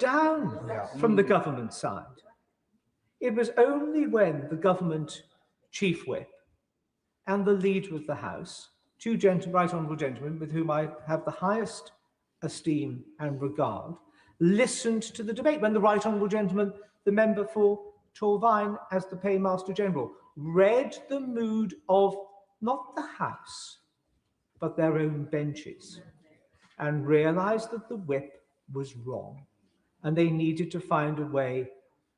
down from the government side. It was only when the government chief whip and the leader of the House, two right honourable gentlemen with whom I have the highest esteem and regard, listened to the debate, when the right honourable gentleman, the member for Torvine as the Paymaster General, read the mood of not the House, but their own benches, and realised that the whip was wrong, and they needed to find a way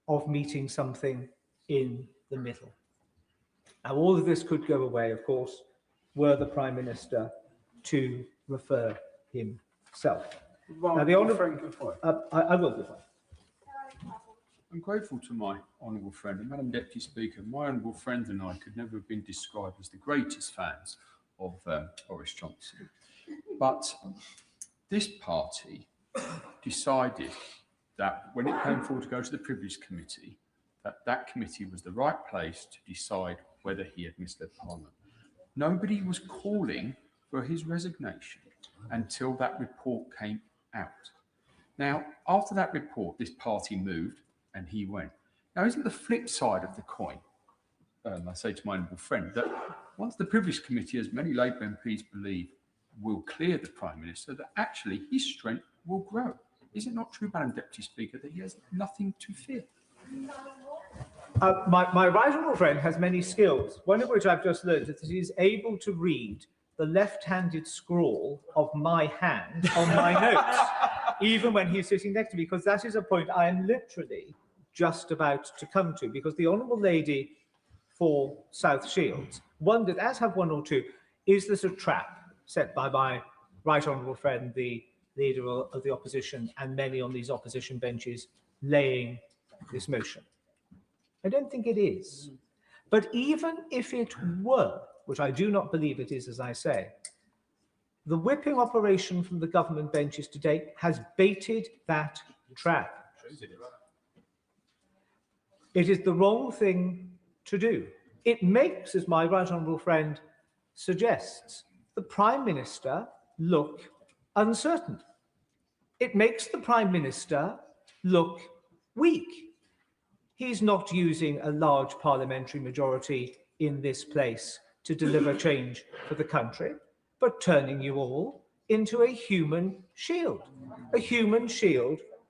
of meeting something in the middle. Now, all of this could go away, of course, were the Prime Minister to refer himself. Well, now, the honourable friend, I will go. I'm grateful to my honourable friend, and Madam Deputy Speaker. My honourable friend and I could never have been described as the greatest fans of Boris Johnson, but this party decided that when it came forward to go to the Privilege Committee, that committee was the right place to decide whether he had misled Parliament. Nobody was calling for his resignation until that report came out. Now, after that report, this party moved and he went. Now, isn't the flip side of the coin, I say to my honourable friend, that once the Privilege Committee, as many Labour MPs believe, will clear the Prime Minister, that actually his strength will grow. Is it not true, Madam Deputy Speaker, that he has nothing to fear? My right honourable friend has many skills, one of which I've just learned, is that he is able to read the left-handed scrawl of my hand on my notes, even when he's sitting next to me, because that is a point I am literally just about to come to, because the Honourable Lady for South Shields wondered, as have one or two, is this a trap set by my right honourable friend, the leader of the opposition, and many on these opposition benches laying this motion? I don't think it is. But even if it were, which I do not believe it is, as I say, the whipping operation from the government benches today has baited that trap. It is the wrong thing to do. It makes, as my right honourable friend suggests, the Prime Minister look uncertain. It makes the Prime Minister look weak. He's not using a large parliamentary majority in this place to deliver change for the country, but turning you all into a human shield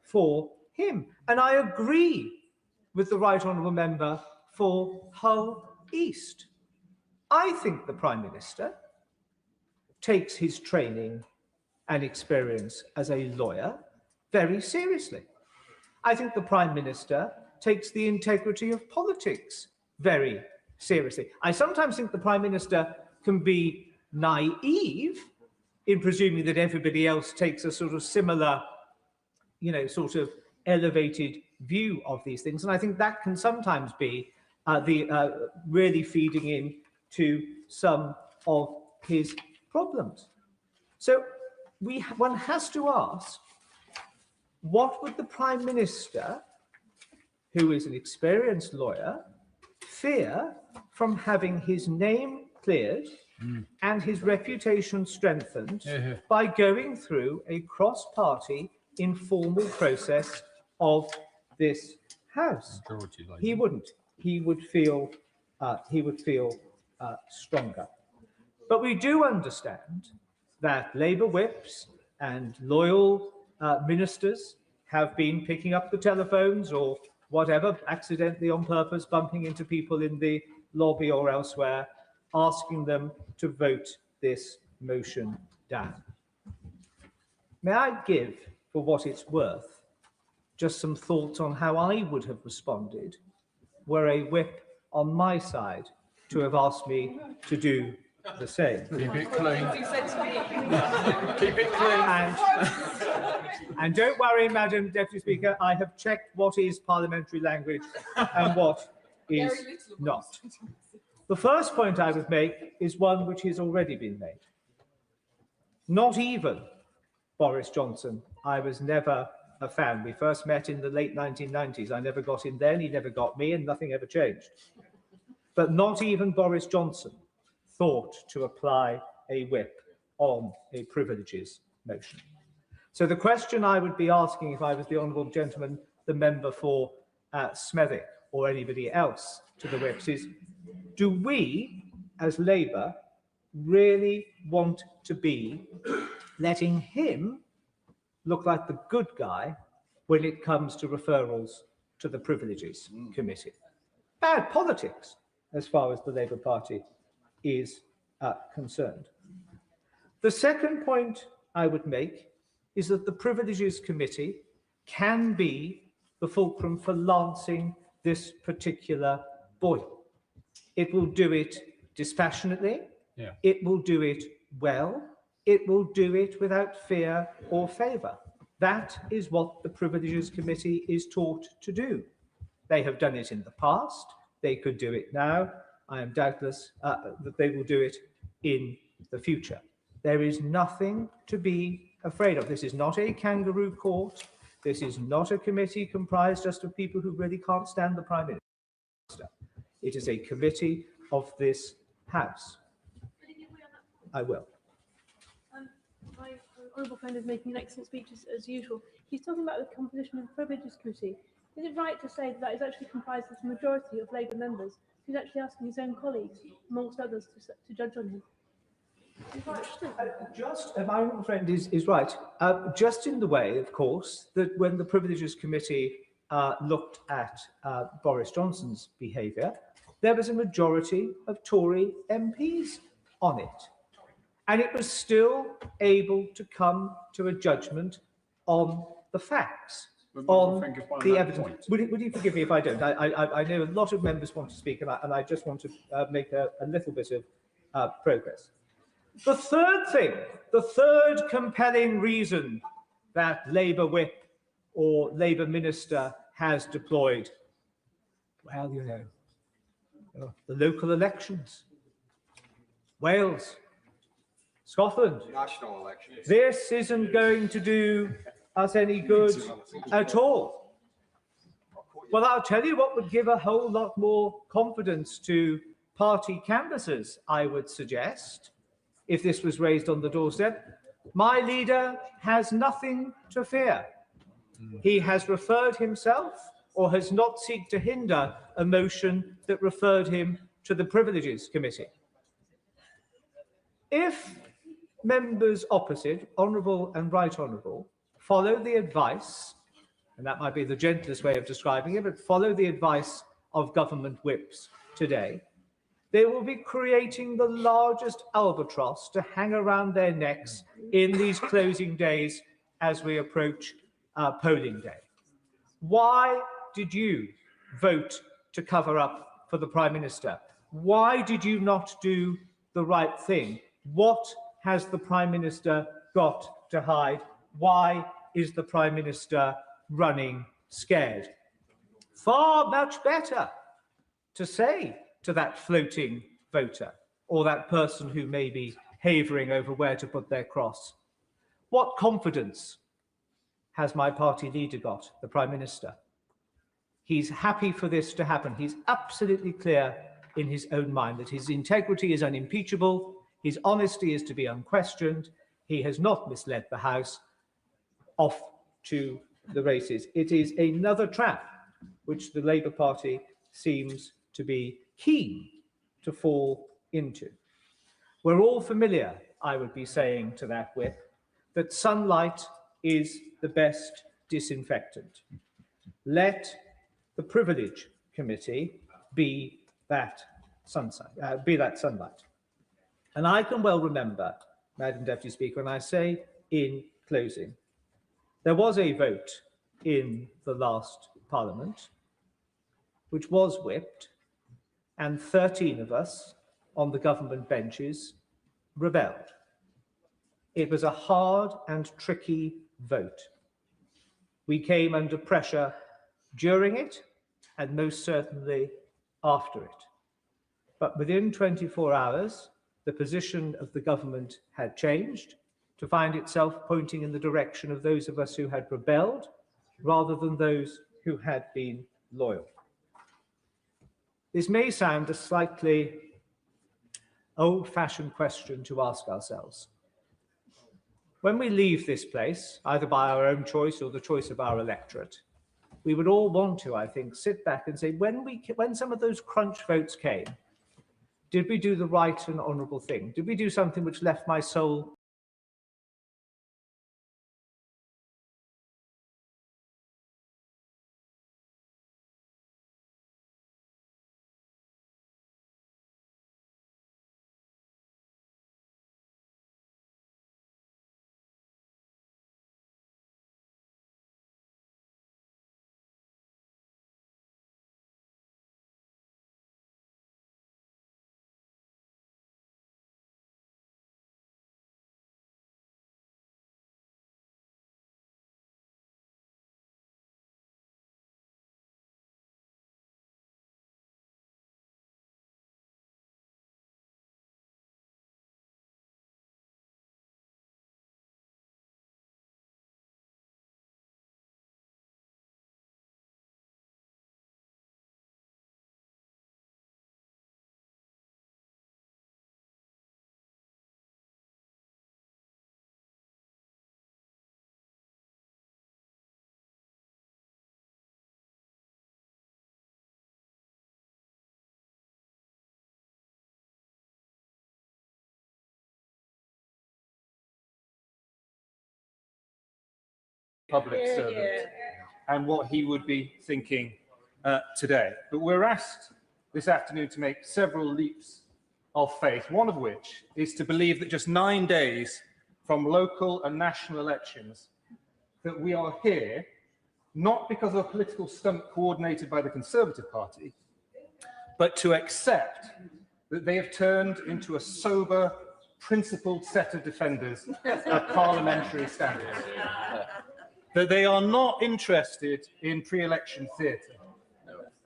for him. And I agree with the right honourable member for Hull East. I think the Prime Minister takes his training and experience as a lawyer very seriously. I think the Prime Minister takes the integrity of politics very seriously. I sometimes think the Prime Minister can be naive in presuming that everybody else takes a sort of similar, sort of elevated view of these things. And I think that can sometimes be really feeding in to some of his problems. So one has to ask, what would the Prime Minister, who is an experienced lawyer, fear from having his name cleared and his reputation strengthened by going through a cross-party informal process of this House? He wouldn't. He would feel stronger. But we do understand that Labour whips and loyal ministers have been picking up the telephones or whatever, accidentally on purpose, bumping into people in the lobby or elsewhere, asking them to vote this motion down. May I give, for what it's worth, just some thoughts on how I would have responded were a whip on my side to have asked me to do the same. Keep it clean. Keep it clean. And don't worry, Madam Deputy Speaker, I have checked what is parliamentary language and what is not. The first point I would make is one which has already been made. Not even Boris Johnson. I was never a fan. We first met in the late 1990s. I never got him then, he never got me, and nothing ever changed. But not even Boris Johnson thought to apply a whip on a privileges motion. So the question I would be asking if I was the honourable gentleman, the member for Smethwick, or anybody else to the whips is, do we, as Labour, really want to be letting him look like the good guy when it comes to referrals to the Privileges Committee? Bad politics, as far as the Labour Party is concerned. The second point I would make is that the Privileges Committee can be the fulcrum for lancing this particular boil. It will do it dispassionately, it will do it well, it will do it without fear or favour. That is what the Privileges Committee is taught to do. They have done it in the past, they could do it now. I am doubtless that they will do it in the future. There is nothing to be afraid of. This is not a kangaroo court. This is not a committee comprised just of people who really can't stand the Prime Minister. It is a committee of this House. I will. My honourable friend is making an excellent speech as usual. He's talking about the composition of the Privileges Committee. Is it right to say that that is actually comprised of the majority of Labour members? He's actually asking his own colleagues, amongst others, to judge on him. My honourable friend is right. Just in the way, of course, that when the Privileges Committee looked at Boris Johnson's behaviour, there was a majority of Tory MPs on it. And it was still able to come to a judgment on the facts, on the evidence. Would you forgive me if I don't? I know a lot of members want to speak, and I just want to make a little bit of progress. The third thing, the third compelling reason that Labour whip or Labour minister has deployed, well, you know, the local elections, Wales, Scotland. National elections. This isn't going to do us any good at all. Well, I'll tell you what would give a whole lot more confidence to party canvassers, I would suggest, if this was raised on the doorstep. My leader has nothing to fear. He has referred himself, or has not sought to hinder, a motion that referred him to the Privileges Committee. If members opposite, honourable and right honourable, follow the advice, and that might be the gentlest way of describing it, but follow the advice of government whips today, they will be creating the largest albatross to hang around their necks in these closing days as we approach polling day. Why did you vote to cover up for the Prime Minister? Why did you not do the right thing? What has the Prime Minister got to hide? Why is the Prime Minister running scared? Far much better to say to that floating voter or that person who may be havering over where to put their cross, what confidence has my party leader got, the Prime Minister? He's happy for this to happen. He's absolutely clear in his own mind that his integrity is unimpeachable, his honesty is to be unquestioned, he has not misled the House. Off to the races. It is another trap which the Labour Party seems to be keen to fall into. We're all familiar, I would be saying to that whip, that sunlight is the best disinfectant. Let the Privilege Committee be that sunlight. And I can well remember, Madam Deputy Speaker, when I say in closing, there was a vote in the last Parliament which was whipped, and 13 of us on the government benches rebelled. It was a hard and tricky vote. We came under pressure during it and most certainly after it. But within 24 hours, the position of the government had changed to find itself pointing in the direction of those of us who had rebelled rather than those who had been loyal. This may sound a slightly old-fashioned question to ask ourselves, when we leave this place, either by our own choice or the choice of our electorate, we would all want to, I think, sit back and say, when some of those crunch votes came, did we do the right and honourable thing? Did we do something which left my soul public servant and what he would be thinking today. But we're asked this afternoon to make several leaps of faith, one of which is to believe that just 9 days from local and national elections, that we are here, not because of a political stunt coordinated by the Conservative Party, but to accept that they have turned into a sober, principled set of defenders of parliamentary standards. That they are not interested in pre-election theatre.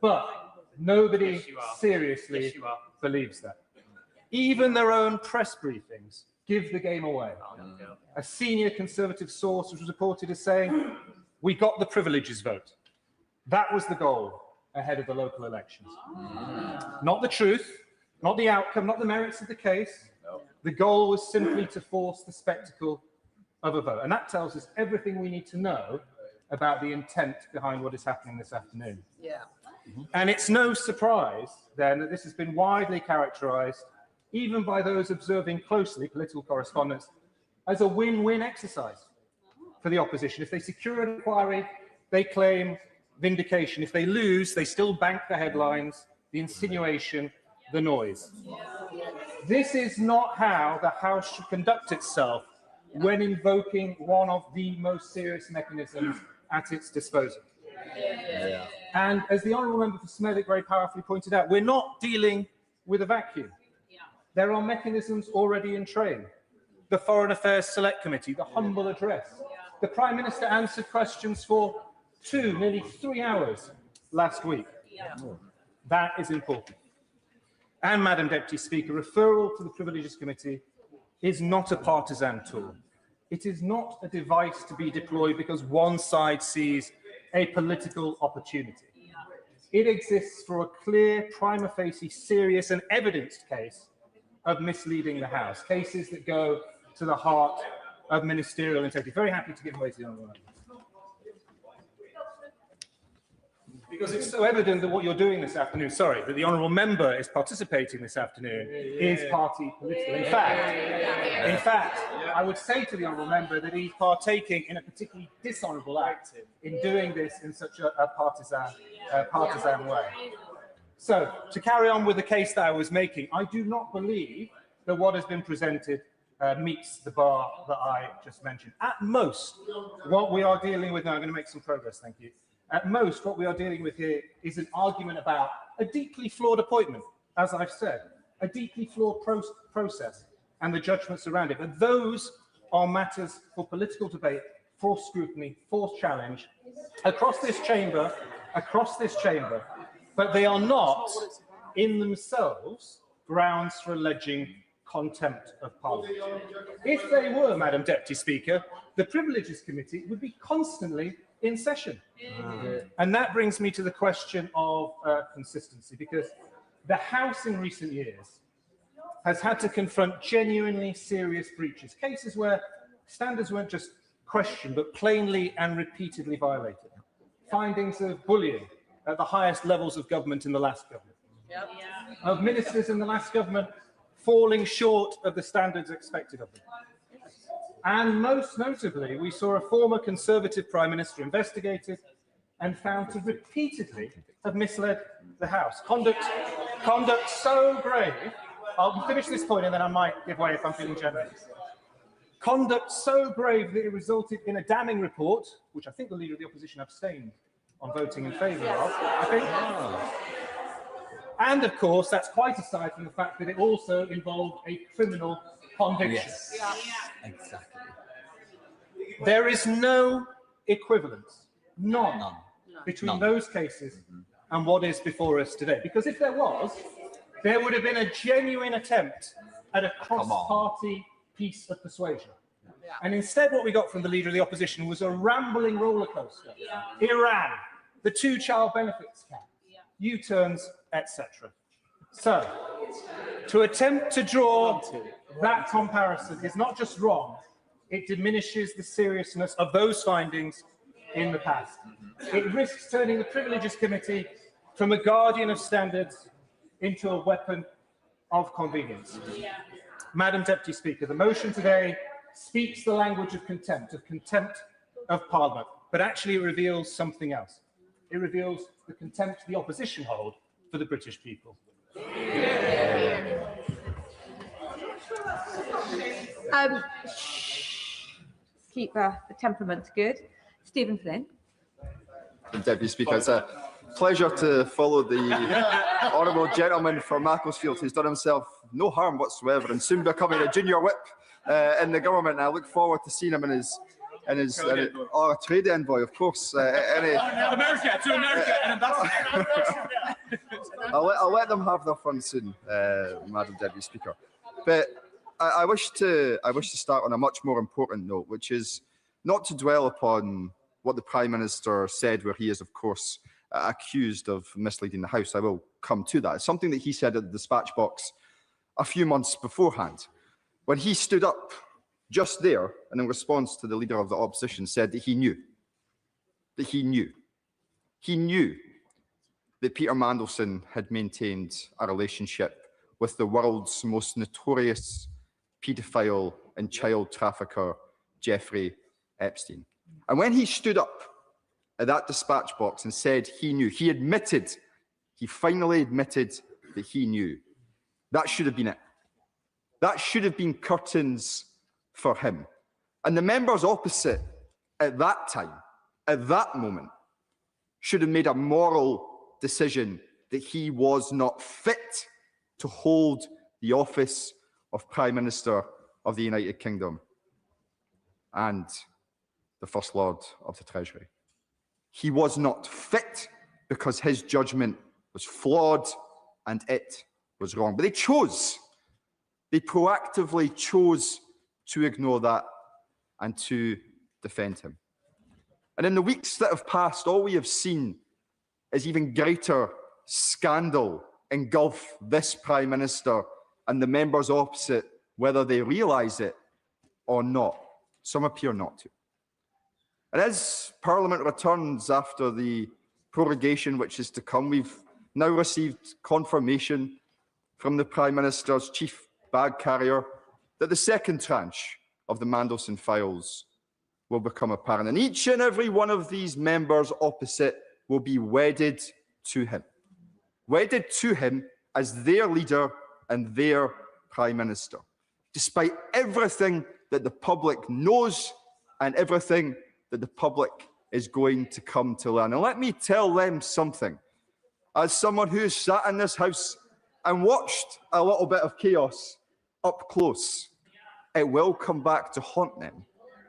But nobody seriously believes that. Even their own press briefings give the game away. A senior Conservative source was reported as saying, "We got the privileges vote. That was the goal ahead of the local elections." Not the truth, not the outcome, not the merits of the case. The goal was simply to force the spectacle of a vote. And that tells us everything we need to know about the intent behind what is happening this afternoon. And it's no surprise, then, that this has been widely characterised, even by those observing closely political correspondence, as a win-win exercise for the opposition. If they secure an inquiry, they claim vindication. If they lose, they still bank the headlines, the insinuation, the noise. This is not how the House should conduct itself when invoking one of the most serious mechanisms at its disposal. And as the Honourable Member for Smethwick very powerfully pointed out, we're not dealing with a vacuum. There are mechanisms already in train. The Foreign Affairs Select Committee, the humble address. The Prime Minister answered questions for nearly 3 hours last week. That is important. And, Madam Deputy Speaker, referral to the Privileges Committee is not a partisan tool. It is not a device to be deployed because one side sees a political opportunity. It exists for a clear, prima facie, serious and evidenced case of misleading the House, cases that go to the heart of ministerial integrity. Very happy to give way to the Honourable Member. Because it's so evident that what you're doing this afternoon, that the Honourable Member is participating this afternoon, is party political. In fact, I would say to the Honourable Member that he's partaking in a particularly dishonourable act in doing this in such a partisan way. So, to carry on with the case that I was making, I do not believe that what has been presented meets the bar that I just mentioned. At most, what we are dealing with now, I'm going to make some progress, thank you. At most, what we are dealing with here is an argument about a deeply flawed appointment, as I've said, a deeply flawed process and the judgments around it. But those are matters for political debate, for scrutiny, for challenge, across this chamber, but they are not, in themselves, grounds for alleging contempt of Parliament. If they were, Madam Deputy Speaker, the Privileges Committee would be constantly in session. And that brings me to the question of consistency, because the House in recent years has had to confront genuinely serious breaches, cases where standards weren't just questioned, but plainly and repeatedly violated. Findings of bullying at the highest levels of government in the last government. Yep. Of ministers in the last government falling short of the standards expected of them. And most notably, we saw a former Conservative Prime Minister investigated and found to repeatedly have misled the House. Conduct so grave. I'll finish this point and then I might give way if I'm feeling generous. Conduct so grave that it resulted in a damning report, which I think the Leader of the Opposition abstained on voting in favour of, I think. And of course, that's quite aside from the fact that it also involved a criminal conviction. Yes, exactly. There is no equivalence, none. Between those cases and what is before us today. Because if there was, there would have been a genuine attempt at a cross-party piece of persuasion. And instead what we got from the Leader of the Opposition was a rambling roller coaster. Iran, the two-child benefits cap, U-turns, etc. So, to attempt to draw that comparison is not just wrong, it diminishes the seriousness of those findings in the past. It risks turning the Privileges Committee from a guardian of standards into a weapon of convenience. Madam Deputy Speaker, the motion today speaks the language of contempt of Parliament, but actually it reveals something else. It reveals the contempt the opposition hold for the British people. Keep the temperament good. Stephen Flynn. Deputy Speaker, it's a pleasure to follow the honourable gentleman from Macclesfield who's done himself no harm whatsoever and soon becoming a junior whip in the government. And I look forward to seeing him in his a trade envoy, of course. America, to America, and ambassador. I'll let them have their fun soon, Madam Deputy Speaker. But I wish to start on a much more important note, which is not to dwell upon what the Prime Minister said, where he is, of course, accused of misleading the House. I will come to that. It's something that he said at the dispatch box a few months beforehand, when he stood up just there and in response to the Leader of the Opposition said that he knew that Peter Mandelson had maintained a relationship with the world's most notorious paedophile and child trafficker, Jeffrey Epstein. And when he stood up at that dispatch box and said he knew, he finally admitted that he knew. That should have been it. That should have been curtains for him. And the members opposite at that time, at that moment, should have made a moral decision that he was not fit to hold the office of Prime Minister of the United Kingdom and the First Lord of the Treasury. He was not fit because his judgment was flawed and it was wrong. But they proactively chose to ignore that and to defend him. And in the weeks that have passed, all we have seen is even greater scandal engulf this Prime Minister and the members opposite, whether they realise it or not. Some appear not to. And as Parliament returns after the prorogation which is to come, we've now received confirmation from the Prime Minister's chief bag carrier that the second tranche of the Mandelson files will become apparent. And each and every one of these members opposite will be wedded to him as their leader and their Prime Minister, despite everything that the public knows and everything that the public is going to come to learn. And let me tell them something. As someone who has sat in this House and watched a little bit of chaos up close, it will come back to haunt them,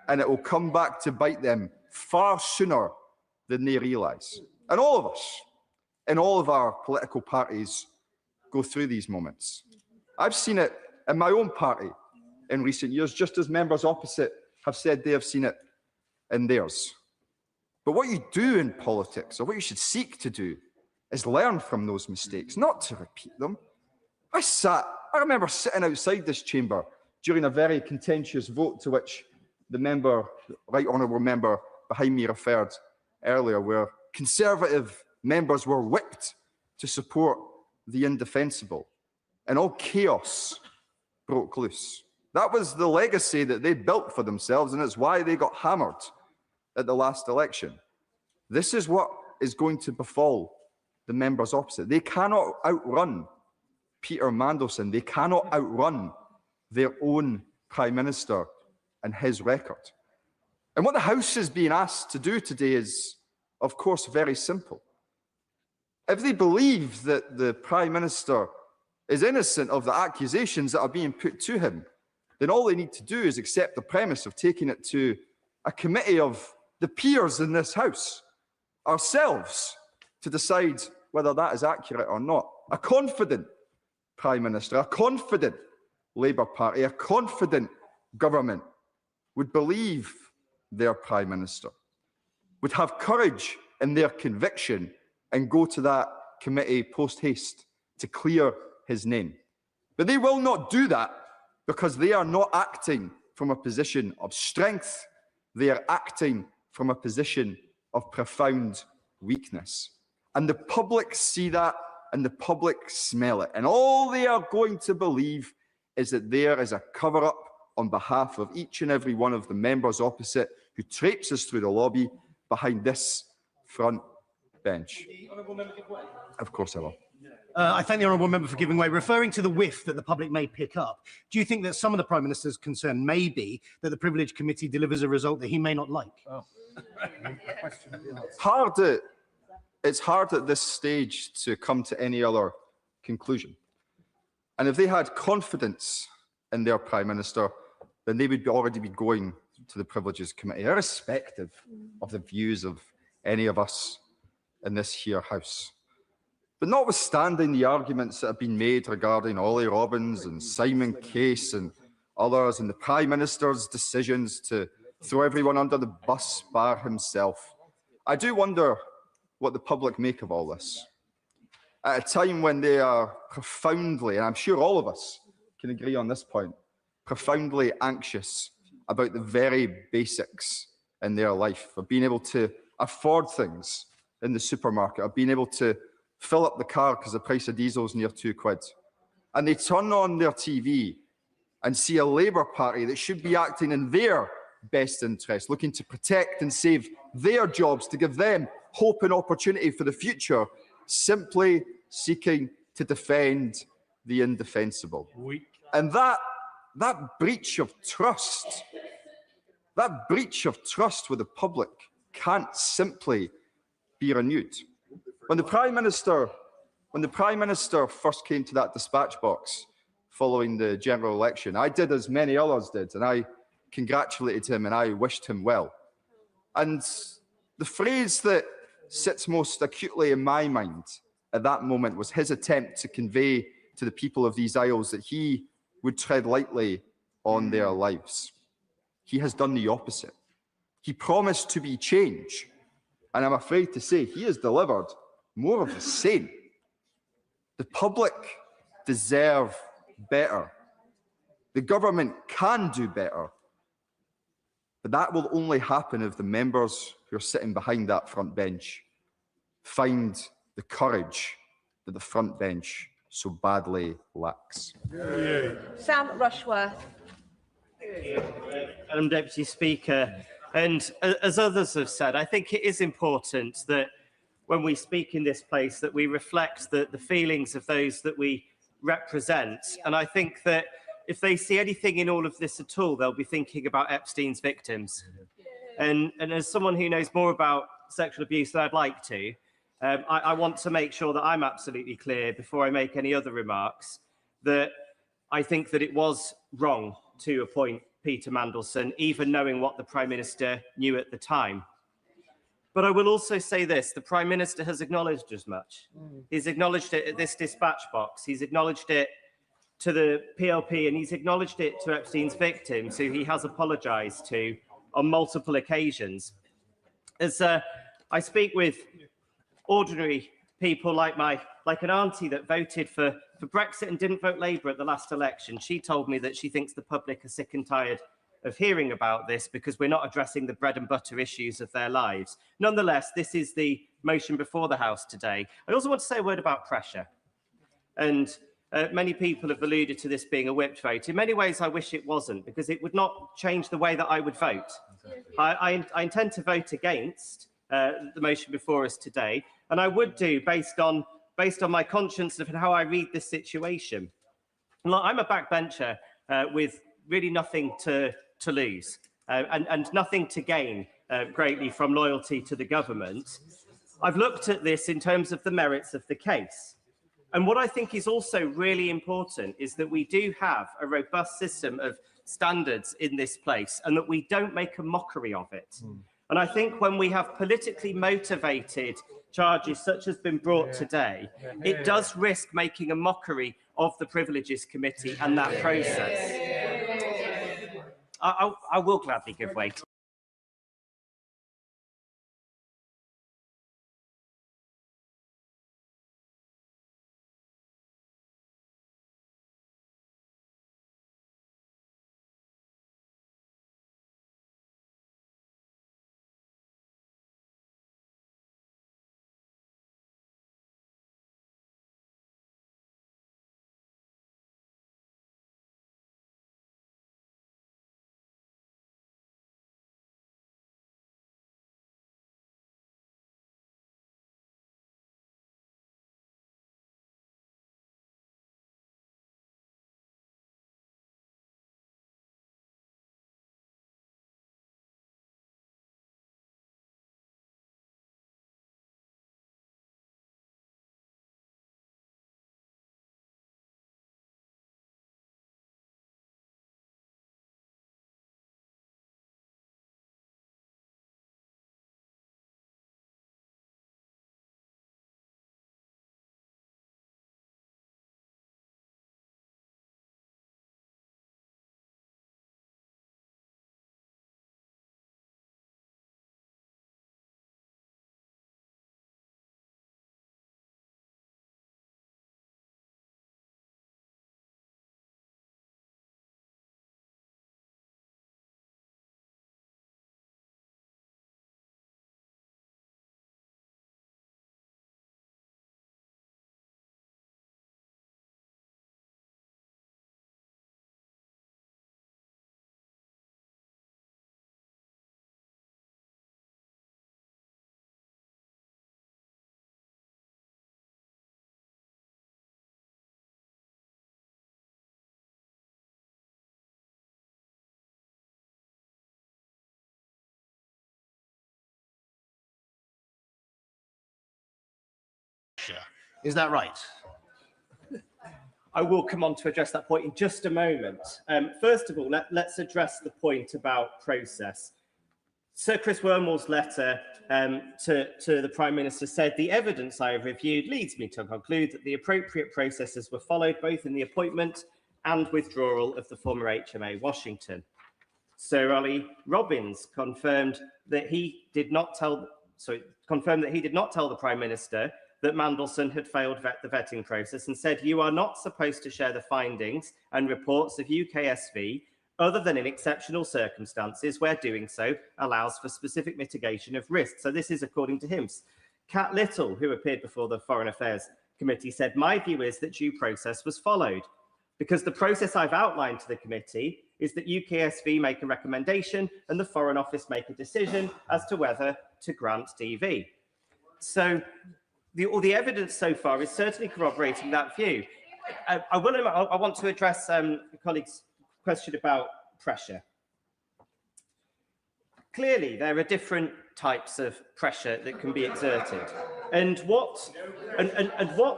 and it will come back to bite them far sooner than they realise. And all of us, in all of our political parties, go through these moments. I've seen it in my own party in recent years, just as members opposite have said they have seen it in theirs. But what you do in politics, or what you should seek to do, is learn from those mistakes, not to repeat them. I remember sitting outside this chamber during a very contentious vote to which the right honourable member behind me referred earlier, where Conservative members were whipped to support the indefensible, and all chaos broke loose. That was the legacy that they built for themselves, and it's why they got hammered at the last election. This is what is going to befall the members opposite. They cannot outrun Peter Mandelson. They cannot outrun their own Prime Minister and his record. And what the House is being asked to do today is, of course, very simple. If they believe that the Prime Minister is innocent of the accusations that are being put to him, then all they need to do is accept the premise of taking it to a committee of the peers in this House, ourselves, to decide whether that is accurate or not. A confident Prime Minister, a confident Labour Party, a confident government would believe their Prime Minister, would have courage in their conviction and go to that committee post-haste to clear his name. But they will not do that because they are not acting from a position of strength. They are acting from a position of profound weakness. And the public see that, and the public smell it. And all they are going to believe is that there is a cover-up on behalf of each and every one of the members opposite who traipses through the lobby behind this front bench. Of course I will. I thank the honourable member for giving way. Referring to the whiff that the public may pick up, do you think that some of the Prime Minister's concern may be that the Privilege Committee delivers a result that he may not like? Oh. It's hard at this stage to come to any other conclusion. And if they had confidence in their Prime Minister, then they would already be going to the Privileges Committee, irrespective of the views of any of us in this here House. But notwithstanding the arguments that have been made regarding Ollie Robbins and Simon Case and others, and the Prime Minister's decisions to throw everyone under the bus bar himself, I do wonder what the public make of all this. At a time when they are profoundly, and I'm sure all of us can agree on this point, profoundly anxious about the very basics in their life, of being able to afford things in the supermarket, of being able to fill up the car because the price of diesel is near £2. And they turn on their TV and see a Labour Party that should be acting in their best interest, looking to protect and save their jobs, to give them hope and opportunity for the future, simply seeking to defend the indefensible. And that breach of trust, with the public can't simply be renewed. When the Prime Minister first came to that dispatch box following the general election, I did as many others did, and I congratulated him and I wished him well. And the phrase that sits most acutely in my mind at that moment was his attempt to convey to the people of these isles that he would tread lightly on their lives. He has done the opposite. He promised to be change, and I'm afraid to say he has delivered more of the same. The public deserve better. The government can do better. But that will only happen if the members who are sitting behind that front bench find the courage that the front bench so badly lacks. Sam Rushworth. Madam Deputy Speaker, and as others have said, I think it is important that when we speak in this place that we reflect the feelings of those that we represent. And I think that if they see anything in all of this at all, they'll be thinking about Epstein's victims. And as someone who knows more about sexual abuse than I'd like to, I want to make sure that I'm absolutely clear before I make any other remarks that I think that it was wrong to appoint Peter Mandelson, even knowing what the Prime Minister knew at the time. But I will also say this, the Prime Minister has acknowledged as much. He's acknowledged it at this dispatch box. He's acknowledged it to the PLP, and he's acknowledged it to Epstein's victims, who he has apologised to on multiple occasions. As I speak with ordinary people like an auntie that voted for Brexit and didn't vote Labour at the last election, she told me that she thinks the public are sick and tired of hearing about this because we're not addressing the bread and butter issues of their lives. Nonetheless, this is the motion before the House today. I also want to say a word about pressure. And many people have alluded to this being a whipped vote. In many ways, I wish it wasn't, because it would not change the way that I would vote. I intend to vote against the motion before us today, and I would do based on my conscience and how I read this situation. Look, I'm a backbencher with really nothing to lose and nothing to gain greatly from loyalty to the government. I've looked at this in terms of the merits of the case. And what I think is also really important is that we do have a robust system of standards in this place and that we don't make a mockery of it. And I think when we have politically motivated charges such as been brought today, it does risk making a mockery of the Privileges Committee and that process. I will gladly give way. Is that right? I will come on to address that point in just a moment. First of all, let's address the point about process. Sir Chris Wormall's letter to the Prime Minister said, "The evidence I have reviewed leads me to conclude that the appropriate processes were followed both in the appointment and withdrawal of the former HMA Washington." Sir Ollie Robbins confirmed that he did not tell the Prime Minister that Mandelson had failed the vetting process and said, "You are not supposed to share the findings and reports of UKSV other than in exceptional circumstances where doing so allows for specific mitigation of risk." So this is according to him. Cat Little, who appeared before the Foreign Affairs Committee, said, "My view is that due process was followed because the process I've outlined to the committee is that UKSV make a recommendation and the Foreign Office make a decision as to whether to grant DV." So all the evidence so far is certainly corroborating that view. I want to address the colleague's question about pressure. Clearly, there are different types of pressure that can be exerted. And what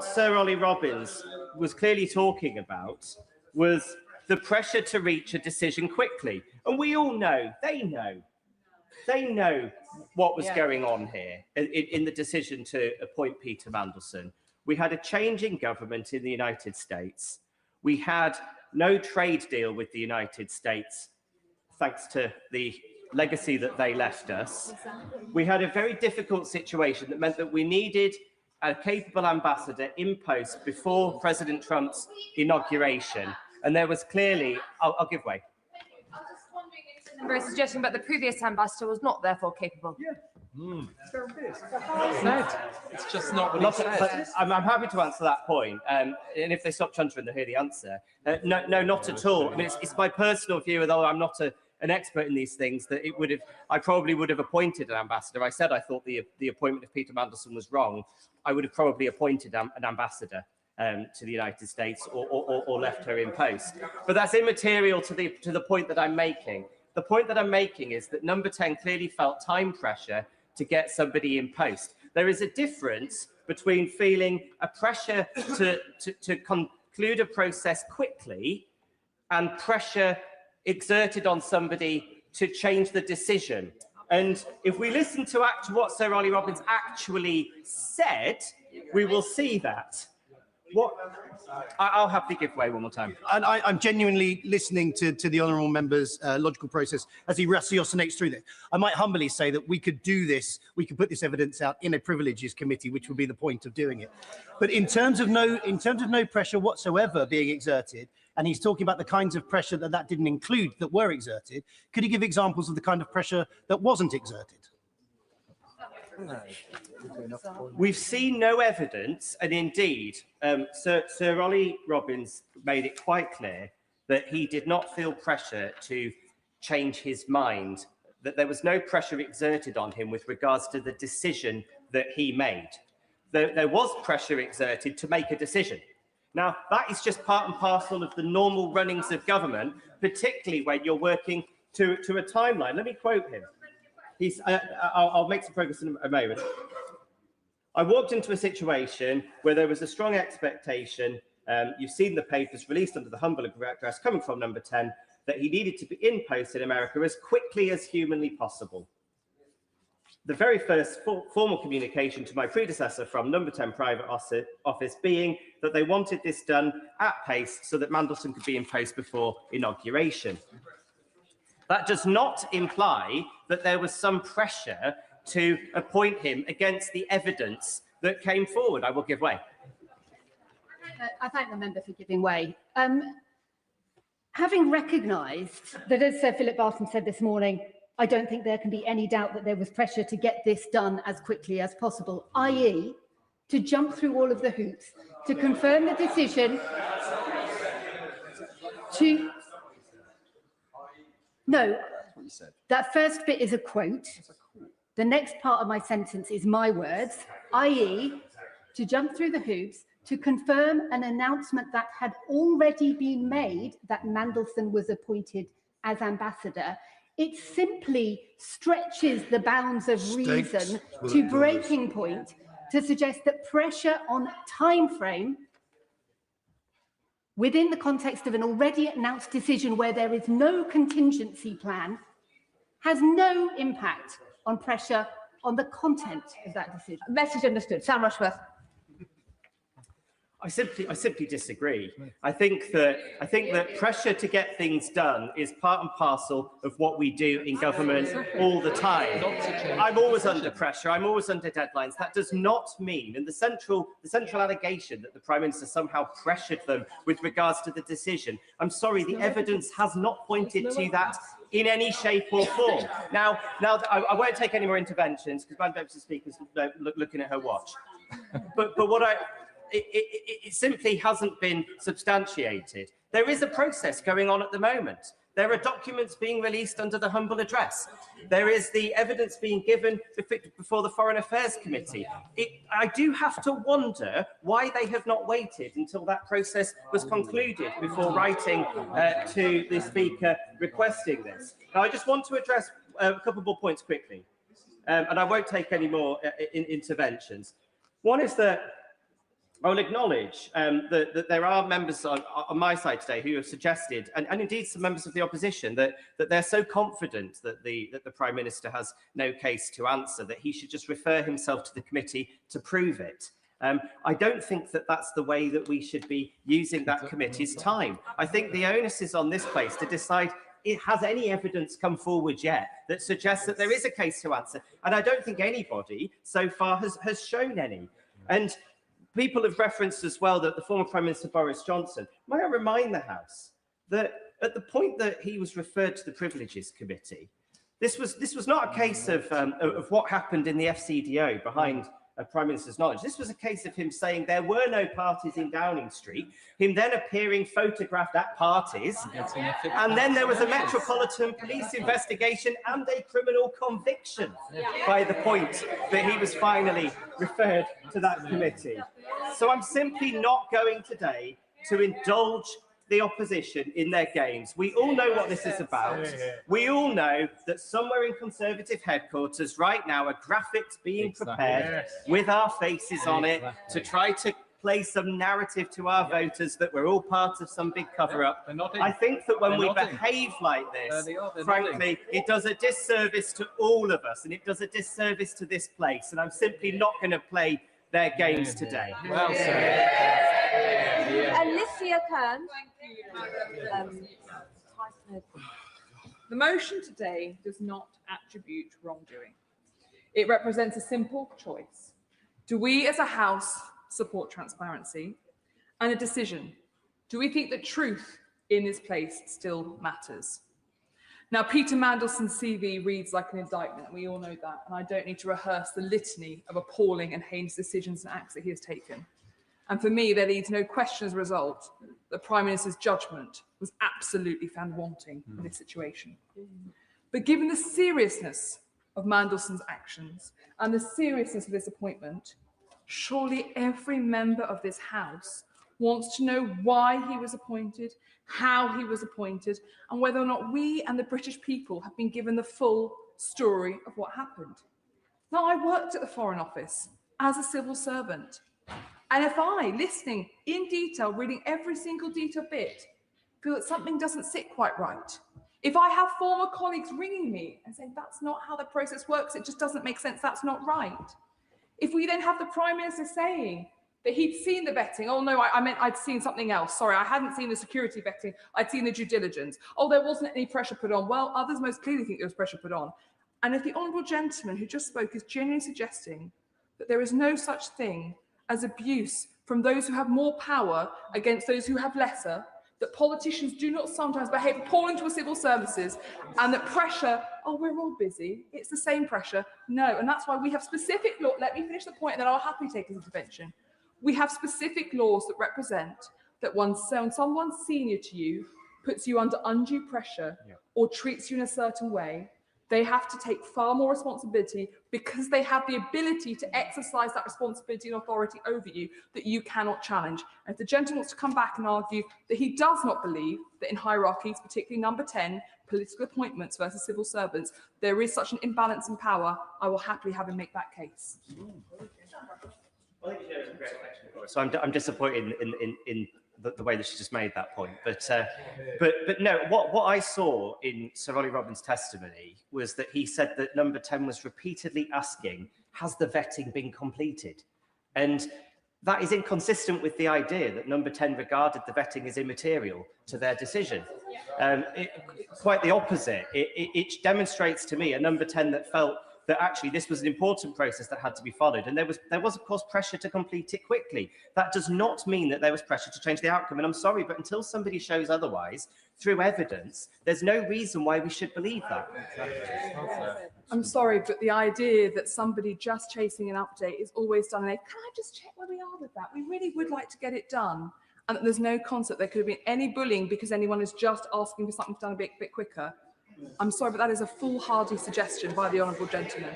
Sir Ollie Robbins was clearly talking about was the pressure to reach a decision quickly. And we all know, they know what was going on here in the decision to appoint Peter Mandelson. We had a change in government in the United States. We had no trade deal with the United States, thanks to the legacy that they left us. We had a very difficult situation that meant that we needed a capable ambassador in post before President Trump's inauguration. And there was clearly, I'll give way. I'm just wondering Member is suggesting that the previous ambassador was not therefore capable. It's just not what he said. I'm happy to answer that point. And if they stop chuntering, they'll hear the answer. No, not at all. I mean, it's my personal view, although I'm not an expert in these things, that I probably would have appointed an ambassador. I said I thought the appointment of Peter Mandelson was wrong. I would have probably appointed an ambassador to the United States or left her in post. But that's immaterial to the point that I'm making. The point that I'm making is that number 10 clearly felt time pressure to get somebody in post. There is a difference between feeling a pressure to conclude a process quickly and pressure exerted on somebody to change the decision. And if we listen to what Sir Ollie Robbins actually said, we will see that. I'll happily give way one more time. And I'm genuinely listening to the honourable member's logical process as he ratiocinates through this. I might humbly say that we could do this, we could put this evidence out in a privileges committee, which would be the point of doing it. But in terms of no pressure whatsoever being exerted, and he's talking about the kinds of pressure that didn't include that were exerted, could he give examples of the kind of pressure that wasn't exerted? We've seen no evidence, and indeed, Sir Ollie Robbins made it quite clear that he did not feel pressure to change his mind, that there was no pressure exerted on him with regards to the decision that he made. There was pressure exerted to make a decision. Now, that is just part and parcel of the normal runnings of government, particularly when you're working to a timeline. Let me quote him. I'll make some progress in a moment. I walked into a situation where there was a strong expectation, you've seen the papers released under the humble address coming from number 10, that he needed to be in post in America as quickly as humanly possible. The very first formal communication to my predecessor from number 10 private office being that they wanted this done at pace so that Mandelson could be in post before inauguration. That does not imply that there was some pressure to appoint him against the evidence that came forward. I will give way. I thank the member for giving way. Having recognised that, as Sir Philip Barton said this morning, I don't think there can be any doubt that there was pressure to get this done as quickly as possible, i.e. to jump through all of the hoops, to confirm the decision, to... No, that first bit is a quote. The next part of my sentence is my words, i.e. to jump through the hoops to confirm an announcement that had already been made that Mandelson was appointed as ambassador. It simply stretches the bounds of reason to breaking point to suggest that pressure on time frame within the context of an already announced decision where there is no contingency plan has no impact on pressure on the content of that decision. Message understood. Sam Rushworth. I simply disagree. I think that pressure to get things done is part and parcel of what we do in government all the time. I'm always under pressure. I'm always under deadlines. That does not mean, and the central allegation that the Prime Minister somehow pressured them with regards to the decision. I'm sorry, the evidence has not pointed to that in any shape or form. Now I won't take any more interventions because Madam Deputy Speaker's looking at her watch. But what it simply hasn't been substantiated. There is a process going on at the moment. There are documents being released under the humble address. There is the evidence being given before the Foreign Affairs Committee. I do have to wonder why they have not waited until that process was concluded before writing to the Speaker requesting this. Now, I just want to address a couple more points quickly, and I won't take any more interventions. One is that I will acknowledge that there are members on my side today who have suggested, and indeed some members of the opposition, that they're so confident that the Prime Minister has no case to answer, that he should just refer himself to the committee to prove it. I don't think that that's the way that we should be using that committee's time. I think the onus is on this place to decide, has any evidence come forward yet that suggests that there is a case to answer? And I don't think anybody so far has shown any. And people have referenced as well that the former Prime Minister Boris Johnson, may I remind the House that at the point that he was referred to the Privileges Committee, this was not a case of what happened in the FCDO behind a Prime Minister's knowledge. This was a case of him saying there were no parties in Downing Street, him then appearing photographed at parties, and then there was a Metropolitan Police investigation and a criminal conviction by the point that he was finally referred to that committee. So I'm simply not going today to indulge the opposition in their games. We all know what this is about. We all know that somewhere in Conservative headquarters right now are graphics being prepared with our faces on it to try to play some narrative to our voters that we're all part of some big cover-up. I think that when we behave like this, frankly, it does a disservice to all of us, and it does a disservice to this place, and I'm simply not going to play their games today. Well said. Alicia Kern. The motion today does not attribute wrongdoing. It represents a simple choice. Do we as a House support transparency? And a decision. Do we think that truth in this place still matters? Now, Peter Mandelson's CV reads like an indictment. We all know that. And I don't need to rehearse the litany of appalling and heinous decisions and acts that he has taken. And for me, there leads no question as a result that the Prime Minister's judgment was absolutely found wanting in this situation. But given the seriousness of Mandelson's actions and the seriousness of this appointment, surely every member of this House wants to know why he was appointed, how he was appointed, and whether or not we and the British people have been given the full story of what happened. Now, I worked at the Foreign Office as a civil servant. And if I, listening in detail, reading every single detail bit, feel that something doesn't sit quite right, if I have former colleagues ringing me and saying, that's not how the process works, it just doesn't make sense, that's not right. If we then have the Prime Minister saying that he'd seen the vetting, oh no, I meant I'd seen something else, sorry, I hadn't seen the security vetting, I'd seen the due diligence, oh, there wasn't any pressure put on, well, others most clearly think there was pressure put on. And if the honourable gentleman who just spoke is genuinely suggesting that there is no such thing as abuse from those who have more power against those who have lesser, that politicians do not sometimes behave appalling to civil services, and that pressure, oh, we're all busy, it's the same pressure. No, and that's why we have specific law. Let me finish the point and then I'll happily take his intervention. We have specific laws that represent that when someone senior to you puts you under undue pressure or treats you in a certain way, they have to take far more responsibility because they have the ability to exercise that responsibility and authority over you that you cannot challenge. And if the gentleman wants to come back and argue that he does not believe that in hierarchies, particularly number 10, political appointments versus civil servants, there is such an imbalance in power, I will happily have him make that case. So I'm disappointed in the way that she just made that point. But no, what I saw in Sir Ollie Robbins' testimony was that he said that number 10 was repeatedly asking, has the vetting been completed? And that is inconsistent with the idea that number 10 regarded the vetting as immaterial to their decision. Quite the opposite. It demonstrates to me a number 10 that felt that actually this was an important process that had to be followed, and there was of course pressure to complete it quickly. That does not mean that there was pressure to change the outcome, and I'm sorry, but until somebody shows otherwise through evidence, there's no reason why we should believe that. I'm sorry, but the idea that somebody just chasing an update is always done, can I just check where we are with that? We really would like to get it done. And that there's no concept there could have been any bullying because anyone is just asking for something done a bit quicker. I'm sorry, but that is a foolhardy suggestion by the honourable gentleman.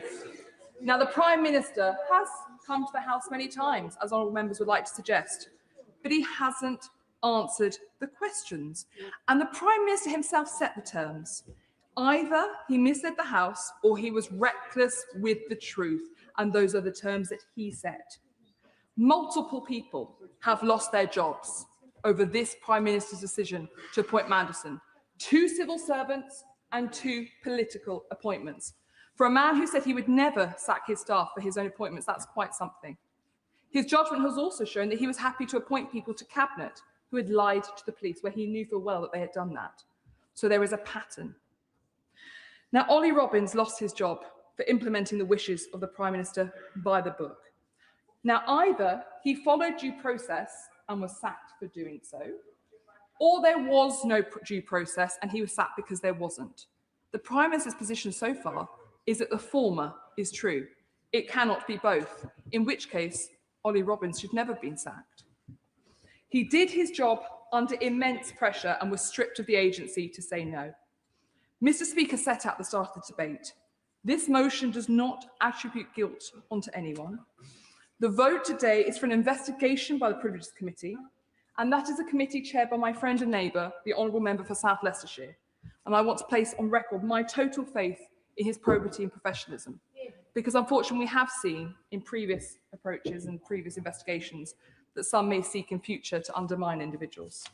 Now, the Prime Minister has come to the House many times, as honourable members would like to suggest, but he hasn't answered the questions. And the Prime Minister himself set the terms. Either he misled the House or he was reckless with the truth, and those are the terms that he set. Multiple people have lost their jobs over this Prime Minister's decision to appoint Mandelson. 2 civil servants and 2 political appointments. For a man who said he would never sack his staff for his own appointments, that's quite something. His judgment has also shown that he was happy to appoint people to cabinet who had lied to the police, where he knew full well that they had done that. So there is a pattern. Now, Ollie Robbins lost his job for implementing the wishes of the Prime Minister by the book. Now, either he followed due process and was sacked for doing so, or there was no due process and he was sacked because there wasn't. The Prime Minister's position so far is that the former is true. It cannot be both, in which case Ollie Robbins should never have been sacked. He did his job under immense pressure and was stripped of the agency to say no. Mr. Speaker set out the start of the debate. This motion does not attribute guilt onto anyone. The vote today is for an investigation by the Privileges Committee, and that is a committee chaired by my friend and neighbour, the Honourable Member for South Leicestershire. And I want to place on record my total faith in his probity and professionalism, because unfortunately we have seen in previous approaches and previous investigations that some may seek in future to undermine individuals.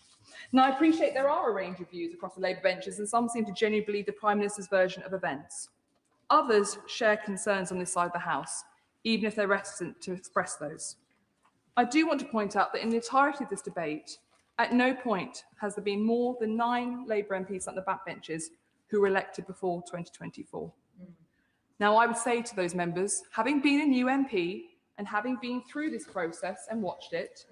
Now, I appreciate there are a range of views across the Labour benches, and some seem to genuinely believe the Prime Minister's version of events. Others share concerns on this side of the House, even if they're reticent to express those. I do want to point out that in the entirety of this debate, at no point has there been more than 9 Labour MPs at the backbenches who were elected before 2024. Now, I would say to those members, having been a new MP and having been through this process and watched it,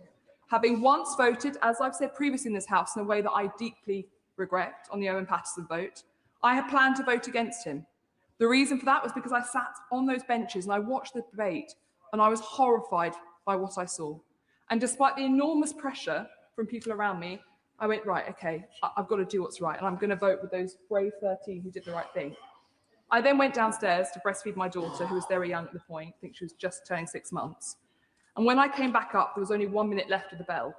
having once voted, as I've said previously in this House, in a way that I deeply regret on the Owen Paterson vote, I had planned to vote against him. The reason for that was because I sat on those benches and I watched the debate and I was horrified by what I saw. And despite the enormous pressure from people around me, I went, right, okay, I've got to do what's right and I'm going to vote with those brave 13 who did the right thing. I then went downstairs to breastfeed my daughter, who was very young at the point. I think she was just turning 6 months. And when I came back up, there was only 1 minute left of the bell.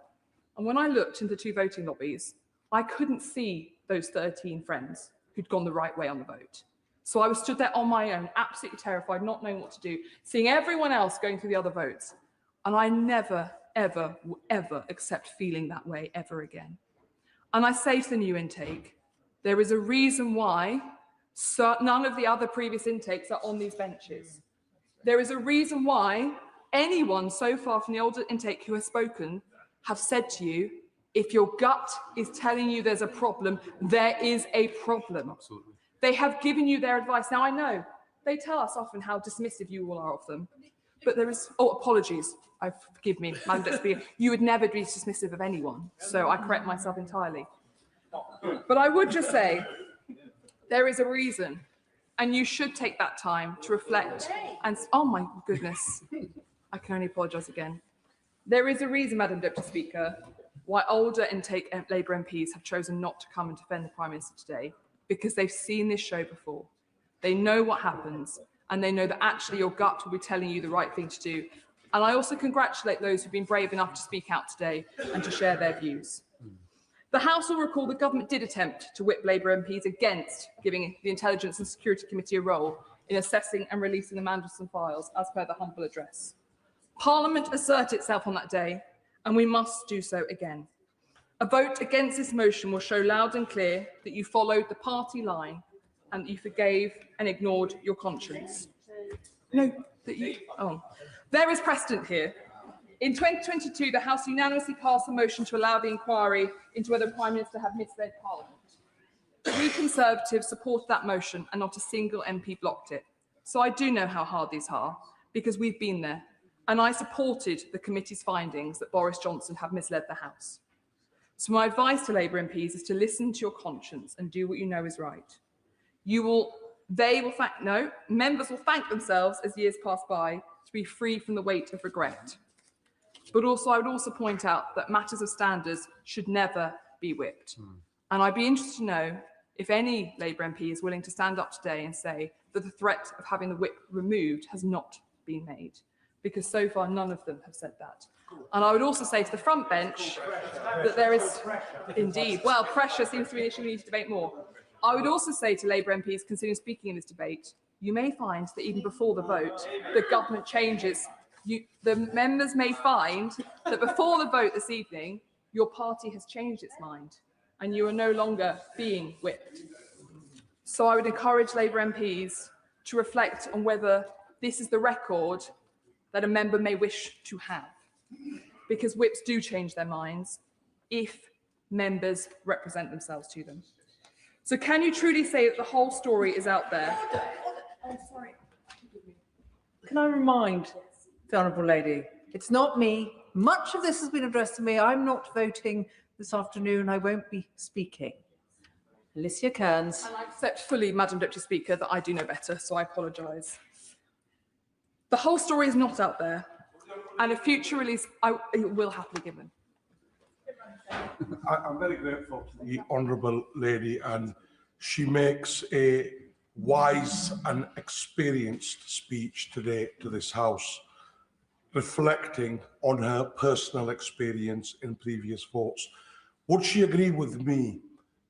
And when I looked into the 2 voting lobbies, I couldn't see those 13 friends who'd gone the right way on the vote. So I was stood there on my own, absolutely terrified, not knowing what to do, seeing everyone else going through the other votes. And I never, ever, ever accept feeling that way ever again. And I say to the new intake, there is a reason why none of the other previous intakes are on these benches. There is a reason why anyone so far from the older intake who has spoken have said to you, if your gut is telling you there's a problem, there is a problem. Absolutely. They have given you their advice. Now, I know they tell us often how dismissive you all are of them, but there is, oh, apologies. Forgive me, Madam Deputy Speaker. You would never be dismissive of anyone, so I correct myself entirely. But I would just say, there is a reason, and you should take that time to reflect and, oh my goodness, I can only apologise again. There is a reason, Madam Deputy Speaker, why older intake Labour MPs have chosen not to come and defend the Prime Minister today, because they've seen this show before. They know what happens, and they know that actually your gut will be telling you the right thing to do. And I also congratulate those who've been brave enough to speak out today and to share their views. The House will recall the government did attempt to whip Labour MPs against giving the Intelligence and Security Committee a role in assessing and releasing the Mandelson files, as per the humble address. Parliament asserted itself on that day, and we must do so again. A vote against this motion will show loud and clear that you followed the party line and that you forgave and ignored your conscience. No, that you, oh. There is precedent here. In 2022, the House unanimously passed a motion to allow the inquiry into whether the Prime Minister had misled Parliament. We Conservatives supported that motion and not a single MP blocked it. So I do know how hard these are, because we've been there. And I supported the committee's findings that Boris Johnson had misled the House. So my advice to Labour MPs is to listen to your conscience and do what you know is right. Members will thank themselves as years pass by to be free from the weight of regret. But also, I would also point out that matters of standards should never be whipped. And I'd be interested to know if any Labour MP is willing to stand up today and say that the threat of having the whip removed has not been made, because so far none of them have said that. And I would also say to the front bench that there is indeed, well, pressure seems to be an issue we need to debate more. I would also say to Labour MPs considering speaking in this debate, you may find that even before the vote, the government changes. The members may find that before the vote this evening, your party has changed its mind and you are no longer being whipped. So I would encourage Labour MPs to reflect on whether this is the record that a member may wish to have, because whips do change their minds if members represent themselves to them. So can you truly say that the whole story is out there? I'm sorry. Can I remind the Honourable Lady, it's not me. Much of this has been addressed to me. I'm not voting this afternoon I won't be speaking. Alicia Kearns. And I accept fully, Madam Deputy Speaker, that I do know better, so I apologise. The whole story is not out there, and a future release it will have to be given. I'm very grateful to the Honourable Lady, and she makes a wise and experienced speech today to this House, reflecting on her personal experience in previous votes. Would she agree with me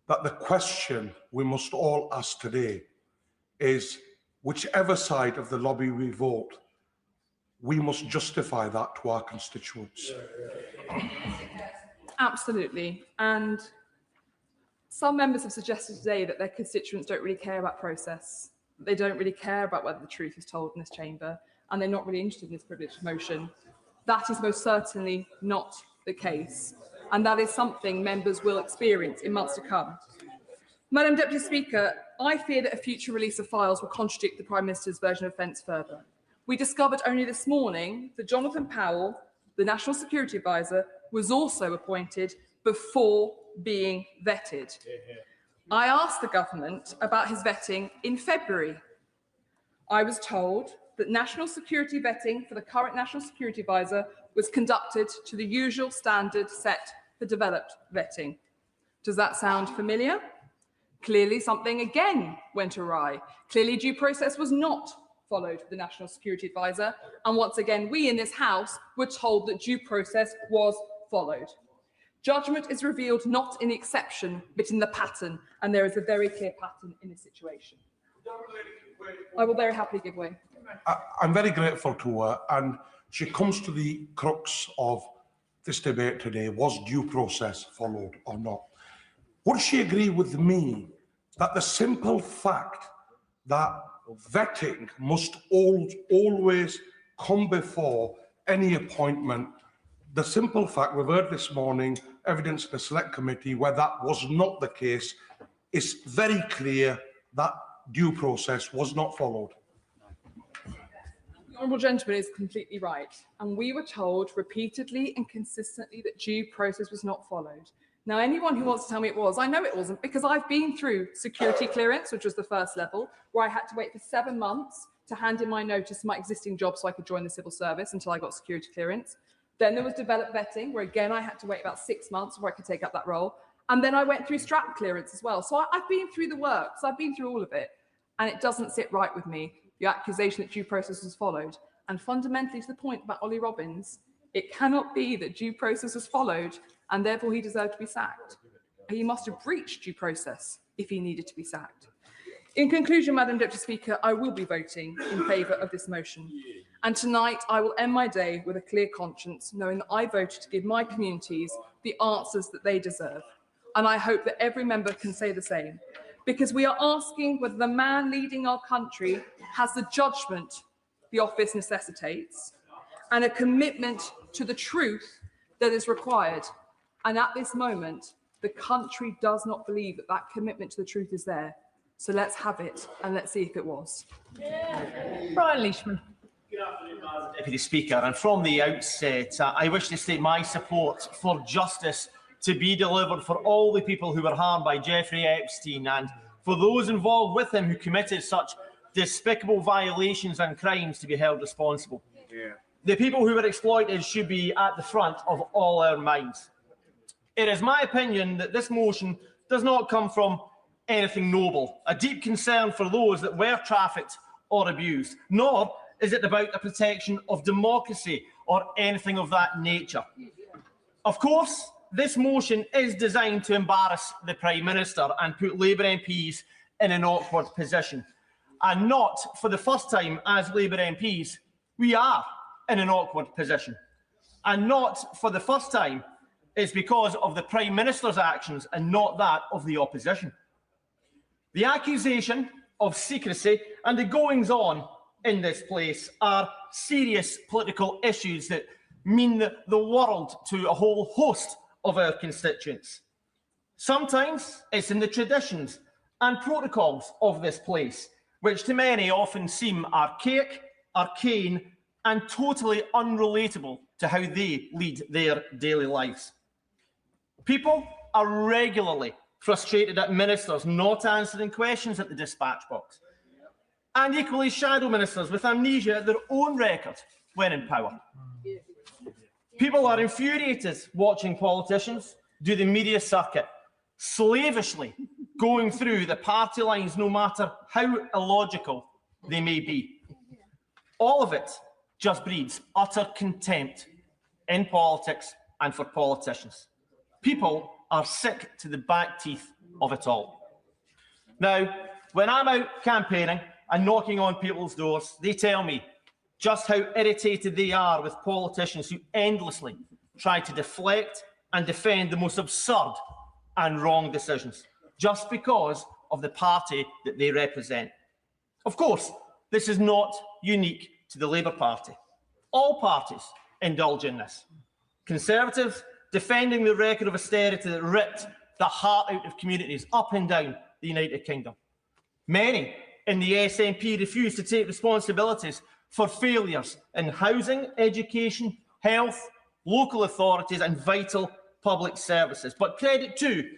that the question we must all ask today is, whichever side of the lobby we vote, we must justify that to our constituents? Absolutely. And some members have suggested today that their constituents don't really care about process. They don't really care about whether the truth is told in this chamber, and they're not really interested in this privileged motion. That is most certainly not the case, and that is something members will experience in months to come. Madam Deputy Speaker, I fear that a future release of files will contradict the Prime Minister's version of events further. We discovered only this morning that Jonathan Powell, the National Security Advisor, was also appointed before being vetted. I asked the government about his vetting in February. I was told that national security vetting for the current National Security Advisor was conducted to the usual standard set for developed vetting. Does that sound familiar? Clearly something again went awry. Clearly due process was not followed for the National Security Advisor, and once again we in this House were told that due process was followed. Judgment is revealed not in the exception but in the pattern, and there is a very clear pattern in this situation. I will very happily give way. I'm very grateful to her, and she comes to the crux of this debate today: was due process followed or not? Would she agree with me that the simple fact that vetting must always come before any appointment, the simple fact, we've heard this morning evidence in the Select Committee where that was not the case, is very clear that due process was not followed? The honourable gentleman is completely right, and we were told repeatedly and consistently that due process was not followed. Now, anyone who wants to tell me it was, I know it wasn't, because I've been through security clearance, which was the first level, where I had to wait for 7 months to hand in my notice to my existing job so I could join the civil service until I got security clearance. Then there was developed vetting, where again I had to wait about 6 months before I could take up that role. And then I went through strap clearance as well. So I've been through the works, I've been through all of it, and it doesn't sit right with me, the accusation that due process was followed. And fundamentally to the point about Ollie Robbins, it cannot be that due process was followed and therefore he deserved to be sacked. He must have breached due process if he needed to be sacked. In conclusion, Madam Deputy Speaker, I will be voting in favour of this motion. And tonight I will end my day with a clear conscience, knowing that I voted to give my communities the answers that they deserve. And I hope that every member can say the same, because we are asking whether the man leading our country has the judgment the office necessitates and a commitment to the truth that is required. And at this moment, the country does not believe that that commitment to the truth is there. So let's have it and let's see if it was. Brian Leishman. Good afternoon, Madam Deputy Speaker. And from the outset, I wish to state my support for justice to be delivered for all the people who were harmed by Jeffrey Epstein and for those involved with him who committed such despicable violations and crimes to be held responsible. The people who were exploited should be at the front of all our minds. It is my opinion that this motion does not come from anything noble, a deep concern for those that were trafficked or abused, nor is it about the protection of democracy or anything of that nature. Of course, this motion is designed to embarrass the Prime Minister and put Labour MPs in an awkward position. And not for the first time as Labour MPs, we are in an awkward position. And not for the first time is because of the Prime Minister's actions and not that of the opposition. The accusation of secrecy and the goings-on in this place are serious political issues that mean the world to a whole host of our constituents. Sometimes it's in the traditions and protocols of this place, which to many often seem archaic, arcane, and totally unrelatable to how they lead their daily lives. People are regularly frustrated at ministers not answering questions at the dispatch box, and equally shadow ministers with amnesia at their own record when in power. People are infuriated watching politicians do the media circuit, slavishly going through the party lines no matter how illogical they may be. All of it just breeds utter contempt in politics and for politicians. People are sick to the back teeth of it all. Now, when I'm out campaigning and knocking on people's doors, they tell me just how irritated they are with politicians who endlessly try to deflect and defend the most absurd and wrong decisions, just because of the party that they represent. Of course, this is not unique to the Labour Party. All parties indulge in this. Conservatives defending the record of austerity that ripped the heart out of communities up and down the United Kingdom. Many in the SNP refuse to take responsibilities for failures in housing, education, health, local authorities and vital public services. But credit to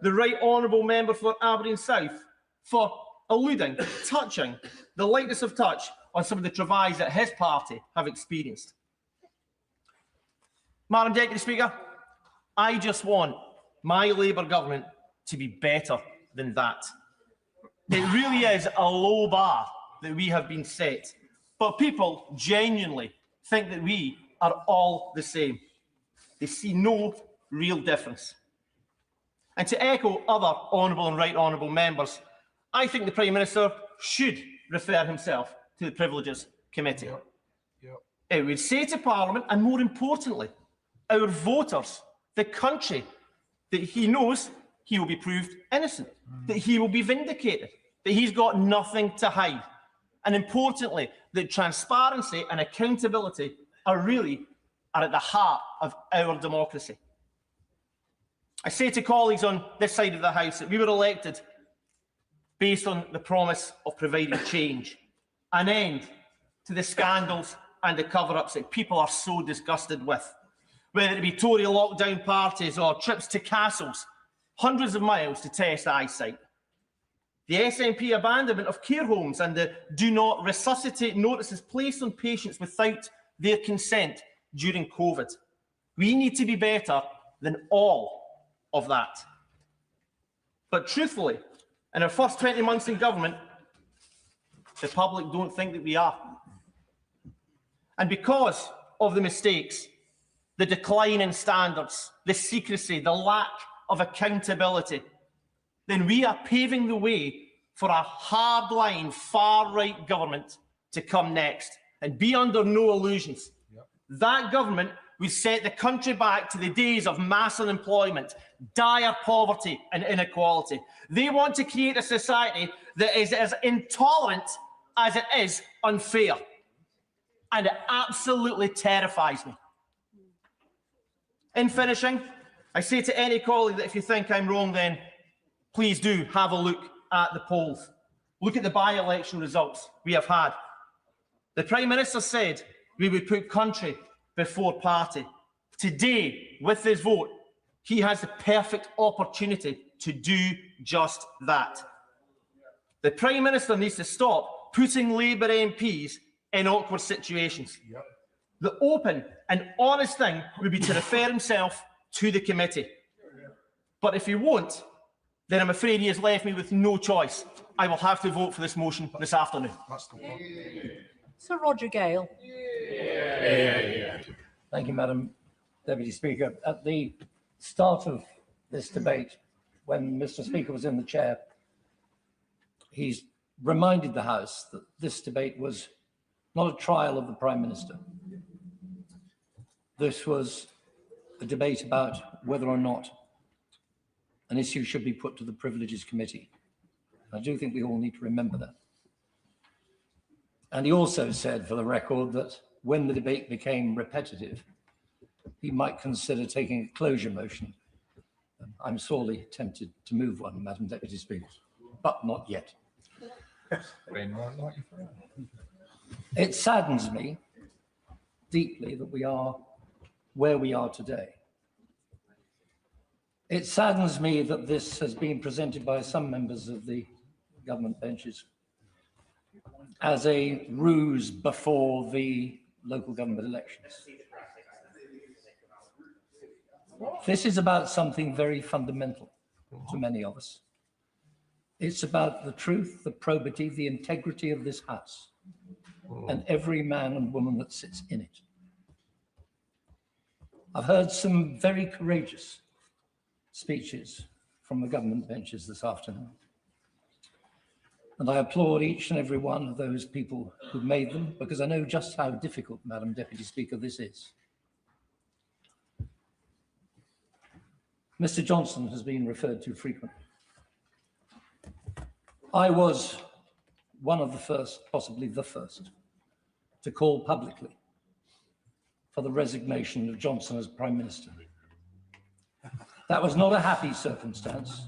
the Right Honourable Member for Aberdeen South for alluding, touching the lightness of touch on some of the travails that his party have experienced. Madam Deputy Speaker, I just want my Labour government to be better than that. It really is a low bar that we have been set, but people genuinely think that we are all the same. They see no real difference. And to echo other honourable and right honourable members, I think the Prime Minister should refer himself to the Privileges Committee. It would say to Parliament, and more importantly, our voters, the country, that he knows he will be proved innocent, that he will be vindicated, that he's got nothing to hide, and importantly, that transparency and accountability are at the heart of our democracy. I say to colleagues on this side of the House that we were elected based on the promise of providing change, an end to the scandals and the cover-ups that people are so disgusted with, whether it be Tory lockdown parties or trips to castles, hundreds of miles to test eyesight. The SNP abandonment of care homes and the do not resuscitate notices placed on patients without their consent during COVID. We need to be better than all of that. But truthfully, in our first 20 months in government, the public don't think that we are. And because of the mistakes, the decline in standards, the secrecy, the lack of accountability, then we are paving the way for a hardline, far-right government to come next. And be under no illusions. That government would set the country back to the days of mass unemployment, dire poverty and inequality. They want to create a society that is as intolerant as it is unfair. And it absolutely terrifies me. In finishing, I say to any colleague that if you think I'm wrong, then please do have a look at the polls. Look at the by-election results we have had. The Prime Minister said we would put country before party. Today, with this vote, he has the perfect opportunity to do just that. The Prime Minister needs to stop putting Labour MPs in awkward situations. The open and honest thing would be to refer himself to the committee. But if he won't, then I'm afraid he has left me with no choice. I will have to vote for this motion this afternoon. Sir Roger Gale. Thank you, Madam Deputy Speaker. At the start of this debate, when Mr. Speaker was in the chair, he's reminded the House that this debate was not a trial of the Prime Minister. This was a debate about whether or not an issue should be put to the Privileges Committee. I do think we all need to remember that. And he also said, for the record, that when the debate became repetitive, he might consider taking a closure motion. I'm sorely tempted to move one, Madam Deputy Speaker, but not yet. It saddens me deeply that we are where we are today. It saddens me that this has been presented by some members of the government benches as a ruse before the local government elections. This is about something very fundamental to many of us. It's about the truth, the probity, the integrity of this House and every man and woman that sits in it. I've heard some very courageous speeches from the government benches this afternoon. And I applaud each and every one of those people who've made them, because I know just how difficult, Madam Deputy Speaker, this is. Mr. Johnson has been referred to frequently. I was one of the first, possibly the first, to call publicly for the resignation of Johnson as Prime Minister. That was not a happy circumstance.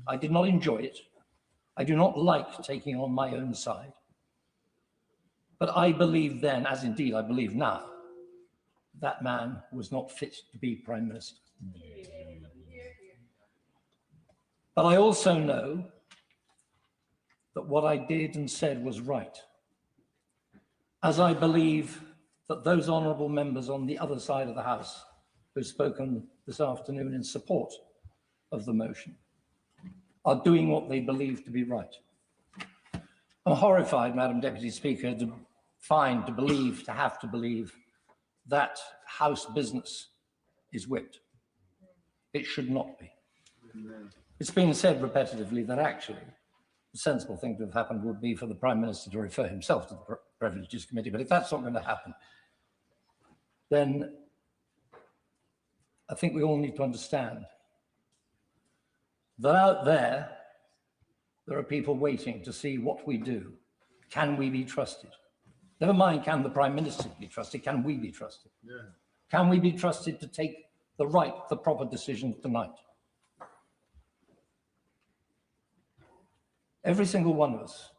I did not enjoy it. I do not like taking on my own side. But I believed then, as indeed I believe now, that man was not fit to be Prime Minister. But I also know that what I did and said was right, as I believe that those honourable members on the other side of the House who've spoken this afternoon in support of the motion are doing what they believe to be right. I'm horrified, Madam Deputy Speaker, to have to believe that House business is whipped. It should not be. It's been said repetitively that actually the sensible thing to have happened would be for the Prime Minister to refer himself to the Privileges Committee, but if that's not going to happen, then I think we all need to understand that out there are people waiting to see what we do. Can we be trusted? Never mind, can the Prime Minister be trusted? Can we be trusted? Yeah. Can we be trusted to take the proper decision tonight? Every single one of us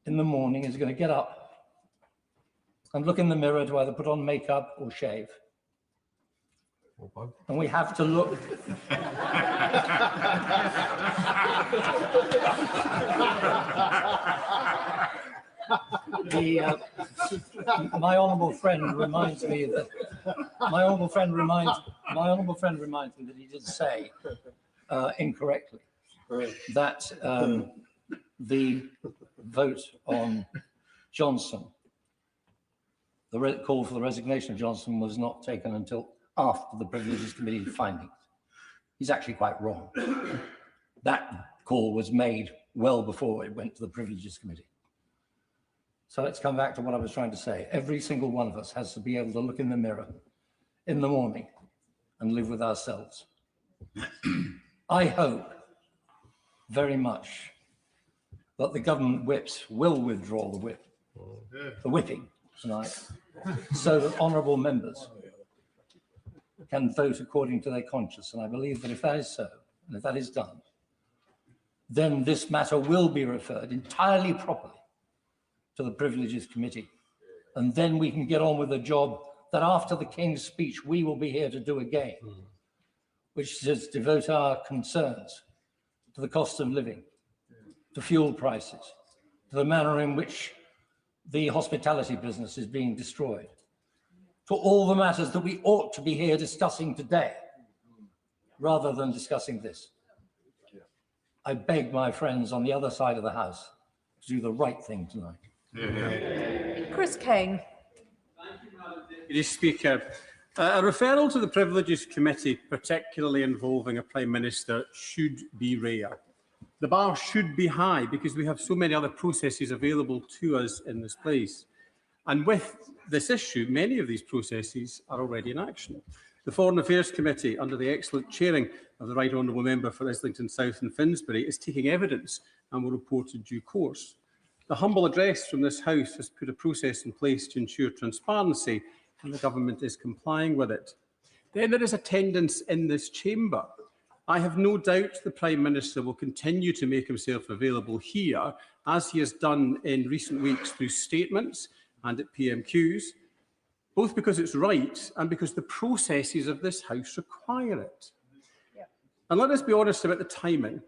in the morning is going to get up and look in the mirror to either put on makeup or shave. And we have to look. My honourable friend reminds me that he did say incorrectly that the vote on Johnson, the call for the resignation of Johnson, was not taken until after the Privileges Committee findings. He's actually quite wrong. That call was made well before it went to the Privileges Committee. So let's come back to what I was trying to say. Every single one of us has to be able to look in the mirror in the morning and live with ourselves. I hope very much that the government whips will withdraw the whipping tonight, so that honourable members can vote according to their conscience. And I believe that if that is so, and if that is done, then this matter will be referred entirely properly to the Privileges Committee. And then we can get on with the job that after the King's speech, we will be here to do again, which is to devote our concerns to the cost of living, to fuel prices, to the manner in which the hospitality business is being destroyed, to all the matters that we ought to be here discussing today, rather than discussing this. I beg my friends on the other side of the House to do the right thing tonight. Chris Kane. Deputy Speaker, a referral to the Privileges Committee, particularly involving a Prime Minister, should be rare. The bar should be high because we have so many other processes available to us in this place. And with this issue, many of these processes are already in action. The Foreign Affairs Committee, under the excellent chairing of the Right Honourable Member for Islington South and Finsbury, is taking evidence and will report in due course. The humble address from this House has put a process in place to ensure transparency, and the Government is complying with it. Then there is attendance in this chamber. I have no doubt the Prime Minister will continue to make himself available here, as he has done in recent weeks through statements and at PMQs, both because it's right and because the processes of this House require it. And let us be honest about the timing.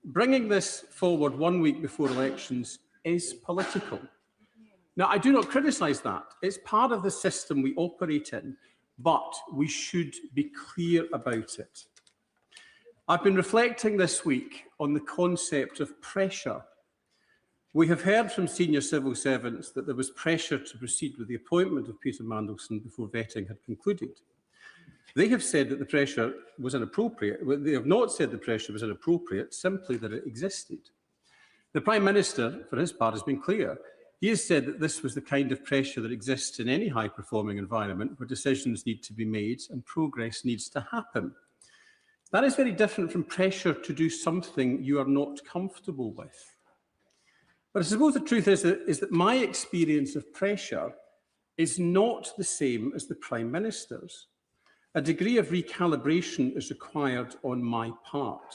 Bringing this forward 1 week before elections is political. Now, I do not criticise that. It's part of the system we operate in, but we should be clear about it. I've been reflecting this week on the concept of pressure. We have heard from senior civil servants that there was pressure to proceed with the appointment of Peter Mandelson before vetting had concluded. They have said that the pressure was inappropriate. They have not said the pressure was inappropriate, simply that it existed. The Prime Minister, for his part, has been clear. He has said that this was the kind of pressure that exists in any high-performing environment where decisions need to be made and progress needs to happen. That is very different from pressure to do something you are not comfortable with. But I suppose the truth is that my experience of pressure is not the same as the Prime Minister's. A degree of recalibration is required on my part.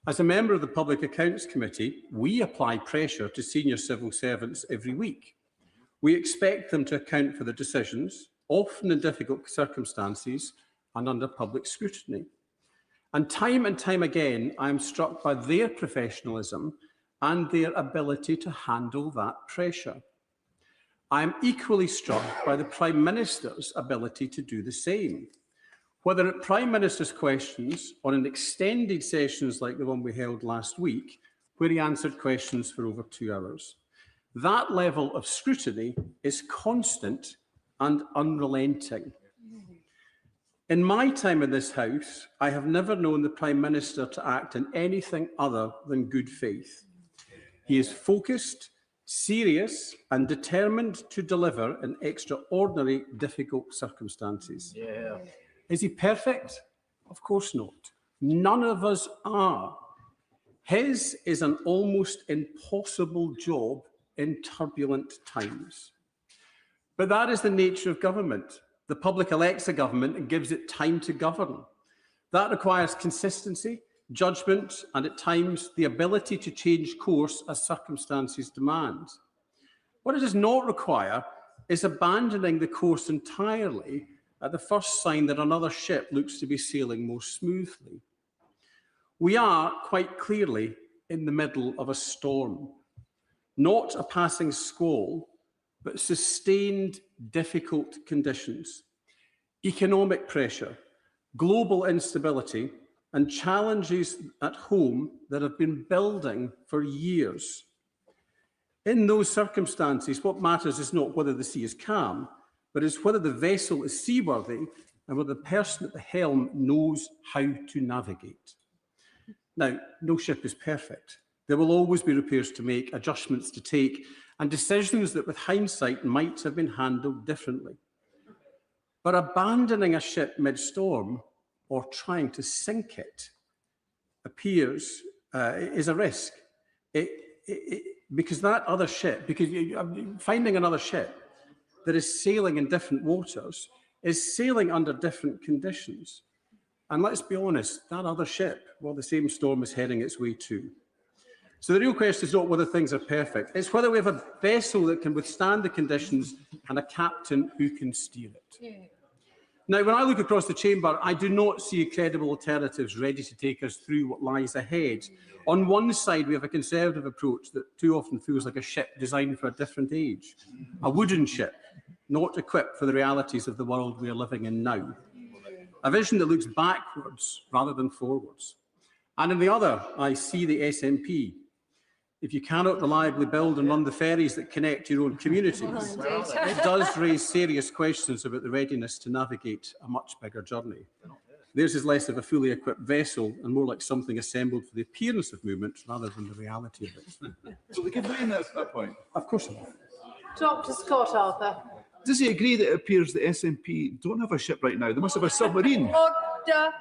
As a member of the Public Accounts Committee, we apply pressure to senior civil servants every week. We expect them to account for their decisions, often in difficult circumstances and under public scrutiny. And time again, I am struck by their professionalism and their ability to handle that pressure. I am equally struck by the Prime Minister's ability to do the same. Whether at Prime Minister's questions or in extended sessions like the one we held last week, where he answered questions for over 2 hours. That level of scrutiny is constant and unrelenting. In my time in this House, I have never known the Prime Minister to act in anything other than good faith. He is focused, serious and determined to deliver in extraordinary, difficult circumstances. Yeah. Is he perfect? Of course not. None of us are. His is an almost impossible job in turbulent times. But that is the nature of government. The public elects a government and gives it time to govern. That requires consistency, judgment, and at times the ability to change course as circumstances demand. What it does not require is abandoning the course entirely at the first sign that another ship looks to be sailing more smoothly. We are quite clearly in the middle of a storm, not a passing squall, but sustained difficult conditions, economic pressure, global instability, and challenges at home that have been building for years. In those circumstances, what matters is not whether the sea is calm, but is whether the vessel is seaworthy and whether the person at the helm knows how to navigate. Now, no ship is perfect. There will always be repairs to make, adjustments to take, and decisions that with hindsight might have been handled differently. But abandoning a ship mid-storm or trying to sink it is a risk. Because that other ship, finding another ship that is sailing in different waters is sailing under different conditions. And let's be honest, that other ship, well, the same storm is heading its way too. So the real question is not whether things are perfect, it's whether we have a vessel that can withstand the conditions and a captain who can steer it. Yeah. Now, when I look across the chamber, I do not see credible alternatives ready to take us through what lies ahead. On one side, we have a conservative approach that too often feels like a ship designed for a different age, a wooden ship, not equipped for the realities of the world we are living in now. A vision that looks backwards rather than forwards. And in the other, I see the SNP. If you cannot reliably build and run the ferries that connect your own communities, it does raise serious questions about the readiness to navigate a much bigger journey. Theirs is less of a fully equipped vessel and more like something assembled for the appearance of movement rather than the reality of it. So we can agree on that point? Of course not. Dr. Scott Arthur. Does he agree that it appears the SNP don't have a ship right now? They must have a submarine. Order. I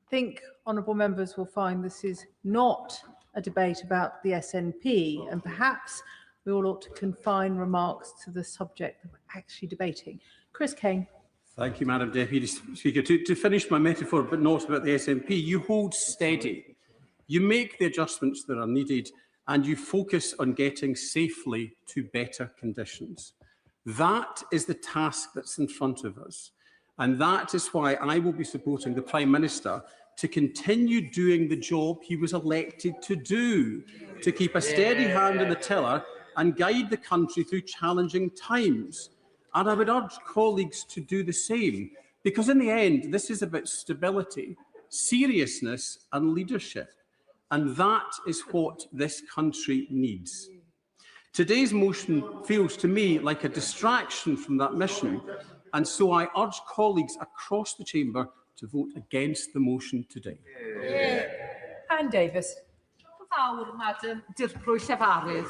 think honourable members will find this is not a debate about the SNP, and perhaps we all ought to confine remarks to the subject that we're actually debating. Chris Kane. Thank you, Madam Deputy Speaker. To finish my metaphor, but not about the SNP, you hold steady. You make the adjustments that are needed and you focus on getting safely to better conditions. That is the task that's in front of us. And that is why I will be supporting the Prime Minister to continue doing the job he was elected to do, to keep a steady hand on the tiller and guide the country through challenging times. And I would urge colleagues to do the same, because in the end, this is about stability, seriousness and leadership. And that is what this country needs. Today's motion feels to me like a distraction from that mission, and so I urge colleagues across the chamber to vote against the motion today. Anne Davis. Madam Dirprwy Llefarydd.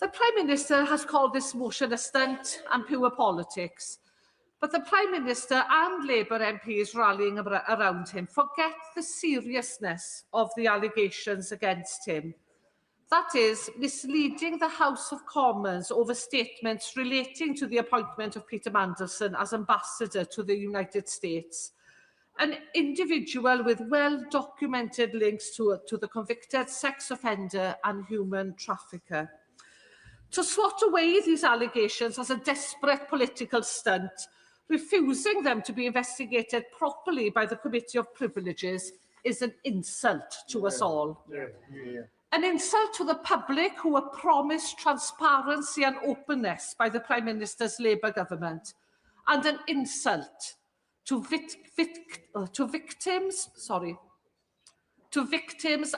The Prime Minister has called this motion a stunt and pure politics, but the Prime Minister and Labour MPs rallying around him forget the seriousness of the allegations against him. That is, misleading the House of Commons over statements relating to the appointment of Peter Mandelson as ambassador to the United States, an individual with well-documented links to the convicted sex offender and human trafficker. To swat away these allegations as a desperate political stunt, refusing them to be investigated properly by the Committee of Privileges, is an insult to us all. An insult to the public who were promised transparency and openness by the Prime Minister's Labour government, and an insult to victims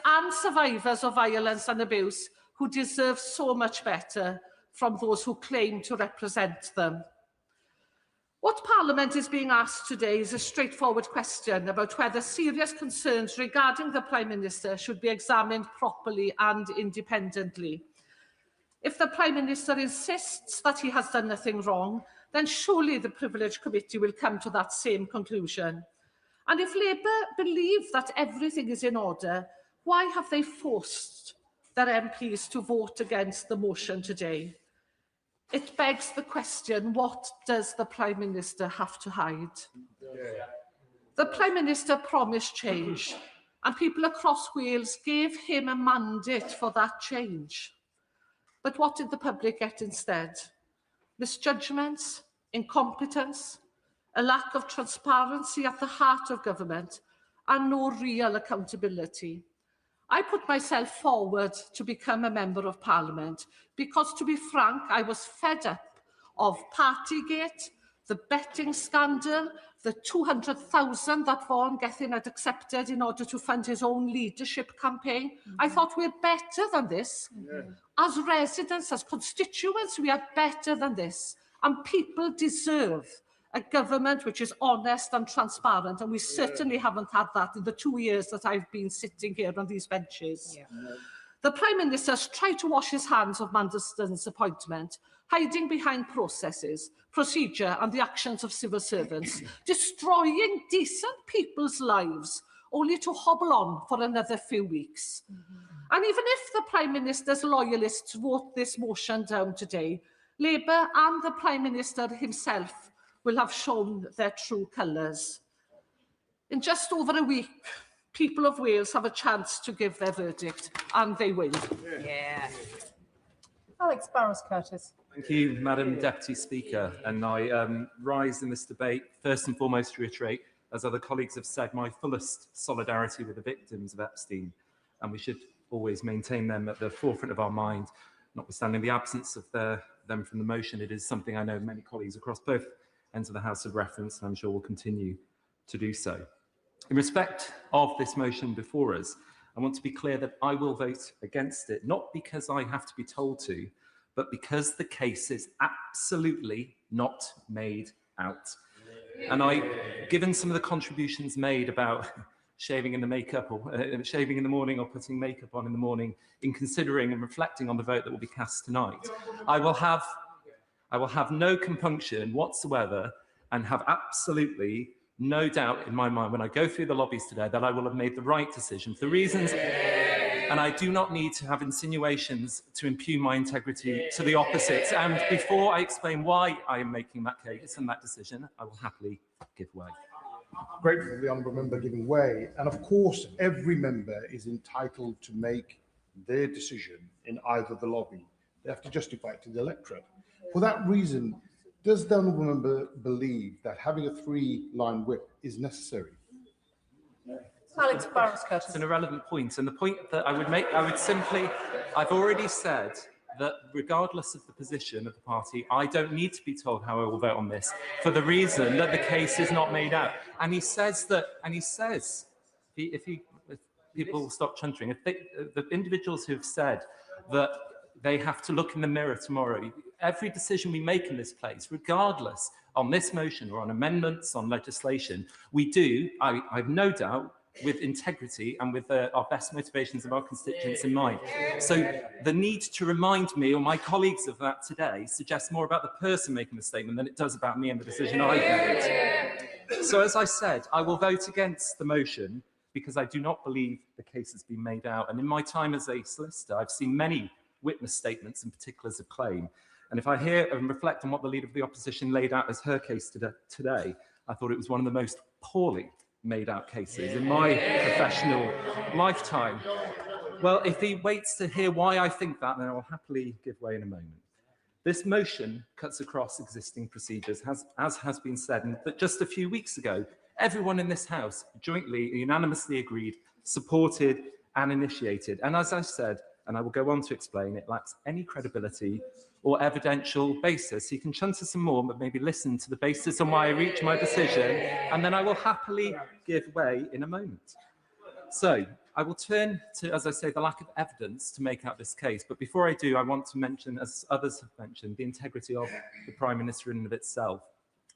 and survivors of violence and abuse who deserve so much better from those who claim to represent them. What Parliament is being asked today is a straightforward question about whether serious concerns regarding the Prime Minister should be examined properly and independently. If the Prime Minister insists that he has done nothing wrong, then surely the Privilege Committee will come to that same conclusion. And if Labour believe that everything is in order, why have they forced their MPs to vote against the motion today? It begs the question, what does the Prime Minister have to hide? The Prime Minister promised change, and people across Wales gave him a mandate for that change. But what did the public get instead? Misjudgments, incompetence, a lack of transparency at the heart of government, and no real accountability. I put myself forward to become a Member of Parliament because, to be frank, I was fed up of Partygate, the betting scandal, the 200,000 that Vaughan Gethin had accepted in order to fund his own leadership campaign. I thought we're better than this. As residents, as constituents, we are better than this. And people deserve a government which is honest and transparent, and we certainly haven't had that in the 2 years that I've been sitting here on these benches. The Prime Minister's tried to wash his hands of Mandelson's appointment, hiding behind processes, procedure and the actions of civil servants, destroying decent people's lives, only to hobble on for another few weeks. And even if the Prime Minister's loyalists vote this motion down today, Labour and the Prime Minister himself will have shown their true colours. In just over a week, people of Wales have a chance to give their verdict, and they will. Alex Barros-Curtis. Thank you, Madam Deputy Speaker. And I rise in this debate, first and foremost, to reiterate, as other colleagues have said, my fullest solidarity with the victims of Epstein. And we should always maintain them at the forefront of our mind, notwithstanding the absence of them from the motion. It is something I know many colleagues across both ends of the House have referenced, and I'm sure will continue to do so. In respect of this motion before us, I want to be clear that I will vote against it, not because I have to be told to, but because the case is absolutely not made out. And given some of the contributions made about shaving in the makeup or shaving in the morning or putting makeup on in the morning, in considering and reflecting on the vote that will be cast tonight, I will have no compunction whatsoever and have absolutely no doubt in my mind when I go through the lobbies today that I will have made the right decision for the reasons, and I do not need to have insinuations to impugn my integrity to the opposite. And before I explain why I am making that case and that decision, I will happily give way. Grateful for the honourable member giving way. And of course, every member is entitled to make their decision in either the lobby. They have to justify it to the electorate. For that reason, Does the honourable member believe that having a three-line whip is necessary? Alex Barros-Curtis. It's an irrelevant point, and the point that I would make, I've already said that regardless of the position of the party, I don't need to be told how I will vote on this for the reason that the case is not made out. And he says, if people will stop chuntering, the individuals who have said that they have to look in the mirror tomorrow, every decision we make in this place, regardless on this motion or on amendments, on legislation, we do, I have no doubt, with integrity and with our best motivations of our constituents in mind. So the need to remind me or my colleagues of that today suggests more about the person making the statement than it does about me and the decision I made. So as I said, I will vote against the motion because I do not believe the case has been made out. And in my time as a solicitor, I've seen many witness statements and particulars of claim. And if I hear and reflect on what the Leader of the Opposition laid out as her case today, I thought it was one of the most poorly made out cases in my professional lifetime. Well, if he waits to hear why I think that, then I will happily give way in a moment. This motion cuts across existing procedures, as has been said, and that just a few weeks ago, everyone in this House jointly, unanimously agreed, supported and initiated. And as I said, and I will go on to explain, it lacks any credibility or evidential basis. You can chunt us some more, but maybe listen to the basis on why I reach my decision, and then I will happily give way in a moment. So I will turn to, as I say, the lack of evidence to make out this case. But before I do, I want to mention, as others have mentioned, the integrity of the Prime Minister in and of itself.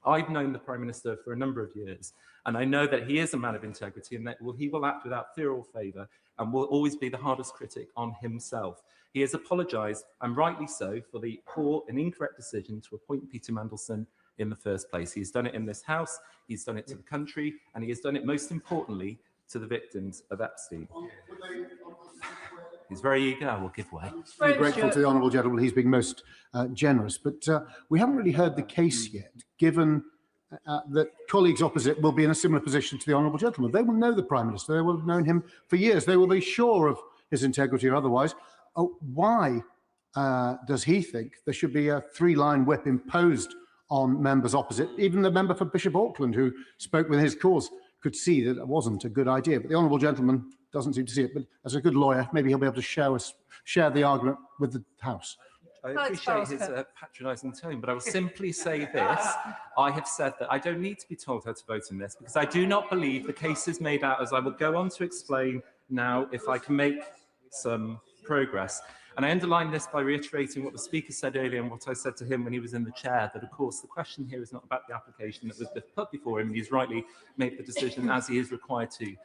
I've known the Prime Minister for a number of years, and I know that he is a man of integrity and that he will act without fear or favour and will always be the hardest critic on himself. He has apologised, and rightly so, for the poor and incorrect decision to appoint Peter Mandelson in the first place. He's done it in this House, he's done it to the country, and he has done it most importantly to the victims of Epstein. He's very eager, I will give way. Very grateful to the honourable gentleman, he's been most generous, but we haven't really heard the case yet, given that colleagues opposite will be in a similar position to the honourable gentleman. They will know the Prime Minister, they will have known him for years, they will be sure of his integrity or otherwise. Why does he think there should be a three-line whip imposed on members opposite? Even the member for Bishop Auckland, who spoke with his cause, could see that it wasn't a good idea. But the honourable gentleman doesn't seem to see it. But as a good lawyer, maybe he'll be able to share the argument with the House. I appreciate his patronising tone, but I will simply say this. I have said that I don't need to be told how to vote in this because I do not believe the case is made out, as I will go on to explain now if I can make some progress. And I underline this by reiterating what the Speaker said earlier and what I said to him when he was in the chair, that, of course, the question here is not about the application that was put before him. He's rightly made the decision as he is required to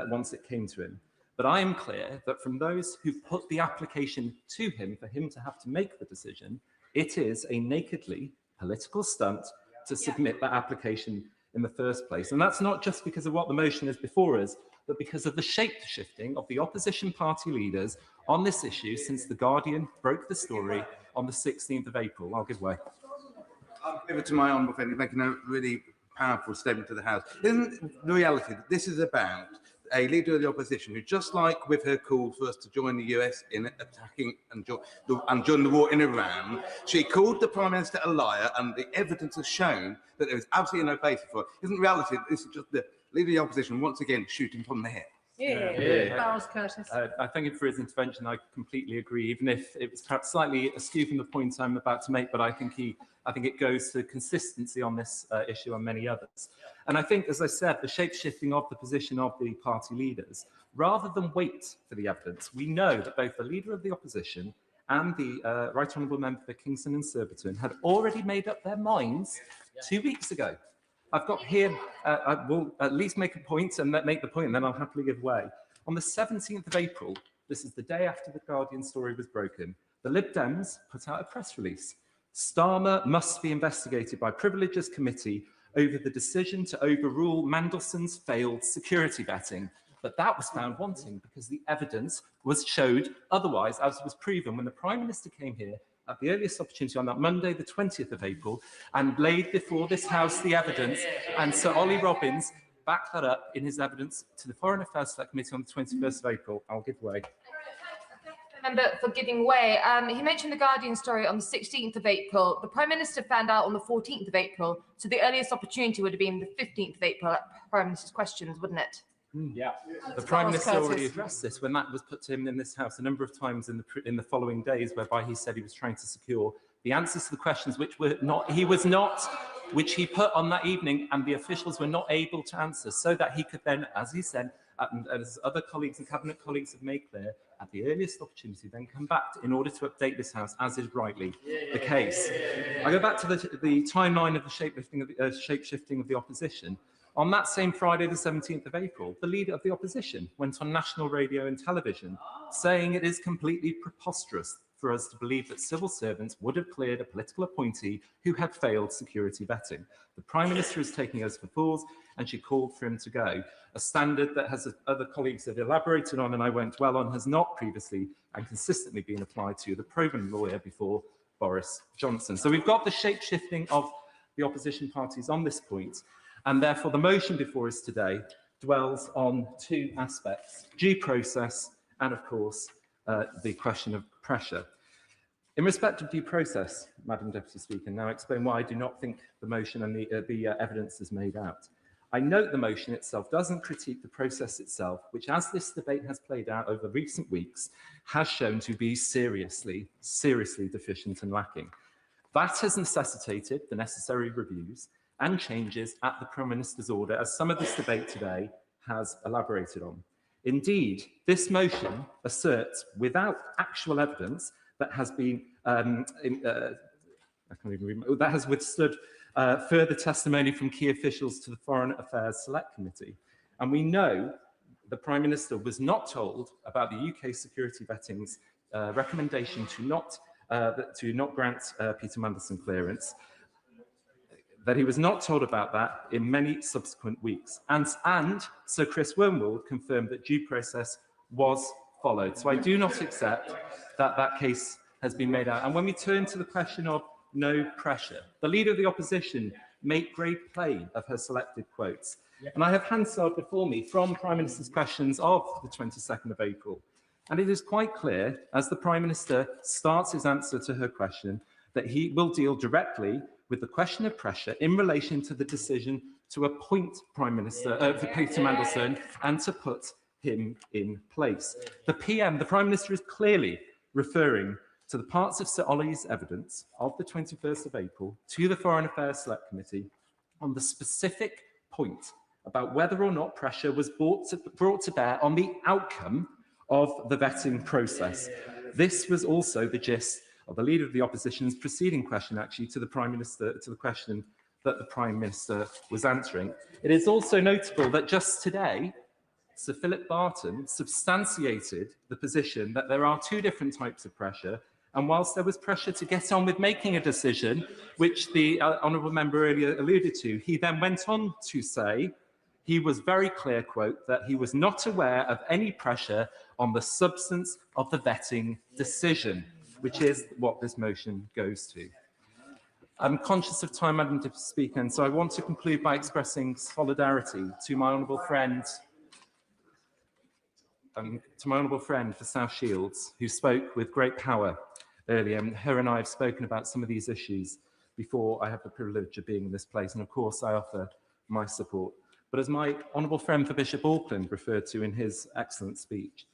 once it came to him. But I am clear that from those who put the application to him for him to have to make the decision, it is a nakedly political stunt to submit that application in the first place. And that's not just because of what the motion is before us, but because of the shape-shifting of the opposition party leaders on this issue since The Guardian broke the story on the 16th of April. I'll give way. I'll give it to my honourable friend, making a really powerful statement to the House. Isn't the reality that this is about a leader of the opposition who, just like with her calls for us to join the US in attacking and join the war in Iran, she called the Prime Minister a liar, and the evidence has shown that there is absolutely no basis for it. Isn't reality that this is just the leader of the opposition once again shooting from the hip? Barros-Curtis. I thank him for his intervention. I completely agree, even if it was perhaps slightly askew from the point I'm about to make, but I think it goes to consistency on this issue and many others. And I think, as I said, the shape-shifting of the position of the party leaders, rather than wait for the evidence, we know that both the Leader of the Opposition and the Right Honourable Member for Kingston and Surbiton had already made up their minds 2 weeks ago. I've got here, I will at least make a point and make the point, and then I'll happily give way. On the 17th of April, this is the day after the Guardian story was broken, the Lib Dems put out a press release. Starmer must be investigated by Privileges Committee over the decision to overrule Mandelson's failed security vetting. But that was found wanting because the evidence showed otherwise, as was proven when the Prime Minister came here at the earliest opportunity on that Monday, the 20th of April, and laid before this House the evidence, and Sir Ollie Robbins backed that up in his evidence to the Foreign Affairs Select Committee on the 21st of April. I'll give way. Member for giving way. He mentioned the Guardian story on the 16th of April. The Prime Minister found out on the 14th of April, so the earliest opportunity would have been the 15th of April at Prime Minister's questions, wouldn't it? Yeah, the Prime Minister already addressed this when that was put to him in this House a number of times in the following days, whereby he said he was trying to secure the answers to the questions which he put on that evening, and the officials were not able to answer, so that he could then, as he said, and as other colleagues and cabinet colleagues have made clear, at the earliest opportunity, then come back in order to update this House, as is rightly the case. I go back to the timeline of the shape-shifting of the opposition. On that same Friday, the 17th of April, the leader of the opposition went on national radio and television saying it is completely preposterous for us to believe that civil servants would have cleared a political appointee who had failed security vetting. The Prime Minister is taking us for fools, and she called for him to go. A standard that, as other colleagues have elaborated on, and I won't dwell on, has not previously and consistently been applied to the proven lawyer before Boris Johnson. So we've got the shape-shifting of the opposition parties on this point, and therefore the motion before us today dwells on two aspects: due process and, of course, the question of pressure. In respect of due process, Madam Deputy Speaker, now explain why I do not think the motion and the evidence is made out. I note the motion itself doesn't critique the process itself, which, as this debate has played out over recent weeks, has shown to be seriously deficient and lacking. That has necessitated the necessary reviews and changes at the Prime Minister's order, as some of this debate today has elaborated on. Indeed, this motion asserts, without actual evidence, that has been that has withstood further testimony from key officials to the Foreign Affairs Select Committee. And we know the Prime Minister was not told about the UK security vetting's recommendation to not grant Peter Mandelson clearance, that he was not told about that in many subsequent weeks. And Sir Chris Wormwood confirmed that due process was followed. So I do not accept that that case has been made out. And when we turn to the question of no pressure, the Leader of the Opposition made great play of her selected quotes. And I have Hansard before me from Prime Minister's questions of the 22nd of April. And it is quite clear, as the Prime Minister starts his answer to her question, that he will deal directly with the question of pressure in relation to the decision to appoint Prime Minister Peter Mandelson and to put him in place. The Prime Minister, is clearly referring to the parts of Sir Ollie's evidence of the 21st of April to the Foreign Affairs Select Committee on the specific point about whether or not pressure was brought to bear on the outcome of the vetting process. This was also the gist of the Leader of the Opposition's preceding question, actually, to the Prime Minister, to the question that the Prime Minister was answering. It is also notable that just today, Sir Philip Barton substantiated the position that there are two different types of pressure, and whilst there was pressure to get on with making a decision, which the honourable member earlier alluded to, he then went on to say he was very clear, quote, that he was not aware of any pressure on the substance of the vetting decision, which is what this motion goes to. I'm conscious of time, Madam Deputy Speaker, and so I want to conclude by expressing solidarity to my honourable friend, for South Shields, who spoke with great power earlier. And her and I have spoken about some of these issues before I have the privilege of being in this place, and of course I offer my support. But as my honourable friend for Bishop Auckland referred to in his excellent speech,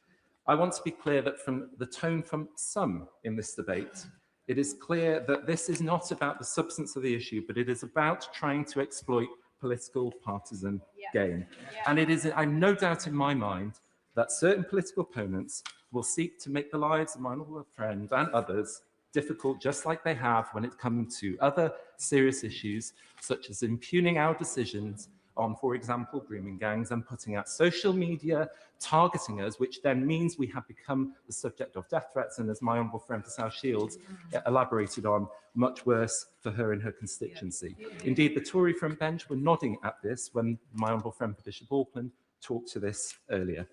I want to be clear that from the tone from some in this debate, it is clear that this is not about the substance of the issue, but it is about trying to exploit political partisan gain. And it is, I've no doubt in my mind, that certain political opponents will seek to make the lives of my honourable friend and others difficult, just like they have when it comes to other serious issues, such as impugning our decisions on, for example, grooming gangs, and putting out social media targeting us, which then means we have become the subject of death threats, and as my honourable friend for South Shields elaborated on, much worse for her and her constituency. Indeed, the Tory front bench were nodding at this when my honourable friend for Bishop Auckland talked to this earlier.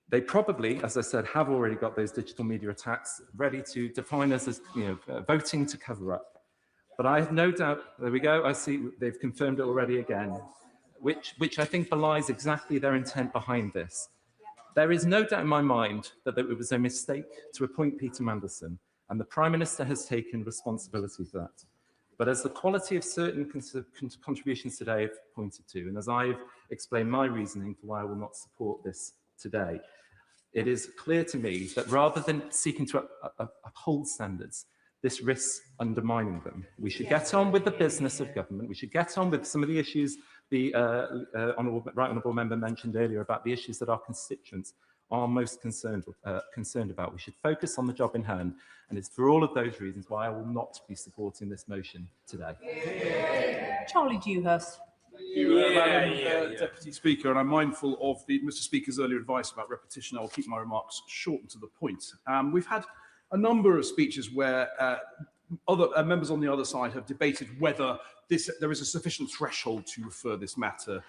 They probably, as I said, have already got those digital media attacks ready to define us as, voting to cover up. But I have no doubt, there we go, I see they've confirmed it already again, which I think belies exactly their intent behind this. There is no doubt in my mind that it was a mistake to appoint Peter Mandelson, and the Prime Minister has taken responsibility for that. But as the quality of certain contributions today have pointed to, and as I've explained my reasoning for why I will not support this today, it is clear to me that rather than seeking to uphold standards, this risks undermining them. We should get on with the business of government. We should get on with some of the issues the right honourable member mentioned earlier about the issues that our constituents are most concerned about. We should focus on the job in hand, and it's for all of those reasons why I will not be supporting this motion today. Charlie Dewhurst. Madam Deputy Speaker, and I'm mindful of Mr. Speaker's earlier advice about repetition. I'll keep my remarks short and to the point. We've had a number of speeches where other members on the other side have debated whether there is a sufficient threshold to refer this matter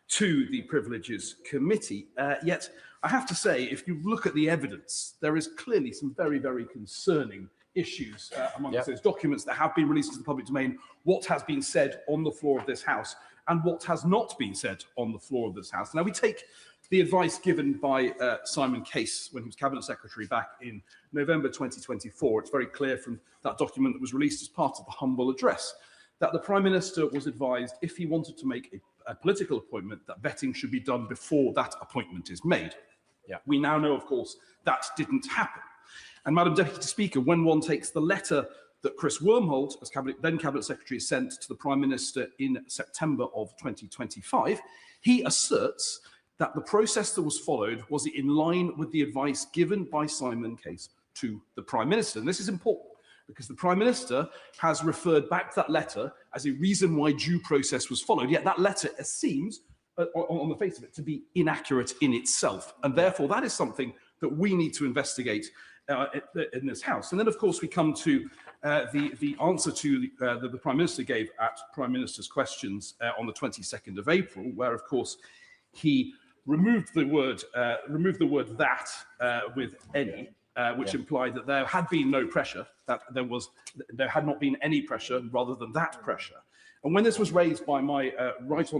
to the Privileges Committee. Yet, I have to say, if you look at the evidence, there is clearly some very, very concerning issues amongst those documents that have been released to the public domain, what has been said on the floor of this House and what has not been said on the floor of this House. Now, we take the advice given by Simon Case when he was Cabinet Secretary back in November 2024. It's very clear from that document that was released as part of the humble address that the Prime Minister was advised, if he wanted to make a political appointment, that vetting should be done before that appointment is made. We now know, of course, that didn't happen. And Madam Deputy Speaker, when one takes the letter that Chris Wormholt, as then Cabinet Secretary, sent to the Prime Minister in September of 2025, he asserts that the process that was followed was in line with the advice given by Simon Case to the Prime Minister. And this is important because the Prime Minister has referred back to that letter as a reason why due process was followed, yet that letter seems, on the face of it, to be inaccurate in itself. And therefore, that is something that we need to investigate in this House. And then, of course, we come to the answer to the Prime Minister gave at Prime Minister's questions on the 22nd of April, where, of course, he removed the word that with any, which implied that there had been no pressure, that there had not been any pressure rather than that pressure. And when this was raised by my right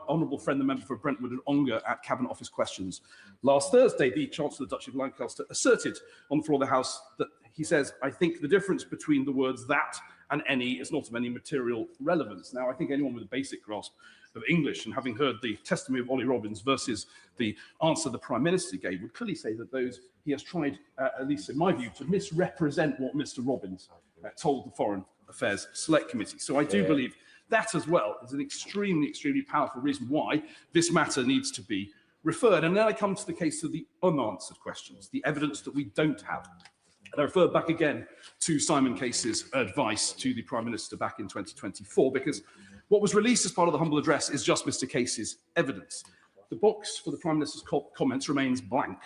honourable friend, the member for Brentwood and Ongar at Cabinet Office questions last Thursday, the Chancellor of the Duchy of Lancaster asserted on the floor of the House that he says, I think the difference between the words that and any is not of any material relevance. Now, I think anyone with a basic grasp of English and having heard the testimony of Ollie Robbins versus the answer the Prime Minister gave would clearly say that he has tried, at least in my view, to misrepresent what Mr. Robbins told the Foreign Affairs Select Committee. So I do believe that as well is an extremely, extremely powerful reason why this matter needs to be referred. And then I come to the case of the unanswered questions, the evidence that we don't have. And I refer back again to Simon Case's advice to the Prime Minister back in 2024, because what was released as part of the humble address is just Mr. Case's evidence. The box for the Prime Minister's comments remains blank.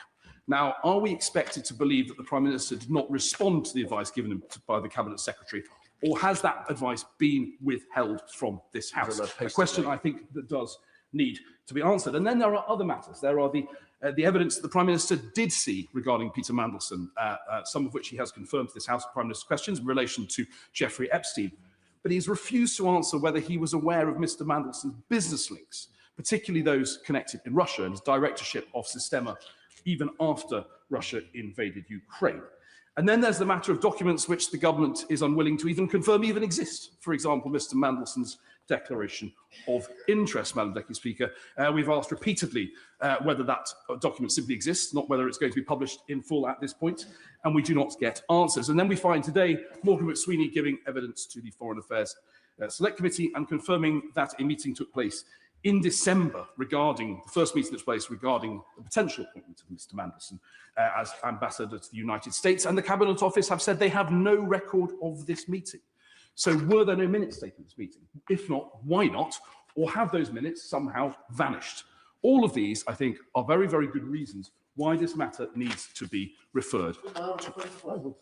Now, are we expected to believe that the Prime Minister did not respond to the advice given him by the Cabinet Secretary, or has that advice been withheld from this House? A question I think that does need to be answered. And then there are other matters. There are the evidence that the Prime Minister did see regarding Peter Mandelson, some of which he has confirmed to this House of Prime Minister's questions in relation to Jeffrey Epstein. But he's refused to answer whether he was aware of Mr. Mandelson's business links, particularly those connected in Russia and his directorship of Sistema, even after Russia invaded Ukraine. And then there's the matter of documents which the government is unwilling to even confirm even exist. For example, Mr. Mandelson's declaration of interest, Madam Deputy Speaker. We've asked repeatedly whether that document simply exists, not whether it's going to be published in full at this point, and we do not get answers. And then we find today Morgan McSweeney giving evidence to the Foreign Affairs Select Committee and confirming that a meeting took place in December regarding the first meeting that took place regarding the potential appointment of Mr. Mandelson as ambassador to the United States. And the Cabinet Office have said they have no record of this meeting. So were there no minutes taken of this meeting? If not, why not? Or have those minutes somehow vanished? All of these, I think, are very, very good reasons why this matter needs to be referred. Honourable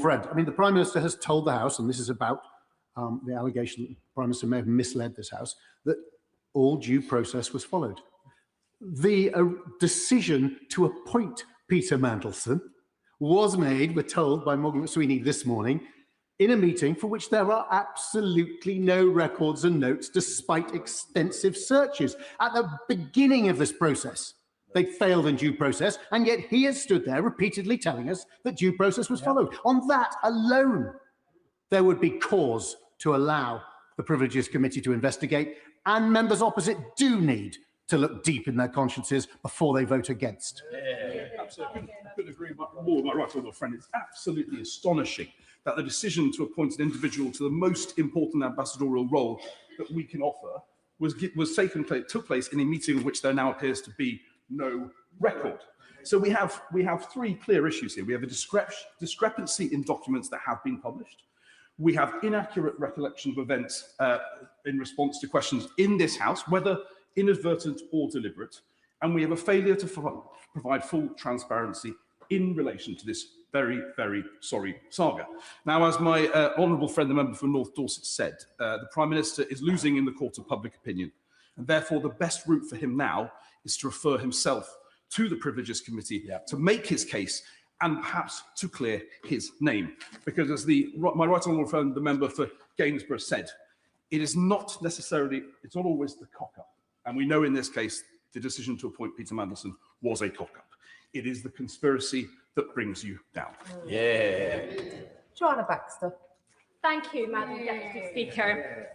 friend, I mean, the Prime Minister has told the House, and this is about the allegation that the Prime Minister may have misled this House, that all due process was followed. The decision to appoint Peter Mandelson was made, we're told by Morgan McSweeney this morning, in a meeting for which there are absolutely no records and notes, despite extensive searches. At the beginning of this process, They failed in due process, and yet he has stood there repeatedly telling us that due process was followed. On that alone, there would be cause to allow the Privileges Committee to investigate, and members opposite do need to look deep in their consciences before they vote against. Absolutely. I couldn't agree more with my right honourable friend. It's absolutely astonishing that the decision to appoint an individual to the most important ambassadorial role that we can offer took place in a meeting of which there now appears to be no record. So we have three clear issues here. We have a discrepancy in documents that have been published. We have inaccurate recollection of events in response to questions in this House, whether inadvertent or deliberate. And we have a failure to provide full transparency in relation to this very, very sorry saga. Now, as my honourable friend, the member for North Dorset said, the Prime Minister is losing in the court of public opinion. And therefore, the best route for him now is to refer himself to the Privileges Committee to make his case and perhaps to clear his name. Because as my right honourable friend, the member for Gainsborough said, it is not necessarily, it's not always the cock-up. And we know in this case, the decision to appoint Peter Mandelson was a cock-up. It is the conspiracy that brings you down. Yeah. Joanna Baxter. Thank you, Madam Deputy Speaker.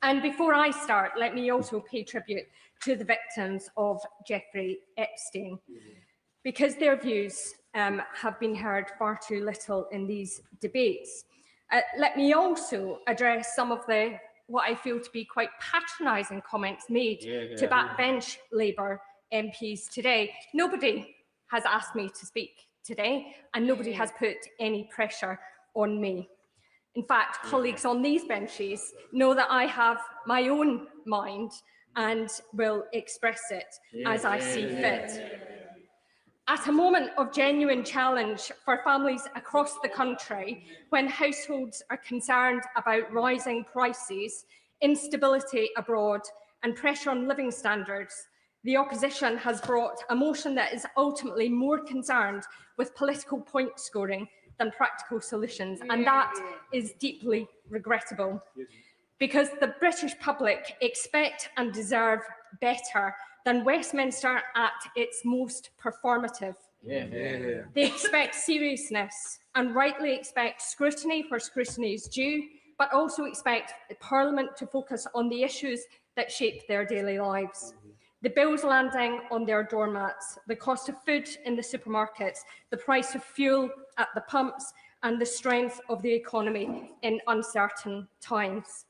And before I start, let me also pay tribute to the victims of Jeffrey Epstein, because their views have been heard far too little in these debates. Let me also address some of what I feel to be quite patronising comments made to backbench Labour MPs today. Nobody has asked me to speak today, and nobody has put any pressure on me. In fact, colleagues on these benches know that I have my own mind and will express it as I see fit. At a moment of genuine challenge for families across the country, when households are concerned about rising prices, instability abroad, and pressure on living standards, the opposition has brought a motion that is ultimately more concerned with political point scoring than practical solutions, and that is deeply regrettable, because the British public expect and deserve better than Westminster at its most performative. They expect seriousness and rightly expect scrutiny where scrutiny is due, but also expect Parliament to focus on the issues that shape their daily lives. The bills landing on their doormats, the cost of food in the supermarkets, the price of fuel at the pumps, and the strength of the economy in uncertain times.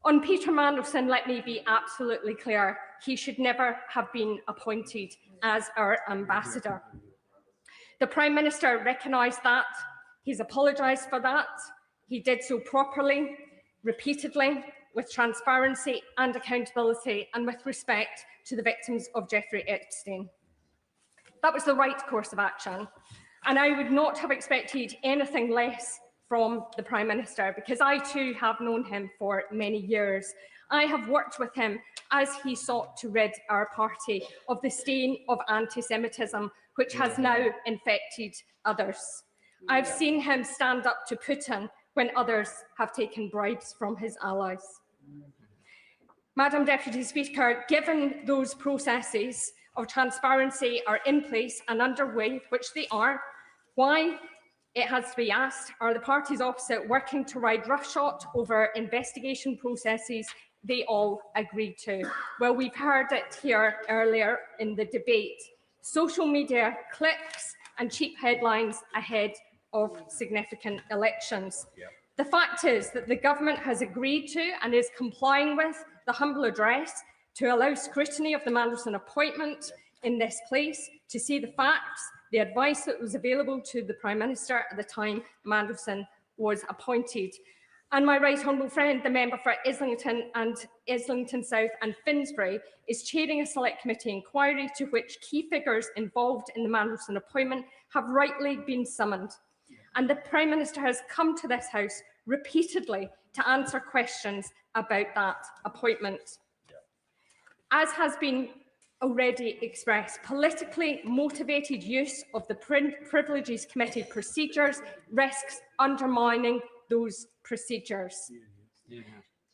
On Peter Mandelson, let me be absolutely clear. He should never have been appointed as our ambassador. The Prime Minister recognised that. He's apologised for that. He did so properly, repeatedly, with transparency and accountability, and with respect to the victims of Jeffrey Epstein. That was the right course of action, and I would not have expected anything less from the Prime Minister, because I too have known him for many years. I have worked with him as he sought to rid our party of the stain of anti-Semitism, which has now infected others. I've seen him stand up to Putin when others have taken bribes from his allies. Madam Deputy Speaker, given those processes of transparency are in place and underway, which they are, why, it has to be asked, are the parties opposite working to ride roughshod over investigation processes they all agreed to? Well, we've heard it here earlier in the debate. Social media clicks and cheap headlines ahead of significant elections. The fact is that the government has agreed to and is complying with the humble address to allow scrutiny of the Mandelson appointment in this place, to see the facts, the advice that was available to the Prime Minister at the time Mandelson was appointed. And my right honourable friend, the member for Islington and Islington South and Finsbury, is chairing a select committee inquiry to which key figures involved in the Mandelson appointment have rightly been summoned. And the Prime Minister has come to this House repeatedly to answer questions about that appointment. As has been already expressed, politically motivated use of the Privileges Committee procedures risks undermining those procedures.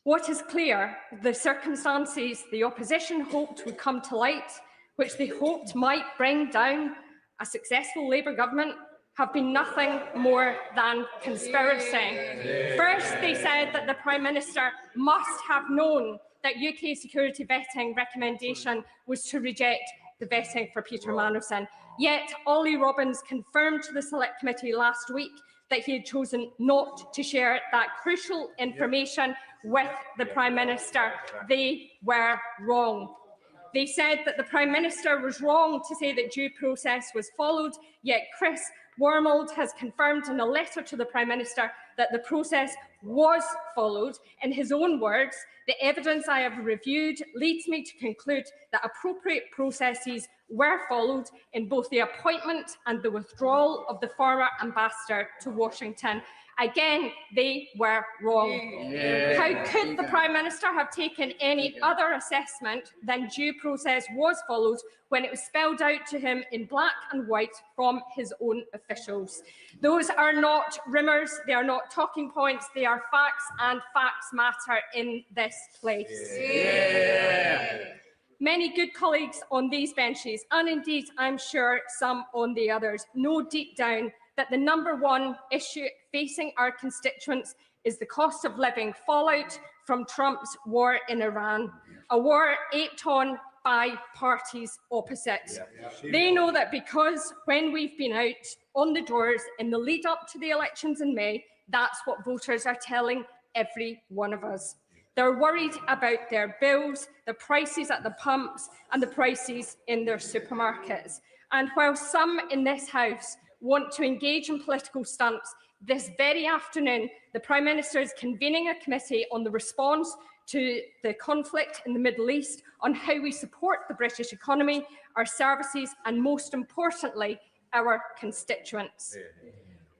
What is clear, the circumstances the opposition hoped would come to light which they hoped might bring down a successful Labour government, have been nothing more than conspiracy. First, they said that the Prime Minister must have known that UK security vetting recommendation was to reject the vetting for Peter Mandelson. Yet, Ollie Robbins confirmed to the Select Committee last week that he had chosen not to share that crucial information with the Prime Minister. They were wrong. They said that the Prime Minister was wrong to say that due process was followed, yet Chris Wormold has confirmed in a letter to the Prime Minister that the process was followed. In his own words, the evidence I have reviewed leads me to conclude that appropriate processes were followed in both the appointment and the withdrawal of the former ambassador to Washington. Again, they were wrong. How could the Prime Minister have taken any other assessment than due process was followed when it was spelled out to him in black and white from his own officials? Those are not rumours, they are not talking points, they are facts, and facts matter in this place. Many good colleagues on these benches, and indeed I'm sure some on the others, know deep down that the #1 issue facing our constituents is the cost of living fallout from Trump's war in Iran, a war aped on by parties opposite. They know that because when we've been out on the doors in the lead up to the elections in May, that's what voters are telling every one of us. They're worried about their bills, the prices at the pumps, and the prices in their supermarkets. And while some in this House want to engage in political stunts, this very afternoon, the Prime Minister is convening a committee on the response to the conflict in the Middle East, on how we support the British economy, our services, and most importantly, our constituents.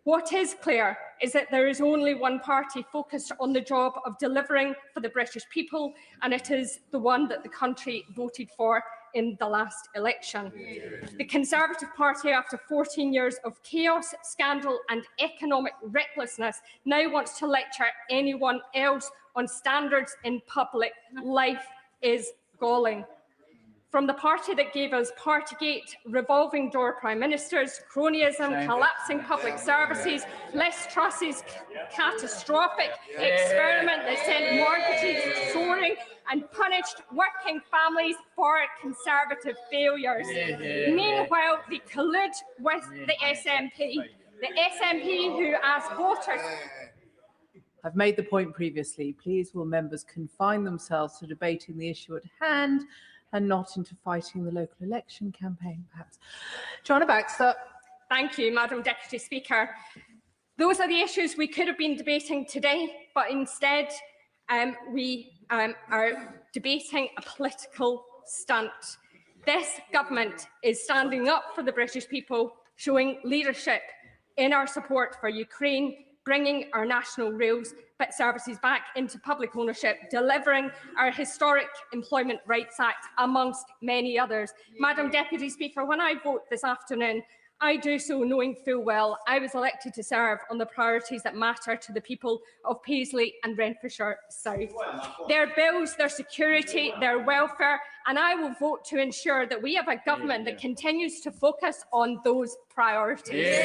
What is clear is that there is only one party focused on the job of delivering for the British people, and it is the one that the country voted for in the last election. The Conservative Party, after 14 years of chaos, scandal and economic recklessness, now wants to lecture anyone else on standards in public life is galling. From the party that gave us Partygate, revolving door prime ministers, cronyism, collapsing public services, Liz Truss's catastrophic experiment that sent mortgages soaring and punished working families for Conservative failures. Meanwhile, they collude with the SNP who asked voters. I've made the point previously. Please, will members confine themselves to debating the issue at hand and not into fighting the local election campaign, perhaps. Joanna Baxter. Thank you, Madam Deputy Speaker. Those are the issues we could have been debating today, but instead we are debating a political stunt. This government is standing up for the British people, showing leadership in our support for Ukraine, bringing our national rails services back into public ownership, delivering our historic Employment Rights Act, amongst many others. Madam Deputy Speaker, when I vote this afternoon, I do so knowing full well I was elected to serve on the priorities that matter to the people of Paisley and Renfrewshire South. Their bills, their security, their welfare, and I will vote to ensure that we have a government that continues to focus on those priorities.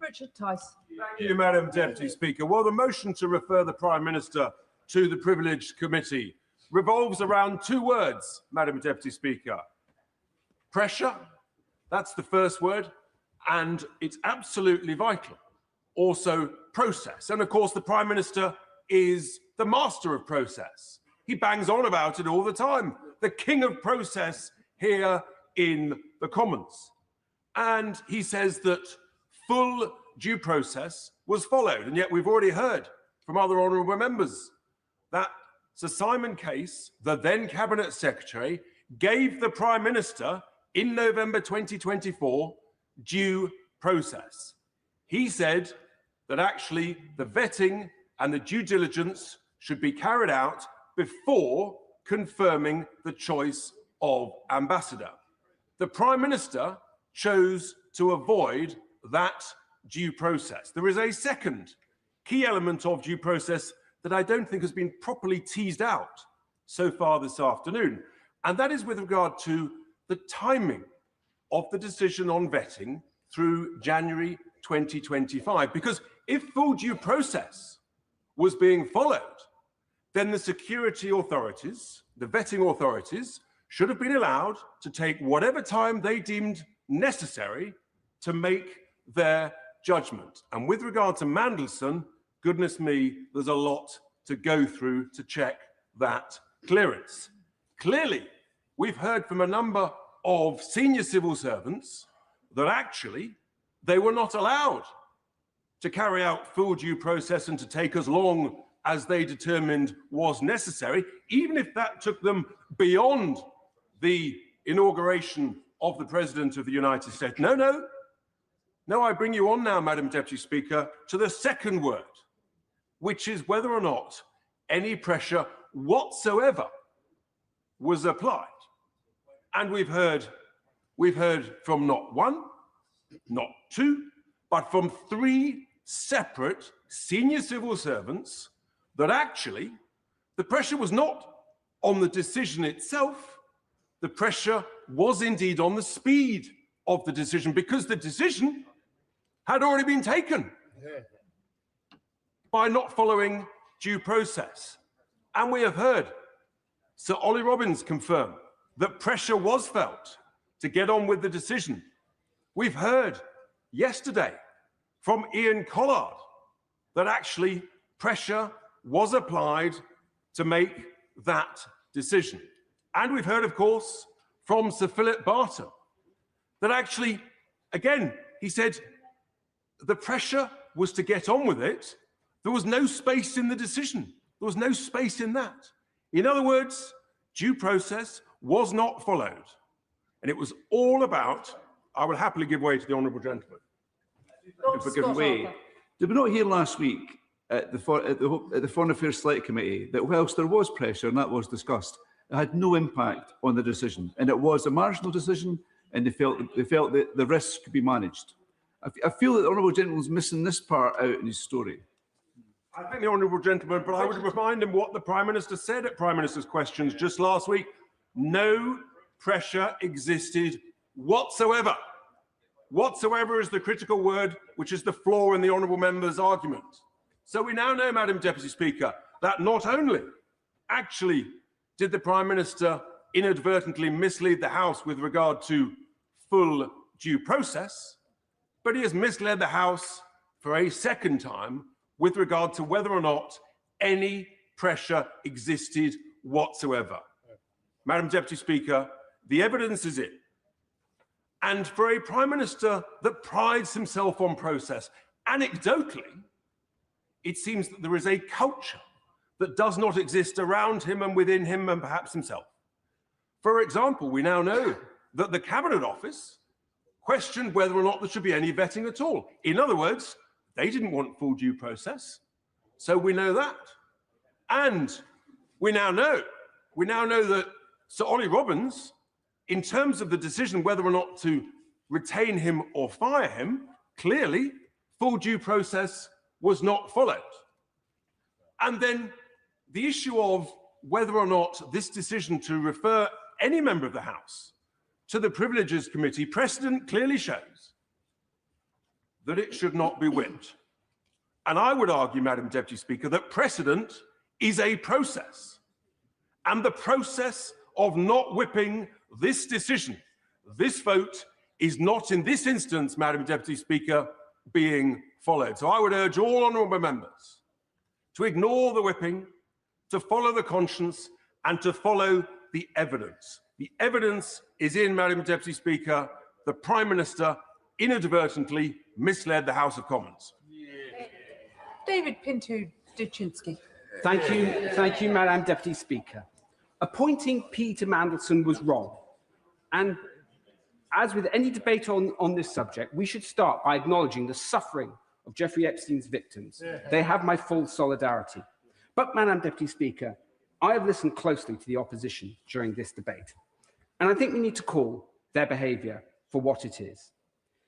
Richard Tice. Thank you, Madam Deputy Speaker. Well, the motion to refer the Prime Minister to the Privileged Committee revolves around two words, Madam Deputy Speaker. Pressure, that's the first word, and it's absolutely vital. Also, process. And of course, the Prime Minister is the master of process. He bangs on about it all the time. The king of process here in the Commons. And he says that full due process was followed, and yet we've already heard from other honourable members that Sir Simon Case, the then Cabinet Secretary, gave the Prime Minister in November 2024 due process. He said that actually the vetting and the due diligence should be carried out before confirming the choice of ambassador. The Prime Minister chose to avoid that due process. There is a second key element of due process that I don't think has been properly teased out so far this afternoon, and that is with regard to the timing of the decision on vetting through January 2025. Because if full due process was being followed, then the security authorities, the vetting authorities, should have been allowed to take whatever time they deemed necessary to make their judgment. And with regard to Mandelson, goodness me, there's a lot to go through to check that clearance. Clearly, we've heard from a number of senior civil servants that actually they were not allowed to carry out full due process and to take as long as they determined was necessary, even if that took them beyond the inauguration of the President of the United States. No, I bring you on now, Madam Deputy Speaker, to the second word, which is whether or not any pressure whatsoever was applied. And we've heard from not one, not two, but from three separate senior civil servants that actually the pressure was not on the decision itself, the pressure was indeed on the speed of the decision, because the decision had already been taken by not following due process. And we have heard Sir Ollie Robbins confirm that pressure was felt to get on with the decision. We've heard yesterday from Ian Collard that actually pressure was applied to make that decision. And we've heard, of course, from Sir Philip Barton that actually, again, he said the pressure was to get on with it. There was no space in the decision. There was no space in that. In other words, due process was not followed. And it was all about, I will happily give way to the honourable gentleman. If we're giving way. Did we not hear last week at the Foreign Affairs Select Committee that whilst there was pressure and that was discussed, it had no impact on the decision, and it was a marginal decision, and they felt that the risks could be managed. I feel that the honourable gentleman's missing this part out in his story. I think the honourable gentleman, but I would remind him what the Prime Minister said at Prime Minister's questions just last week. No pressure existed whatsoever. Whatsoever is the critical word, which is the flaw in the honourable member's argument. So we now know, Madam Deputy Speaker, that not only actually did the Prime Minister inadvertently mislead the House with regard to full due process, but he has misled the House for a second time with regard to whether or not any pressure existed whatsoever. Madam Deputy Speaker, the evidence is in. And for a Prime Minister that prides himself on process, anecdotally, it seems that there is a culture that does not exist around him and within him and perhaps himself. For example, we now know that the Cabinet Office questioned whether or not there should be any vetting at all. In other words, they didn't want full due process. So we know that. And we now know that Sir Ollie Robbins, in terms of the decision whether or not to retain him or fire him, clearly full due process was not followed. And then the issue of whether or not this decision to refer any member of the House to the Privileges Committee, precedent clearly shows that it should not be whipped. And I would argue, Madam Deputy Speaker, that precedent is a process. And the process of not whipping this decision, this vote, is not in this instance, Madam Deputy Speaker, being followed. So I would urge all honourable members to ignore the whipping, to follow the conscience, and to follow the evidence. The evidence is in, Madam Deputy Speaker, the Prime Minister inadvertently misled the House of Commons. David Pinto-Duchinsky. Thank you, Madam Deputy Speaker. Appointing Peter Mandelson was wrong. And as with any debate on this subject, we should start by acknowledging the suffering of Jeffrey Epstein's victims. They have my full solidarity. But, Madam Deputy Speaker, I have listened closely to the opposition during this debate, and I think we need to call their behaviour for what it is.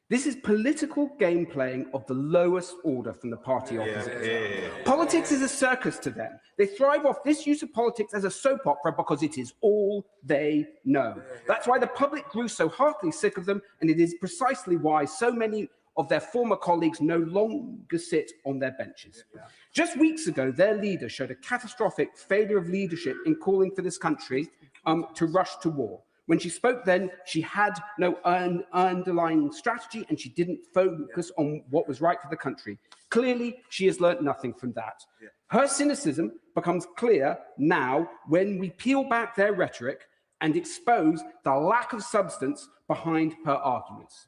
This is political game playing of the lowest order from the party opposite. Politics is a circus to them. They thrive off this use of politics as a soap opera because it is all they know. That's why the public grew so heartily sick of them, and it is precisely why so many of their former colleagues no longer sit on their benches. Just weeks ago, their leader showed a catastrophic failure of leadership in calling for this country to rush to war. When she spoke then, she had no underlying strategy and she didn't focus on what was right for the country. Clearly, she has learnt nothing from that. Her cynicism becomes clear now when we peel back their rhetoric and expose the lack of substance behind her arguments.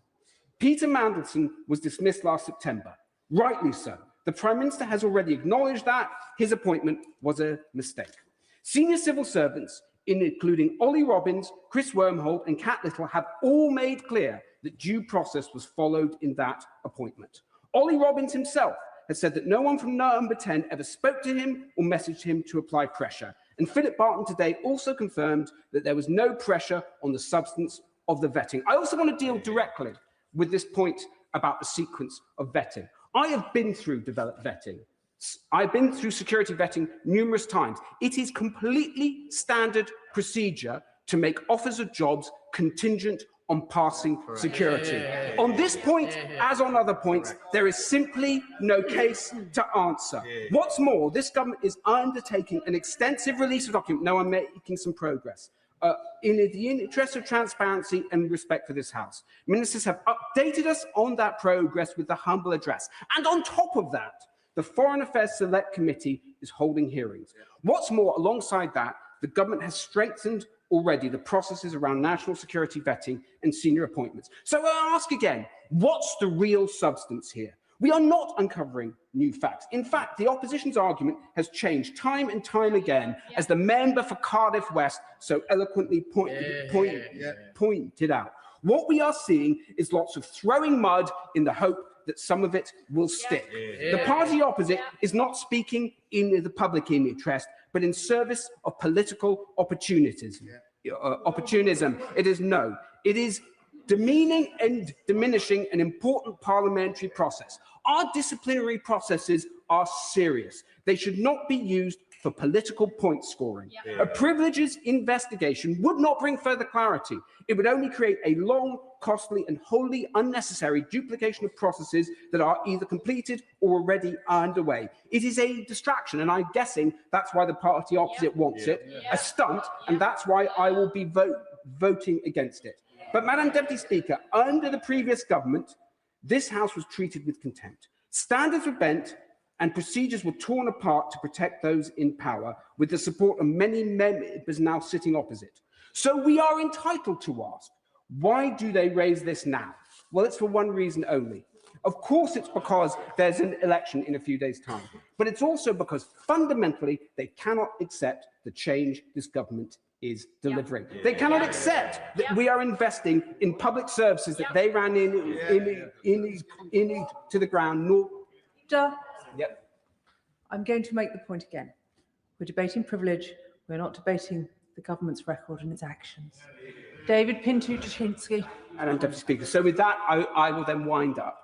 Peter Mandelson was dismissed last September, rightly so. The Prime Minister has already acknowledged that his appointment was a mistake. Senior civil servants, including Ollie Robbins, Chris Wormholt and Cat Little, have all made clear that due process was followed in that appointment. Ollie Robbins himself has said that no one from number 10 ever spoke to him or messaged him to apply pressure. And Philip Barton today also confirmed that there was no pressure on the substance of the vetting. I also want to deal directly with this point about the sequence of vetting. I have been through developed vetting. I've been through security vetting numerous times. It is completely standard procedure to make offers of jobs contingent on passing security. On this point, as on other points, there is simply no case to answer. What's more, this government is undertaking an extensive release of documents. No, I'm making some progress. In the interest of transparency and respect for this House, ministers have updated us on that progress with the humble address. And on top of that, the Foreign Affairs Select Committee is holding hearings. What's more, alongside that, the government has strengthened already the processes around national security vetting and senior appointments. So I'll ask again, what's the real substance here? We are not uncovering new facts. In fact, the opposition's argument has changed time and time again, as the member for Cardiff West so eloquently pointed out. What we are seeing is lots of throwing mud in the hope that some of it will stick. The party opposite is not speaking in the public interest, but in service of political opportunism. It is demeaning and diminishing an important parliamentary process. Our disciplinary processes are serious. They should not be used for political point scoring. A privileges investigation would not bring further clarity. It would only create a long, costly and wholly unnecessary duplication of processes that are either completed or already underway. It is a distraction, and I'm guessing that's why the party opposite wants it, a stunt, and that's why I will be voting against it. But, Madam Deputy Speaker, under the previous government, this House was treated with contempt. Standards were bent and procedures were torn apart to protect those in power, with the support of many members now sitting opposite. So we are entitled to ask, why do they raise this now? Well, it's for one reason only. Of course, it's because there's an election in a few days' time, but it's also because fundamentally they cannot accept the change this government is delivering. They cannot accept that we are investing in public services that they ran to the ground. I'm going to make the point again. We're debating privilege. We're not debating the government's record and its actions. David Pinto-Jaczynski. Madam Deputy Speaker, so with that, I will then wind up.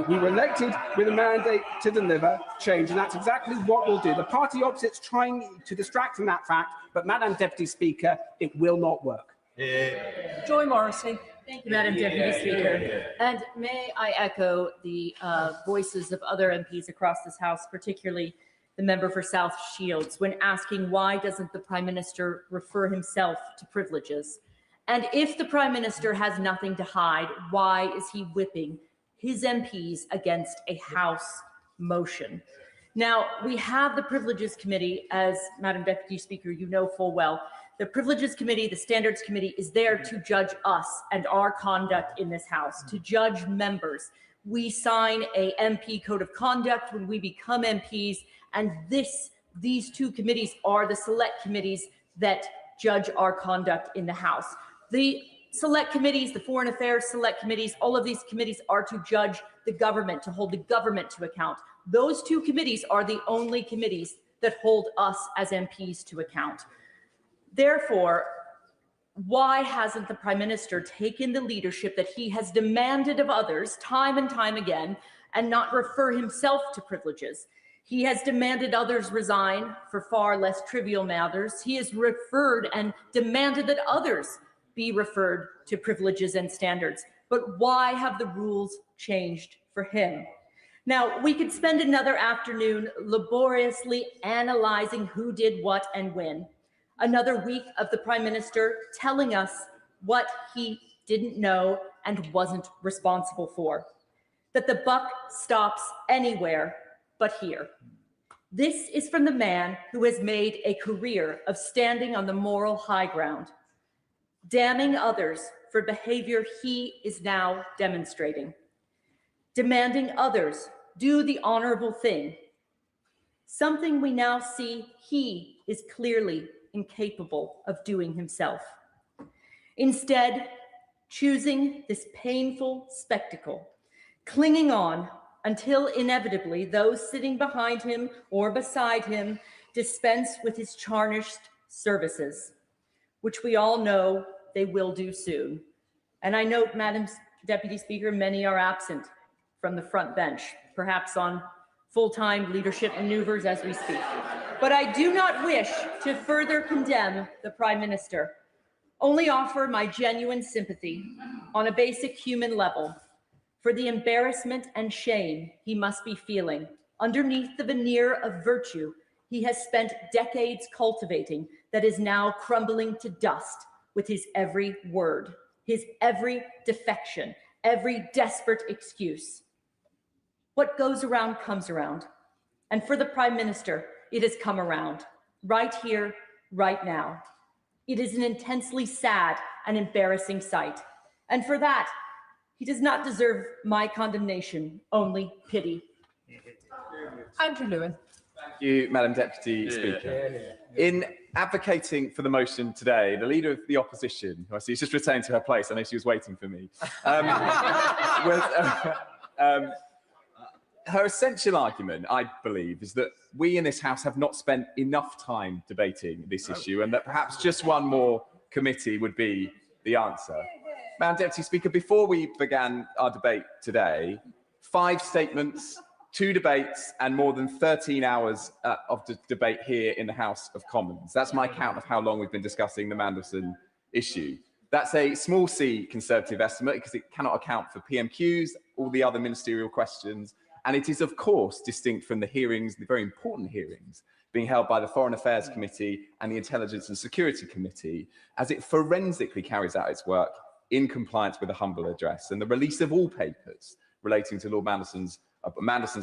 We were elected with a mandate to deliver change, and that's exactly what we'll do. The party opposite's trying to distract from that fact, but Madam Deputy Speaker, it will not work. Joy Morrissey. Thank you, Madam Deputy Speaker. And may I echo the voices of other MPs across this House, particularly the member for South Shields, when asking why doesn't the Prime Minister refer himself to privileges? And if the Prime Minister has nothing to hide, why is he whipping his MPs against a House motion? Now, we have the Privileges Committee, as Madam Deputy Speaker, you know full well. The Privileges Committee, the Standards Committee, is there to judge us and our conduct in this House, to judge members. We sign a MP Code of Conduct when we become MPs, and these two committees are the select committees that judge our conduct in the House. The select committees, the Foreign Affairs Select Committees, all of these committees are to judge the government, to hold the government to account. Those two committees are the only committees that hold us as MPs to account. Therefore, Why hasn't the Prime Minister taken the leadership that he has demanded of others time and time again and not refer himself to privileges? He has demanded others resign for far less trivial matters. He has referred and demanded that others be referred to privileges and standards. But why have the rules changed for him? Now, we could spend another afternoon laboriously analyzing who did what and when. Another week of the Prime Minister telling us what he didn't know and wasn't responsible for. That the buck stops anywhere but here. This is from the man who has made a career of standing on the moral high ground, damning others for behavior he is now demonstrating, demanding others do the honorable thing, something we now see he is clearly incapable of doing himself. Instead, choosing this painful spectacle, clinging on until inevitably those sitting behind him or beside him dispense with his tarnished services, which we all know they will do soon. And I note, Madam Deputy Speaker, many are absent from the front bench, perhaps on full-time leadership maneuvers as we speak. But I do not wish to further condemn the Prime Minister, only offer my genuine sympathy on a basic human level for the embarrassment and shame he must be feeling underneath the veneer of virtue he has spent decades cultivating that is now crumbling to dust with his every word, his every defection, every desperate excuse. What goes around comes around. And for the Prime Minister, it has come around, right here, right now. It is an intensely sad and embarrassing sight. And for that, he does not deserve my condemnation, only pity. Andrew Lewin. Thank you, Madam Deputy Speaker. In advocating for the motion today, the Leader of the Opposition, who I see has just returned to her place, I know she was waiting for me, her essential argument, I believe, is that we in this House have not spent enough time debating this issue and that perhaps just one more committee would be the answer. Madam Deputy Speaker, before we began our debate today, 5 statements, 2 debates and more than 13 hours of debate here in the House of Commons. That's my count of how long we've been discussing the Mandelson issue. That's a small c Conservative estimate because it cannot account for PMQs, all the other ministerial questions, and it is, of course, distinct from the hearings, the very important hearings, being held by the Foreign Affairs Committee and the Intelligence and Security Committee, as it forensically carries out its work in compliance with the humble address and the release of all papers relating to Lord Mandelson's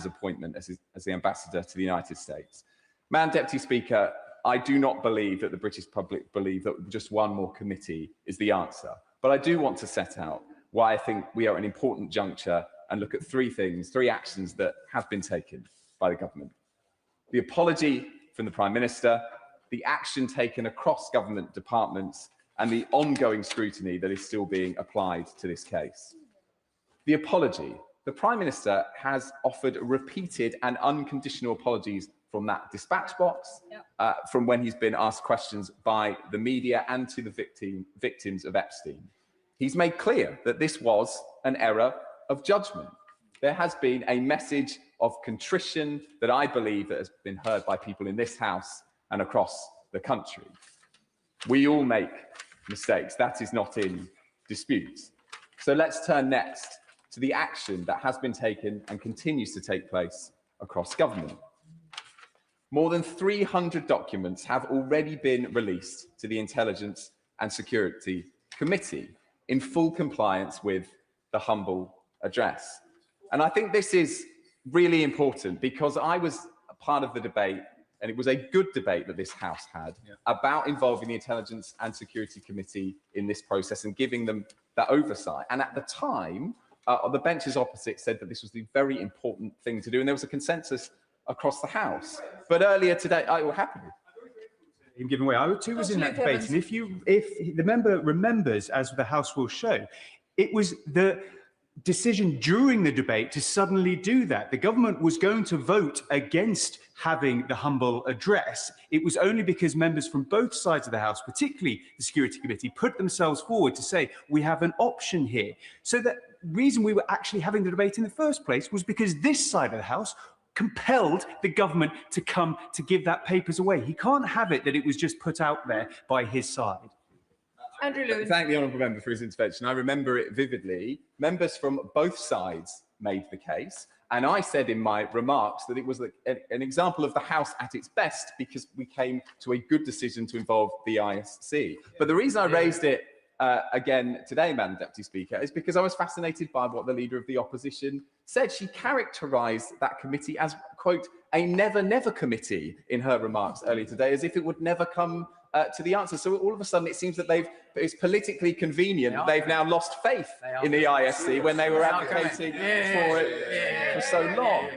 appointment as the ambassador to the United States. Madam Deputy Speaker, I do not believe that the British public believe that just one more committee is the answer, but I do want to set out why I think we are at an important juncture and look at 3 things, 3 actions that have been taken by the government. The apology from the Prime Minister, the action taken across government departments, and the ongoing scrutiny that is still being applied to this case. The apology. The Prime Minister has offered repeated and unconditional apologies from that dispatch box, from when he's been asked questions by the media and to the victims of Epstein. He's made clear that this was an error of judgment. There has been a message of contrition that I believe that has been heard by people in this House and across the country. We all make mistakes. That is not in dispute. So let's turn next to the action that has been taken and continues to take place across government. More than 300 documents have already been released to the Intelligence and Security Committee in full compliance with the humble address. And I think this is really important because I was a part of the debate, and it was a good debate that this House had about involving the Intelligence and Security Committee in this process and giving them that oversight. And at the time, the benches opposite said that this was the very important thing to do, and there was a consensus across the House. But earlier today, I will happily. Him giving way. I too was in that debate, and if the member remembers, as the House will show, it was the decision during the debate to suddenly do that. The government was going to vote against having the humble address, it was only because members from both sides of the House, particularly the Security Committee, put themselves forward to say, we have an option here. So the reason we were actually having the debate in the first place was because this side of the House compelled the government to come to give that papers away. He can't have it that it was just put out there by his side. Andrew Lewin. Thank the honourable member for his intervention. I remember it vividly. Members from both sides made the case. And I said in my remarks that it was an example of the House at its best because we came to a good decision to involve the ISC. But the reason I raised it again today, Madam Deputy Speaker, is because I was fascinated by what the Leader of the Opposition said. She characterised that committee as, quote, a never-never committee in her remarks earlier today, as if it would never come to the answer. So all of a sudden it seems that it's politically convenient that they've now lost faith in the ISC when they were advocating for it for so long.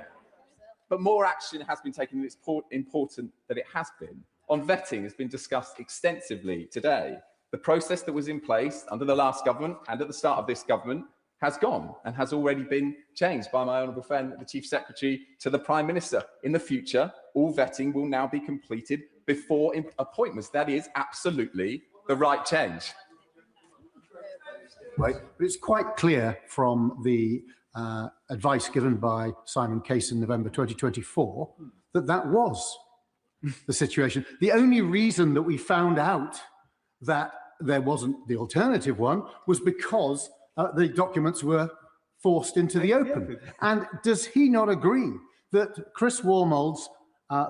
But more action has been taken, and it's important that it has been. On vetting has been discussed extensively today. The process that was in place under the last government and at the start of this government has gone and has already been changed by my honourable friend, the Chief Secretary, to the Prime Minister. In the future, all vetting will now be completed before appointments. That is absolutely the right change. Right, but it's quite clear from the advice given by Simon Case in November 2024 that that was the situation. The only reason that we found out that there wasn't the alternative one was because the documents were forced into the open. And does he not agree that Chris Walmold's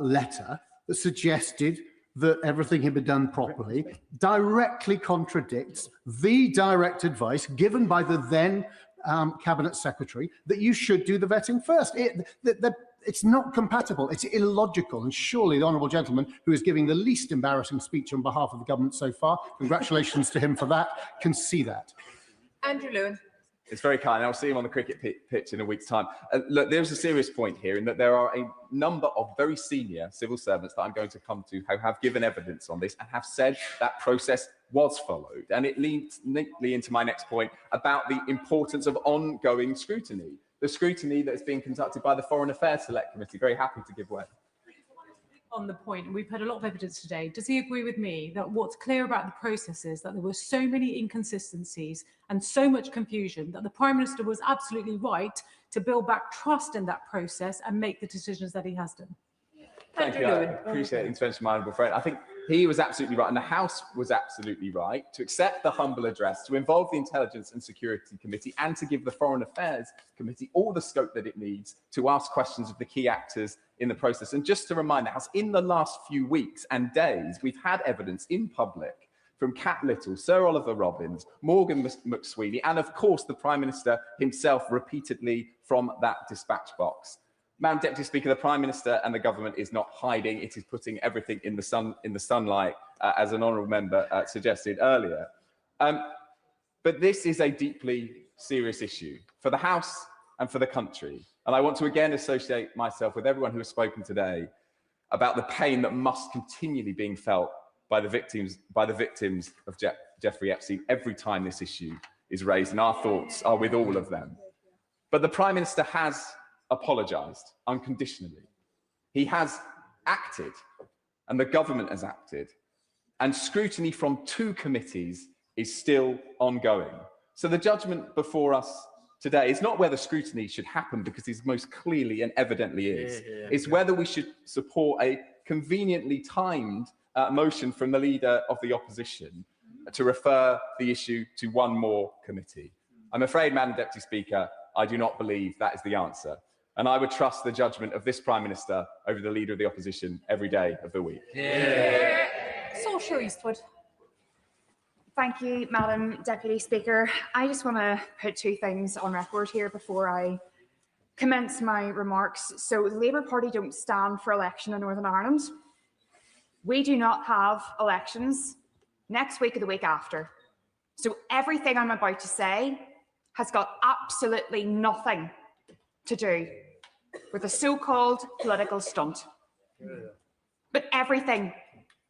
letter that suggested that everything had been done properly directly contradicts the direct advice given by the then Cabinet Secretary that you should do the vetting first? It's not compatible. It's illogical. And surely the honourable gentleman, who is giving the least embarrassing speech on behalf of the government so far, congratulations to him for that, can see that. Andrew Lewin. It's very kind. I'll see him on the cricket pitch in a week's time. Look, there's a serious point here in that there are a number of very senior civil servants that I'm going to come to who have given evidence on this and have said that process was followed. And it leads neatly into my next point about the importance of ongoing scrutiny. The scrutiny that is being conducted by the Foreign Affairs Select Committee. Very happy to give way. On the point, and we've heard a lot of evidence today, does he agree with me that what's clear about the process is that there were so many inconsistencies and so much confusion that the Prime Minister was absolutely right to build back trust in that process and make the decisions that he has done? Thank you. I appreciate the intervention of my honourable friend. I think he was absolutely right, and the House was absolutely right to accept the humble address, to involve the Intelligence and Security Committee, and to give the Foreign Affairs Committee all the scope that it needs to ask questions of the key actors in the process. And just to remind the House, in the last few weeks and days, we've had evidence in public from Cat Little, Sir Oliver Robbins, Morgan McSweeney, and of course the Prime Minister himself repeatedly from that dispatch box. Madam Deputy Speaker, the Prime Minister and the government is not hiding. It is putting everything in the sunlight, as an honourable member suggested earlier. But this is a deeply serious issue for the House and for the country. And I want to again associate myself with everyone who has spoken today about the pain that must continually be felt by the victims of Jeffrey Epstein every time this issue is raised. And our thoughts are with all of them. But the Prime Minister has apologised unconditionally. He has acted, and the government has acted, and scrutiny from 2 committees is still ongoing. So the judgment before us today is not whether scrutiny should happen, because it most clearly and evidently is. It's whether we should support a conveniently timed motion from the Leader of the Opposition to refer the issue to one more committee. I'm afraid, Madam Deputy Speaker, I do not believe that is the answer. And I would trust the judgment of this Prime Minister over the Leader of the Opposition every day of the week. Saoirse Eastwood. Thank you, Madam Deputy Speaker. I just want to put 2 things on record here before I commence my remarks. So the Labour Party don't stand for election in Northern Ireland. We do not have elections next week or the week after. So everything I'm about to say has got absolutely nothing to do with a so-called political stunt, but everything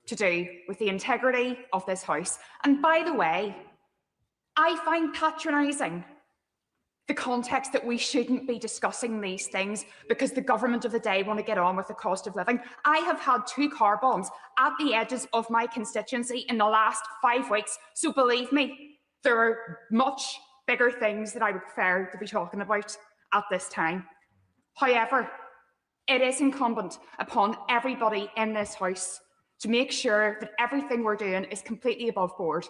to do with the integrity of this House. And by the way, I find patronising the context that we shouldn't be discussing these things because the government of the day want to get on with the cost of living. I have had 2 car bombs at the edges of my constituency in the last 5 weeks, so believe me, there are much bigger things that I would prefer to be talking about at this time. However, it is incumbent upon everybody in this House to make sure that everything we're doing is completely above board.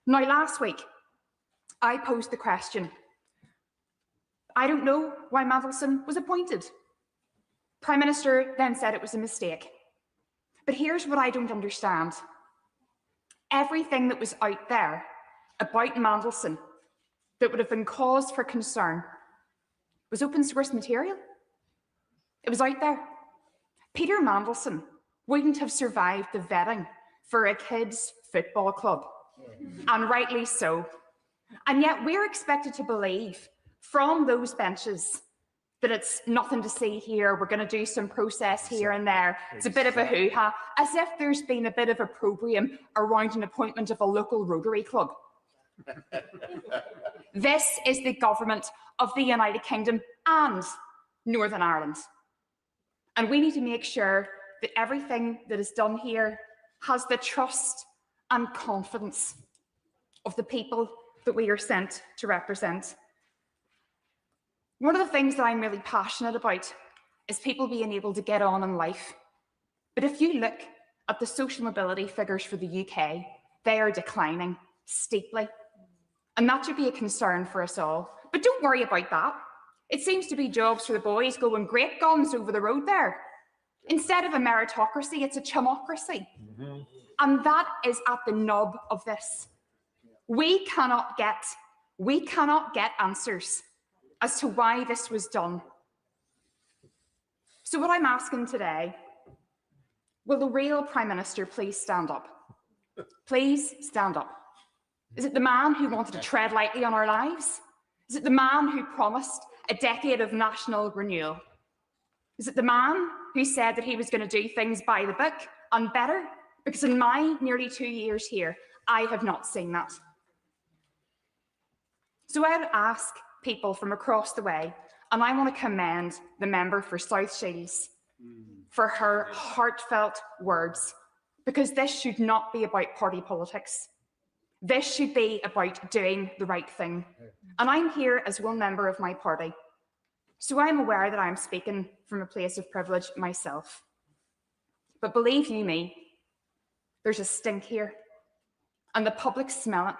Now, last week, I posed the question, I don't know why Mandelson was appointed. Prime Minister then said it was a mistake. But here's what I don't understand. Everything that was out there about Mandelson that would have been cause for concern was open source material. It was out there. Peter Mandelson wouldn't have survived the vetting for a kids' football club, and rightly so. And yet we're expected to believe from those benches that it's nothing to see here, we're going to do some process here and there. It's a bit of a hoo-ha, as if there's been a bit of opprobrium around an appointment of a local Rotary club. This is the government of the United Kingdom and Northern Ireland. And we need to make sure that everything that is done here has the trust and confidence of the people that we are sent to represent. One of the things that I'm really passionate about is people being able to get on in life. But if you look at the social mobility figures for the UK, they are declining steeply. And that should be a concern for us all. But don't worry about that. It seems to be jobs for the boys going great guns over the road there. Instead of a meritocracy, it's a chumocracy. And that is at the nub of this. We cannot get answers as to why this was done. So what I'm asking today, will the real Prime Minister please stand up? Please stand up. Is it the man who wanted to tread lightly on our lives? Is it the man who promised a decade of national renewal? Is it the man who said that he was going to do things by the book and better? Because in my nearly 2 years here, I have not seen that. So I would ask people from across the way, and I want to commend the member for South Shields for her heartfelt words, because this should not be about party politics. This should be about doing the right thing. And I'm here as one member of my party, so I'm aware that I'm speaking from a place of privilege myself. But believe you me, there's a stink here, and the public smell it.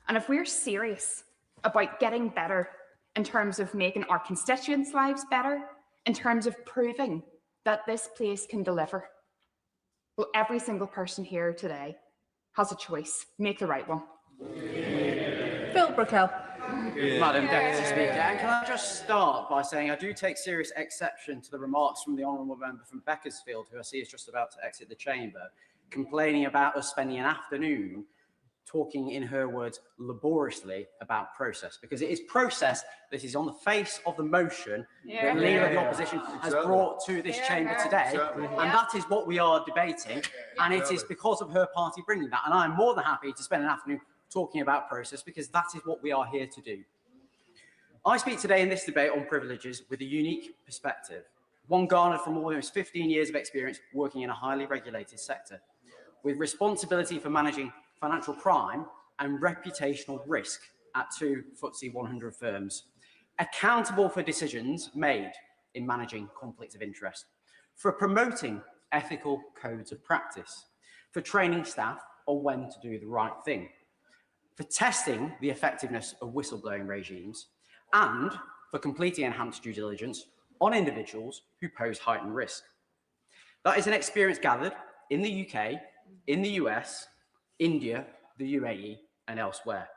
And if we're serious about getting better in terms of making our constituents' lives better, in terms of proving that this place can deliver, well, every single person here today has a choice. Make the right one. Phil Brookell. Madam Deputy Speaker, and can I just start by saying I do take serious exception to the remarks from the honourable member from Beaconsfield, who I see is just about to exit the chamber, complaining about us spending an afternoon talking, in her words, laboriously about process, because it is process that is on the face of the motion that the Leader of the Opposition has brought to this chamber today, and that is what we are debating, and it is because of her party bringing that, and I'm more than happy to spend an afternoon talking about process, because that is what we are here to do. I speak today in this debate on privileges with a unique perspective, one garnered from almost 15 years of experience working in a highly regulated sector, with responsibility for managing financial crime and reputational risk at 2 FTSE 100 firms, accountable for decisions made in managing conflicts of interest, for promoting ethical codes of practice, for training staff on when to do the right thing, for testing the effectiveness of whistleblowing regimes, and for completing enhanced due diligence on individuals who pose heightened risk. That is an experience gathered in the UK, in the US, India, the UAE, and elsewhere.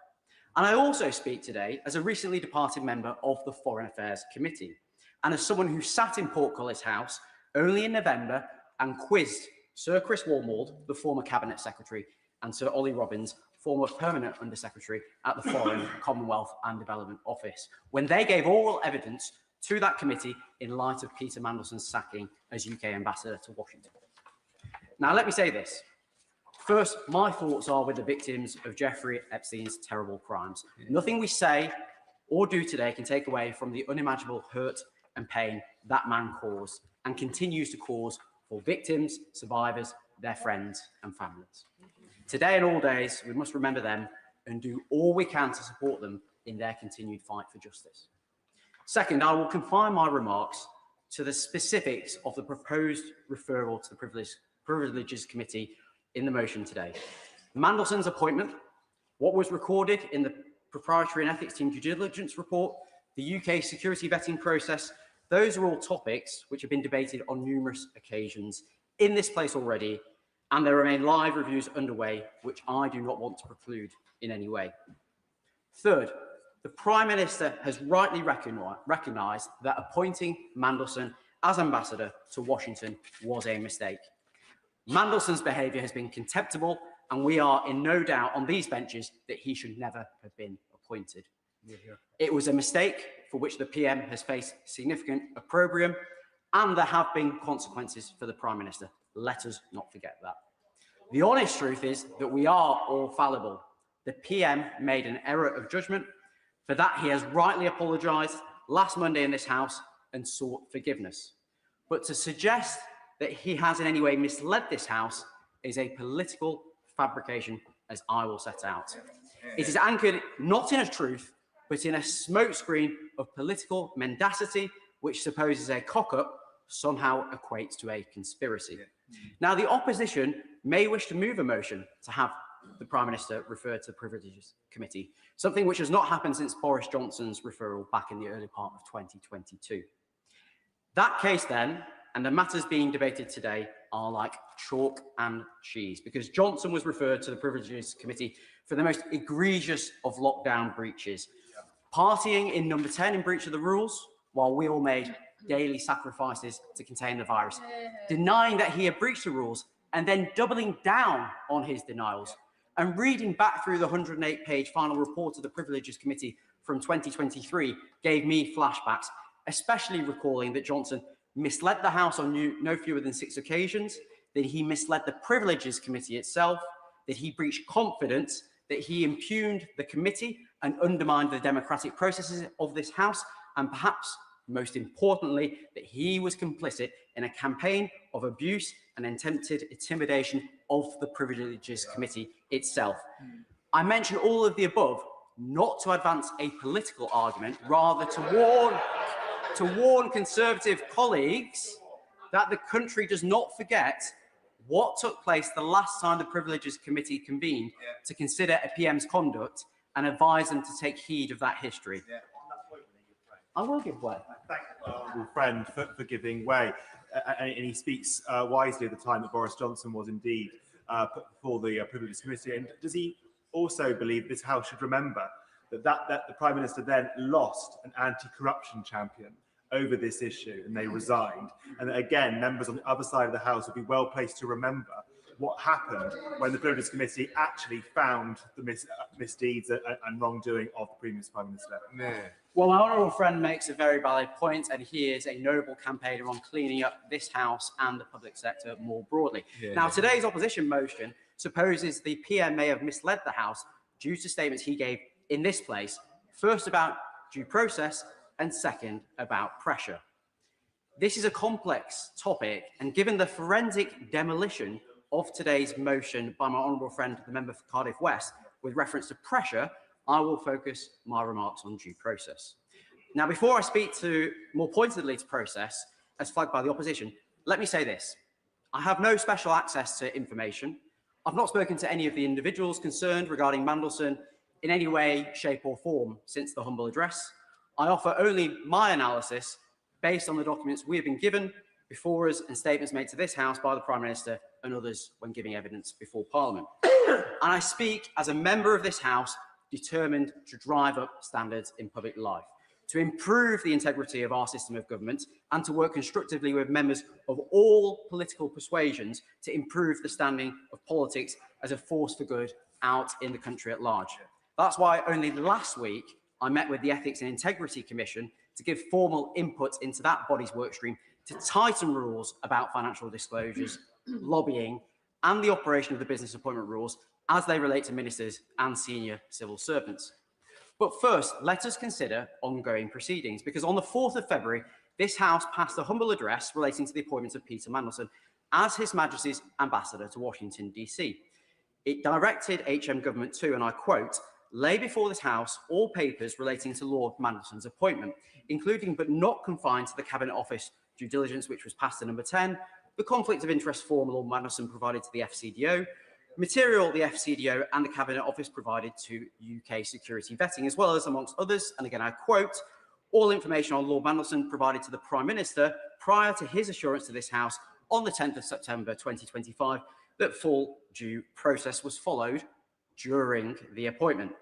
And I also speak today as a recently departed member of the Foreign Affairs Committee, and as someone who sat in Portcullis House only in November and quizzed Sir Chris Walmald, the former Cabinet Secretary, and Sir Ollie Robbins, former Permanent Under-Secretary at the Foreign, Commonwealth and Development Office, when they gave oral evidence to that committee in light of Peter Mandelson's sacking as UK Ambassador to Washington. Now, let me say this. First, my thoughts are with the victims of Jeffrey Epstein's terrible crimes. Nothing we say, or do today can take away from the unimaginable hurt and pain that man caused and continues to cause for victims, survivors, their friends and families. Today and all days, we must remember them and do all we can to support them in their continued fight for justice. Second, I will confine my remarks to the specifics of the proposed referral to the Privileges Committee in the motion today. Mandelson's appointment, what was recorded in the Proprietary and Ethics Team due diligence report, the UK security vetting process, those are all topics which have been debated on numerous occasions in this place already, and there remain live reviews underway, which I do not want to preclude in any way. Third, the Prime Minister has rightly recognised that appointing Mandelson as ambassador to Washington was a mistake. Mandelson's behaviour has been contemptible, and we are in no doubt on these benches that he should never have been appointed. It was a mistake for which the PM has faced significant opprobrium, and there have been consequences for the Prime Minister. Let us not forget that. The honest truth is that we are all fallible. The PM made an error of judgment. For that, he has rightly apologised last Monday in this House and sought forgiveness. But to suggest that he has in any way misled this House is a political fabrication, as I will set out. It is anchored not in a truth, but in a smokescreen of political mendacity, which supposes a cock-up somehow equates to a conspiracy. Now, the opposition may wish to move a motion to have the Prime Minister referred to the Privileges Committee, something which has not happened since Boris Johnson's referral back in the early part of 2022. That case then, and the matters being debated today, are like chalk and cheese, because Johnson was referred to the Privileges Committee for the most egregious of lockdown breaches, partying in number 10 in breach of the rules, while we all made daily sacrifices to contain the virus, denying that he had breached the rules, and then doubling down on his denials. And reading back through the 108-page final report of the Privileges Committee from 2023 gave me flashbacks, especially recalling that Johnson misled the House on no fewer than 6 occasions, that he misled the Privileges Committee itself, that he breached confidence, that he impugned the committee and undermined the democratic processes of this House, and perhaps most importantly, that he was complicit in a campaign of abuse and attempted intimidation of the Privileges Committee itself. I mention all of the above not to advance a political argument, rather to warn Conservative colleagues that the country does not forget what took place the last time the Privileges Committee convened to consider a PM's conduct and advise them to take heed of that history. I will give way. Thank my friend for giving way. And he speaks wisely at the time that Boris Johnson was indeed put before the Privileges Committee. And does he also believe this House should remember that the Prime Minister then lost an anti-corruption champion over this issue and they resigned? And that, again, members on the other side of the House would be well placed to remember what happened when the Privileges Committee actually found the misdeeds and wrongdoing of the previous Prime Minister. Well, my honourable friend makes a very valid point, and he is a noble campaigner on cleaning up this House and the public sector more broadly. Now, today's opposition motion supposes the PM may have misled the House due to statements he gave in this place, first about due process and second about pressure. This is a complex topic, and given the forensic demolition of today's motion by my honourable friend, the member for Cardiff West, with reference to pressure, I will focus my remarks on due process. Now, before I speak more pointedly to process, as flagged by the opposition, let me say this. I have no special access to information. I've not spoken to any of the individuals concerned regarding Mandelson in any way, shape or form since the humble address. I offer only my analysis based on the documents we have been given before us and statements made to this House by the Prime Minister and others when giving evidence before Parliament. And I speak as a member of this House determined to drive up standards in public life, to improve the integrity of our system of government and to work constructively with members of all political persuasions to improve the standing of politics as a force for good out in the country at large. That's why only last week I met with the Ethics and Integrity Commission to give formal input into that body's workstream to tighten rules about financial disclosures, lobbying and the operation of the business appointment rules as they relate to ministers and senior civil servants. But first, let us consider ongoing proceedings, because on the 4th of February, this House passed a humble address relating to the appointment of Peter Mandelson as His Majesty's ambassador to Washington, DC. It directed HM government to, and I quote, lay before this House all papers relating to Lord Mandelson's appointment, including but not confined to the Cabinet Office due diligence, which was passed to number 10, the conflict of interest form Lord Mandelson provided to the FCDO, material the FCDO and the Cabinet Office provided to UK security vetting, as well as, amongst others, and again I quote, all information on Lord Mandelson provided to the Prime Minister prior to his assurance to this House on the 10th of September 2025 that full due process was followed during the appointment.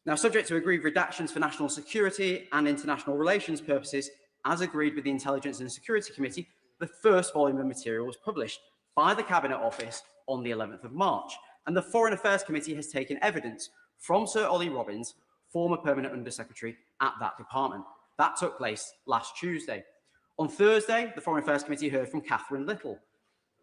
Now, subject to agreed redactions for national security and international relations purposes, as agreed with the Intelligence and Security Committee, the first volume of material was published by the Cabinet Office on the 11th of March, and the Foreign Affairs Committee has taken evidence from Sir Ollie Robbins, former Permanent Under-Secretary at that department. That took place last Tuesday. On Thursday, the Foreign Affairs Committee heard from Catherine Little,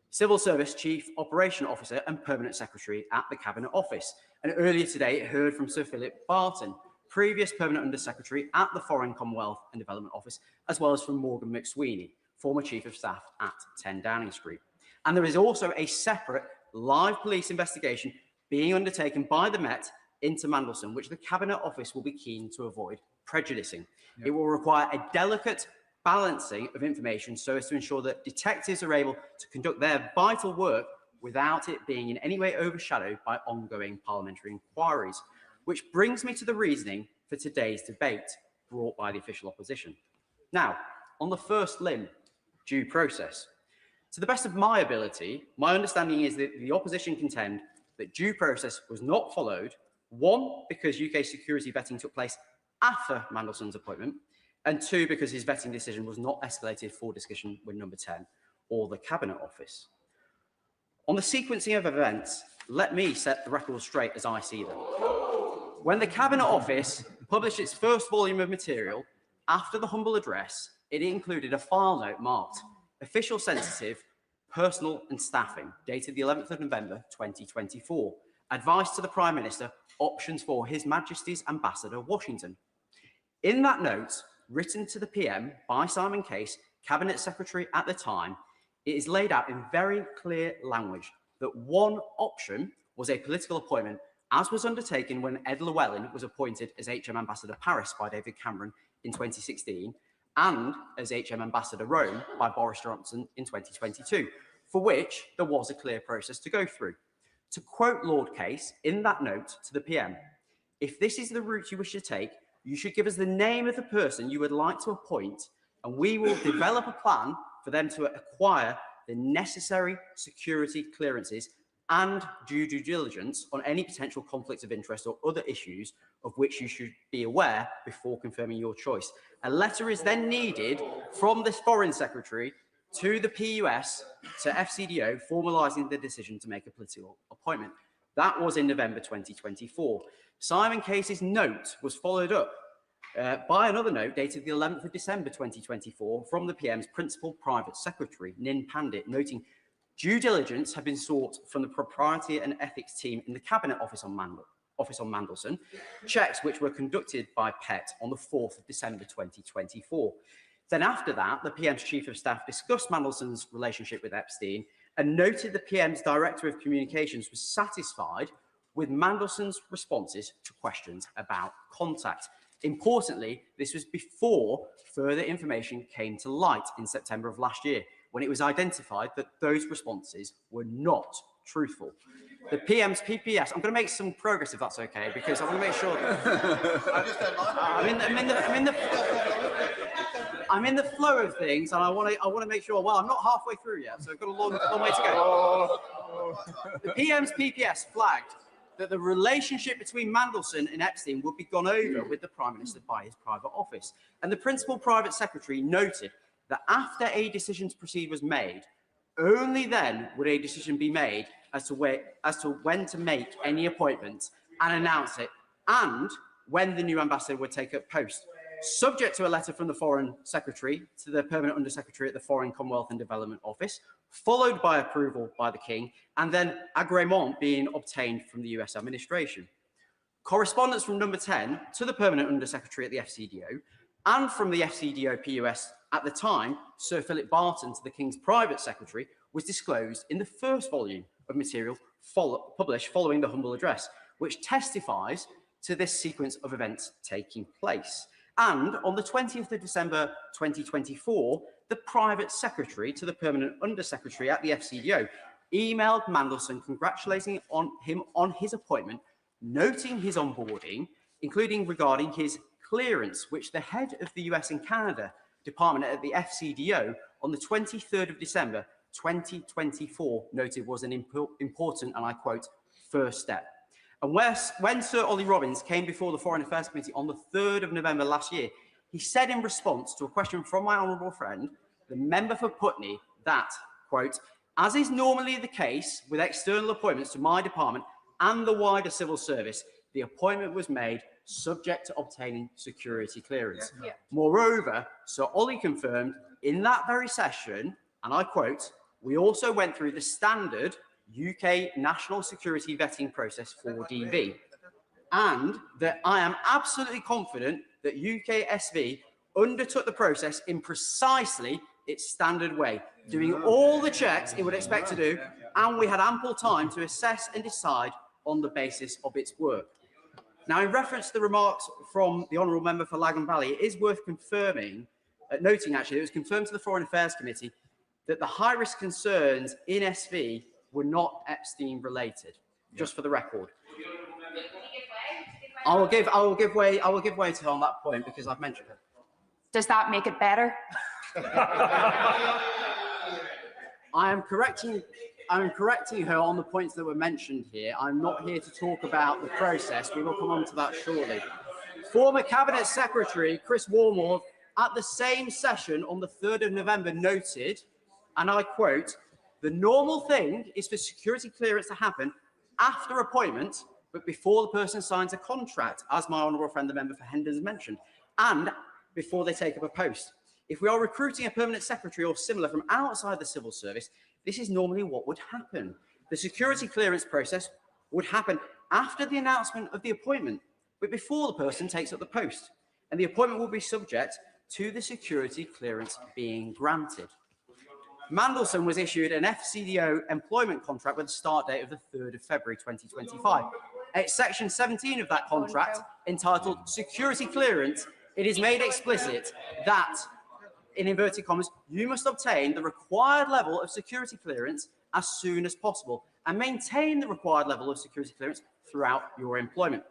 Civil Service Chief Operation Officer and Permanent Secretary at the Cabinet Office. And earlier today, it heard from Sir Philip Barton, previous Permanent Under-Secretary at the Foreign, Commonwealth and Development Office, as well as from Morgan McSweeney, former Chief of Staff at 10 Downing Street. And there is also a separate live police investigation being undertaken by the Met into Mandelson, which the Cabinet Office will be keen to avoid prejudicing. It will require a delicate balancing of information so as to ensure that detectives are able to conduct their vital work without it being in any way overshadowed by ongoing parliamentary inquiries. Which brings me to the reasoning for today's debate brought by the official opposition. Now, on the first limb, due process. To the best of my ability, my understanding is that the opposition contend that due process was not followed, one, because UK security vetting took place after Mandelson's appointment, and two, because his vetting decision was not escalated for discussion with number 10 or the Cabinet Office. On the sequencing of events, let me set the record straight as I see them. When the Cabinet Office published its first volume of material, after the humble address, it included a file note marked official sensitive, personal and staffing, dated the 11th of November 2024. Advice to the Prime Minister, options for His Majesty's Ambassador, Washington. In that note, written to the PM by Simon Case, Cabinet Secretary at the time, it is laid out in very clear language that one option was a political appointment, as was undertaken when Ed Llewellyn was appointed as HM Ambassador Paris by David Cameron in 2016, and as HM Ambassador Rome by Boris Johnson in 2022, for which there was a clear process to go through. To quote Lord Case in that note to the PM, if this is the route you wish to take, you should give us the name of the person you would like to appoint, and we will develop a plan for them to acquire the necessary security clearances and due diligence on any potential conflicts of interest or other issues of which you should be aware before confirming your choice. A letter is then needed from this Foreign Secretary to the PUS to FCDO, formalising the decision to make a political appointment. That was in November 2024. Simon Case's note was followed up by another note dated the 11th of December 2024 from the PM's Principal Private Secretary, Nin Pandit, noting due diligence had been sought from the Propriety and Ethics team in the Cabinet Office on Mandelson, checks which were conducted by PET on the 4th of December 2024. Then after that, the PM's Chief of Staff discussed Mandelson's relationship with Epstein and noted the PM's Director of Communications was satisfied with Mandelson's responses to questions about contact. Importantly, this was before further information came to light in September of last year, when it was identified that those responses were not truthful. The PM's PPS, I'm going to make some progress if that's okay, because I want to make sure I'm in the flow of things, and I want to make sure, well, I'm not halfway through yet, so I've got a long way to go. The PM's PPS flagged that the relationship between Mandelson and Epstein would be gone over with the Prime Minister by his private office. And the Principal Private Secretary noted that after a decision to proceed was made, only then would a decision be made as to when to make any appointments and announce it, and when the new ambassador would take up post, subject to a letter from the Foreign Secretary to the Permanent Under-Secretary at the Foreign, Commonwealth and Development Office, followed by approval by the King, and then agreement being obtained from the US administration. Correspondence from number 10 to the permanent Under-Secretary at the FCDO and from the FCDO PUS at the time, Sir Philip Barton, to the King's private secretary, was disclosed in the first volume of material published following the humble address, which testifies to this sequence of events taking place. And on the 20th of December 2024, the private secretary to the permanent Under-Secretary at the FCDO emailed Mandelson congratulating him on his appointment, noting his onboarding, including regarding his clearance, which the head of the US and Canada department at the FCDO on the 23rd of December 2024 noted was an important, and I quote, first step. And when Sir Ollie Robbins came before the Foreign Affairs Committee on the 3rd of November last year, he said in response to a question from my honourable friend, the member for Putney, that, quote, as is normally the case with external appointments to my department and the wider civil service, the appointment was made subject to obtaining security clearance. Yeah. Moreover, Sir Ollie confirmed in that very session, and I quote, we also went through the standard UK national security vetting process for DV, and that I am absolutely confident that UKSV undertook the process in precisely its standard way, doing all the checks it would expect to do, and we had ample time to assess and decide on the basis of its work. Now, in reference to the remarks from the Honourable Member for Lagan Valley, it is worth noting actually, it was confirmed to the Foreign Affairs Committee that the high-risk concerns in SV were not Epstein related, just for the record. I will give way to her on that point because I've mentioned her. Does that make it better? I am correcting her on the points that were mentioned here. I'm not here to talk about the process. We will come on to that shortly. Former Cabinet Secretary Chris Warmore, at the same session on the 3rd of November, noted, and I quote, the normal thing is for security clearance to happen after appointment, but before the person signs a contract, as my honourable friend, the member for Hendon, has mentioned, and before they take up a post. If we are recruiting a permanent secretary or similar from outside the civil service, this is normally what would happen. The security clearance process would happen after the announcement of the appointment, but before the person takes up the post, and the appointment will be subject to the security clearance being granted. Mandelson was issued an FCDO employment contract with a start date of the 3rd of February 2025. At section 17 of that contract, entitled Security Clearance, it is made explicit that, in inverted commas, you must obtain the required level of security clearance as soon as possible and maintain the required level of security clearance throughout your employment.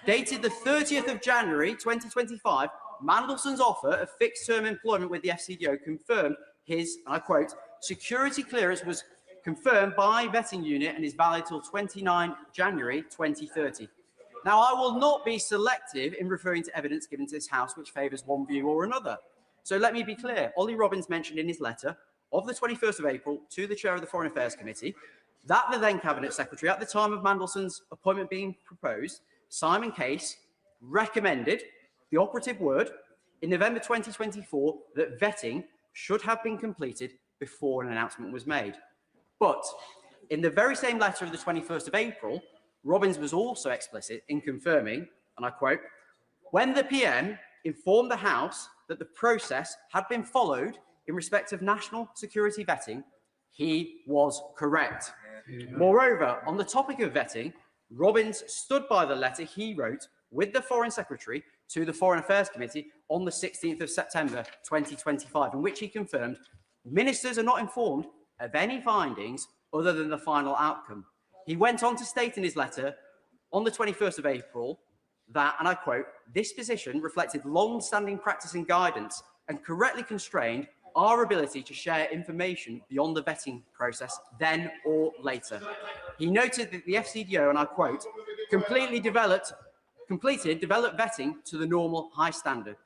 Dated the 30th of January 2025, Mandelson's offer of fixed-term employment with the FCDO confirmed his, and I quote, security clearance was confirmed by vetting unit and is valid till 29 January 2030. Now, I will not be selective in referring to evidence given to this House which favours one view or another. So let me be clear. Ollie Robbins mentioned in his letter of the 21st of April to the Chair of the Foreign Affairs Committee that the then Cabinet Secretary, at the time of Mandelson's appointment being proposed, Simon Case, recommended, the operative word, in November 2024, that vetting should have been completed before an announcement was made. But in the very same letter of the 21st of April, Robbins was also explicit in confirming, and I quote, when the PM informed the House that the process had been followed in respect of national security vetting, he was correct. Moreover, on the topic of vetting, Robbins stood by the letter he wrote with the Foreign Secretary to the Foreign Affairs Committee on the 16th of September 2025, in which he confirmed ministers are not informed of any findings other than the final outcome. He went on to state in his letter on the 21st of April that, and I quote, this position reflected long-standing practice and guidance and correctly constrained our ability to share information beyond the vetting process then or later. He noted that the FCDO, and I quote, completed developed vetting to the normal high standard.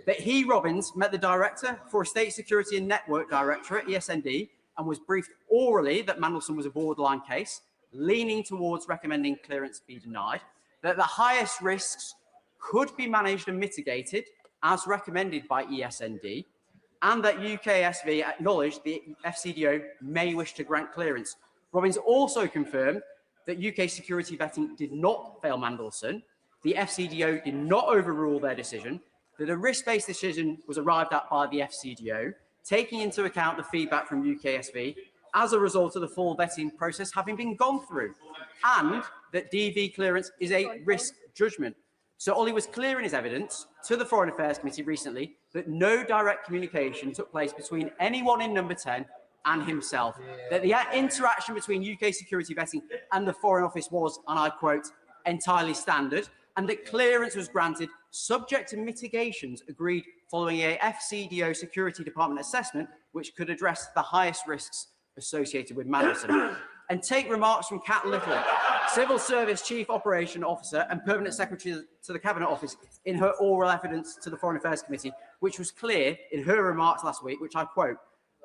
That he, Robbins, met the Director for State Security and Network Directorate, ESND, and was briefed orally that Mandelson was a borderline case, leaning towards recommending clearance be denied, that the highest risks could be managed and mitigated as recommended by ESND, and that UKSV acknowledged the FCDO may wish to grant clearance. Robbins also confirmed that UK security vetting did not fail Mandelson, the FCDO did not overrule their decision, that a risk-based decision was arrived at by the FCDO, taking into account the feedback from UKSV as a result of the full vetting process having been gone through, and that DV clearance is a risk judgment. So Ollie was clear in his evidence to the Foreign Affairs Committee recently that no direct communication took place between anyone in number 10 and himself, that the interaction between UK security vetting and the Foreign Office was, and I quote, entirely standard, and that clearance was granted subject to mitigations agreed following a FCDO Security Department assessment which could address the highest risks associated with Mandelson. And take remarks from Kat Little, Civil Service Chief Operation Officer and Permanent Secretary to the Cabinet Office, in her oral evidence to the Foreign Affairs Committee, which was clear in her remarks last week, which I quote,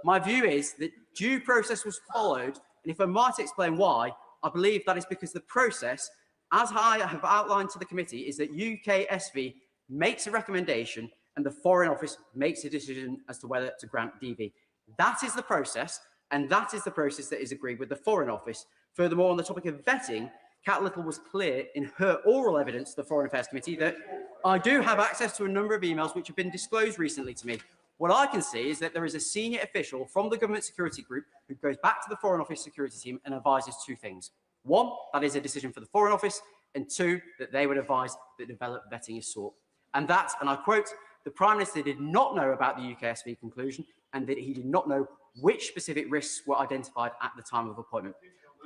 "My view is that due process was followed, and if I might explain why, I believe that is because the process, as I have outlined to the committee, is that UKSV makes a recommendation and the Foreign Office makes a decision as to whether to grant DV. That is the process, and that is the process that is agreed with the Foreign Office. Furthermore, on the topic of vetting, Kat Little was clear in her oral evidence to the Foreign Affairs Committee that I do have access to a number of emails which have been disclosed recently to me. What I can see is that there is a senior official from the government security group who goes back to the Foreign Office security team and advises two things. One, that is a decision for the Foreign Office, and two, that they would advise that developed vetting is sought. And that, and I quote, the Prime Minister did not know about the UKSV conclusion and that he did not know which specific risks were identified at the time of appointment.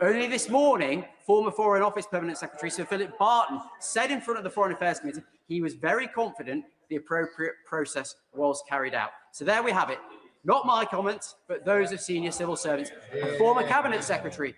Only this morning, former Foreign Office Permanent Secretary Sir Philip Barton said in front of the Foreign Affairs Committee he was very confident the appropriate process was carried out. So there we have it. Not my comments, but those of senior civil servants, a former Cabinet Secretary,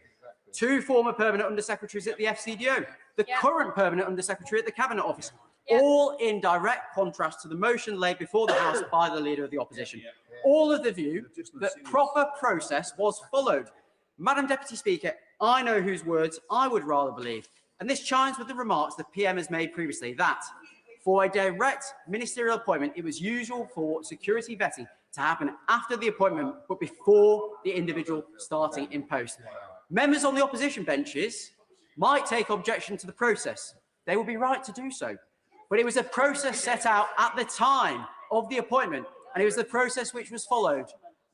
two former Permanent Undersecretaries at the FCDO, the current Permanent Undersecretary at the Cabinet Office, all in direct contrast to the motion laid before the House by the Leader of the Opposition. All of the view that proper process was followed. Madam Deputy Speaker, I know whose words I would rather believe, and this chimes with the remarks the PM has made previously that, for a direct ministerial appointment, it was usual for security vetting to happen after the appointment, but before the individual starting in post. Members on the opposition benches might take objection to the process. They would be right to do so. But it was a process set out at the time of the appointment, and it was the process which was followed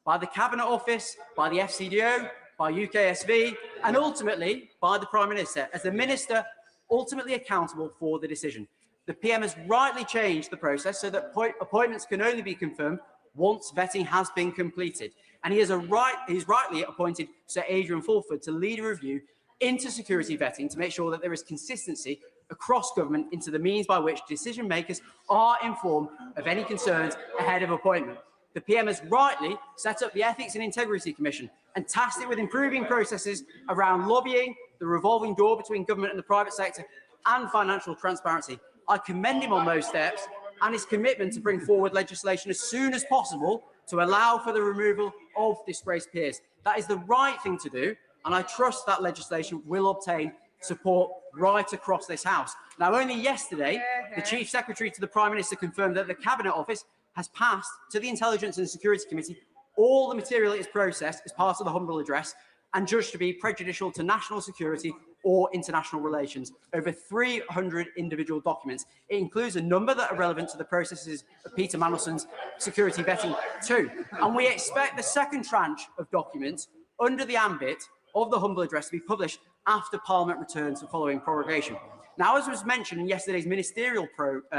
by the Cabinet Office, by the FCDO, by UKSV, and ultimately by the Prime Minister, as the Minister ultimately accountable for the decision. The PM has rightly changed the process so that appointments can only be confirmed once vetting has been completed. And he's rightly appointed Sir Adrian Fulford to lead a review into security vetting to make sure that there is consistency across government into the means by which decision makers are informed of any concerns ahead of appointment. The PM has rightly set up the Ethics and Integrity Commission and tasked it with improving processes around lobbying, the revolving door between government and the private sector, and financial transparency. I commend him on those steps and his commitment to bring forward legislation as soon as possible to allow for the removal of disgraced peers. That is the right thing to do, and I trust that legislation will obtain support right across this House. Now, only yesterday, the Chief Secretary to the Prime Minister confirmed that the Cabinet Office has passed to the Intelligence and Security Committee all the material it has processed as part of the humble address and judged to be prejudicial to national security or international relations. Over 300 individual documents. It includes a number that are relevant to the processes of Peter Mandelson's security vetting too. And we expect the second tranche of documents under the ambit of the humble address to be published after Parliament returns the following prorogation. Now, as was mentioned in yesterday's ministerial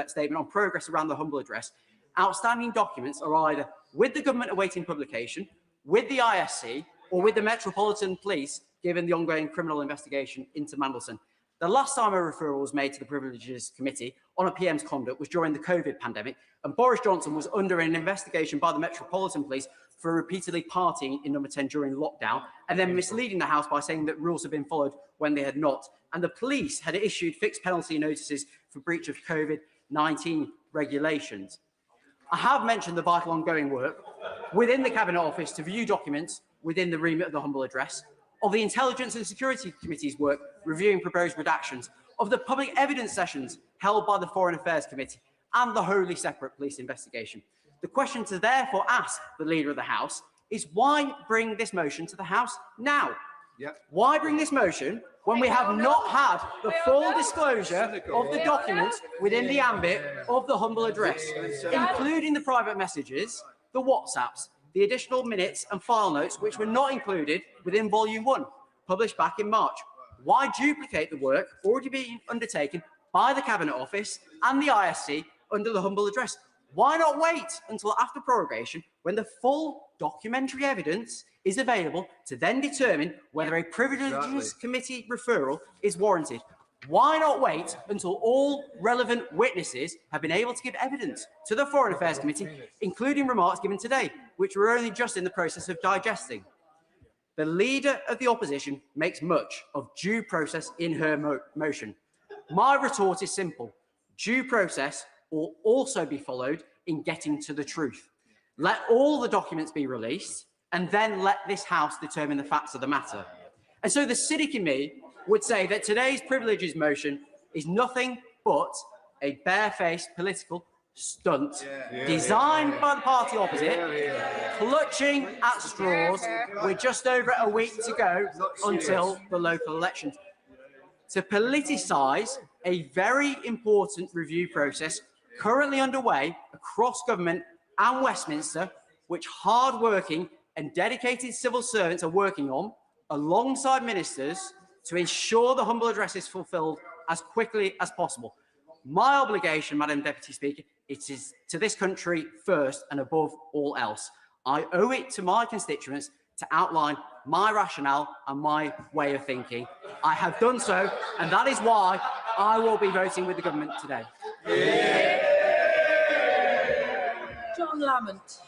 statement on progress around the humble address, outstanding documents are either with the government awaiting publication, with the ISC, or with the Metropolitan Police, given the ongoing criminal investigation into Mandelson. The last time a referral was made to the Privileges Committee on a PM's conduct was during the COVID pandemic, and Boris Johnson was under an investigation by the Metropolitan Police for repeatedly partying in number 10 during lockdown, and then misleading the House by saying that rules had been followed when they had not. And the police had issued fixed penalty notices for breach of COVID-19 regulations. I have mentioned the vital ongoing work within the Cabinet Office to view documents within the remit of the humble address, of the Intelligence and Security Committee's work reviewing proposed redactions, of the public evidence sessions held by the Foreign Affairs Committee, and the wholly separate police investigation. The question to therefore ask the Leader of the House is why bring this motion to the House now? Why bring this motion when we have not had the full disclosure of the documents within the ambit of the humble address, including the private messages, the WhatsApps, the additional minutes and file notes which were not included within Volume 1, published back in March? Why duplicate the work already being undertaken by the Cabinet Office and the ISC under the humble address? Why not wait until after prorogation, when the full documentary evidence is available, to then determine whether a Privileges Committee referral is warranted? Why not wait until all relevant witnesses have been able to give evidence to the Foreign Affairs Committee, including remarks given today, which we're only just in the process of digesting? The Leader of the Opposition makes much of due process in her motion. My retort is simple. Due process will also be followed in getting to the truth. Let all the documents be released, and then let this House determine the facts of the matter. And so the cynic in me would say that today's privileges motion is nothing but a barefaced political stunt designed by the party opposite, clutching at straws with just over a week to go until the local elections, to politicise a very important review process currently underway across government and Westminster, which hard-working and dedicated civil servants are working on, alongside ministers, to ensure the humble address is fulfilled as quickly as possible. My obligation, Madam Deputy Speaker, it is to this country first and above all else. I owe it to my constituents to outline my rationale and my way of thinking. I have done so, and that is why I will be voting with the government today. John Lamont.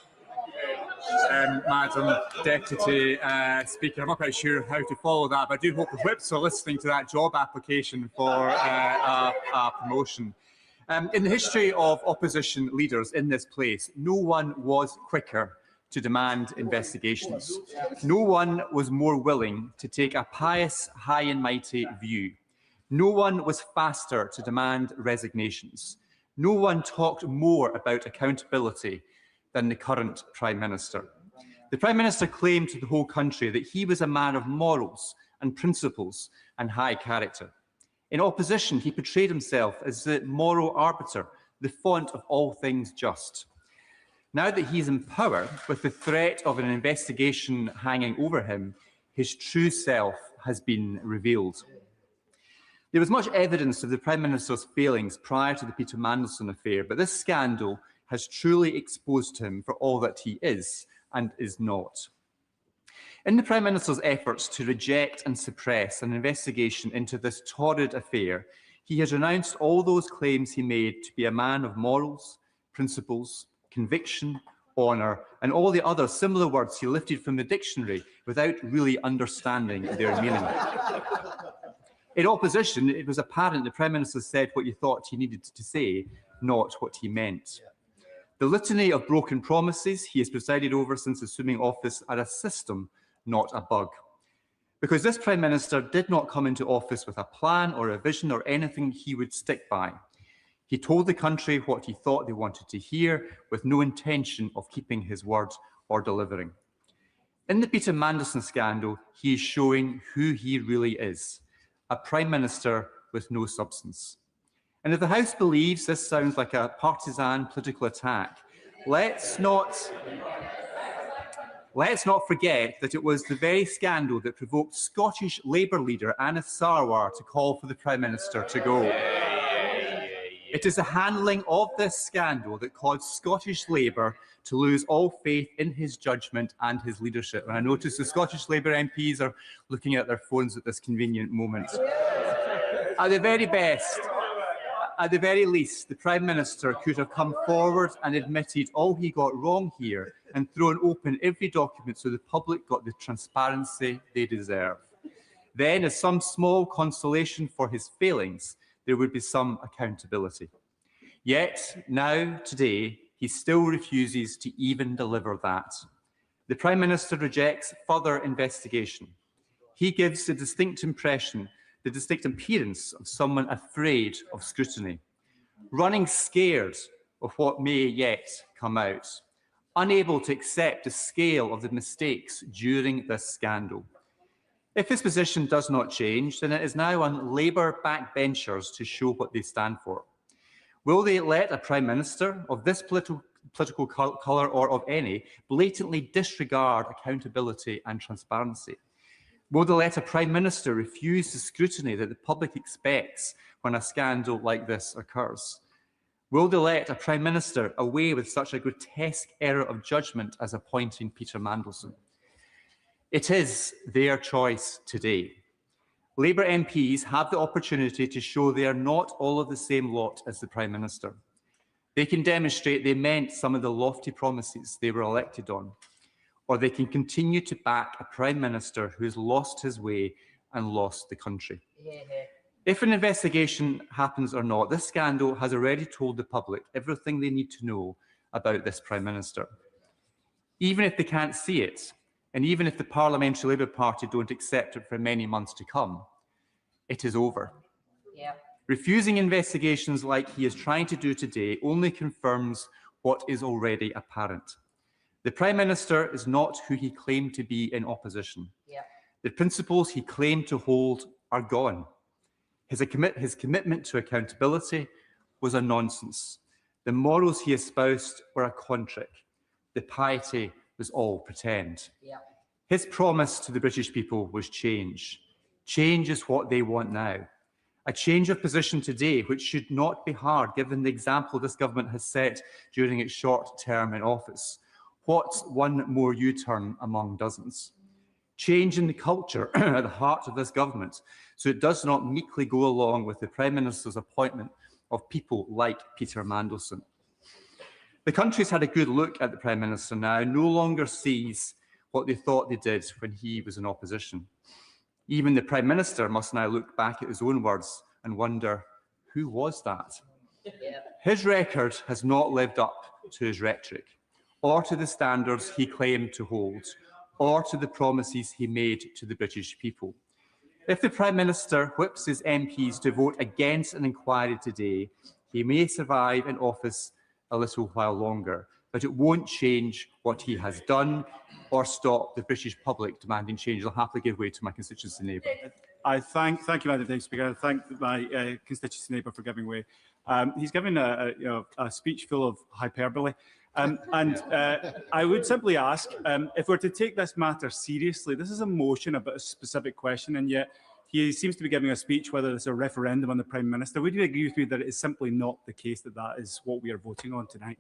Madam Deputy Speaker, I'm not quite sure how to follow that, but I do hope the whips are listening to that job application for a promotion. In the history of opposition leaders in this place, no one was quicker to demand investigations. No one was more willing to take a pious, high and mighty view. No one was faster to demand resignations. No one talked more about accountability than the current Prime Minister. The Prime Minister claimed to the whole country that he was a man of morals and principles and high character. In opposition, he portrayed himself as the moral arbiter, the font of all things just. Now that he is in power, with the threat of an investigation hanging over him, his true self has been revealed. There was much evidence of the Prime Minister's failings prior to the Peter Mandelson affair, but this scandal has truly exposed him for all that he is and is not. In the Prime Minister's efforts to reject and suppress an investigation into this torrid affair, he has renounced all those claims he made to be a man of morals, principles, conviction, honour, and all the other similar words he lifted from the dictionary without really understanding their meaning. In opposition, it was apparent the Prime Minister said what you thought he needed to say, not what he meant. The litany of broken promises he has presided over since assuming office are a system, not a bug. Because this Prime Minister did not come into office with a plan or a vision or anything he would stick by. He told the country what he thought they wanted to hear, with no intention of keeping his word or delivering. In the Peter Mandelson scandal, he is showing who he really is, a Prime Minister with no substance. And if the House believes this sounds like a partisan political attack, let's not forget that it was the very scandal that provoked Scottish Labour leader Anas Sarwar to call for the Prime Minister to go. It is the handling of this scandal that caused Scottish Labour to lose all faith in his judgment and his leadership. And I notice the Scottish Labour MPs are looking at their phones at this convenient moment. At the very best, at the very least, the Prime Minister could have come forward and admitted all he got wrong here and thrown open every document so the public got the transparency they deserve. Then, as some small consolation for his failings, there would be some accountability. Yet, now, today, he still refuses to even deliver that. The Prime Minister rejects further investigation. He gives the distinct appearance of someone afraid of scrutiny, running scared of what may yet come out, unable to accept the scale of the mistakes during this scandal. If his position does not change, then it is now on Labour backbenchers to show what they stand for. Will they let a Prime Minister of this political colour or of any blatantly disregard accountability and transparency? Will they let a Prime Minister refuse the scrutiny that the public expects when a scandal like this occurs? Will they let a Prime Minister away with such a grotesque error of judgment as appointing Peter Mandelson? It is their choice today. Labour MPs have the opportunity to show they are not all of the same lot as the Prime Minister. They can demonstrate they meant some of the lofty promises they were elected on, or they can continue to back a Prime Minister who has lost his way and lost the country. If an investigation happens or not, this scandal has already told the public everything they need to know about this Prime Minister. Even if they can't see it, and even if the Parliamentary Labour Party don't accept it for many months to come, it is over. Refusing investigations like he is trying to do today only confirms what is already apparent. The Prime Minister is not who he claimed to be in opposition. The principles he claimed to hold are gone. His commitment to accountability was a nonsense. The morals he espoused were a con trick. The piety was all pretend. His promise to the British people was change. Change is what they want now. A change of position today, which should not be hard given the example this government has set during its short term in office. What's one more U-turn among dozens? Change in the culture at the heart of this government, so it does not meekly go along with the Prime Minister's appointment of people like Peter Mandelson. The country's had a good look at the Prime Minister now, no longer sees what they thought they did when he was in opposition. Even the Prime Minister must now look back at his own words and wonder, who was that? His record has not lived up to his rhetoric, or to the standards he claimed to hold, or to the promises he made to the British people. If the Prime Minister whips his MPs to vote against an inquiry today, he may survive in office a little while longer, but it won't change what he has done or stop the British public demanding change. I'll happily give way to my constituency neighbour. I thank you, Madam Deputy Speaker. I thank my constituency neighbour for giving way. He's given a speech full of hyperbole. I would simply ask, if we're to take this matter seriously, this is a motion about a specific question, and yet he seems to be giving a speech whether it's a referendum on the Prime Minister. Would you agree with me that it is simply not the case that that is what we are voting on tonight?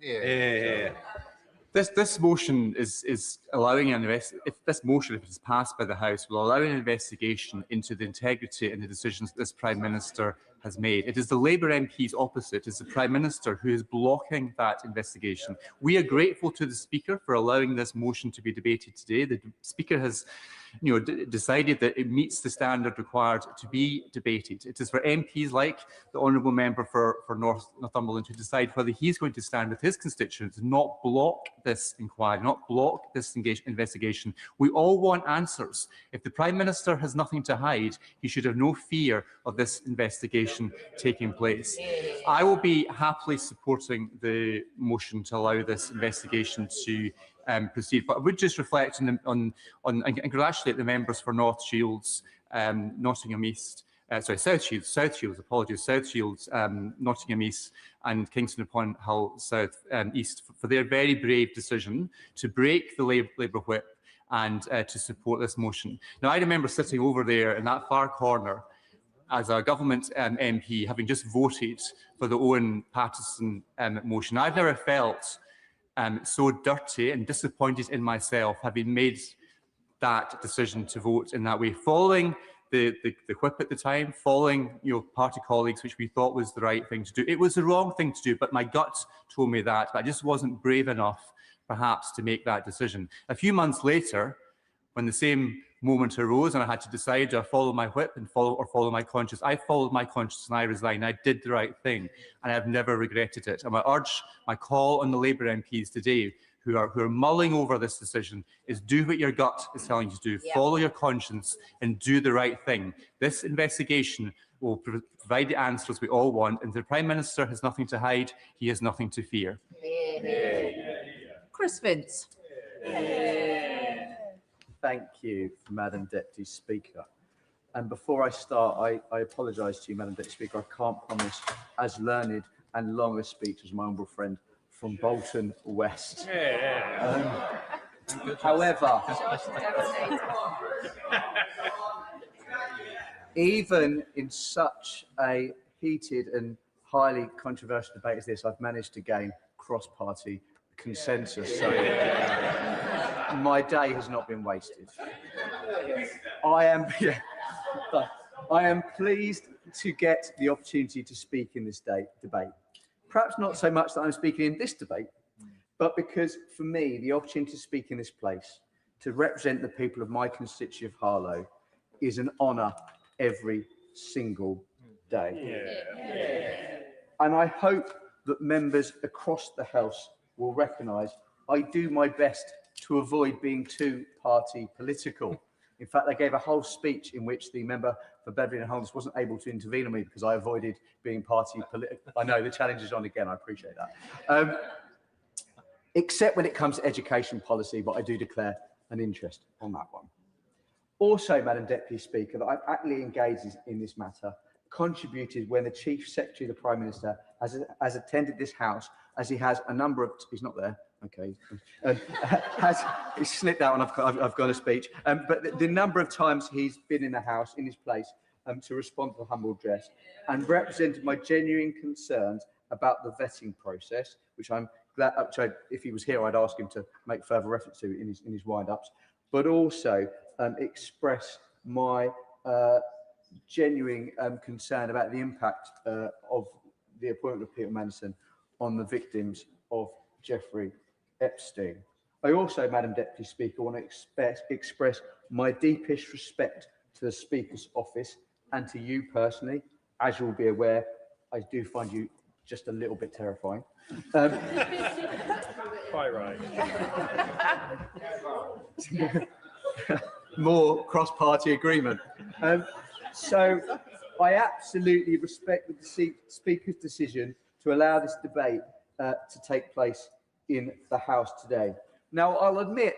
This motion is allowing an if this motion, if it is passed by the House, will allow an investigation into the integrity and the decisions that this Prime Minister has made. It is the Labour MPs opposite, it is the Prime Minister who is blocking that investigation. We are grateful to the Speaker for allowing this motion to be debated today. The Speaker has decided that it meets the standard required to be debated. It is for MPs like the Honourable Member for Northumberland to decide whether he's going to stand with his constituents, not block this inquiry, not block this investigation. We all want answers. If the Prime Minister has nothing to hide, he should have no fear of this investigation taking place. I will be happily supporting the motion to allow this investigation to proceed, but I would just reflect on and congratulate the members for North Shields, Nottingham East, South Shields, apologies, South Shields, Nottingham East and Kingston upon Hull South East for their very brave decision to break the Labour whip and to support this motion. Now, I remember sitting over there in that far corner as a government MP, having just voted for the Owen Paterson motion. I've never felt so dirty and disappointed in myself, having made that decision to vote in that way, following the whip at the time, following party colleagues, which we thought was the right thing to do. It was the wrong thing to do, but my gut told me that. But I just wasn't brave enough, perhaps, to make that decision. A few months later, when the same moment arose and I had to decide, do I follow my whip and follow my conscience? I followed my conscience and I resigned. I did the right thing, and I've never regretted it. And my call on the Labour MPs today, who are mulling over this decision, is do what your gut is telling you to do. Follow your conscience and do the right thing. This investigation will provide the answers we all want, and if the Prime Minister has nothing to hide, he has nothing to fear. Chris Vince. Thank you, Madam Deputy Speaker. And before I start, I apologise to you, Madam Deputy Speaker. I can't promise as learned and long a speech as my humble friend from Bolton West. However, even in such a heated and highly controversial debate as this, I've managed to gain cross-party consensus. So my day has not been wasted. I am pleased to get the opportunity to speak in this debate. Perhaps not so much that I'm speaking in this debate, but because for me, the opportunity to speak in this place, to represent the people of my constituency of Harlow, is an honour every single day. And I hope that members across the House will recognise I do my best to avoid being too party political. In fact, I gave a whole speech in which the member for Bedford and Holmes wasn't able to intervene on me because I avoided being party political. I know the challenge is on again, I appreciate that. Except when it comes to education policy, but I do declare an interest on that one. Also, Madam Deputy Speaker, that I've actively engaged in this matter, contributed when the Chief Secretary of the Prime Minister has attended this House, as he has a number of, he's not there, okay, he slipped out and I've got a speech, but the number of times he's been in the House, in his place, to respond to the humble address, and represented my genuine concerns about the vetting process, which I'm glad, if he was here, I'd ask him to make further reference to in his wind-ups, but also express my genuine concern about the impact of the appointment of Peter Mandelson on the victims of Jeffrey Epstein. I also, Madam Deputy Speaker, want to express my deepest respect to the Speaker's office and to you personally. As you'll be aware, I do find you just a little bit terrifying. Quite right. More cross-party agreement. So I absolutely respect the Speaker's decision to allow this debate to take place in the House today. Now, I'll admit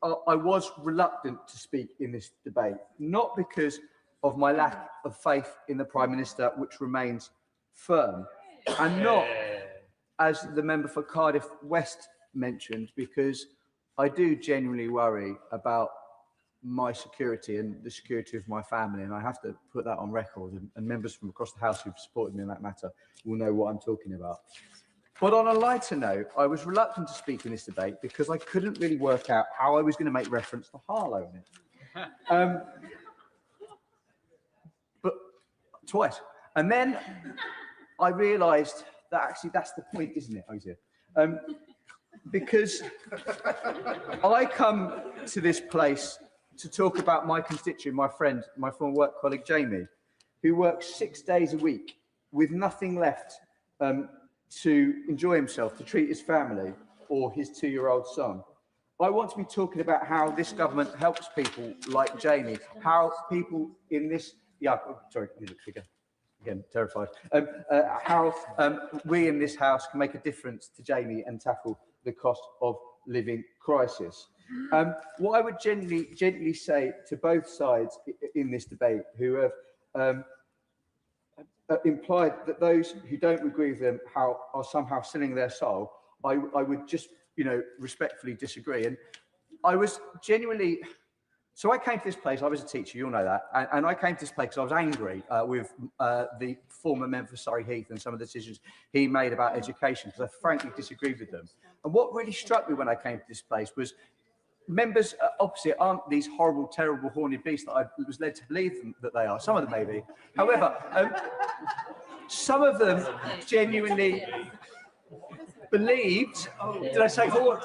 I was reluctant to speak in this debate, not because of my lack of faith in the Prime Minister, which remains firm, and not, as the member for Cardiff West mentioned, because I do genuinely worry about my security and the security of my family, and I have to put that on record, and members from across the House who've supported me in that matter will know what I'm talking about. But on a lighter note, I was reluctant to speak in this debate because I couldn't really work out how I was going to make reference to Harlow in it. But twice. And then I realised that actually that's the point, isn't it, Ozzy? Because I come to this place to talk about my constituent, my friend, my former work colleague Jamie, who works 6 days a week with nothing left to enjoy himself, to treat his family or his 2-year-old son. I want to be talking about how this government helps people like Jamie, how people in this, sorry, again, terrified, how we in this House can make a difference to Jamie and tackle the cost of living crisis. What I would gently say to both sides in this debate who have implied that those who don't agree with them are somehow selling their soul, I would just, respectfully disagree. And I was genuinely, so I came to this place, I was a teacher, you all know that, and I came to this place because I was angry with the former member for Surrey Heath and some of the decisions he made about education, because I frankly disagreed with them. And what really struck me when I came to this place was members opposite aren't these horrible, terrible, horny beasts that I was led to believe that they are. Some of them may be. However, some of them genuinely believed, did I say horned,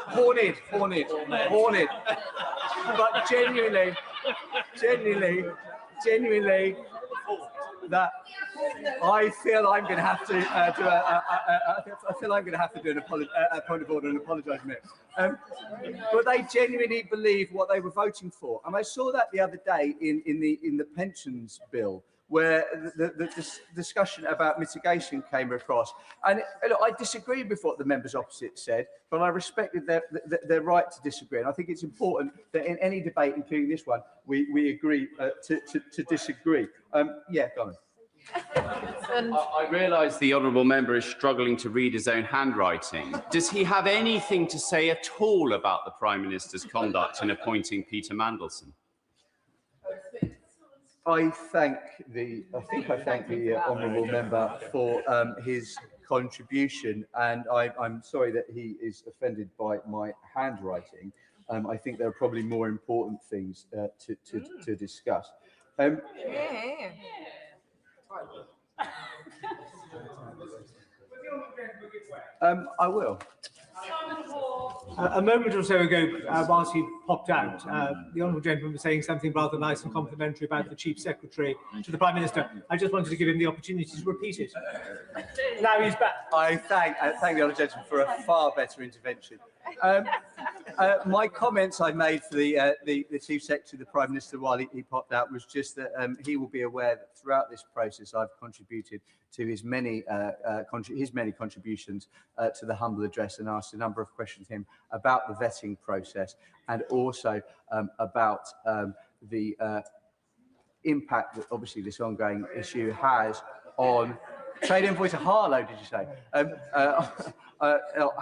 but genuinely, that I feel I'm going to have to do an point of order and apologise a minute. But they genuinely believe what they were voting for, and I saw that the other day in the pensions bill, where the discussion about mitigation came across. And look, I disagreed with what the members opposite said, but I respected their right to disagree. And I think it's important that in any debate, including this one, we agree to disagree. Yeah, go on. I realise the honourable member is struggling to read his own handwriting. Does he have anything to say at all about the Prime Minister's conduct in appointing Peter Mandelson? I thank the honourable member for his contribution, and I'm sorry that he is offended by my handwriting. I think there are probably more important things to discuss. I will. A moment or so ago, whilst he popped out, the honourable gentleman was saying something rather nice and complimentary about the Chief Secretary to the Prime Minister. I just wanted to give him the opportunity to repeat it. Now he's back. I thank the honourable gentleman for a far better intervention. My comments I made for the Chief Secretary, the Prime Minister, while he popped out, was just that he will be aware that throughout this process I've contributed to his many contributions to the humble address, and asked a number of questions to him about the vetting process, and also about the impact that obviously this ongoing issue has on trade invoice of Harlow, did you say?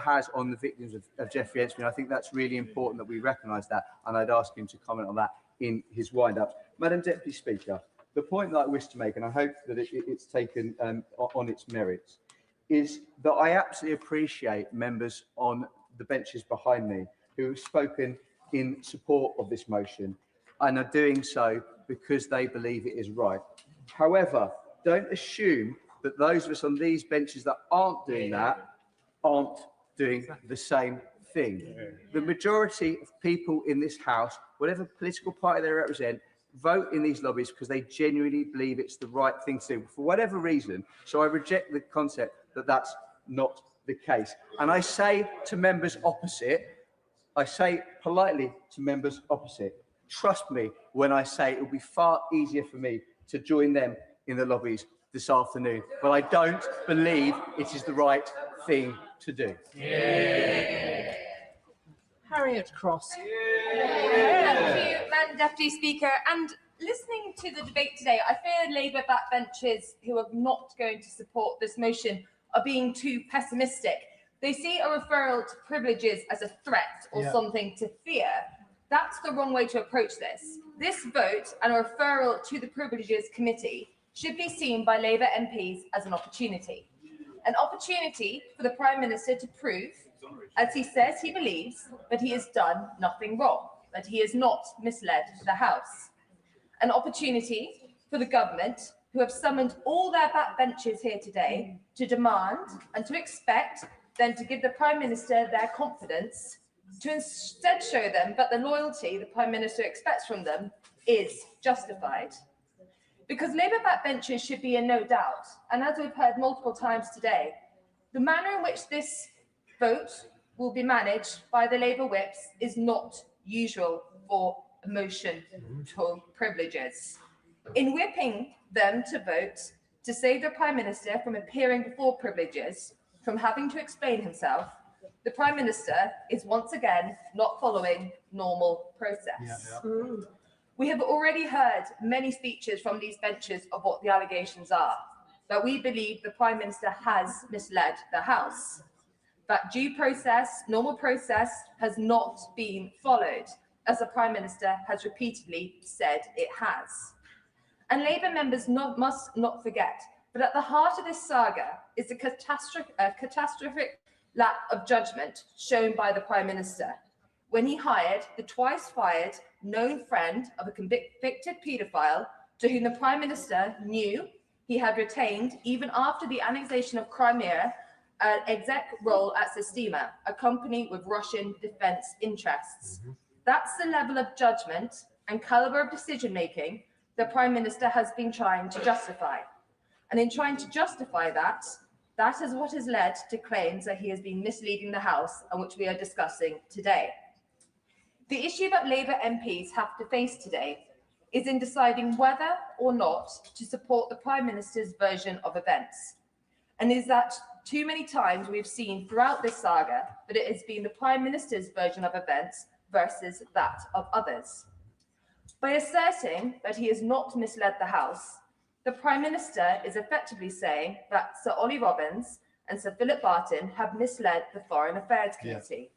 Has on the victims of Jeffrey Epstein. I think that's really important that we recognise that, and I'd ask him to comment on that in his wind-up. Madam Deputy Speaker, the point that I wish to make, and I hope that it's taken on its merits, is that I absolutely appreciate members on the benches behind me who have spoken in support of this motion and are doing so because they believe it is right. However, don't assume that those of us on these benches that aren't doing that aren't doing the same thing. The majority of people in this House, whatever political party they represent, vote in these lobbies because they genuinely believe it's the right thing to do, for whatever reason. So I reject the concept that that's not the case. And I say to members opposite, I say politely to members opposite, trust me when I say it will be far easier for me to join them in the lobbies this afternoon. But I don't believe it is the right thing to do. Yeah. Harriet Cross. Thank you, Madam Deputy Speaker. And listening to the debate today, I fear Labour backbenchers who are not going to support this motion are being too pessimistic. They see a referral to privileges as a threat or something to fear. That's the wrong way to approach this. This vote and a referral to the Privileges Committee should be seen by Labour MPs as an opportunity. An opportunity for the Prime Minister to prove, as he says he believes, that he has done nothing wrong, that he has not misled the House. An opportunity for the government, who have summoned all their backbenchers here today, to demand and to expect them to give the Prime Minister their confidence, to instead show them that the loyalty the Prime Minister expects from them is justified. Because Labour backbenchers should be in no doubt, and as we've heard multiple times today, the manner in which this vote will be managed by the Labour whips is not usual for a motion to privileges. In whipping them to vote to save the Prime Minister from appearing before privileges, from having to explain himself, the Prime Minister is once again not following normal process. We have already heard many speeches from these benches of what the allegations are, that we believe the Prime Minister has misled the House, that due process, normal process, has not been followed, as the Prime Minister has repeatedly said it has. And Labour members must not forget that at the heart of this saga is the catastrophic lack of judgment shown by the Prime Minister when he hired the twice-fired known friend of a convicted paedophile to whom the Prime Minister knew he had retained, even after the annexation of Crimea, an exec role at Sistema, a company with Russian defence interests. That's the level of judgment and calibre of decision-making the Prime Minister has been trying to justify. And in trying to justify that, that is what has led to claims that he has been misleading the House, and which we are discussing today. The issue that Labour MPs have to face today is in deciding whether or not to support the Prime Minister's version of events. And is that too many times we've seen throughout this saga that it has been the Prime Minister's version of events versus that of others. By asserting that he has not misled the House, the Prime Minister is effectively saying that Sir Ollie Robbins and Sir Philip Barton have misled the Foreign Affairs Committee.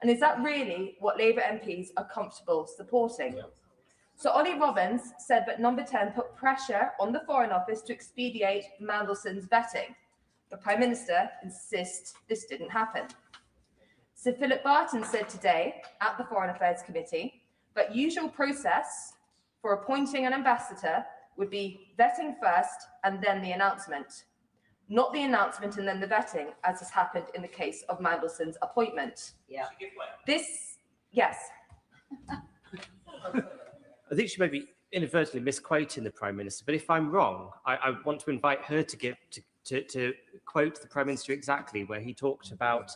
And is that really what Labour MPs are comfortable supporting? So Ollie Robbins said that Number 10 put pressure on the Foreign Office to expedite Mandelson's vetting. The Prime Minister insists this didn't happen. Sir Philip Barton said today at the Foreign Affairs Committee that usual process for appointing an ambassador would be vetting first and then the announcement, not the announcement and then the vetting, as has happened in the case of Mandelson's appointment. Yeah. Yes. I think she may be inadvertently misquoting the Prime Minister, but if I'm wrong, I want to invite her to quote the Prime Minister exactly where he talked about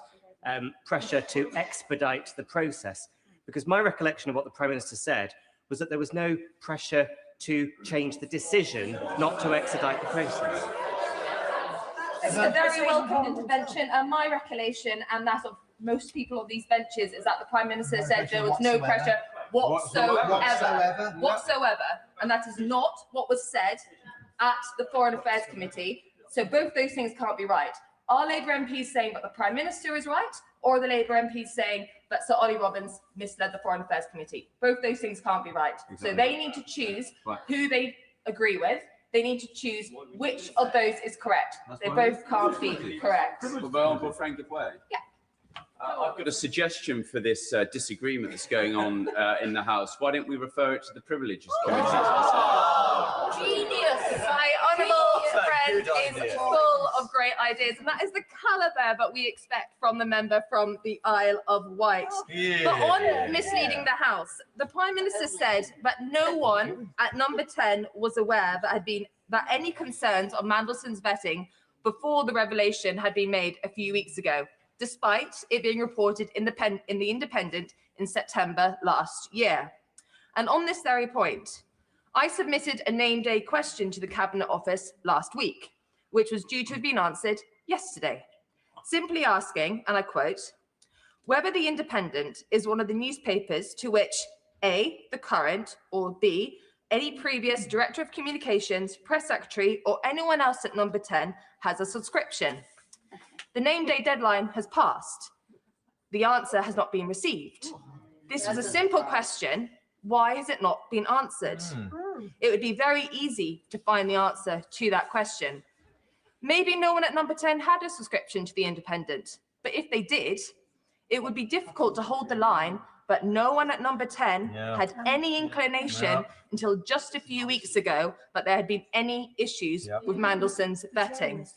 pressure to expedite the process, because my recollection of what the Prime Minister said was that there was no pressure to change the decision not to expedite the process. It's a very welcome intervention, and my recollection and that of most people on these benches is that the Prime Minister said there was no pressure whatsoever, and that is not what was said at the Foreign Affairs Committee. So both those things can't be right. Are Labour MPs saying that the Prime Minister is right, or are the Labour MPs saying that Sir Ollie Robbins misled the Foreign Affairs Committee? Both those things can't be right. Exactly. So they need to choose who they agree with. They need to choose which of those is correct. They both can't be correct. Yeah. I've got a suggestion for this disagreement that's going on in the House. Why don't we refer it to the Privileges Committee? Genius! My honourable friend is full of great ideas, and that is the calibre that we expect from the member from the Isle of Wight. Yeah. But on misleading the House, the Prime Minister said that no one at Number 10 was aware that any concerns on Mandelson's vetting before the revelation had been made a few weeks ago, despite it being reported in the Independent in September last year. And on this very point, I submitted a name-day question to the Cabinet Office last week, which was due to have been answered yesterday, simply asking, and I quote, whether the Independent is one of the newspapers to which A, the current, or B, any previous Director of Communications, Press Secretary, or anyone else at Number 10 has a subscription. The name day deadline has passed. The answer has not been received. This was a simple question. Why has it not been answered? It would be very easy to find the answer to that question. Maybe no one at Number 10 had a subscription to the Independent, but if they did, it would be difficult to hold the line, but no one at Number 10 had any inclination until just a few weeks ago that there had been any issues with Mandelson's vetting.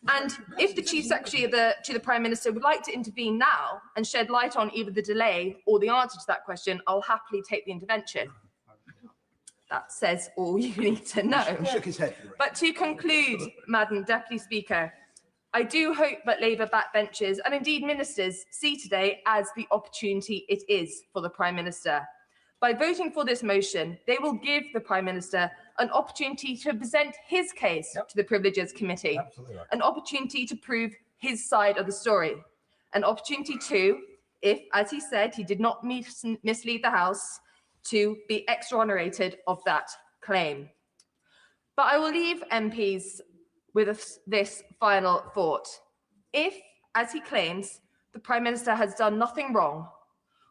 And if the Chief Secretary to the Prime Minister would like to intervene now and shed light on either the delay or the answer to that question, I'll happily take the intervention. That says all you need to know. He shook his head. But to conclude, Madam Deputy Speaker, I do hope that Labour backbenchers and indeed ministers see today as the opportunity it is for the Prime Minister. By voting for this motion, they will give the Prime Minister an opportunity to present his case to the Privileges Committee, an opportunity to prove his side of the story, an opportunity to, if, as he said, he did not mislead the House, to be exonerated of that claim. But I will leave MPs with this final thought. If, as he claims, the Prime Minister has done nothing wrong,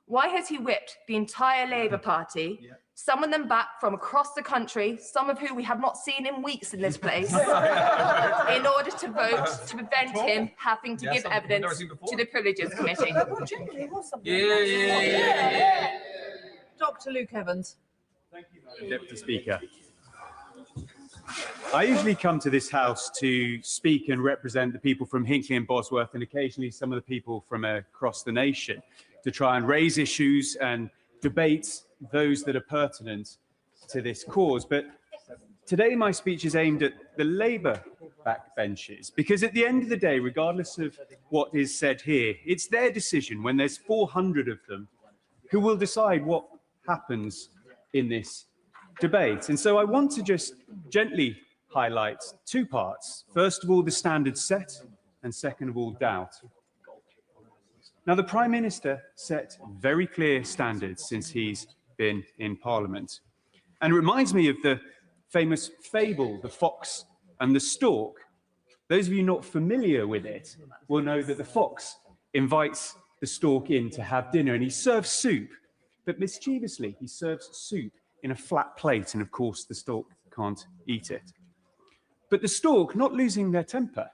why has he whipped the entire Labour Party, summoned them back from across the country, some of who we have not seen in weeks in this place, in order to vote to prevent him having to give evidence to the Privileges Committee? Dr. Luke Evans. Thank you, Madam Deputy Speaker. I usually come to this House to speak and represent the people from Hinckley and Bosworth, and occasionally some of the people from across the nation, to try and raise issues and debate those that are pertinent to this cause. But today my speech is aimed at the Labour backbenchers, because at the end of the day, regardless of what is said here, it's their decision when there's 400 of them who will decide what happens in this debate. And so I want to just gently highlight two parts. First of all, the standards set, and second of all, doubt. Now, the Prime Minister set very clear standards since he's been in Parliament. And it reminds me of the famous fable, The Fox and the Stork. Those of you not familiar with it will know that the fox invites the stork in to have dinner, and he serves soup, but mischievously, he serves soup in a flat plate, and of course, the stork can't eat it. But the stork, not losing their temper,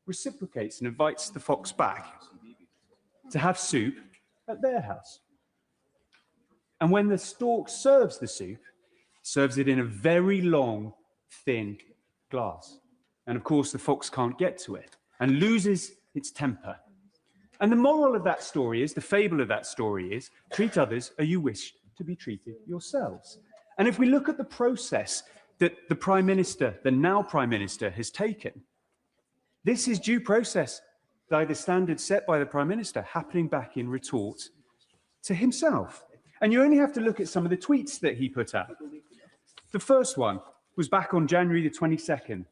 reciprocates and invites the fox back to have soup at their house. And when the stork serves the soup, serves it in a very long, thin glass. And of course, the fox can't get to it and loses its temper. And the moral of that story is, the fable of that story is, treat others as you wish to be treated yourselves. And if we look at the process that the Prime Minister, the now Prime Minister, has taken, this is due process by the standards set by the Prime Minister happening back in retort to himself. And you only have to look at some of the tweets that he put out. The first one was back on January the 22nd.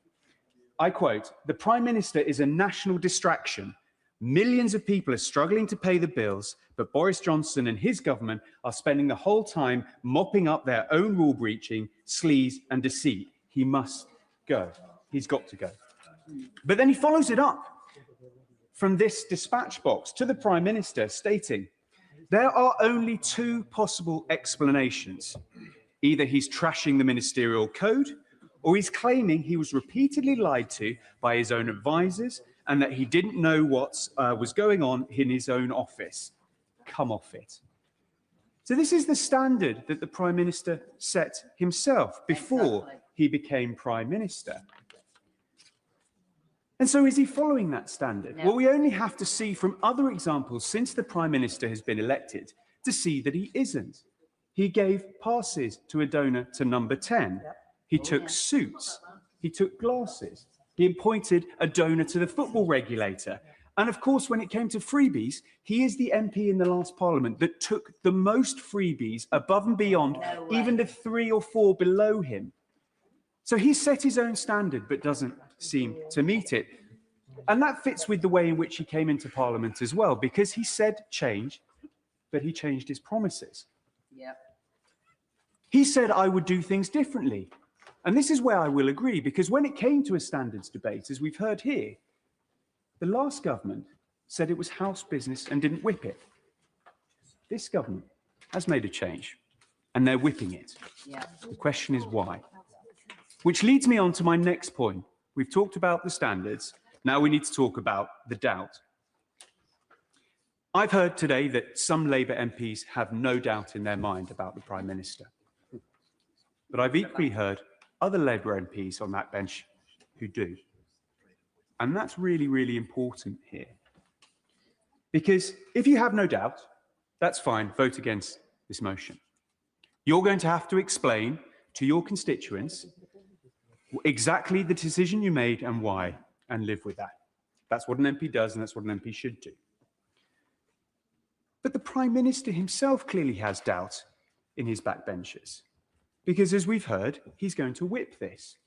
I quote, "The Prime Minister is a national distraction. Millions of people are struggling to pay the bills, but Boris Johnson and his government are spending the whole time mopping up their own rule breaching, sleaze and deceit. He must go. He's got to go." But then he follows it up from this dispatch box to the Prime Minister stating, "There are only two possible explanations. Either he's trashing the ministerial code, or he's claiming he was repeatedly lied to by his own advisors and that he didn't know what was going on in his own office. Come off it." So this is the standard that the Prime Minister set himself before he became Prime Minister. And so is he following that standard? No. Well, we only have to see from other examples since the Prime Minister has been elected to see that he isn't. He gave passes to a donor to number 10. He took suits. He took glasses. He appointed a donor to the football regulator. And of course, when it came to freebies, he is the MP in the last Parliament that took the most freebies above and beyond, even the 3 or 4 below him. So he set his own standard, but doesn't seem to meet it. And that fits with the way in which he came into Parliament as well, because he said change, but he changed his promises. Yep. He said, "I would do things differently." And this is where I will agree, because when it came to a standards debate, as we've heard here, the last government said it was house business and didn't whip it. This government has made a change, and they're whipping it. Yeah. The question is why? Which leads me on to my next point. We've talked about the standards. Now we need to talk about the doubt. I've heard today that some Labour MPs have no doubt in their mind about the Prime Minister. But I've equally heard other Labour MPs on that bench who do. And that's really, really important here. Because if you have no doubt, that's fine, vote against this motion. You're going to have to explain to your constituents exactly the decision you made and why, and live with that. That's what an MP does, and that's what an MP should do. But the Prime Minister himself clearly has doubt in his backbenchers. Because as we've heard, he's going to whip this.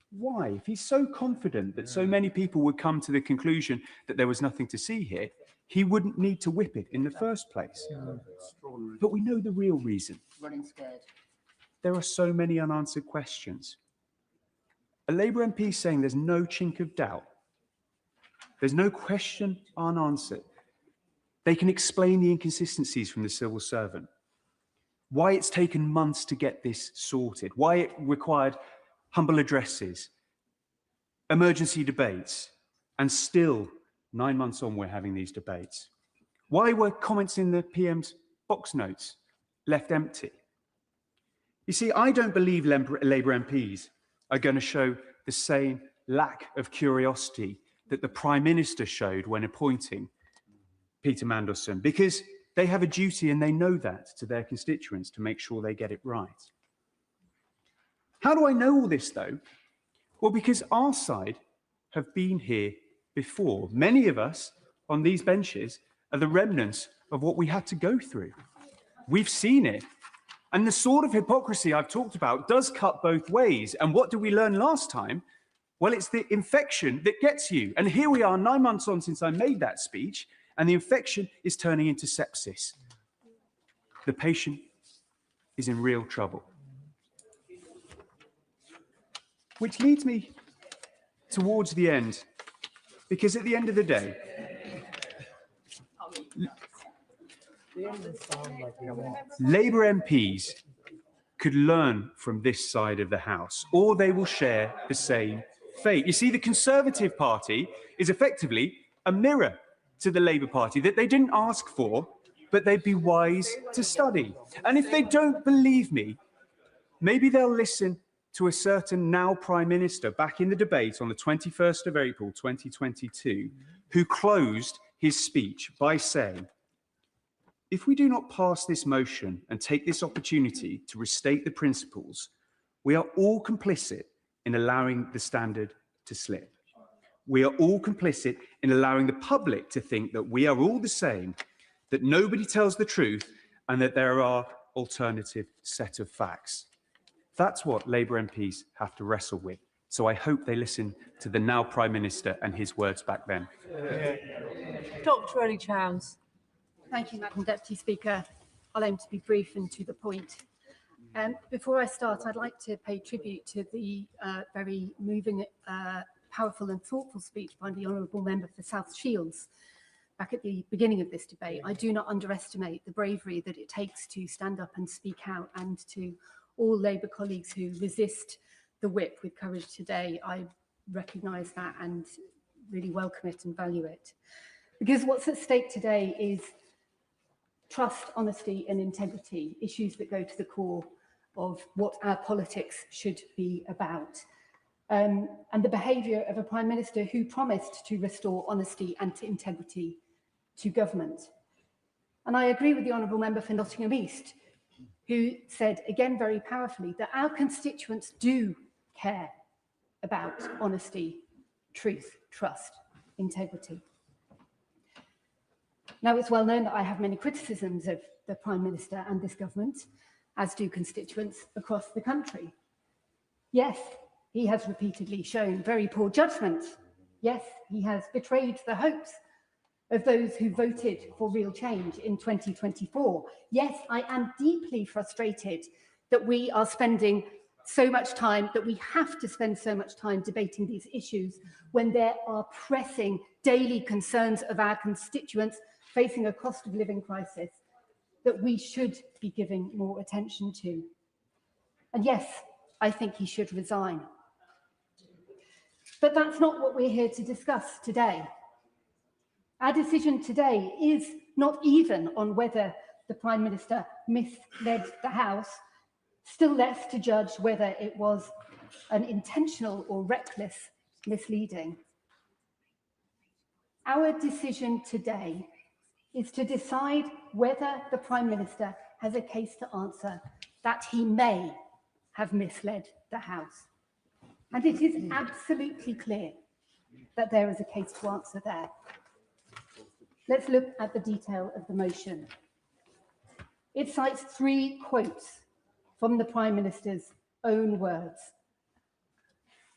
Why? If he's so confident that so many people would come to the conclusion that there was nothing to see here, he wouldn't need to whip it in the first place. But we know the real reason. Running scared. There are so many unanswered questions. A Labour MP saying there's no chink of doubt. There's no question unanswered. They can explain the inconsistencies from the civil servant. Why it's taken months to get this sorted. Why it required humble addresses, emergency debates, and still 9 months on we're having these debates. Why were comments in the PM's box notes left empty? You see, I don't believe Labour MPs are going to show the same lack of curiosity that the Prime Minister showed when appointing Peter Mandelson, because they have a duty and they know that to their constituents to make sure they get it right. How do I know all this, though? Well, because our side have been here before. Many of us on these benches are the remnants of what we had to go through. We've seen it. And the sort of hypocrisy I've talked about does cut both ways. And what did we learn last time? Well, it's the infection that gets you. And here we are 9 months on since I made that speech, and the infection is turning into sepsis. The patient is in real trouble. Which leads me towards the end, because at the end of the day, Labour MPs could learn from this side of the House, or they will share the same fate. You see, the Conservative Party is effectively a mirror to the Labour Party that they didn't ask for, but they'd be wise to study. And if they don't believe me, maybe they'll listen to a certain now Prime Minister back in the debate on the 21st of April 2022, who closed his speech by saying, "If we do not pass this motion and take this opportunity to restate the principles, we are all complicit in allowing the standard to slip. We are all complicit in allowing the public to think that we are all the same, that nobody tells the truth, and that there are alternative set of facts." That's what Labour MPs have to wrestle with. So I hope they listen to the now Prime Minister and his words back then. Dr. Ellie Chowns. Thank you, Madam Deputy Speaker. I'll aim to be brief and to the point. Before I start, I'd like to pay tribute to the very moving, powerful and thoughtful speech by the Honourable Member for South Shields back at the beginning of this debate. I do not underestimate the bravery that it takes to stand up and speak out, and to all Labour colleagues who resist the whip with courage today, I recognise that and really welcome it and value it. Because what's at stake today is trust, honesty and integrity, issues that go to the core of what our politics should be about. And the behaviour of a Prime Minister who promised to restore honesty and integrity to government. And I agree with the Honourable Member for Nottingham East, who said again very powerfully that our constituents do care about honesty, truth, trust, integrity. Now, it's well known that I have many criticisms of the Prime Minister and this government, as do constituents across the country. Yes, he has repeatedly shown very poor judgment. Yes, he has betrayed the hopes of those who voted for real change in 2024. Yes, I am deeply frustrated that we are spending so much time, that we have to spend so much time debating these issues when there are pressing daily concerns of our constituents facing a cost of living crisis that we should be giving more attention to. And yes, I think he should resign. But that's not what we're here to discuss today. Our decision today is not even on whether the Prime Minister misled the House, still less to judge whether it was an intentional or reckless misleading. Our decision today is to decide whether the Prime Minister has a case to answer that he may have misled the House. And it is absolutely clear that there is a case to answer there. Let's look at the detail of the motion. It cites 3 quotes from the Prime Minister's own words.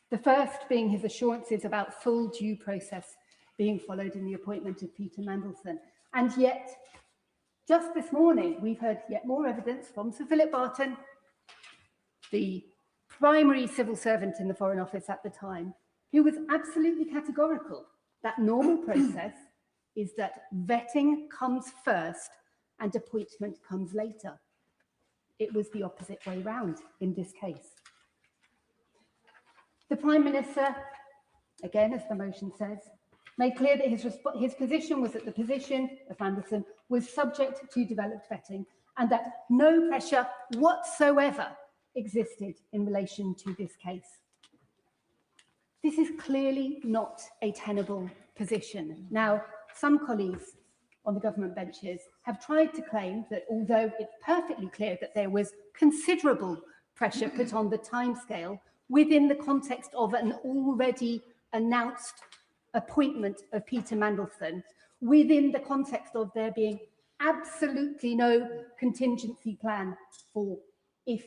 The first being his assurances about full due process being followed in the appointment of Peter Mandelson. And yet, just this morning, we've heard yet more evidence from Sir Philip Barton, the primary civil servant in the Foreign Office at the time, who was absolutely categorical that normal process is that vetting comes first and appointment comes later. It was the opposite way round in this case. The Prime Minister, again, as the motion says, made clear that his position was that the position of Mandelson was subject to developed vetting and that no pressure whatsoever existed in relation to this case. This is clearly not a tenable position. Now, some colleagues on the government benches have tried to claim that although it's perfectly clear that there was considerable pressure put on the timescale within the context of an already announced appointment of Peter Mandelson, within the context of there being absolutely no contingency plan for if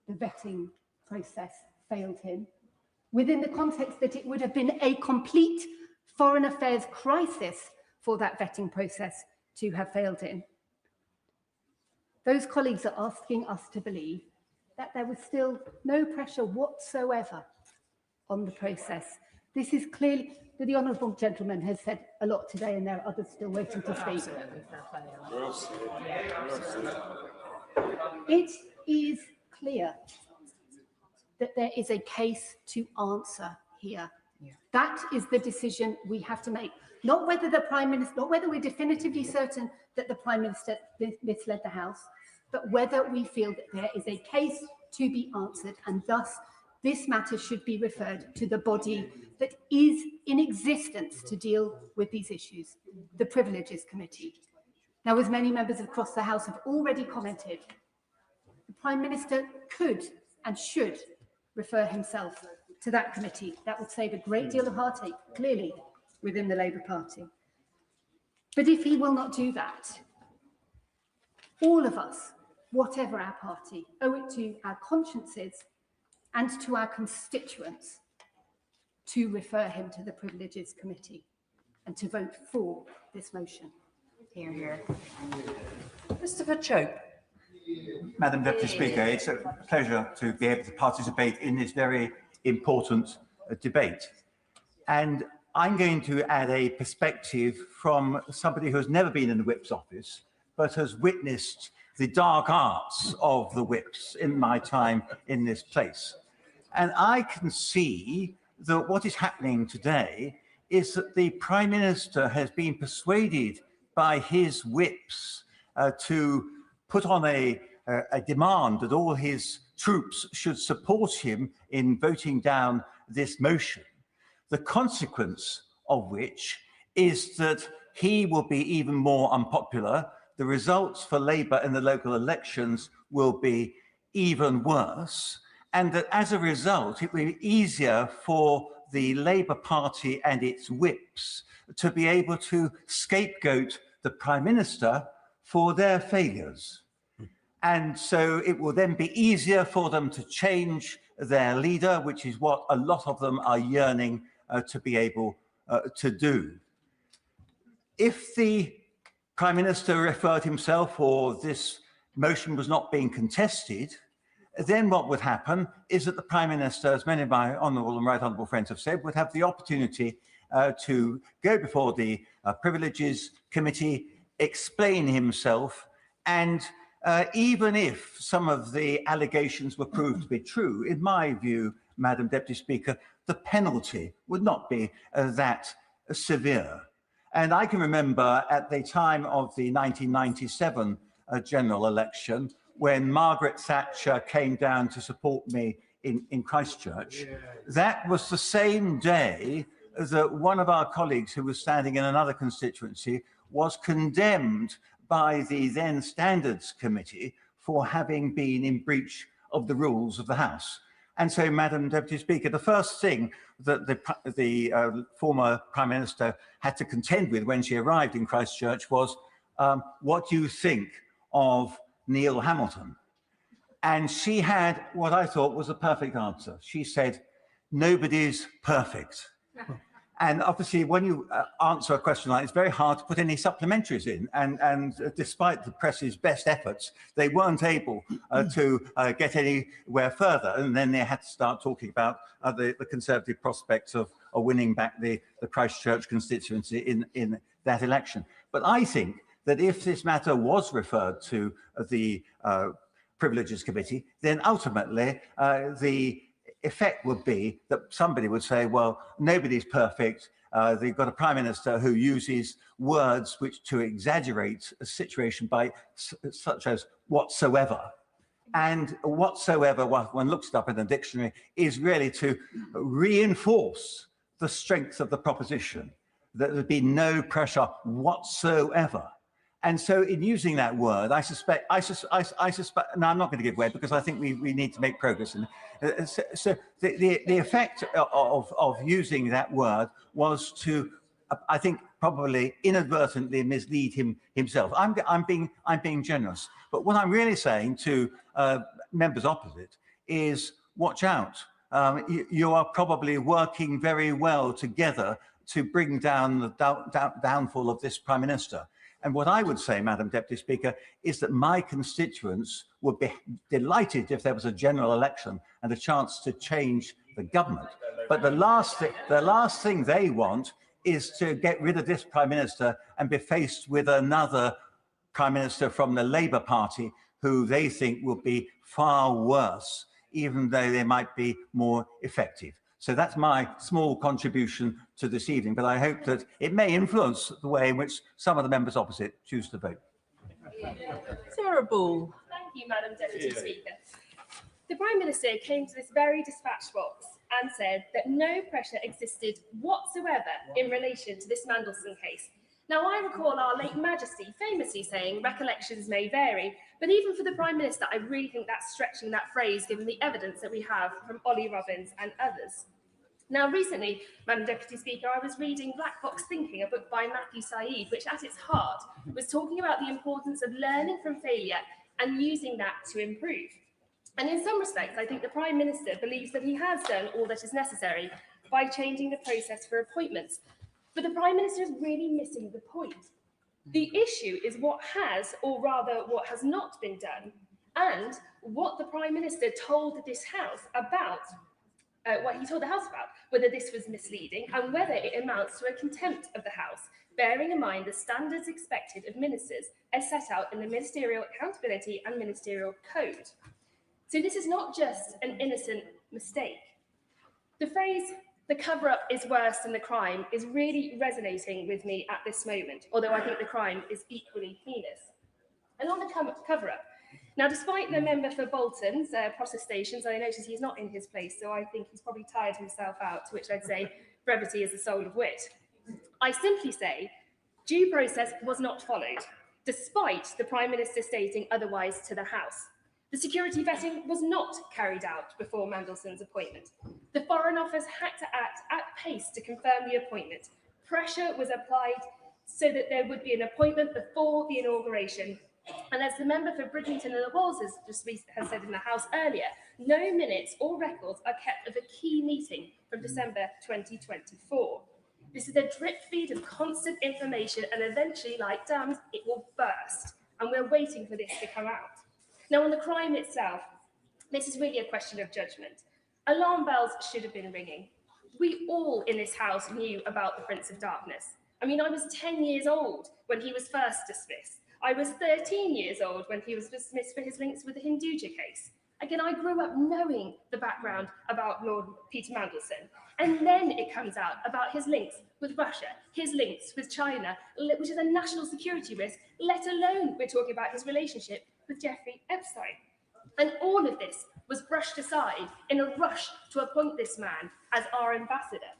the vetting process failed him, within the context that it would have been a complete foreign affairs crisis for that vetting process to have failed him. Those colleagues are asking us to believe that there was still no pressure whatsoever on the process. This is clearly, the honourable gentleman has said a lot today, and there are others still waiting to speak. It is clear that there is a case to answer here. That is the decision we have to make. Not whether the Prime Minister, not whether we're definitively certain that the Prime Minister misled the House, but whether we feel that there is a case to be answered, and thus this matter should be referred to the body that is in existence to deal with these issues, the Privileges Committee. Now, as many members across the House have already commented, the Prime Minister could and should refer himself to that committee. That would save a great deal of heartache, clearly, within the Labour Party. But if he will not do that, all of us, whatever our party, owe it to our consciences and to our constituents to refer him to the Privileges Committee and to vote for this motion. Hear, hear. Christopher Chope. Madam Deputy Speaker, it's a pleasure to be able to participate in this very important debate. And I'm going to add a perspective from somebody who has never been in the Whip's office, but has witnessed the dark arts of the Whips in my time in this place. And I can see that what is happening today is that the Prime Minister has been persuaded by his Whips to put on a demand that all his troops should support him in voting down this motion, the consequence of which is that he will be even more unpopular. The results for Labour in the local elections will be even worse, and that as a result, it will be easier for the Labour Party and its Whips to be able to scapegoat the Prime Minister for their failures. And so it will then be easier for them to change their leader, which is what a lot of them are yearning to be able to do. If the Prime Minister referred himself, or this motion was not being contested, then what would happen is that the Prime Minister, as many of my honourable and right honourable friends have said, would have the opportunity to go before the Privileges Committee, explain himself, and even if some of the allegations were proved to be true, in my view, Madam Deputy Speaker, the penalty would not be that severe. And I can remember at the time of the 1997 general election, when Margaret Thatcher came down to support me in Christchurch, that was the same day that one of our colleagues who was standing in another constituency was condemned by the then Standards Committee for having been in breach of the rules of the House. And so, Madam Deputy Speaker, the first thing that the former Prime Minister had to contend with when she arrived in Christchurch was, what do you think of Neil Hamilton? And she had what I thought was a perfect answer. She said, nobody's perfect. And obviously, when you answer a question like this, it's very hard to put any supplementaries in. And despite the press's best efforts, they weren't able to get anywhere further. And then they had to start talking about the Conservative prospects of winning back the Christchurch constituency in that election. But I think that if this matter was referred to the Privileges Committee, then ultimately the effect would be that somebody would say, well, nobody's perfect. They've got a Prime Minister who uses words which to exaggerate a situation by such as whatsoever. And whatsoever, when one looks it up in the dictionary, is really to reinforce the strength of the proposition, that there'd be no pressure whatsoever. And so in using that word, I suspect, no, I'm not going to give way because I think we need to make progress. So the effect of using that word was to I think, probably inadvertently mislead himself. I'm being generous. But what I'm really saying to members opposite is, watch out. You are probably working very well together to bring down the downfall of this Prime Minister. And what I would say, Madam Deputy Speaker, is that my constituents would be delighted if there was a general election and a chance to change the government. But the last thing they want is to get rid of this Prime Minister and be faced with another Prime Minister from the Labour Party who they think will be far worse, even though they might be more effective. So that's my small contribution to this evening, but I hope that it may influence the way in which some of the members opposite choose to vote. Sarah Ball. Thank you, Madam Deputy Speaker. The Prime Minister came to this very dispatch box and said that no pressure existed whatsoever in relation to this Mandelson case. Now, I recall our late Majesty famously saying recollections may vary, but even for the Prime Minister, I really think that's stretching that phrase given the evidence that we have from Ollie Robbins and others. Now, recently, Madam Deputy Speaker, I was reading Black Box Thinking, a book by Matthew Said, which at its heart was talking about the importance of learning from failure and using that to improve. And in some respects, I think the Prime Minister believes that he has done all that is necessary by changing the process for appointments. But the Prime Minister is really missing the point. The issue is what has, or rather what has not been done, and what the Prime Minister told this House about, what he told the House about, whether this was misleading and whether it amounts to a contempt of the House, bearing in mind the standards expected of ministers as set out in the Ministerial Accountability and Ministerial Code. So this is not just an innocent mistake. The phrase, "the cover-up is worse than the crime," is really resonating with me at this moment, although I think the crime is equally heinous. And on the cover-up, now, despite the member for Bolton's protestations, I notice he's not in his place, so I think he's probably tired himself out, to which I'd say brevity is the soul of wit. I simply say due process was not followed, despite the Prime Minister stating otherwise to the House. The security vetting was not carried out before Mandelson's appointment. The Foreign Office had to act at pace to confirm the appointment. Pressure was applied so that there would be an appointment before the inauguration. And as the member for Bridlington and the Walls has said in the House earlier, no minutes or records are kept of a key meeting from December 2024. This is a drip feed of constant information, and eventually, like dams, it will burst. And we're waiting for this to come out. Now, on the crime itself, this is really a question of judgment. Alarm bells should have been ringing. We all in this House knew about the Prince of Darkness. I mean, I was 10 years old when he was first dismissed. I was 13 years old when he was dismissed for his links with the Hinduja case. Again, I grew up knowing the background about Lord Peter Mandelson. And then it comes out about his links with Russia, his links with China, which is a national security risk, let alone we're talking about his relationship with Jeffrey Epstein. And all of this was brushed aside in a rush to appoint this man as our ambassador.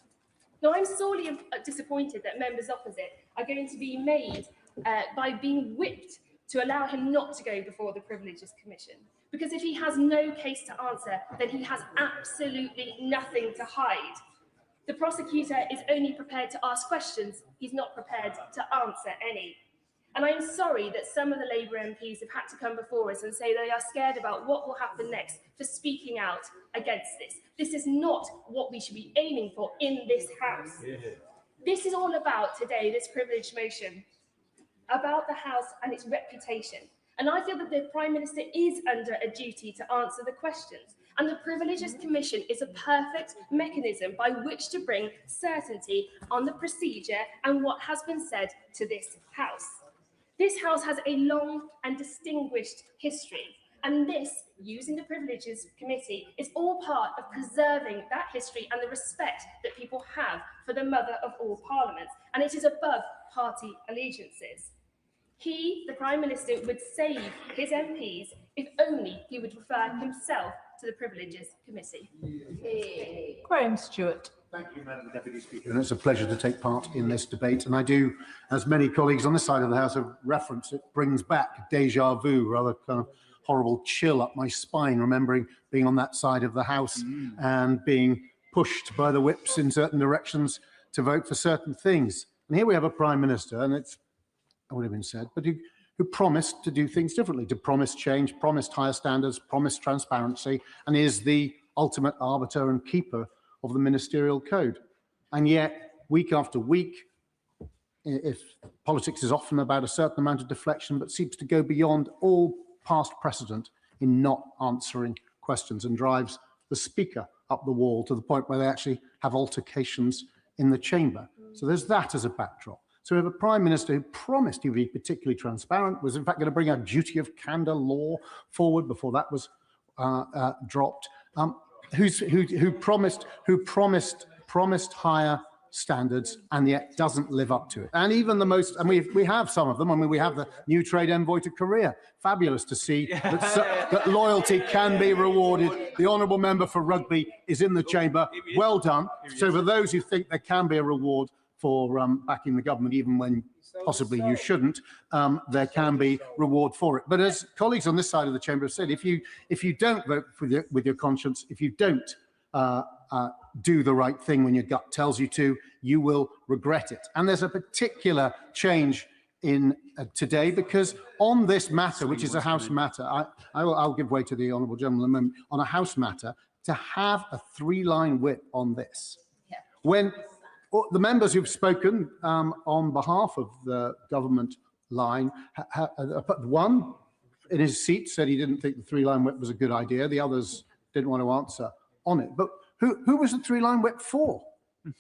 Now, I'm sorely disappointed that members opposite are going to be made by being whipped to allow him not to go before the Privileges Commission. Because if he has no case to answer, then he has absolutely nothing to hide. The prosecutor is only prepared to ask questions. He's not prepared to answer any. And I'm sorry that some of the Labour MPs have had to come before us and say they are scared about what will happen next for speaking out against this. This is not what we should be aiming for in this House. Yeah. This is all about today, this privilege motion, about the House and its reputation. And I feel that the Prime Minister is under a duty to answer the questions. And the Privileges Commission is a perfect mechanism by which to bring certainty on the procedure and what has been said to this House. This House has a long and distinguished history, and this, using the Privileges Committee, is all part of preserving that history and the respect that people have for the mother of all parliaments, and it is above party allegiances. He, the Prime Minister, would save his MPs if only he would refer himself to the Privileges Committee. Graham Stewart. Thank you, Madam Deputy Speaker. And it's a pleasure to take part in this debate. And I do, as many colleagues on this side of the House have referenced, it brings back deja vu, rather kind of horrible chill up my spine, remembering being on that side of the House and being pushed by the whips in certain directions to vote for certain things. And here we have a Prime Minister, and it's would have been said, but who promised to do things differently, to promise change, promised higher standards, promised transparency, and is the ultimate arbiter and keeper of the ministerial code. And yet, week after week, if politics is often about a certain amount of deflection, but seems to go beyond all past precedent in not answering questions and drives the Speaker up the wall to the point where they actually have altercations in the chamber. So there's that as a backdrop. So we have a Prime Minister who promised he would be particularly transparent, was in fact going to bring a duty of candour law forward before that was dropped, who promised higher standards and yet doesn't live up to it. And even the most, and we have some of them. I mean, we have the new trade envoy to Korea. Fabulous to see that loyalty can be rewarded. The honourable member for Rugby is in the chamber. Well done. So for those who think there can be a reward for backing the government, even when possibly you shouldn't, there can be reward for it. But as colleagues on this side of the chamber have said, if you don't vote with your conscience, if you don't do the right thing when your gut tells you to, you will regret it. And there's a particular change in today, because on this matter, which is a House matter, I'll give way to the honourable gentleman in a moment, on a House matter, to have a 3-line whip on this, when the members who've spoken on behalf of the government line, one in his seat said he didn't think the 3-line whip was a good idea. The others didn't want to answer on it. But who was the 3-line whip for?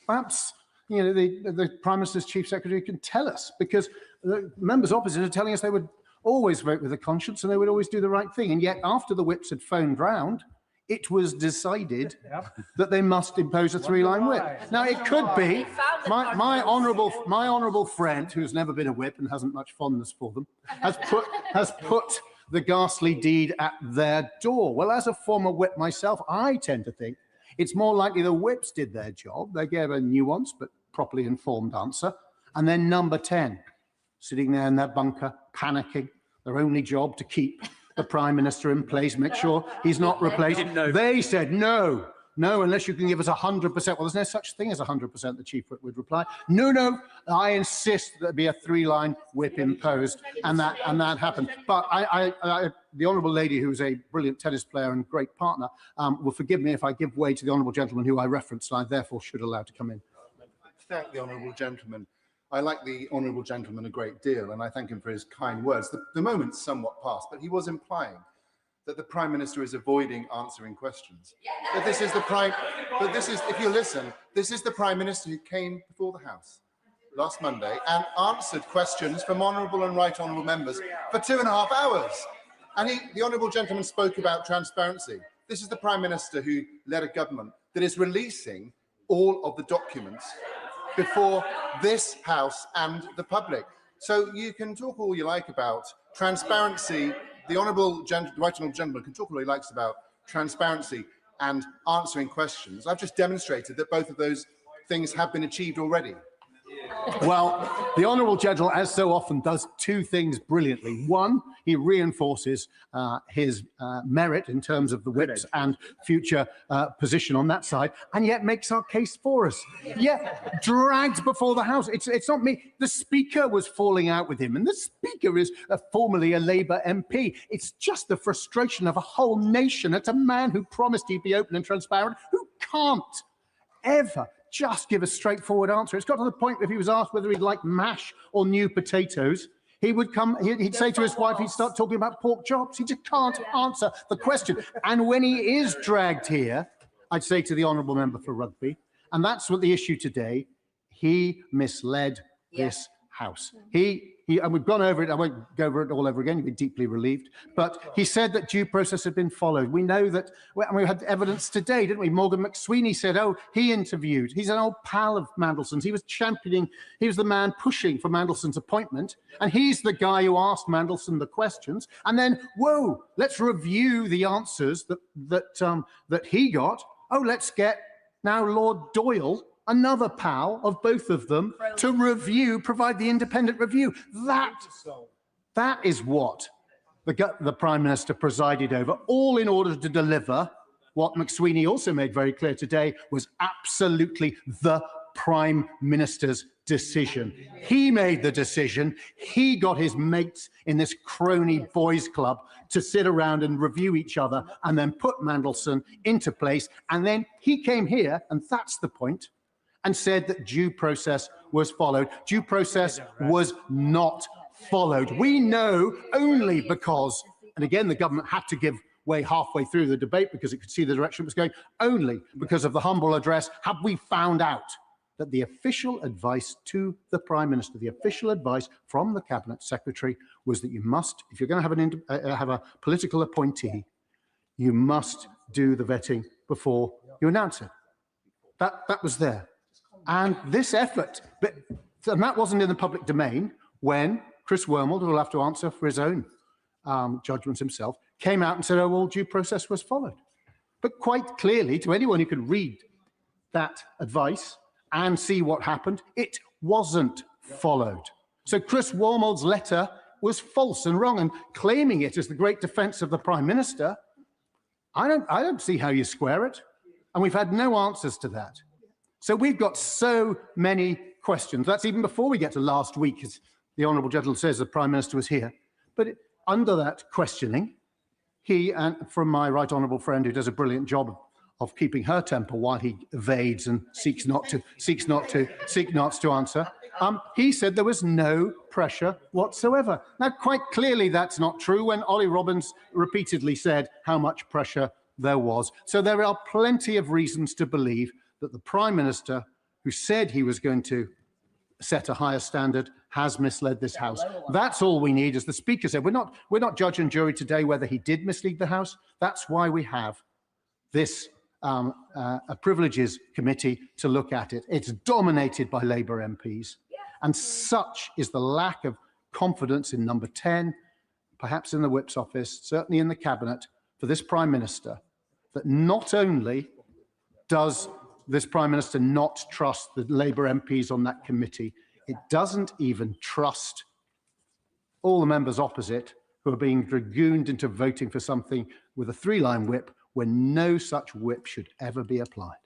Perhaps the Prime Minister's Chief Secretary can tell us, because the members opposite are telling us they would always vote with a conscience and they would always do the right thing. And yet, after the whips had phoned round, it was decided that they must impose a 3-line whip. Now, it could be my honourable friend, who's never been a whip and hasn't much fondness for them, has put the ghastly deed at their door. Well, as a former whip myself, I tend to think it's more likely the whips did their job. They gave a nuanced but properly informed answer. And then number 10, sitting there in their bunker, panicking, their only job to keep the Prime Minister in place, make sure he's not replaced. They said, no, unless you can give us 100%. Well, there's no such thing as 100%, the Chief Whip would reply. No, I insist that there be a 3-line whip imposed, and that happened. But the honourable lady, who's a brilliant tennis player and great partner, will forgive me if I give way to the honourable gentleman who I referenced, and I therefore should allow to come in. Thank the honourable gentleman. I like the honourable gentleman a great deal, and I thank him for his kind words. The moment's somewhat past, but he was implying that the Prime Minister is avoiding answering questions. But this is the Prime. But this is, if you listen, this is the Prime Minister who came before the House last Monday and answered questions from honourable and right honourable members for 2.5 hours. And the honourable gentleman spoke about transparency. This is the Prime Minister who led a government that is releasing all of the documents before this House and the public. So you can talk all you like about transparency. The right honourable gentleman can talk all he likes about transparency and answering questions. I've just demonstrated that both of those things have been achieved already. Well, the honourable gentleman, as so often, does 2 things brilliantly. One, he reinforces his merit in terms of the whips and future position on that side, and yet makes our case for us. Dragged before the House. It's not me. The Speaker was falling out with him, and the Speaker is formerly a Labour MP. It's just the frustration of a whole nation. It's a man who promised he'd be open and transparent, who can't ever just give a straightforward answer. It's got to the point if he was asked whether he'd like mash or new potatoes, he'd say to his wife, he'd start talking about pork chops. He just can't answer the question. And when he is dragged here, I'd say to the honourable member for Rugby, and that's what the issue today, he misled this House. And we've gone over it. I won't go over it all over again. You'll be deeply relieved. But he said that due process had been followed. We know that, and we had evidence today, didn't we? Morgan McSweeney said, he interviewed. He's an old pal of Mandelson's. He was championing, he was the man pushing for Mandelson's appointment. And he's the guy who asked Mandelson the questions. And then, whoa, let's review the answers that he got. Let's get now Lord Doyle, another pal of both of them, to provide the independent review. That is what the Prime Minister presided over, all in order to deliver what McSweeney also made very clear today was absolutely the Prime Minister's decision. He made the decision. He got his mates in this crony boys club to sit around and review each other and then put Mandelson into place. And then he came here, and that's the point, and said that due process was followed. Due process was not followed. We know only because, and again, the government had to give way halfway through the debate because it could see the direction it was going, only because of the humble address have we found out that the official advice to the Prime Minister, the official advice from the Cabinet Secretary was that you must, if you're going to have a political appointee, you must do the vetting before you announce it. That was there. And this effort, and that wasn't in the public domain when Chris Wormald, who will have to answer for his own judgments himself, came out and said, oh, well, due process was followed. But quite clearly, to anyone who could read that advice and see what happened, it wasn't followed. So Chris Wormald's letter was false and wrong, and claiming it as the great defence of the Prime Minister, I don't see how you square it. And we've had no answers to that. So we've got so many questions. That's even before we get to last week, as the Honourable Gentleman says the Prime Minister was here. But under that questioning, he, and from my right honourable friend who does a brilliant job of keeping her temper while he evades and seeks not to answer, he said there was no pressure whatsoever. Now, quite clearly that's not true when Ollie Robbins repeatedly said how much pressure there was. So there are plenty of reasons to believe that the Prime Minister, who said he was going to set a higher standard, has misled this House. That's all we need. As the Speaker said, we're not judge and jury today whether he did mislead the House. That's why we have this a Privileges Committee to look at it. It's dominated by Labour MPs. And such is the lack of confidence in number 10, perhaps in the Whip's office, certainly in the Cabinet, for this Prime Minister, that not only does this Prime Minister not trust the Labour MPs on that committee, it doesn't even trust all the members opposite who are being dragooned into voting for something with a 3-line whip when no such whip should ever be applied.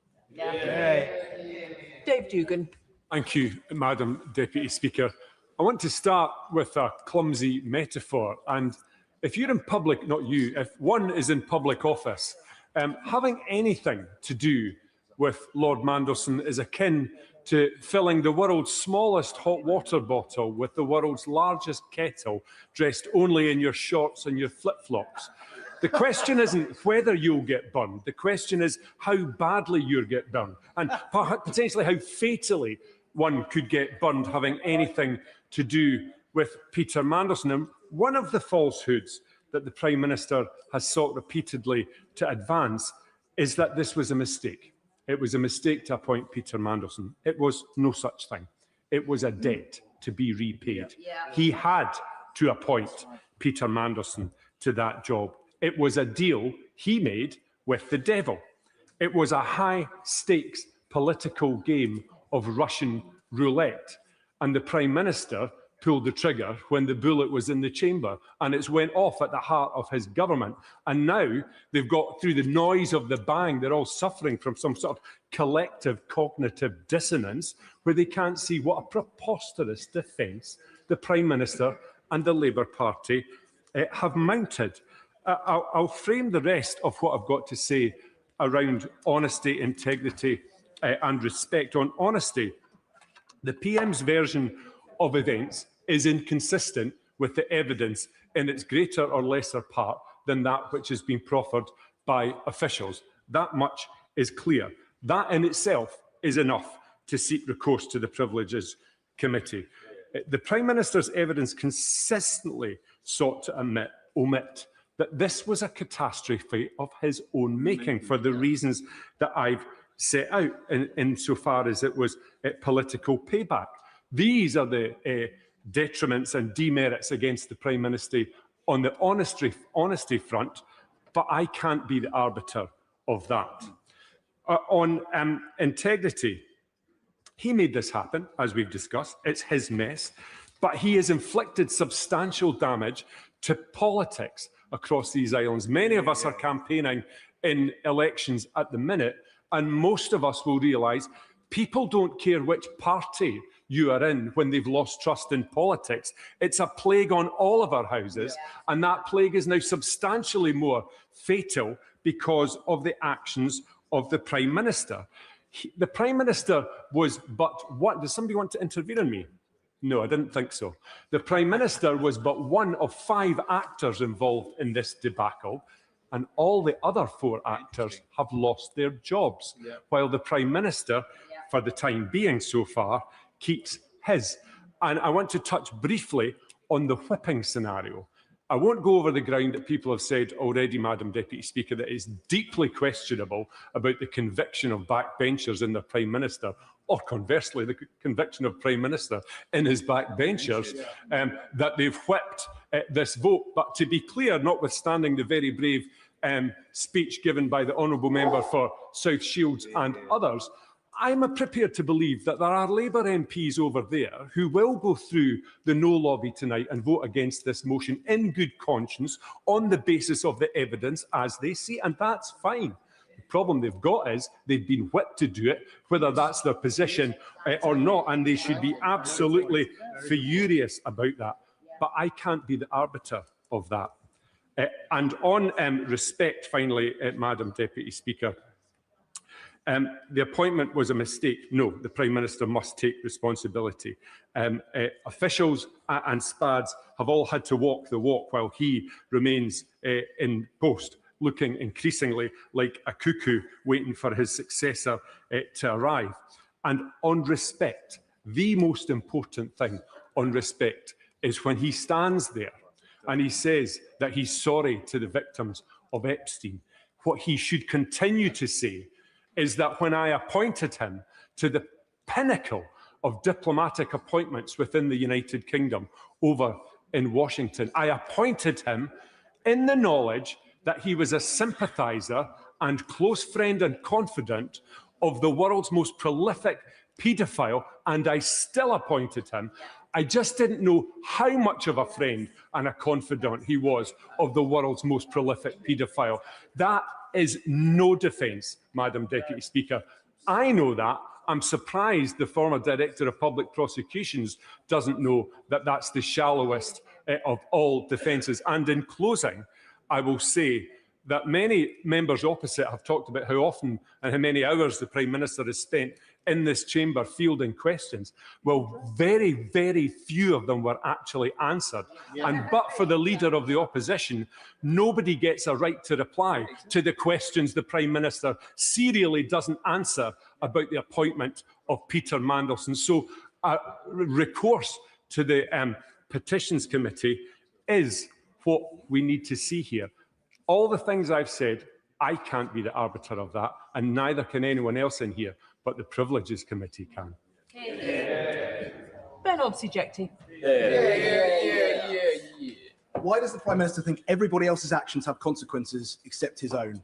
Dave Dugan. Thank you, Madam Deputy Speaker. I want to start with a clumsy metaphor. And if you're in public, not you, if one is in public office, having anything to do with Lord Mandelson is akin to filling the world's smallest hot water bottle with the world's largest kettle, dressed only in your shorts and your flip-flops. The question isn't whether you'll get burned. The question is how badly you'll get burned, and potentially how fatally one could get burned having anything to do with Peter Mandelson. And one of the falsehoods that the Prime Minister has sought repeatedly to advance is that this was a mistake. It was a mistake to appoint Peter Mandelson. It was no such thing. It was a debt to be repaid. He had to appoint Peter Mandelson to that job. It was a deal he made with the devil. It was a high-stakes political game of Russian roulette. And the Prime Minister pulled the trigger when the bullet was in the chamber, and it's went off at the heart of his government. And now they've got, through the noise of the bang, they're all suffering from some sort of collective cognitive dissonance where they can't see what a preposterous defence the Prime Minister and the Labour Party have mounted. I'll frame the rest of what I've got to say around honesty, integrity and respect. On honesty, the PM's version of events is inconsistent with the evidence in its greater or lesser part than that which has been proffered by officials. That much is clear. That in itself is enough to seek recourse to the Privileges Committee. The Prime Minister's evidence consistently sought to omit that this was a catastrophe of his own making for the reasons that I've set out insofar as it was political payback. These are the detriments and demerits against the Prime Minister on the honesty front, but I can't be the arbiter of that. On integrity, he made this happen, as we've discussed. It's his mess, but he has inflicted substantial damage to politics across these islands. Many of us are campaigning in elections at the minute, and most of us will realise People don't care which party you are in when they've lost trust in politics. It's a plague on all of our houses, and that plague is now substantially more fatal because of the actions of the Prime Minister. The Prime Minister was but what? Does somebody want to intervene on me? No, I didn't think so. The Prime Minister was but one of 5 actors involved in this debacle, and all the other 4 actors have lost their jobs, while the Prime Minister, for the time being so far, keeps his. And I want to touch briefly on the whipping scenario. I won't go over the ground that people have said already, Madam Deputy Speaker, that it's deeply questionable about the conviction of backbenchers in the Prime Minister, or conversely, the conviction of Prime Minister in his backbenchers, that they've whipped this vote. But to be clear, notwithstanding the very brave speech given by the Honourable Member for South Shields and others, I'm prepared to believe that there are Labour MPs over there who will go through the no lobby tonight and vote against this motion in good conscience on the basis of the evidence as they see, and that's fine. The problem they've got is they've been whipped to do it, whether that's their position or not, and they should be absolutely furious about that. But I can't be the arbiter of that. And on respect, finally, Madam Deputy Speaker, the appointment was a mistake. No, the Prime Minister must take responsibility. Officials and SPADs have all had to walk the walk while he remains in post, looking increasingly like a cuckoo waiting for his successor to arrive. And on respect, the most important thing on respect is when he stands there and he says that he's sorry to the victims of Epstein. What he should continue to say is that when I appointed him to the pinnacle of diplomatic appointments within the United Kingdom over in Washington, I appointed him in the knowledge that he was a sympathiser and close friend and confidant of the world's most prolific paedophile, and I still appointed him. I just didn't know how much of a friend and a confidant he was of the world's most prolific paedophile. That is no defence, Madam Deputy Speaker. I know that. I'm surprised the former Director of Public Prosecutions doesn't know that that's the shallowest of all defences. And in closing, I will say that many members opposite have talked about how often and how many hours the Prime Minister has spent in this chamber fielding questions. Well, very, very few of them were actually answered. And but for the Leader of the Opposition, nobody gets a right to reply to the questions the Prime Minister serially doesn't answer about the appointment of Peter Mandelson. So recourse to the Petitions Committee is what we need to see here. All the things I've said, I can't be the arbiter of that, and neither can anyone else in here, but the Privileges Committee can. Ben Obsejecti. Why does the Prime Minister think everybody else's actions have consequences except his own?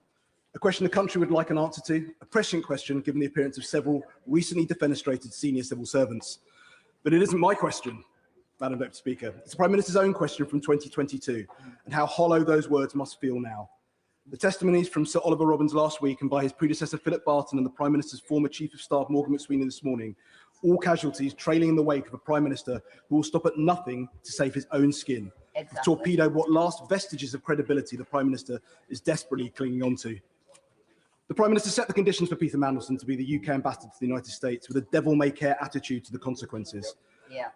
A question the country would like an answer to, a prescient question given the appearance of several recently defenestrated senior civil servants. But it isn't my question, Madam Deputy Speaker. It's the Prime Minister's own question from 2022, and how hollow those words must feel now. The testimonies from Sir Oliver Robbins last week and by his predecessor Philip Barton and the Prime Minister's former Chief of Staff Morgan McSweeney this morning, all casualties trailing in the wake of a Prime Minister who will stop at nothing to save his own skin, to torpedo what last vestiges of credibility the Prime Minister is desperately clinging on to. The Prime Minister set the conditions for Peter Mandelson to be the UK ambassador to the United States with a devil-may-care attitude to the consequences.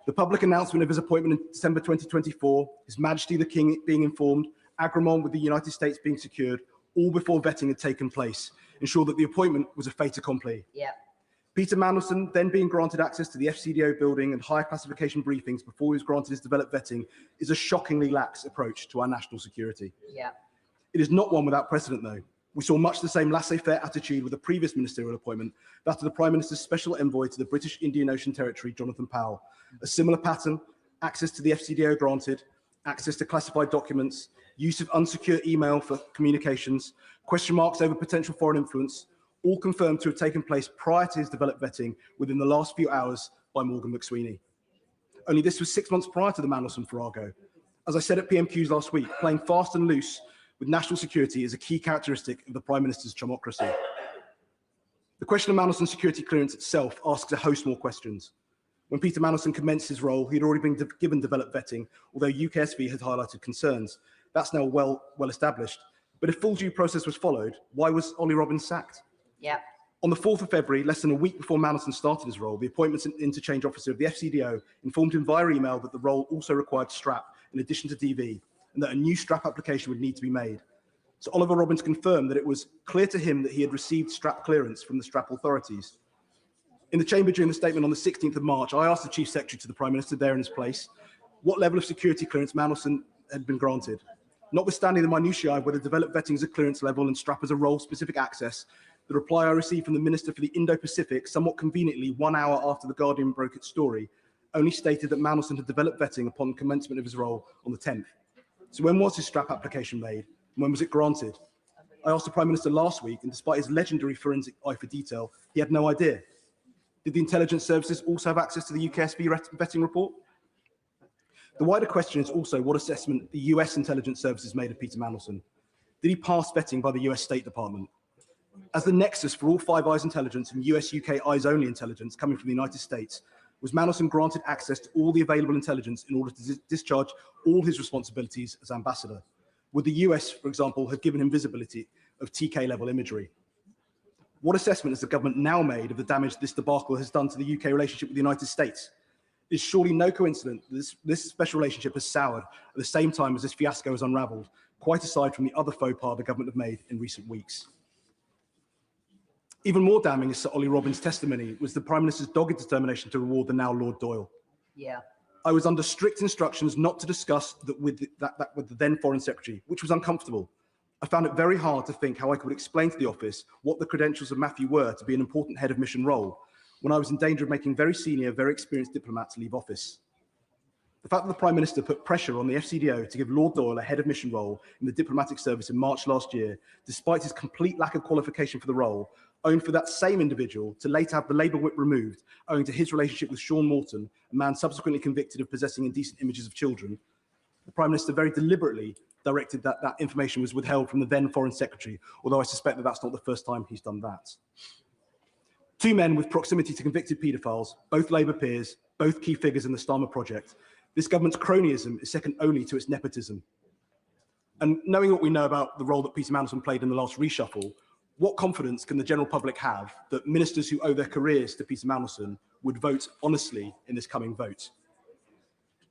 The public announcement of his appointment in December 2024, His Majesty the King being informed, agreement with the United States being secured, all before vetting had taken place, ensured that the appointment was a fait accompli. Peter Mandelson then being granted access to the FCDO building and higher classification briefings before he was granted his developed vetting is a shockingly lax approach to our national security. It is not one without precedent, though. We saw much the same laissez-faire attitude with the previous ministerial appointment, that of the Prime Minister's special envoy to the British Indian Ocean Territory, Jonathan Powell. A similar pattern, access to the FCDO granted, access to classified documents, use of unsecure email for communications, question marks over potential foreign influence, all confirmed to have taken place prior to his developed vetting within the last few hours by Morgan McSweeney. Only this was 6 months prior to the Mandelson farrago. As I said at PMQs last week, playing fast and loose with national security is a key characteristic of the Prime Minister's chumocracy. The question of Mandelson's security clearance itself asks a host more questions. When Peter Mandelson commenced his role, he'd already been given developed vetting, although UKSV had highlighted concerns. That's now well established. But if full due process was followed, why was Ollie Robbins sacked? Yeah. On the 4th of February, less than a week before Mandelson started his role, the Appointments and Interchange Officer of the FCDO informed him via email that the role also required strap in addition to DV, and that a new strap application would need to be made. So Oliver Robbins confirmed that it was clear to him that he had received strap clearance from the strap authorities. In the chamber during the statement on the 16th of March, I asked the Chief Secretary to the Prime Minister there in his place what level of security clearance Mandelson had been granted. Notwithstanding the minutiae of whether developed vetting is a clearance level and strap as a role-specific access, the reply I received from the Minister for the Indo-Pacific, somewhat conveniently 1 hour after The Guardian broke its story, only stated that Mandelson had developed vetting upon commencement of his role on the 10th. So when was his strap application made? And when was it granted? I asked the Prime Minister last week, and despite his legendary forensic eye for detail, he had no idea. Did the intelligence services also have access to the UKSV vetting report? The wider question is also what assessment the US intelligence services made of Peter Mandelson. Did he pass vetting by the US State Department? As the nexus for all Five Eyes intelligence and US-UK eyes-only intelligence coming from the United States, was Mandelson granted access to all the available intelligence in order to discharge all his responsibilities as ambassador? Would the US, for example, have given him visibility of TK-level imagery? What assessment has the government now made of the damage this debacle has done to the UK relationship with the United States? It is surely no coincidence that this special relationship has soured at the same time as this fiasco has unravelled, quite aside from the other faux pas the government have made in recent weeks. Even more damning is Sir Ollie Robbins' testimony was the Prime Minister's dogged determination to reward the now Lord Doyle. Yeah. I was under strict instructions not to discuss that with the then Foreign Secretary, which was uncomfortable. I found it very hard to think how I could explain to the office what the credentials of Matthew were to be an important head of mission role, when I was in danger of making very senior, very experienced diplomats leave office. The fact that the Prime Minister put pressure on the FCDO to give Lord Doyle a head of mission role in the diplomatic service in March last year, despite his complete lack of qualification for the role, owing for that same individual to later have the Labour whip removed, owing to his relationship with Sean Morton, a man subsequently convicted of possessing indecent images of children, the Prime Minister very deliberately directed that that information was withheld from the then Foreign Secretary, although I suspect that that's not the first time he's done that. Two men with proximity to convicted paedophiles, both Labour peers, both key figures in the Starmer project. This government's cronyism is second only to its nepotism. And knowing what we know about the role that Peter Mandelson played in the last reshuffle, what confidence can the general public have that ministers who owe their careers to Peter Mandelson would vote honestly in this coming vote?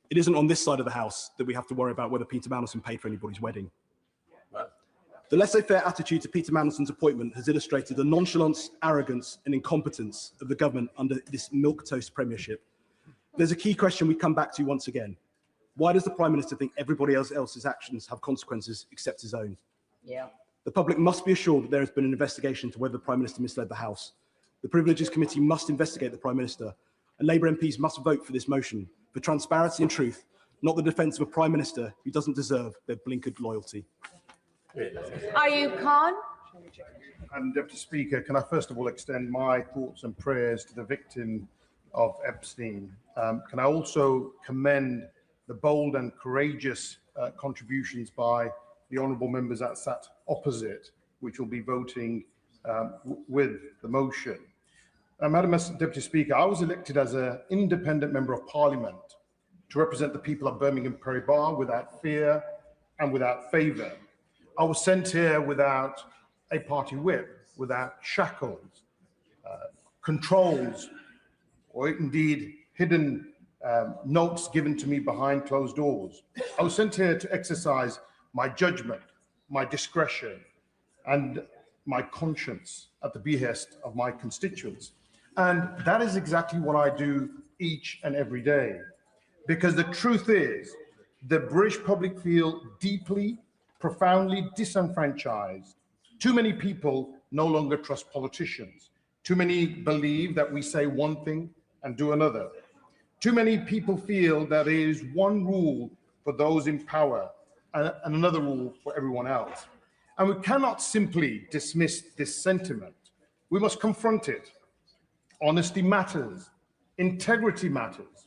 It isn't on this side of the House that we have to worry about whether Peter Mandelson paid for anybody's wedding. The laissez-faire attitude to Peter Mandelson's appointment has illustrated the nonchalance, arrogance and incompetence of the government under this milquetoast premiership. There's a key question we come back to once again. Why does the Prime Minister think everybody else's actions have consequences except his own? Yeah. The public must be assured that there has been an investigation into whether the Prime Minister misled the House. The Privileges Committee must investigate the Prime Minister, and Labour MPs must vote for this motion, for transparency and truth, not the defence of a Prime Minister who doesn't deserve their blinkered loyalty. Ayub Khan. Deputy Speaker, can I first of all extend my thoughts and prayers to the victim of Epstein? Can I also commend the bold and courageous contributions by the honourable members that sat opposite, which will be voting with the motion. Madam Deputy Speaker, I was elected as an independent member of Parliament to represent the people of Birmingham Perry-Barr without fear and without favour. I was sent here without a party whip, without shackles, controls, or indeed hidden notes given to me behind closed doors. I was sent here to exercise my judgment, my discretion, and my conscience at the behest of my constituents. And that is exactly what I do each and every day. Because the truth is, the British public feel deeply, profoundly disenfranchised. Too many people no longer trust politicians. Too many believe that we say one thing and do another. Too many people feel that there is one rule for those in power and another rule for everyone else. And we cannot simply dismiss this sentiment. We must confront it. Honesty matters, integrity matters,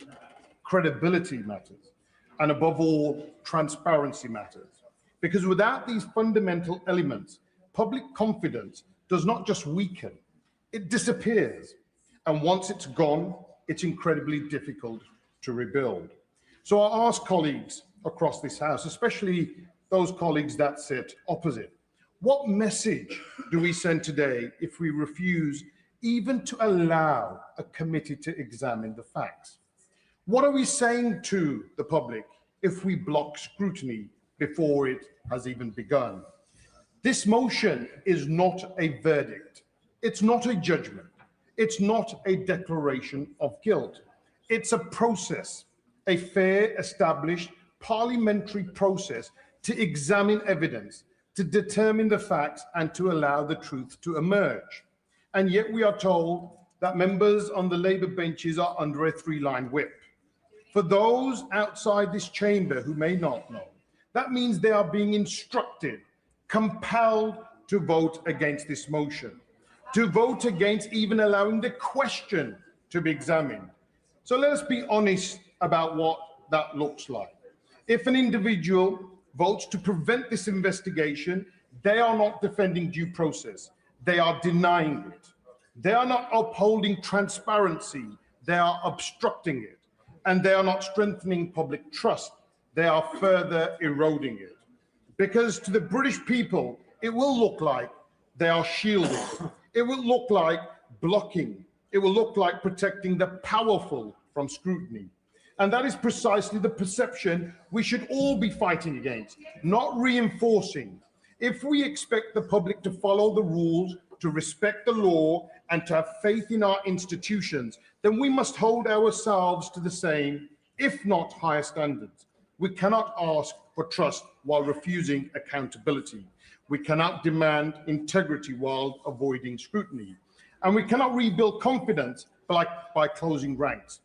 credibility matters, and above all, transparency matters. Because without these fundamental elements, public confidence does not just weaken, it disappears. And once it's gone, it's incredibly difficult to rebuild. So I ask colleagues across this House, especially those colleagues that sit opposite, what message do we send today if we refuse even to allow a committee to examine the facts? What are we saying to the public if we block scrutiny before it has even begun? This motion is not a verdict. It's not a judgment. It's not a declaration of guilt. It's a process, a fair, established parliamentary process to examine evidence, to determine the facts, and to allow the truth to emerge. And yet we are told that members on the Labour benches are under a three-line whip. For those outside this chamber who may not know, that means they are being instructed, compelled to vote against this motion, to vote against even allowing the question to be examined. So let us be honest about what that looks like. If an individual votes to prevent this investigation, they are not defending due process. They are denying it. They are not upholding transparency. They are obstructing it. And they are not strengthening public trust. They are further eroding it. Because to the British people, it will look like they are shielding. It will look like blocking. It will look like protecting the powerful from scrutiny. And that is precisely the perception we should all be fighting against, not reinforcing. If we expect the public to follow the rules, to respect the law, and to have faith in our institutions, then we must hold ourselves to the same, if not higher standards. We cannot ask for trust while refusing accountability. We cannot demand integrity while avoiding scrutiny. And we cannot rebuild confidence by closing ranks.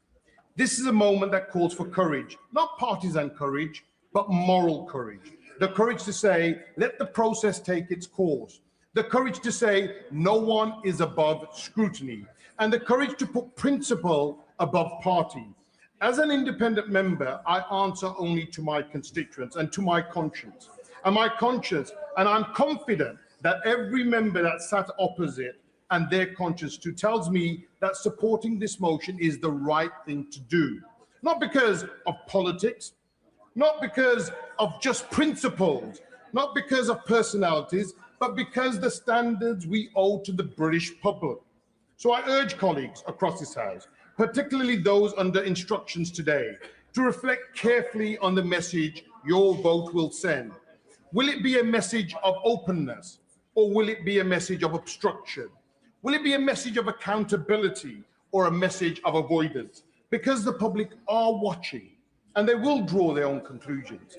This is a moment that calls for courage, not partisan courage, but moral courage. The courage to say, let the process take its course. The courage to say, no one is above scrutiny. And the courage to put principle above party. As an independent member, I answer only to my constituents and to my conscience. And my conscience, and I'm confident that every member that sat opposite and their conscience too tells me that supporting this motion is the right thing to do. Not because of politics, not because of just principles, not because of personalities, but because the standards we owe to the British public. So I urge colleagues across this House, particularly those under instructions today, to reflect carefully on the message your vote will send. Will it be a message of openness, or will it be a message of obstruction? Will it be a message of accountability or a message of avoidance? Because the public are watching and they will draw their own conclusions.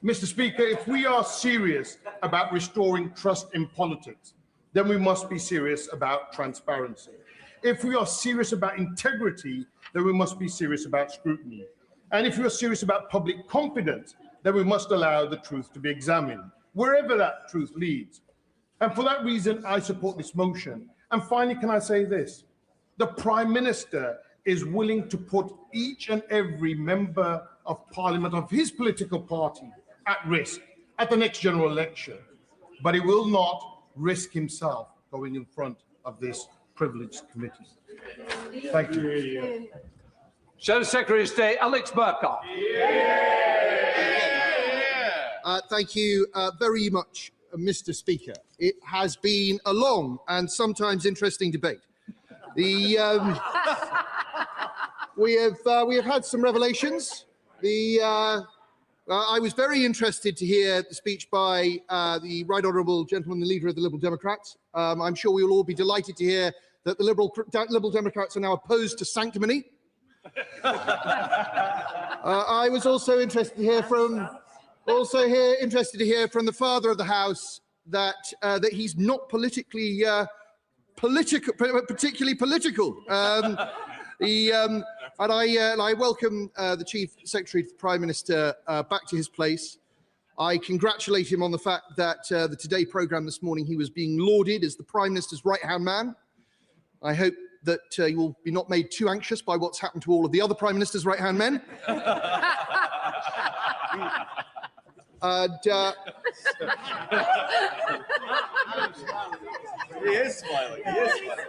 Mr. Speaker, if we are serious about restoring trust in politics, then we must be serious about transparency. If we are serious about integrity, then we must be serious about scrutiny. And if we are serious about public confidence, then we must allow the truth to be examined, wherever that truth leads. And for that reason, I support this motion. And finally, can I say this? The Prime Minister is willing to put each and every member of Parliament of his political party at risk at the next general election, but he will not risk himself going in front of this privileged committee. Thank you. Shadow Secretary of State Alex Burkhardt. Thank you very much, Mr. Speaker. It has been a long and sometimes interesting debate. We have had some revelations. I was very interested to hear the speech by the Right Honourable Gentleman, the Leader of the Liberal Democrats. I'm sure we will all be delighted to hear that the Liberal Democrats are now opposed to sanctimony. I was also interested to hear from the Father of the House that he's not particularly political. And I welcome the Chief Secretary to the Prime Minister back to his place. I congratulate him on the fact that the Today programme this morning he was being lauded as the Prime Minister's right-hand man. I hope that you will be not made too anxious by what's happened to all of the other Prime Minister's right-hand men. And He is smiling. He is smiling.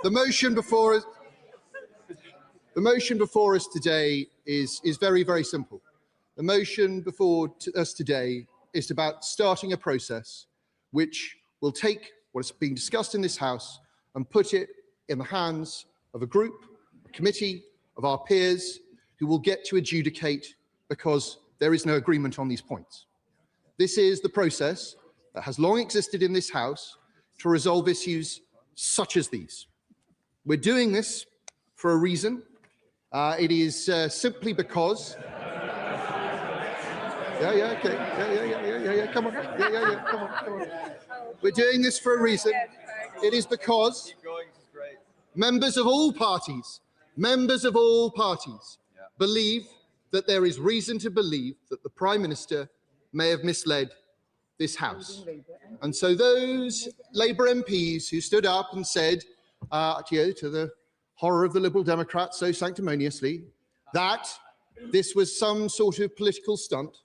The motion before us today is very, very simple. The motion before us today is about starting a process which will take what is being discussed in this House and put it in the hands of a group, a committee of our peers who will get to adjudicate because there is no agreement on these points. This is the process that has long existed in this House to resolve issues such as these. We're doing this for a reason. It is simply because... Come on. Come on. We're doing this for a reason. It is because members of all parties, believe that there is reason to believe that the Prime Minister may have misled this House. And so those Labour MPs who stood up and said, to the horror of the Liberal Democrats so sanctimoniously, that this was some sort of political stunt,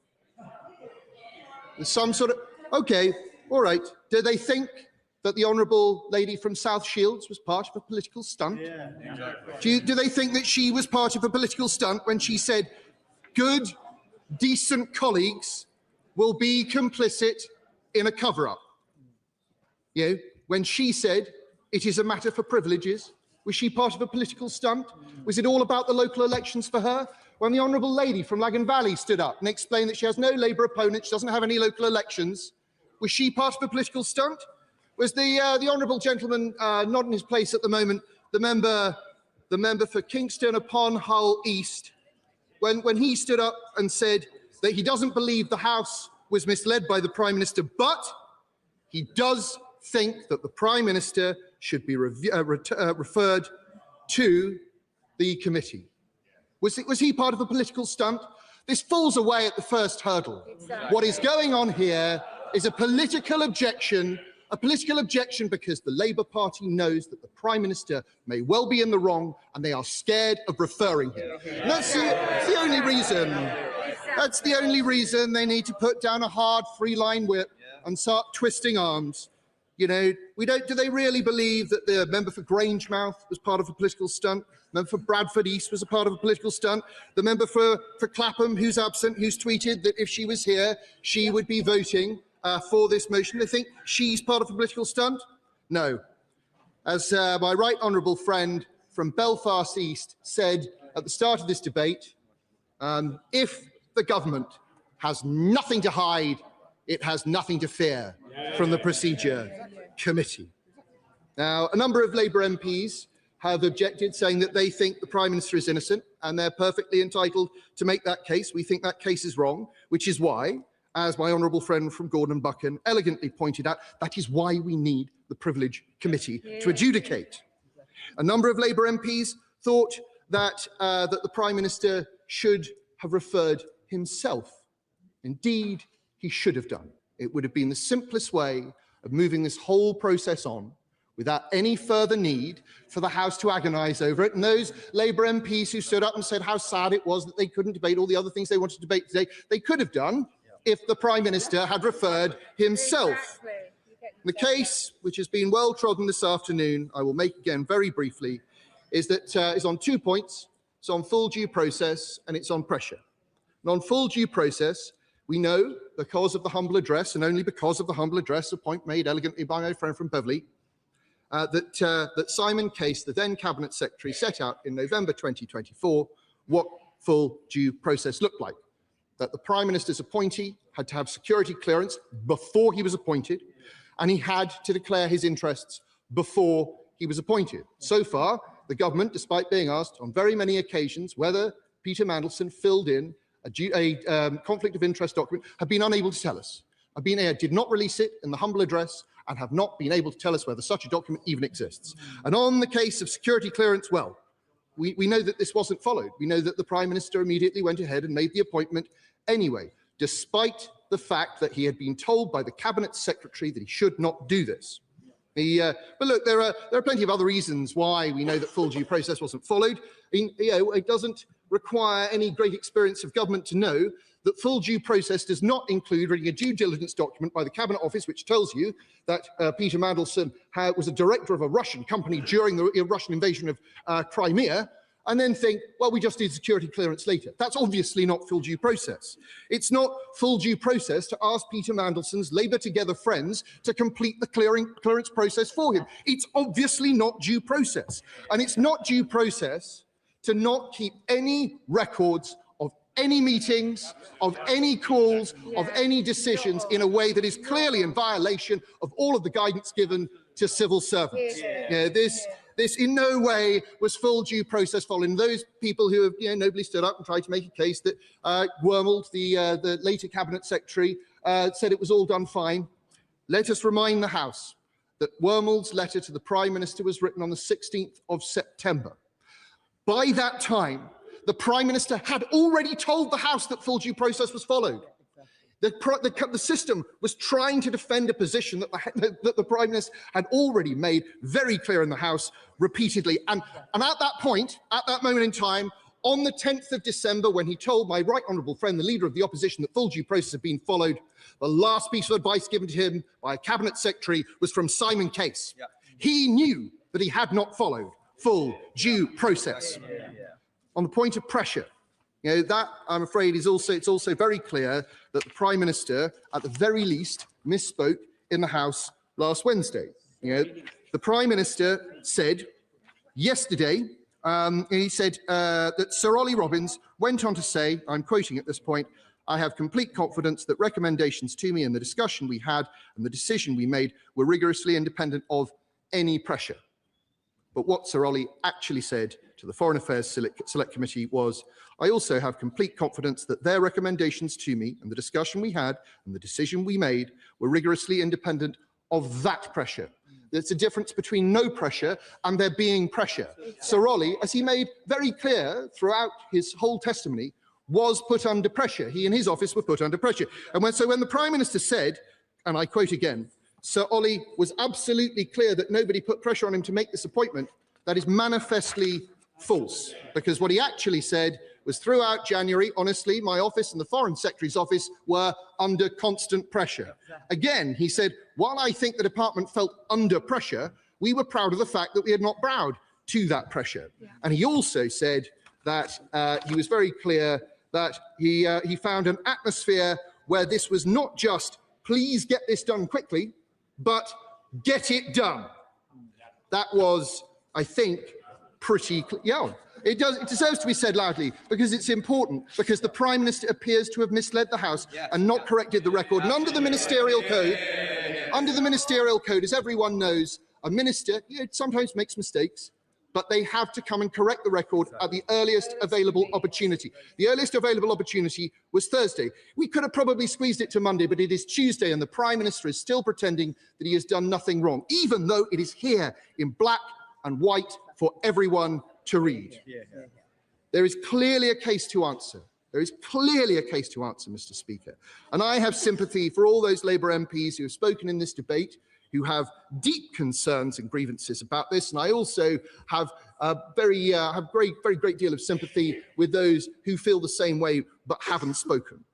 okay, all right. Do they think that the honourable lady from South Shields was part of a political stunt? Yeah, exactly. Do they think that she was part of a political stunt when she said, good, decent colleagues will be complicit in a cover-up? You know, when she said, it is a matter for privileges, was she part of a political stunt? Was it all about the local elections for her? When the honourable lady from Lagan Valley stood up and explained that she has no Labour opponent, she doesn't have any local elections, was she part of a political stunt? Was the honourable gentleman not in his place at the moment, the member for Kingston upon Hull East, when he stood up and said that he doesn't believe the House was misled by the Prime Minister, but he does think that the Prime Minister should be referred to the committee. Was he part of a political stunt? This falls away at the first hurdle. Exactly. What is going on here is a political objection because the Labour Party knows that the Prime Minister may well be in the wrong and they are scared of referring him. And that's the only reason. That's the only reason they need to put down a hard three-line whip and start twisting arms. You know, do they really believe that the member for Grangemouth was part of a political stunt? The member for Bradford East was a part of a political stunt? The member for Clapham, who's absent, who's tweeted that if she was here, she would be voting for this motion. They think she's part of a political stunt? No. As my right honourable friend from Belfast East said at the start of this debate, if the government has nothing to hide, it has nothing to fear from the procedure committee. Now, a number of Labour MPs have objected, saying that they think the Prime Minister is innocent, and they're perfectly entitled to make that case. We think that case is wrong, which is why, as my honourable friend from Gordon Buchan elegantly pointed out, that is why we need the Privilege Committee to adjudicate. A number of Labour MPs thought that the Prime Minister should have referred himself. Indeed, he should have done. It would have been the simplest way of moving this whole process on without any further need for the House to agonise over it. And those Labour MPs who stood up and said how sad it was that they couldn't debate all the other things they wanted to debate today, they could have done if the Prime Minister had referred himself. The case, which has been well trodden this afternoon, I will make again very briefly, is on 2 points. It's on full due process and it's on pressure. And on full due process, we know, because of the humble address, and only because of the humble address, a point made elegantly by my friend from Beverley, that Simon Case, the then Cabinet Secretary, set out in November 2024 what full due process looked like. That the Prime Minister's appointee had to have security clearance before he was appointed, and he had to declare his interests before he was appointed. So far, the government, despite being asked on very many occasions whether Peter Mandelson filled in a conflict of interest document, have been unable to tell us. Did not release it in the humble address and have not been able to tell us whether such a document even exists. And on the case of security clearance, well, we know that this wasn't followed. We know that the Prime Minister immediately went ahead and made the appointment anyway, despite the fact that he had been told by the Cabinet Secretary that he should not do this. But look, there are plenty of other reasons why we know that full due process wasn't followed. I mean, it doesn't require any great experience of government to know that full due process does not include reading a due diligence document by the Cabinet Office, which tells you that Peter Mandelson was a director of a Russian company during the Russian invasion of Crimea, and then think, well, we just need security clearance later. That's obviously not full due process. It's not full due process to ask Peter Mandelson's Labour Together friends to complete the clearance process for him. It's obviously not due process. And it's not due process to not keep any records of any meetings, of any calls, of any decisions in a way that is clearly in violation of all of the guidance given to civil servants. This in no way was full due process following. Those people who have nobly stood up and tried to make a case that Wormald, the later Cabinet Secretary, said it was all done fine. Let us remind the House that Wormald's letter to the Prime Minister was written on the 16th of September. By that time, the Prime Minister had already told the House that full due process was followed. The system was trying to defend a position that the Prime Minister had already made very clear in the House repeatedly. And at that point, at that moment in time, on the 10th of December, when he told my right honourable friend, the Leader of the Opposition, that full due process had been followed, the last piece of advice given to him by a Cabinet Secretary was from Simon Case. He knew that he had not followed full due process. On the point of pressure, that, I'm afraid, it's also very clear that the Prime Minister, at the very least, misspoke in the House last Wednesday. The Prime Minister said yesterday, he said that Sir Ollie Robbins went on to say, I'm quoting at this point, "I have complete confidence that recommendations to me and the discussion we had and the decision we made were rigorously independent of any pressure." But what Sir Ollie actually said to the Foreign Affairs Select Committee was, "I also have complete confidence that their recommendations to me and the discussion we had and the decision we made were rigorously independent of that pressure." There's a difference between no pressure and there being pressure. Sir Ollie, as he made very clear throughout his whole testimony, was put under pressure. He and his office were put under pressure. And when the Prime Minister said, and I quote again, Sir Ollie was absolutely clear that nobody put pressure on him to make this appointment, that is manifestly false, because what he actually said was throughout January, honestly, my office and the Foreign Secretary's office were under constant pressure. Again, he said, while I think the department felt under pressure, we were proud of the fact that we had not bowed to that pressure. And he also said that he was very clear that he found an atmosphere where this was not just, please get this done quickly, but get it done. That was, I think, pretty clear. Yeah, it deserves to be said loudly because it's important, because the Prime Minister appears to have misled the House and not corrected the record. And under the ministerial code, as everyone knows, a minister sometimes makes mistakes, but they have to come and correct the record at the earliest available opportunity. The earliest available opportunity was Thursday. We could have probably squeezed it to Monday, but it is Tuesday, and the Prime Minister is still pretending that he has done nothing wrong, even though it is here in black and white for everyone to read. There is clearly a case to answer. There is clearly a case to answer, Mr. Speaker. And I have sympathy for all those Labour MPs who have spoken in this debate, who have deep concerns and grievances about this, and I also have a very great deal of sympathy with those who feel the same way but haven't spoken.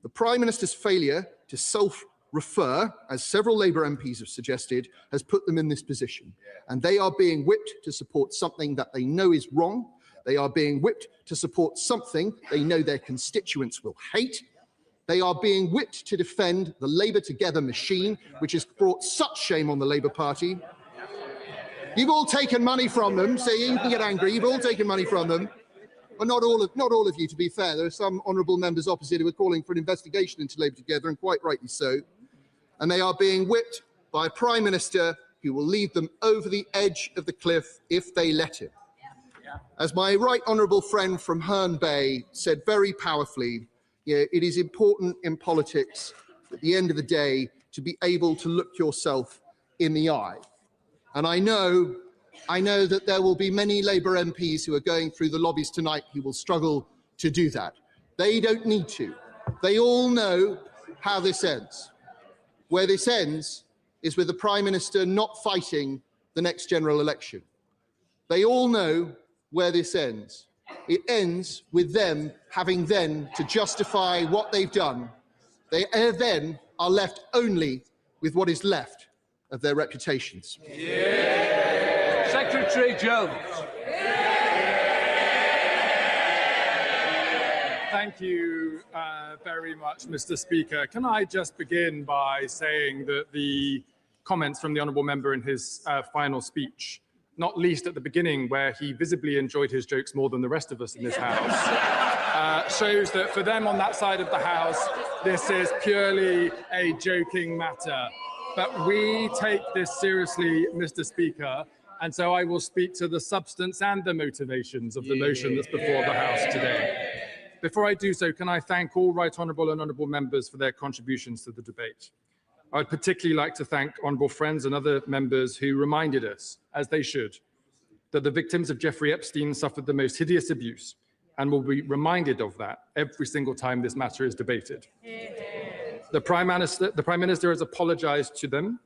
The Prime Minister's failure to self-refer, as several Labour MPs have suggested, has put them in this position, and they are being whipped to support something that they know is wrong. They are being whipped to support something they know their constituents will hate. They are being whipped to defend the Labour Together machine, which has brought such shame on the Labour Party. You've all taken money from them, so you can get angry. You've all taken money from them. But not all of you, to be fair. There are some honourable members opposite who are calling for an investigation into Labour Together, and quite rightly so. And they are being whipped by a Prime Minister who will lead them over the edge of the cliff if they let him. As my right honourable friend from Herne Bay said very powerfully, it is important in politics, at the end of the day, to be able to look yourself in the eye. And I know that there will be many Labour MPs who are going through the lobbies tonight who will struggle to do that. They don't need to. They all know how this ends. Where this ends is with the Prime Minister not fighting the next general election. They all know where this ends. It ends with them having then to justify what they've done. They then are left only with what is left of their reputations. Secretary Jones. Thank you very much, Mr. Speaker. Can I just begin by saying that the comments from the honourable member in his final speech, not least at the beginning where he visibly enjoyed his jokes more than the rest of us in this House, shows that for them on that side of the House, this is purely a joking matter. But we take this seriously, Mr. Speaker, and so I will speak to the substance and the motivations of the motion that's before the House today. Before I do so, can I thank all right honourable and honourable members for their contributions to the debate. I would particularly like to thank honourable friends and other members who reminded us, as they should, that the victims of Jeffrey Epstein suffered the most hideous abuse and will be reminded of that every single time this matter is debated. The Prime Minister has apologised to them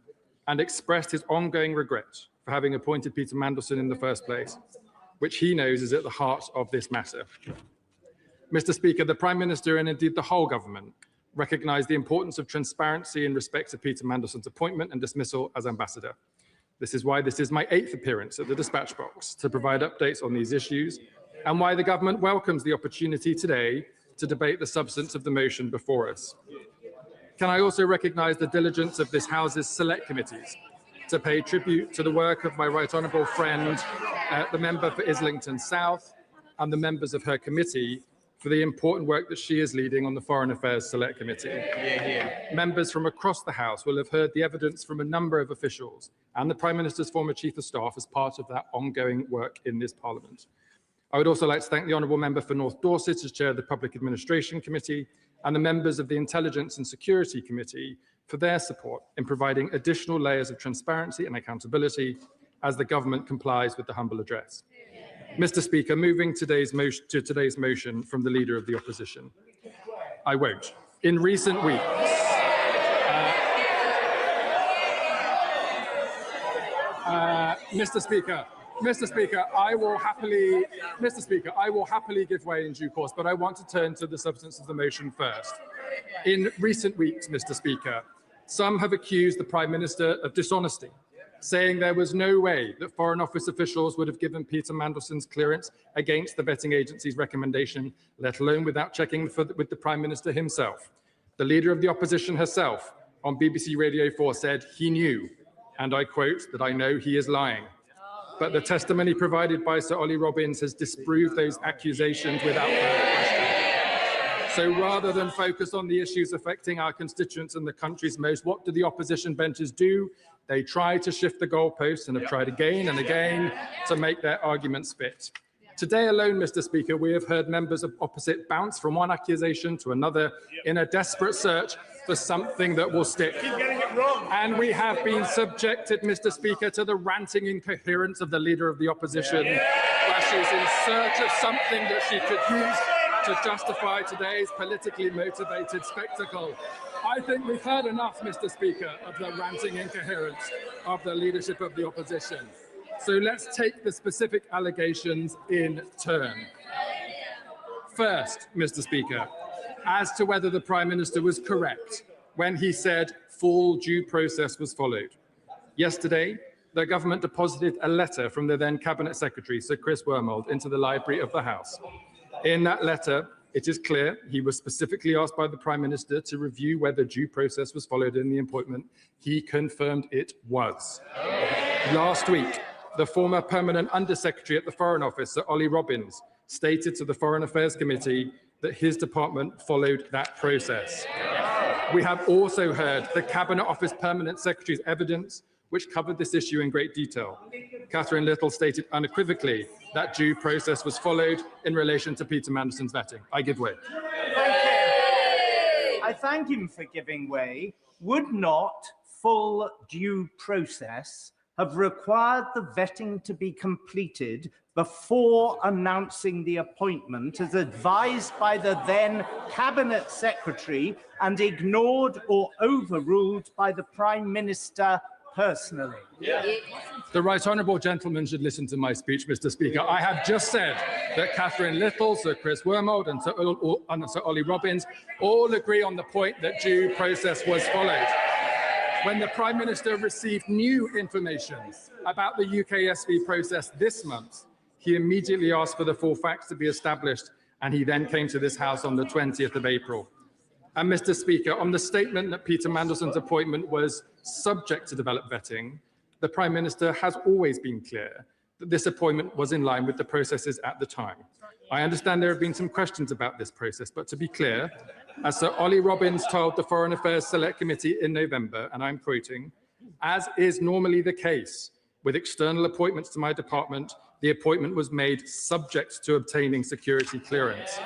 and expressed his ongoing regret for having appointed Peter Mandelson in the first place, which he knows is at the heart of this matter. Mr. Speaker, the Prime Minister and indeed the whole government recognise the importance of transparency in respect to Peter Mandelson's appointment and dismissal as ambassador. This is why this is my 8th appearance at the dispatch box to provide updates on these issues, and why the government welcomes the opportunity today to debate the substance of the motion before us. Can I also recognise the diligence of this House's select committees to pay tribute to the work of my right honourable friend, the member for Islington South, and the members of her committee for the important work that she is leading on the Foreign Affairs Select Committee. Members from across the House will have heard the evidence from a number of officials and the Prime Minister's former Chief of Staff as part of that ongoing work in this Parliament. I would also like to thank the honourable member for North Dorset as chair of the Public Administration Committee and the members of the Intelligence and Security Committee for their support in providing additional layers of transparency and accountability as the government complies with the humble address. Mr. Speaker, moving to today's motion from the Leader of the Opposition. I won't. In recent weeks, Mr. Speaker, I will happily give way in due course, but I want to turn to the substance of the motion first. In recent weeks, Mr. Speaker, some have accused the Prime Minister of dishonesty, saying there was no way that Foreign Office officials would have given Peter Mandelson's clearance against the vetting agency's recommendation, let alone without checking with the Prime Minister himself. The Leader of the Opposition herself on BBC Radio 4 said he knew, and I quote, that I know he is lying. But the testimony provided by Sir Ollie Robbins has disproved those accusations without further question. So rather than focus on the issues affecting our constituents and the country's most, what do the opposition benches do? They try to shift the goalposts and have tried again and again to make their arguments fit. Today alone, Mr. Speaker, we have heard members of opposite bounce from one accusation to another in a desperate search for something that will stick. Keep getting it wrong. And we have been subjected, Mr. Speaker, to the ranting incoherence of the Leader of the Opposition, where she's in search of something that she could use to justify today's politically motivated spectacle. I think we've heard enough, Mr. Speaker, of the ranting incoherence of the leadership of the opposition. So let's take the specific allegations in turn. First, Mr. Speaker, as to whether the Prime Minister was correct when he said full due process was followed. Yesterday, the government deposited a letter from the then Cabinet Secretary, Sir Chris Wormold, into the library of the House. In that letter, it is clear he was specifically asked by the Prime Minister to review whether due process was followed in the appointment. He confirmed it was. Last week, the former permanent Under-Secretary at the Foreign Office, Sir Ollie Robbins, stated to the Foreign Affairs Committee that his department followed that process. We have also heard the Cabinet Office Permanent Secretary's evidence, which covered this issue in great detail. Catherine Little stated unequivocally that due process was followed in relation to Peter Mandelson's vetting. I give way. I thank him for giving way. Would not full due process have required the vetting to be completed before announcing the appointment as advised by the then Cabinet Secretary and ignored or overruled by the Prime Minister personally. The right honourable gentleman should listen to my speech, Mr. Speaker. I have just said that Catherine Little, Sir Chris Wormold and Sir Ollie Robbins all agree on the point that due process was followed. When the Prime Minister received new information about the UKSV process this month, he immediately asked for the full facts to be established, and he then came to this House on the 20th of April. And Mr. Speaker, on the statement that Peter Mandelson's appointment was subject to developed vetting, the Prime Minister has always been clear that this appointment was in line with the processes at the time. I understand there have been some questions about this process, but to be clear, as Sir Ollie Robbins told the Foreign Affairs Select Committee in November, and I'm quoting, "As is normally the case with external appointments to my department, the appointment was made subject to obtaining security clearance."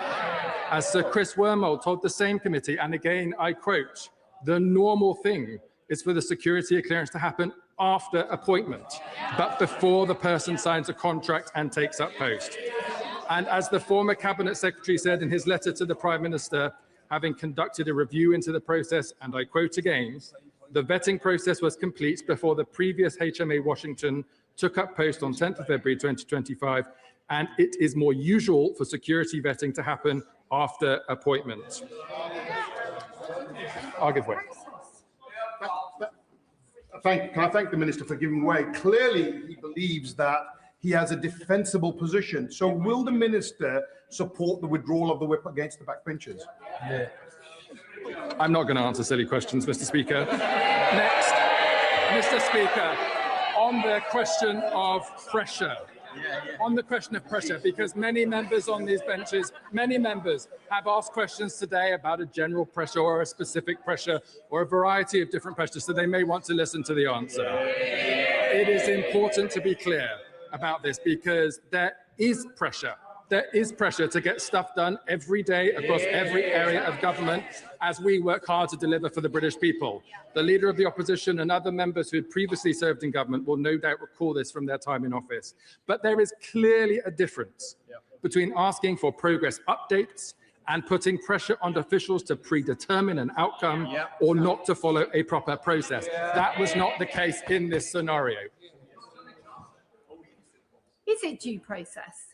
As Sir Chris Wormold told the same committee, and again, I quote, "The normal thing is for the security clearance to happen after appointment, but before the person signs a contract and takes up post." And as the former Cabinet Secretary said in his letter to the Prime Minister, having conducted a review into the process, and I quote again, "The vetting process was complete before the previous HMA Washington took up post on 10th of February 2025, and it is more usual for security vetting to happen after appointment." I'll give way. Can I thank the Minister for giving way? Clearly, he believes that he has a defensible position. So will the Minister support the withdrawal of the whip against the backbenchers? I'm not going to answer silly questions, Mr. Speaker. Next, Mr. Speaker, on the question of pressure. On the question of pressure, because many members on these benches, many members have asked questions today about a general pressure or a specific pressure or a variety of different pressures, so they may want to listen to the answer. It is important to be clear about this because there is pressure. There is pressure to get stuff done every day across every area of government as we work hard to deliver for the British people. The Leader of the Opposition and other members who had previously served in government will no doubt recall this from their time in office. But there is clearly a difference between asking for progress updates and putting pressure on officials to predetermine an outcome or not to follow a proper process. That was not the case in this scenario. Is it due process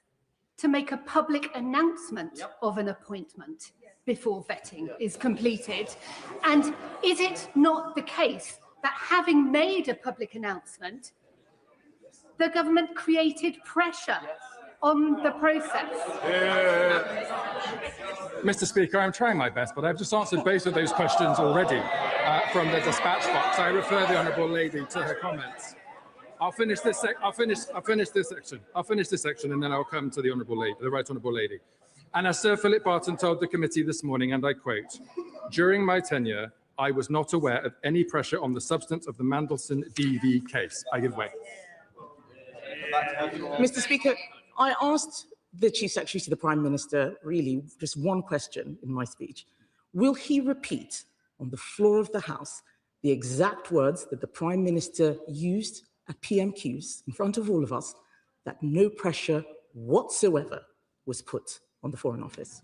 to make a public announcement of an appointment before vetting is completed? And is it not the case that having made a public announcement, the government created pressure on the process? Mr. Speaker, I'm trying my best, but I've just answered both of those questions already from the dispatch box. I refer the honourable lady to her comments. I'll finish this section, and then I'll come to the honourable lady, the right honourable lady. And as Sir Philip Barton told the committee this morning, and I quote, "During my tenure, I was not aware of any pressure on the substance of the Mandelson DV case." I give way. Mr. Speaker, I asked the Chief Secretary to the Prime Minister really just one question in my speech. Will he repeat on the floor of the House the exact words that the Prime Minister used at PMQs in front of all of us, that no pressure whatsoever was put on the Foreign Office?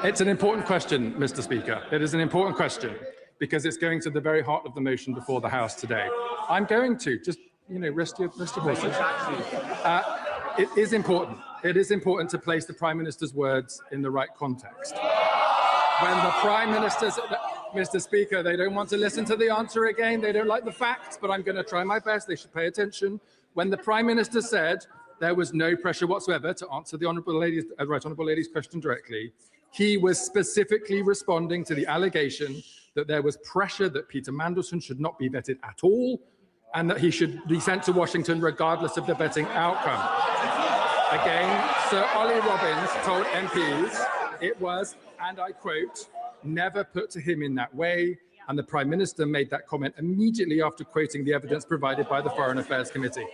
It's an important question, Mr. Speaker. It is an important question because it's going to the very heart of the motion before the House today. I'm going to just, rest your horses. It is important. It is important to place the Prime Minister's words in the right context. When the Prime Minister's, Mr. Speaker, they don't want to listen to the answer again. They don't like the facts, but I'm going to try my best. They should pay attention. When the Prime Minister said there was no pressure whatsoever, to answer the right honourable lady's question directly, he was specifically responding to the allegation that there was pressure that Peter Mandelson should not be vetted at all and that he should be sent to Washington regardless of the vetting outcome. Again, Sir Ollie Robbins told MPs it was, and I quote, "never put to him in that way," and the Prime Minister made that comment immediately after quoting the evidence provided by the Foreign Affairs Committee.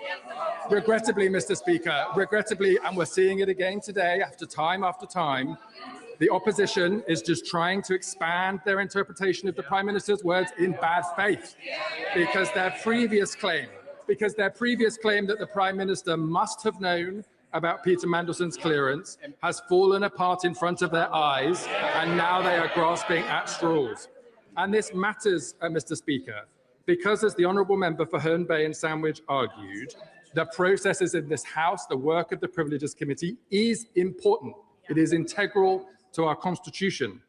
Regrettably, Mr. Speaker, and we're seeing it again today after time, the opposition is just trying to expand their interpretation of the Prime Minister's words in bad faith because their previous claim that the Prime Minister must have known about Peter Mandelson's clearance has fallen apart in front of their eyes, and now they are grasping at straws. And this matters, Mr. Speaker, Because, as the Honourable Member for Herne Bay and Sandwich argued, the processes in this House, the work of the Privileges Committee is important. It is integral to our Constitution.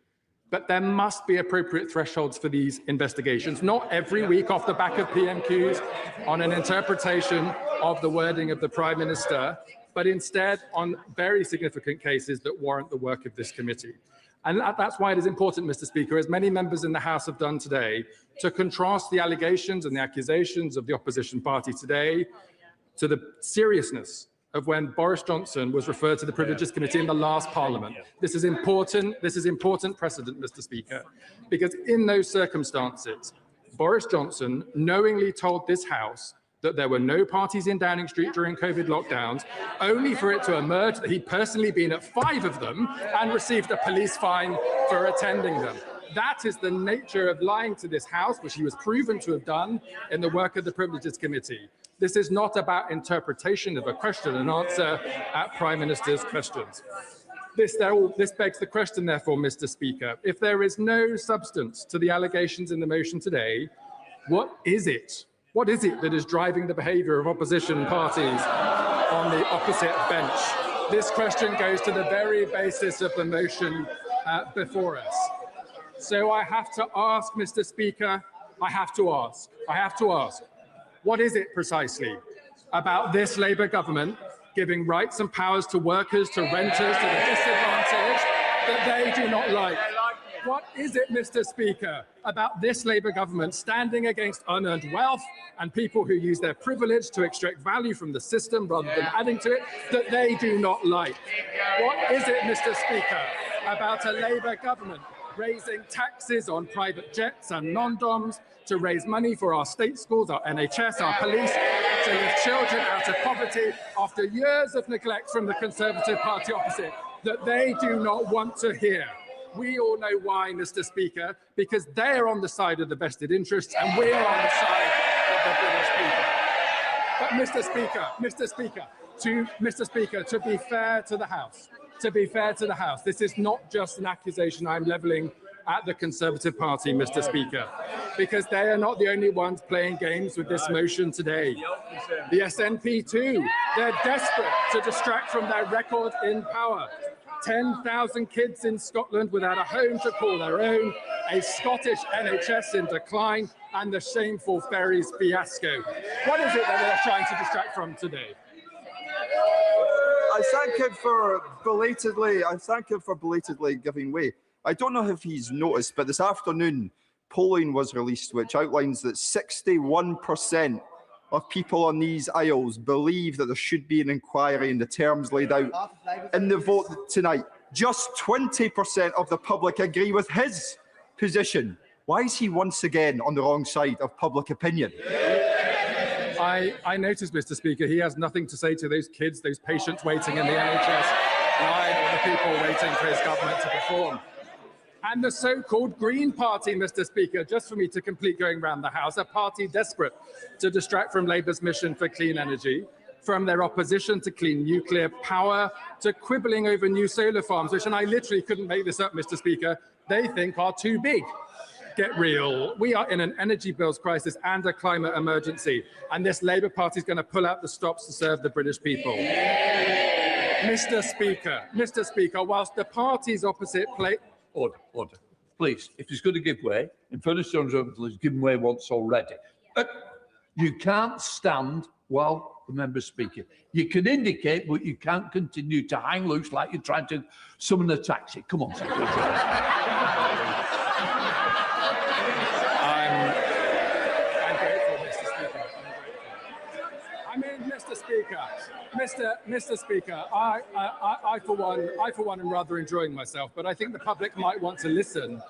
But there must be appropriate thresholds for these investigations, not every week off the back of PMQs on an interpretation of the wording of the Prime Minister, but instead on very significant cases that warrant the work of this committee. And that's why it is important, Mr. Speaker, as many members in the House have done today, to contrast the allegations and the accusations of the opposition party today to the seriousness of when Boris Johnson was referred to the Privileges Committee in the last Parliament. This is important precedent, Mr. Speaker, because in those circumstances, Boris Johnson knowingly told this House that there were no parties in Downing Street during COVID lockdowns, only for it to emerge that he'd personally been at 5 of them and received a police fine for attending them. That is the nature of lying to this House, which he was proven to have done in the work of the Privileges Committee. This is not about interpretation of a question and answer at Prime Minister's questions. This begs the question, therefore, Mr. Speaker, if there is no substance to the allegations in the motion today, what is it? What is it that is driving the behaviour of opposition parties on the opposite bench? This question goes to the very basis of the motion before us. So I have to ask, Mr. Speaker, I have to ask, what is it precisely about this Labour government giving rights and powers to workers, to renters, to the disadvantaged that they do not like? What is it, Mr. Speaker, about this Labour government standing against unearned wealth and people who use their privilege to extract value from the system rather than adding to it that they do not like? What is it, Mr. Speaker, about a Labour government raising taxes on private jets and non-doms to raise money for our state schools, our NHS, our police, to lift children out of poverty after years of neglect from the Conservative Party opposite that they do not want to hear? We all know why, Mr. Speaker, because they're on the side of the vested interests and we're on the side of the British people. But Mr. Speaker, to be fair to the House, this is not just an accusation I'm levelling at the Conservative Party, Mr. Speaker, because they are not the only ones playing games with this motion today. The SNP too, they're desperate to distract from their record in power. 10,000 kids in Scotland without a home to call their own, a Scottish NHS in decline, and the shameful ferries fiasco. What is it that they're trying to distract from today? I thank him for belatedly giving way. I don't know if he's noticed, but this afternoon, polling was released, which outlines that 61% of people on these aisles believe that there should be an inquiry in the terms laid out in the vote tonight. Just 20% of the public agree with his position. Why is he once again on the wrong side of public opinion? I noticed, Mr. Speaker, he has nothing to say to those kids, those patients waiting in the NHS line, or the people waiting for his government to perform. And the so-called Green Party, Mr. Speaker, just for me to complete going round the House, a party desperate to distract from Labour's mission for clean energy, from their opposition to clean nuclear power, to quibbling over new solar farms, which, and I literally couldn't make this up, Mr. Speaker, they think are too big. Get real. We are in an energy bills crisis and a climate emergency, and this Labour Party is going to pull out the stops to serve the British people. Mr. Speaker, whilst the parties opposite play... Order. Please, if he's going to give way, in fairness to him, he's given way once already. You can't stand while the member's speaking. You can indicate, but you can't continue to hang loose like you're trying to summon a taxi. Come on, Secretary. I'm grateful, Mr. Speaker. I mean, Mr. Speaker, I for one am rather enjoying myself, but I think the public might want to listen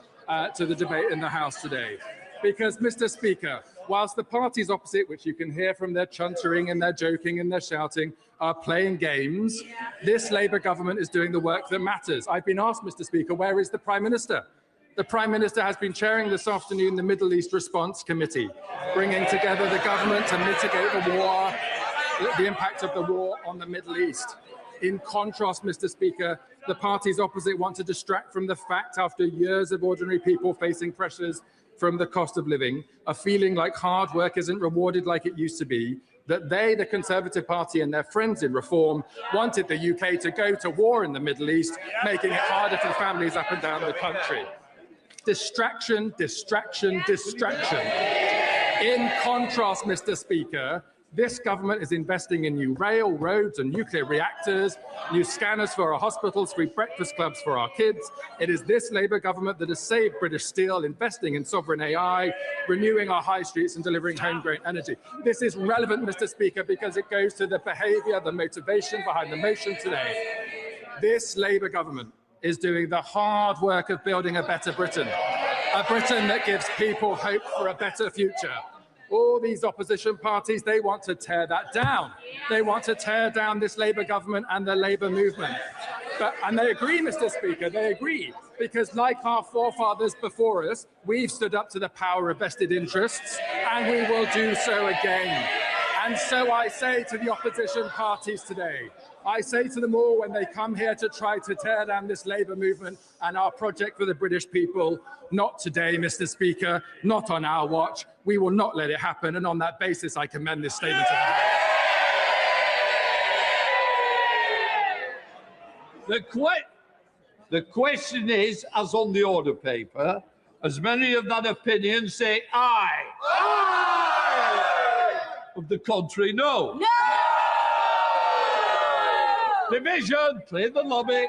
to the debate in the House today. Because, Mr. Speaker, whilst the parties opposite, which you can hear from their chuntering and their joking and their shouting, are playing games, this Labour government is doing the work that matters. I've been asked, Mr. Speaker, where is the Prime Minister? The Prime Minister has been chairing this afternoon the Middle East Response Committee, bringing together the government to mitigate the war, the impact of the war on the Middle East. In contrast, Mr. Speaker, the parties opposite want to distract from the fact, after years of ordinary people facing pressures from the cost of living, are feeling like hard work isn't rewarded like it used to be, that they, the Conservative Party and their friends in Reform, wanted the UK to go to war in the Middle East, making it harder for families up and down the country. Distraction, distraction, distraction. In contrast, Mr. Speaker, this government is investing in new rail, roads and nuclear reactors, new scanners for our hospitals, free breakfast clubs for our kids. It is this Labour government that has saved British Steel, investing in sovereign AI, renewing our high streets and delivering homegrown energy. This is relevant, Mr. Speaker, because it goes to the behaviour, the motivation behind the motion today. This Labour government is doing the hard work of building a better Britain, a Britain that gives people hope for a better future. All these opposition parties, they want to tear that down. They want to tear down this Labour government and the Labour movement. And they agree, Mr. Speaker, they agree, because like our forefathers before us, we've stood up to the power of vested interests, and we will do so again. And so I say to the opposition parties today, I say to them all when they come here to try to tear down this Labour movement and our project for the British people, not today, Mr. Speaker, not on our watch. We will not let it happen. And on that basis, I commend this statement to the House. The question is, as on the order paper, as many of that opinion say aye. Aye! Of the contrary, no. No! Division, clear the lobby.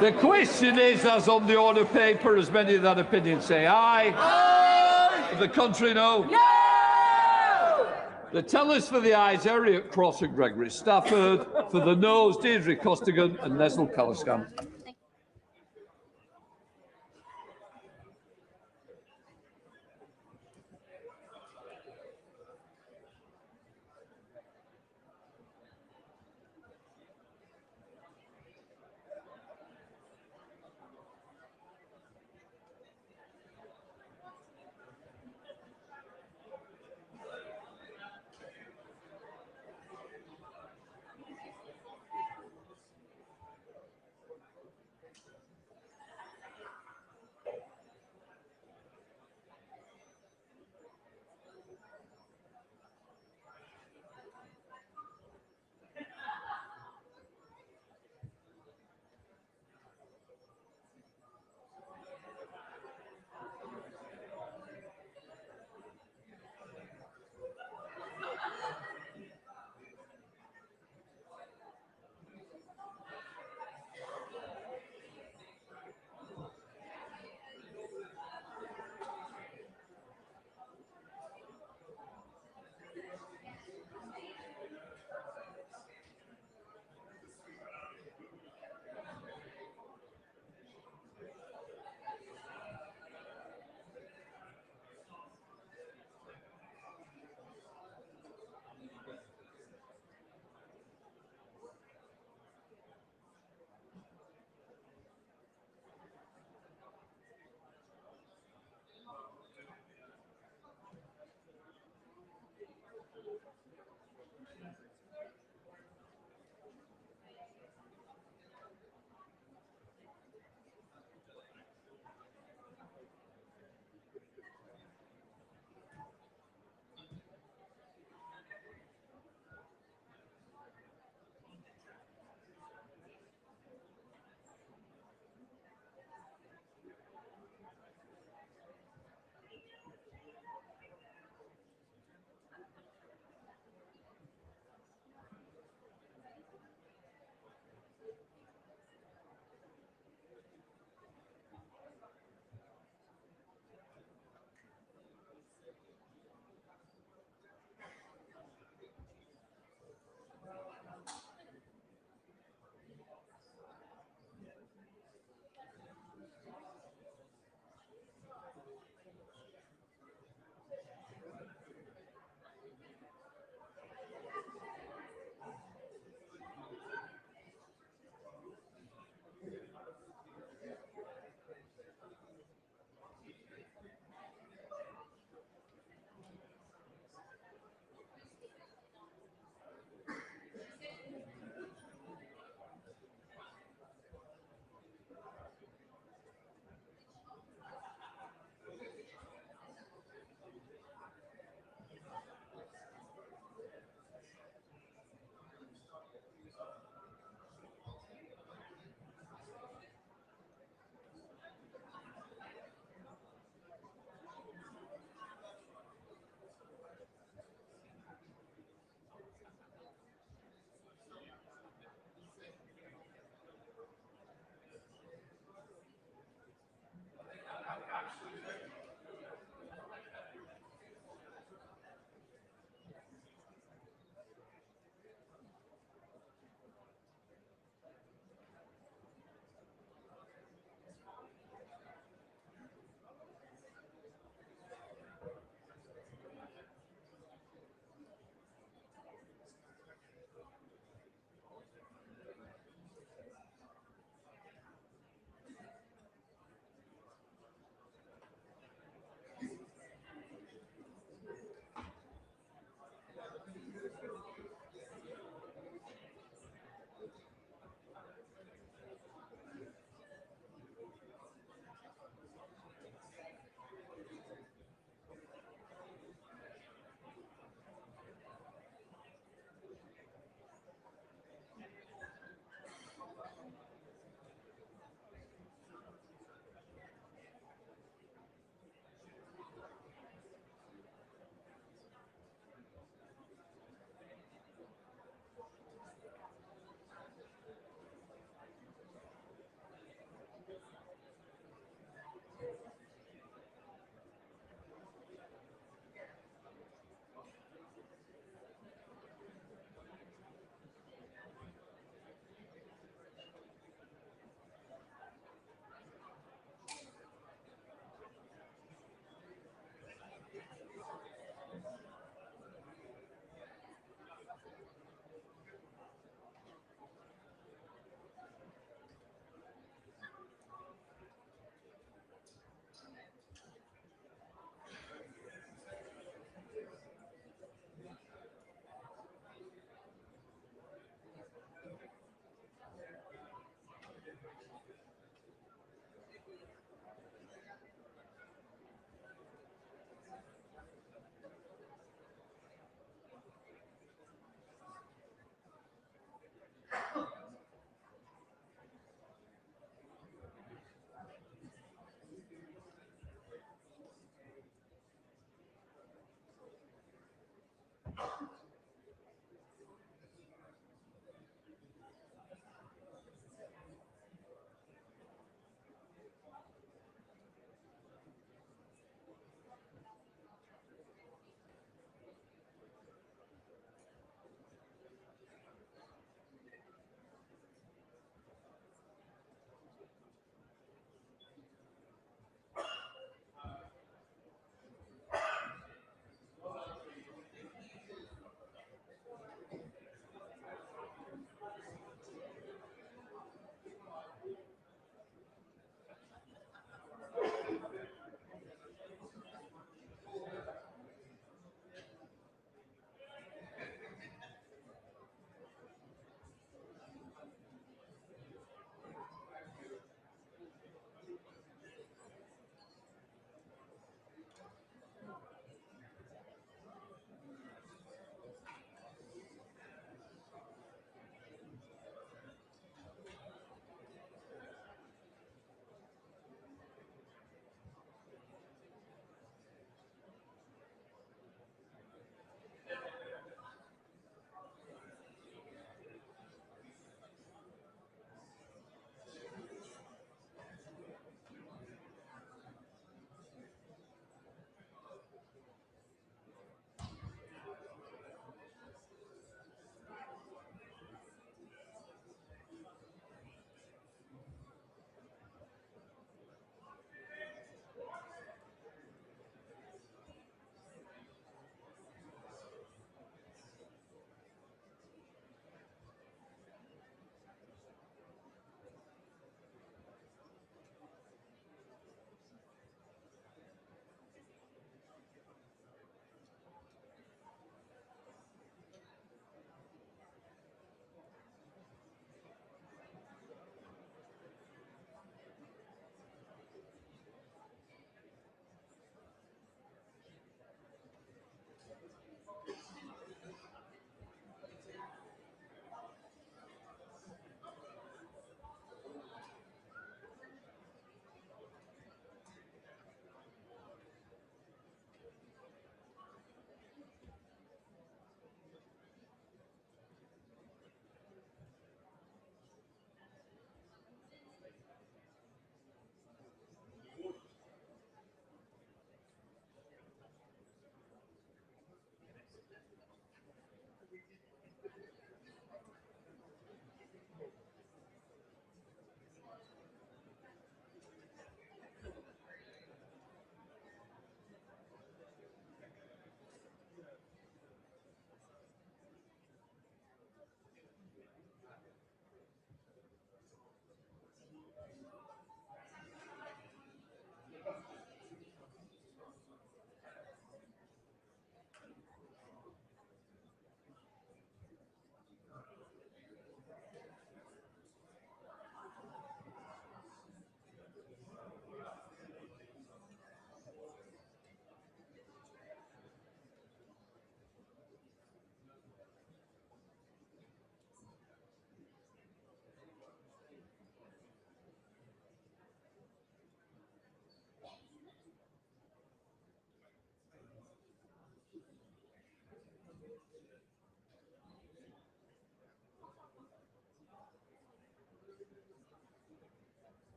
The question is, as on the order paper, as many of that opinion say aye. Aye! Of the contrary, no. No! The tellers for the ayes, Elliot Cross and Gregory Stafford. For the noes, Deirdre Costigan and Nestle Calliscamp.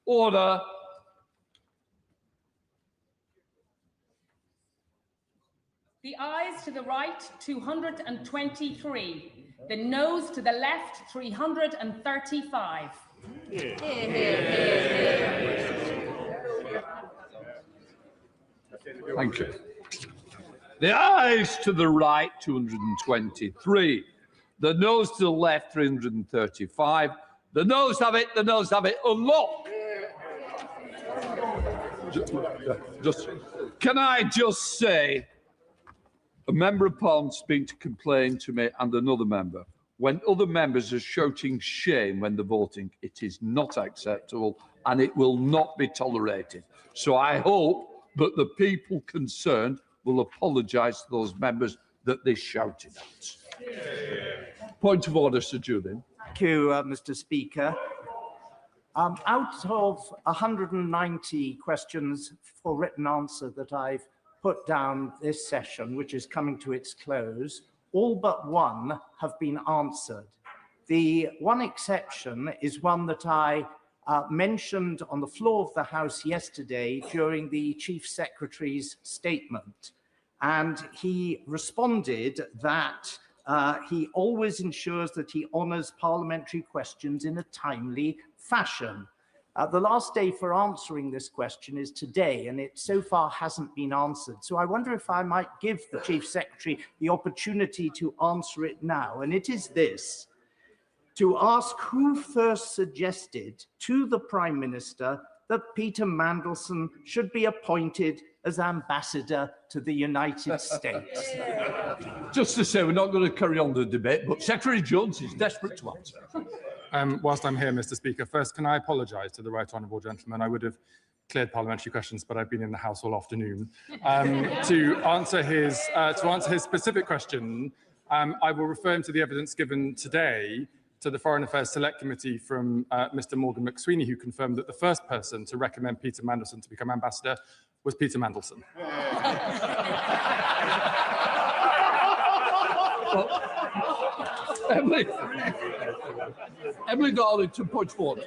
Order. The ayes to the right, 223. The noes to the left, 335. Thank you. The ayes to the right, 223. The noes to the left, 335. The noes have it, the noes have it. Unlocked. Can I just say, a member of Parliament speaking to complain to me and another member, when other members are shouting shame when they're voting, it is not acceptable and it will not be tolerated. So I hope that the people concerned will apologise to those members that they shouted at. Point of order, Sir Julian. Thank you, Mr. Speaker. Out of 190 questions for written answer that I've put down this session, which is coming to its close, all but one have been answered. The one exception is one that I mentioned on the floor of the House yesterday during the Chief Secretary's statement. And he responded that he always ensures that he honours parliamentary questions in a timely fashion. The last day for answering this question is today, and it so far hasn't been answered. So I wonder if I might give the Chief Secretary the opportunity to answer it now. And it is this: to ask who first suggested to the Prime Minister that Peter Mandelson should be appointed as ambassador to the United States. Just to say, we're not going to carry on the debate, but Secretary Jones is desperate to answer. Whilst I'm here, Mr. Speaker, first, can I apologise to the right honourable gentleman? I would have cleared parliamentary questions, but I've been in the House all afternoon. To answer his specific question, I will refer him to the evidence given today to the Foreign Affairs Select Committee from Mr. Morgan McSweeney, who confirmed that the first person to recommend Peter Mandelson to become ambassador was Peter Mandelson. Emily Darlington, point of order.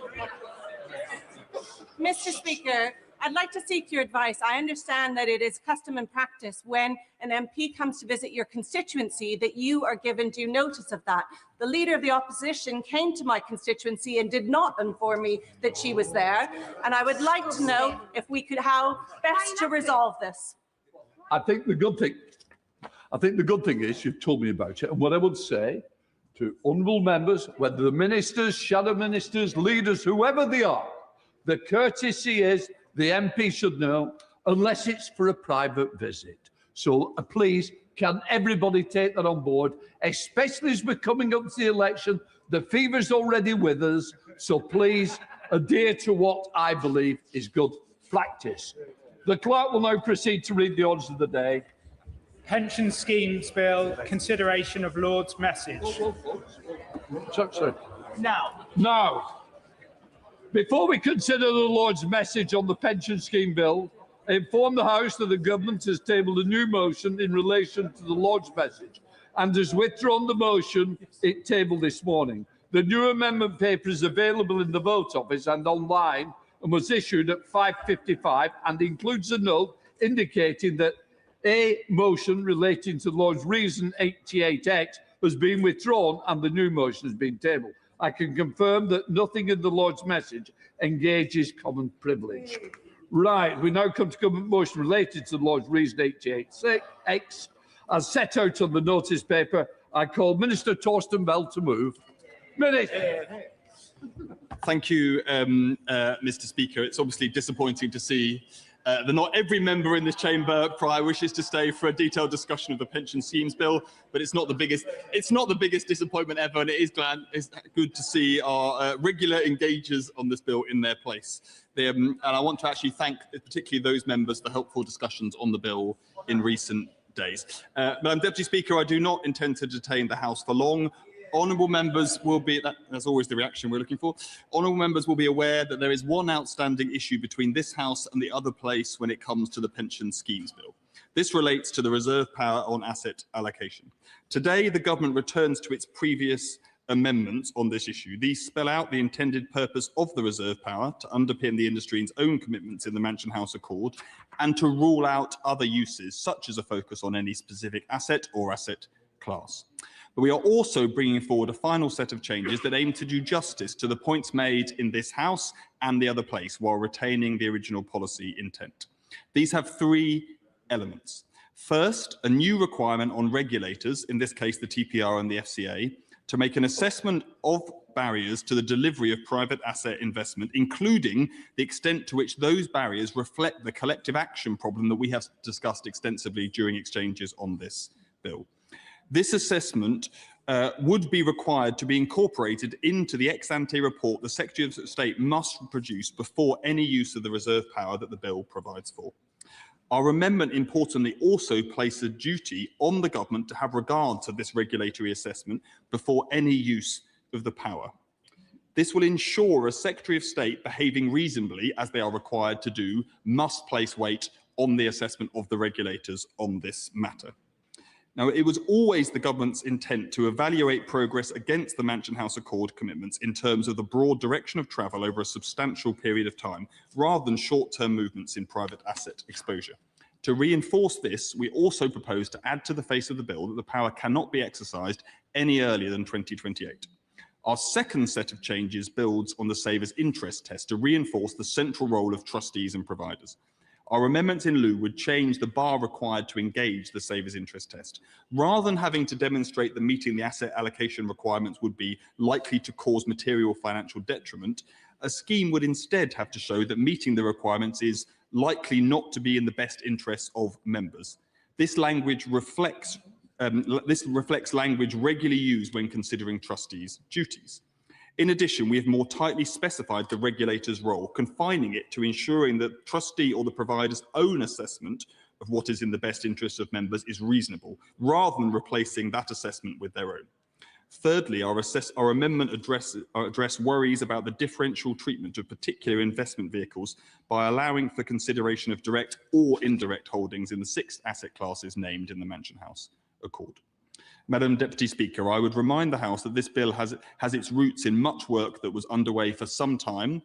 Mr. Speaker, I'd like to seek your advice. I understand that it is custom and practice when an MP comes to visit your constituency that you are given due notice of that. The Leader of the Opposition came to my constituency and did not inform me that she was there, and I would like to know if we could how best to resolve this. I think the good thing is you've told me about it, and what I would say to honourable members, whether the ministers, shadow ministers, leaders, whoever they are, the courtesy is the MP should know, unless it's for a private visit. So please, can everybody take that on board, especially as we're coming up to the election? The fever's already with us, so please adhere to what I believe is good practice. The clerk will now proceed to read the orders of the day. Pension Schemes Bill, consideration of Lord's message. Sorry. Now, before we consider the Lord's message on the pension scheme bill, I inform the House that the government has tabled a new motion in relation to the Lord's message and has withdrawn the motion it tabled this morning. The new amendment paper is available in the vote office and online and was issued at 5:55 and includes a note indicating that a motion relating to the Lord's reason 88X has been withdrawn and the new motion has been tabled. I can confirm that nothing in the Lord's message engages common privilege. Right, we now come to government motion related to the Lord's reason 88X. As set out on the notice paper, I call Minister Torsten Bell to move. Minister. Thank you, Mr. Speaker. It's obviously disappointing to see that not every member in this chamber prior wishes to stay for a detailed discussion of the pension schemes bill, but it's not the biggest disappointment ever, and it's good to see our regular engagers on this bill in their place. And I want to actually thank particularly those members for helpful discussions on the bill in recent days. Madam Deputy Speaker, I do not intend to detain the House for long. Honourable members will be, that's always the reaction we're looking for, honourable members will be aware that there is one outstanding issue between this House and the other place when it comes to the pension schemes bill. This relates to the reserve power on asset allocation. Today, the government returns to its previous amendments on this issue. These spell out the intended purpose of the reserve power to underpin the industry's own commitments in the Mansion House Accord and to rule out other uses, such as a focus on any specific asset or asset class. But we are also bringing forward a final set of changes that aim to do justice to the points made in this House and the other place while retaining the original policy intent. These have three elements. First, a new requirement on regulators, in this case the TPR and the FCA, to make an assessment of barriers to the delivery of private asset investment, including the extent to which those barriers reflect the collective action problem that we have discussed extensively during exchanges on this bill. This assessment would be required to be incorporated into the ex-ante report the Secretary of State must produce before any use of the reserve power that the bill provides for. Our amendment, importantly, also places a duty on the government to have regard to this regulatory assessment before any use of the power. This will ensure a Secretary of State behaving reasonably, as they are required to do, must place weight on the assessment of the regulators on this matter. Now, it was always the government's intent to evaluate progress against the Mansion House Accord commitments in terms of the broad direction of travel over a substantial period of time, rather than short-term movements in private asset exposure. To reinforce this, we also propose to add to the face of the bill that the power cannot be exercised any earlier than 2028. Our second set of changes builds on the saver's interest test to reinforce the central role of trustees and providers. Our amendments in lieu would change the bar required to engage the saver's interest test. Rather than having to demonstrate that meeting the asset allocation requirements would be likely to cause material financial detriment, a scheme would instead have to show that meeting the requirements is likely not to be in the best interests of members. This language reflects language regularly used when considering trustees' duties. In addition, we have more tightly specified the regulator's role, confining it to ensuring that the trustee or the provider's own assessment of what is in the best interests of members is reasonable, rather than replacing that assessment with their own. Thirdly, our amendment address worries about the differential treatment of particular investment vehicles by allowing for consideration of direct or indirect holdings in the 6 asset classes named in the Mansion House Accord. Madam Deputy Speaker, I would remind the House that this bill has its roots in much work that was underway for some time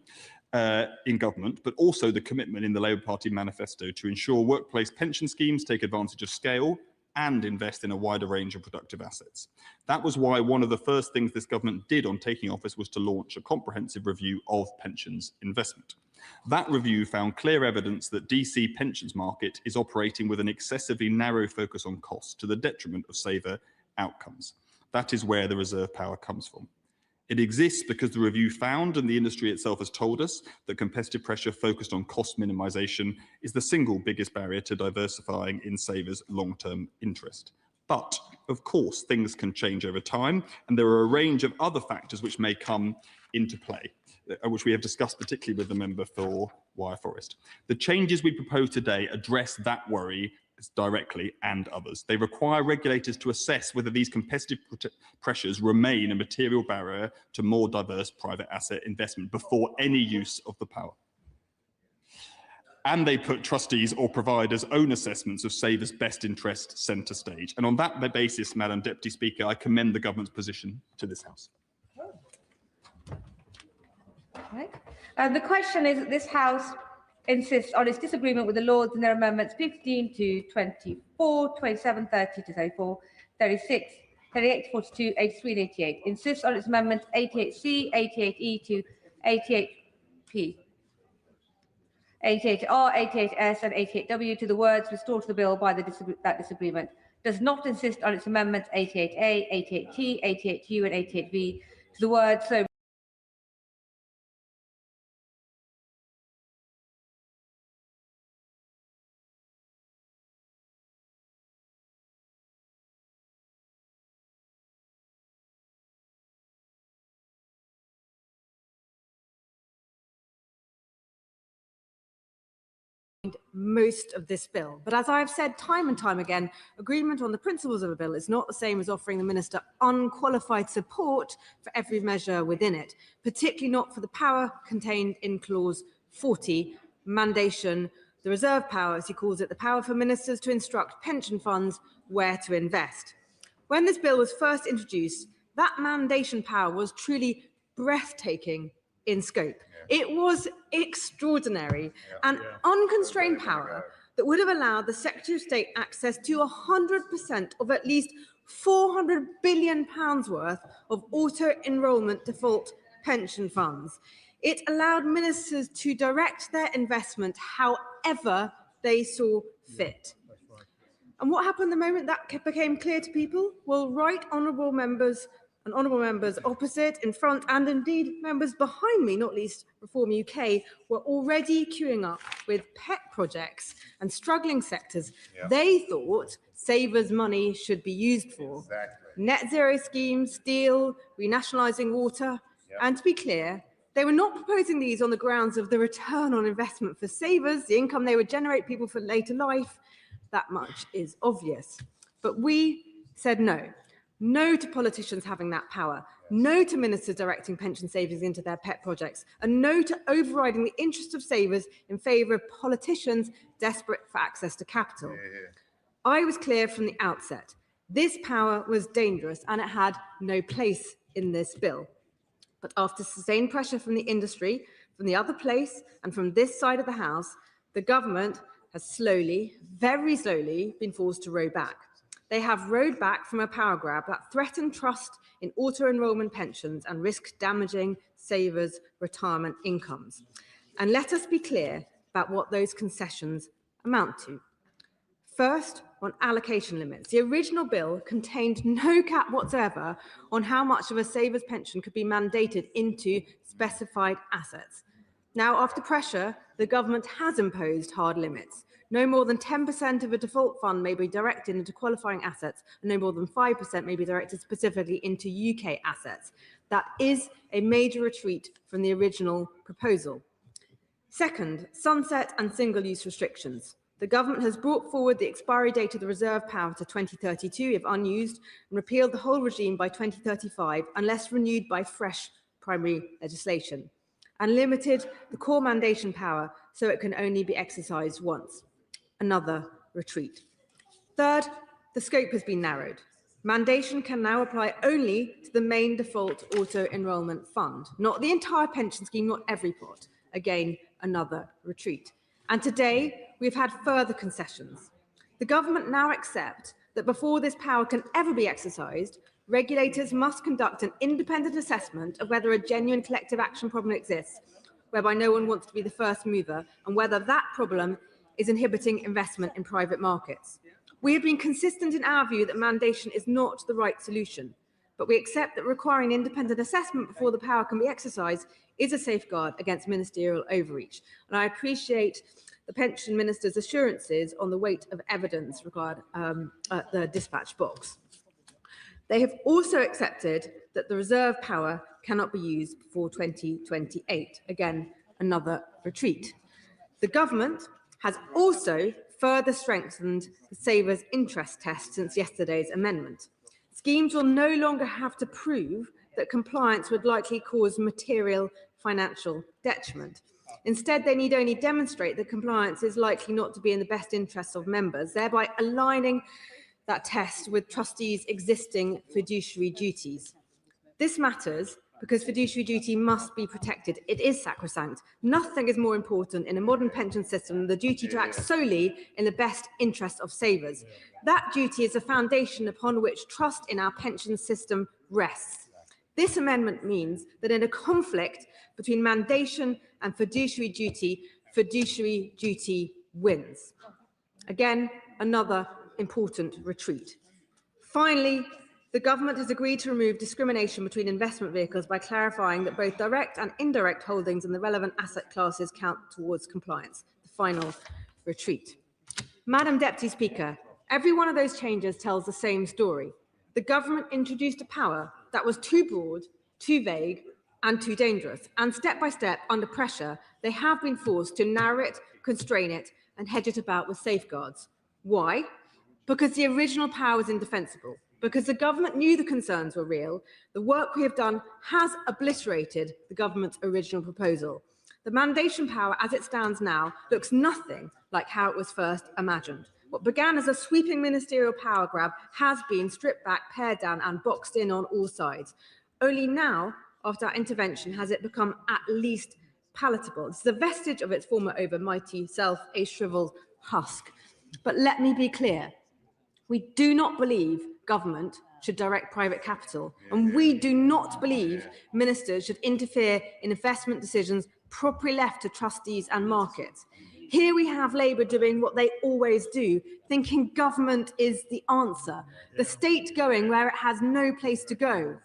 in government, but also the commitment in the Labour Party manifesto to ensure workplace pension schemes take advantage of scale and invest in a wider range of productive assets. That was why one of the first things this government did on taking office was to launch a comprehensive review of pensions investment. That review found clear evidence that DC pensions market is operating with an excessively narrow focus on cost to the detriment of saver outcomes. That is where the reserve power comes from. It exists because the review found, and the industry itself has told us, that competitive pressure focused on cost minimisation is the single biggest barrier to diversifying in savers' long-term interest. But, of course, things can change over time, and there are a range of other factors which may come into play, which we have discussed particularly with the member for Wyre Forest. The changes we propose today address that worry directly and others. They require regulators to assess whether these competitive pressures remain a material barrier to more diverse private asset investment before any use of the power. And they put trustees' or providers' own assessments of savers' best interest centre stage. And on that basis, Madam Deputy Speaker, I commend the government's position to this House. Okay. The question is, this House insists on its disagreement with the Lords in their amendments 15 to 24, 27, 30 to 34, 36, 38 to 42, 83 and 88. Insists on its amendments 88C, 88E to 88P, 88R, 88S and 88W to the words restored to the bill by that disagreement. Does not insist on its amendments 88A, 88T, 88U and 88V to the words so most of this bill. But as I've said time and time again, agreement on the principles of a bill is not the same as offering the Minister unqualified support for every measure within it, particularly not for the power contained in clause 40, mandation, the reserve power, as he calls it, the power for ministers to instruct pension funds where to invest. When this bill was first introduced, that mandation power was truly breathtaking in scope. It was extraordinary, an unconstrained power that would have allowed the Secretary of State access to 100% of at least £400 billion worth of auto-enrolment default pension funds. It allowed ministers to direct their investment however they saw fit. And what happened the moment that became clear to people? Well, right honourable members and honourable members opposite, in front, and indeed members behind me, not least Reform UK, were already queuing up with pet projects and struggling sectors they thought savers' money should be used for. Net zero schemes, steel, renationalising water. And to be clear, they were not proposing these on the grounds of the return on investment for savers, the income they would generate people for later life. That much is obvious. But we said no. No to politicians having that power, no to ministers directing pension savings into their pet projects, and no to overriding the interest of savers in favour of politicians desperate for access to capital. I was clear from the outset, this power was dangerous and it had no place in this bill. But after sustained pressure from the industry, from the other place, and from this side of the House, the government has slowly, very slowly, been forced to row back. They have rowed back from a power grab that threatened trust in auto-enrolment pensions and risked damaging savers' retirement incomes. And let us be clear about what those concessions amount to. First, on allocation limits. The original bill contained no cap whatsoever on how much of a saver's pension could be mandated into specified assets. Now, after pressure, the government has imposed hard limits. No more than 10% of a default fund may be directed into qualifying assets, and no more than 5% may be directed specifically into UK assets. That is a major retreat from the original proposal. Second, sunset and single-use restrictions. The government has brought forward the expiry date of the reserve power to 2032 if unused, and repealed the whole regime by 2035 unless renewed by fresh primary legislation, and limited the core mandation power so it can only be exercised once. Another retreat. Third, the scope has been narrowed. Mandation can now apply only to the main default auto-enrolment fund, not the entire pension scheme, not every pot. Again, another retreat. And today, we've had further concessions. The government now accepts that before this power can ever be exercised, regulators must conduct an independent assessment of whether a genuine collective action problem exists, whereby no one wants to be the first mover, and whether that problem is inhibiting investment in private markets. We have been consistent in our view that mandation is not the right solution, but we accept that requiring independent assessment before the power can be exercised is a safeguard against ministerial overreach. And I appreciate the Pension Minister's assurances on the weight of evidence regarding the dispatch box. They have also accepted that the reserve power cannot be used before 2028. Again, another retreat. The government has also further strengthened the savers' interest test since yesterday's amendment. Schemes will no longer have to prove that compliance would likely cause material financial detriment. Instead, they need only demonstrate that compliance is likely not to be in the best interests of members, thereby aligning that test with trustees' existing fiduciary duties. This matters because fiduciary duty must be protected. It is sacrosanct. Nothing is more important in a modern pension system than the duty to act solely in the best interest of savers. That duty is the foundation upon which trust in our pension system rests. This amendment means that in a conflict between mandation and fiduciary duty wins. Again, another important retreat. Finally, the government has agreed to remove discrimination between investment vehicles by clarifying that both direct and indirect holdings in the relevant asset classes count towards compliance. The final retreat. Madam Deputy Speaker, every one of those changes tells the same story. The government introduced a power that was too broad, too vague, and too dangerous. And step by step, under pressure, they have been forced to narrow it, constrain it, and hedge it about with safeguards. Why? Because the original power was indefensible. Because the government knew the concerns were real, the work we have done has obliterated the government's original proposal. The mandation power, as it stands now, looks nothing like how it was first imagined. What began as a sweeping ministerial power grab has been stripped back, pared down, and boxed in on all sides. Only now, after our intervention, has it become at least palatable. It's the vestige of its former overmighty self, a shriveled husk. But let me be clear. We do not believe government should direct private capital, and we do not believe ministers should interfere in investment decisions properly left to trustees and markets. Here we have Labour doing what they always do, thinking government is the answer, the state going where it has no place to go.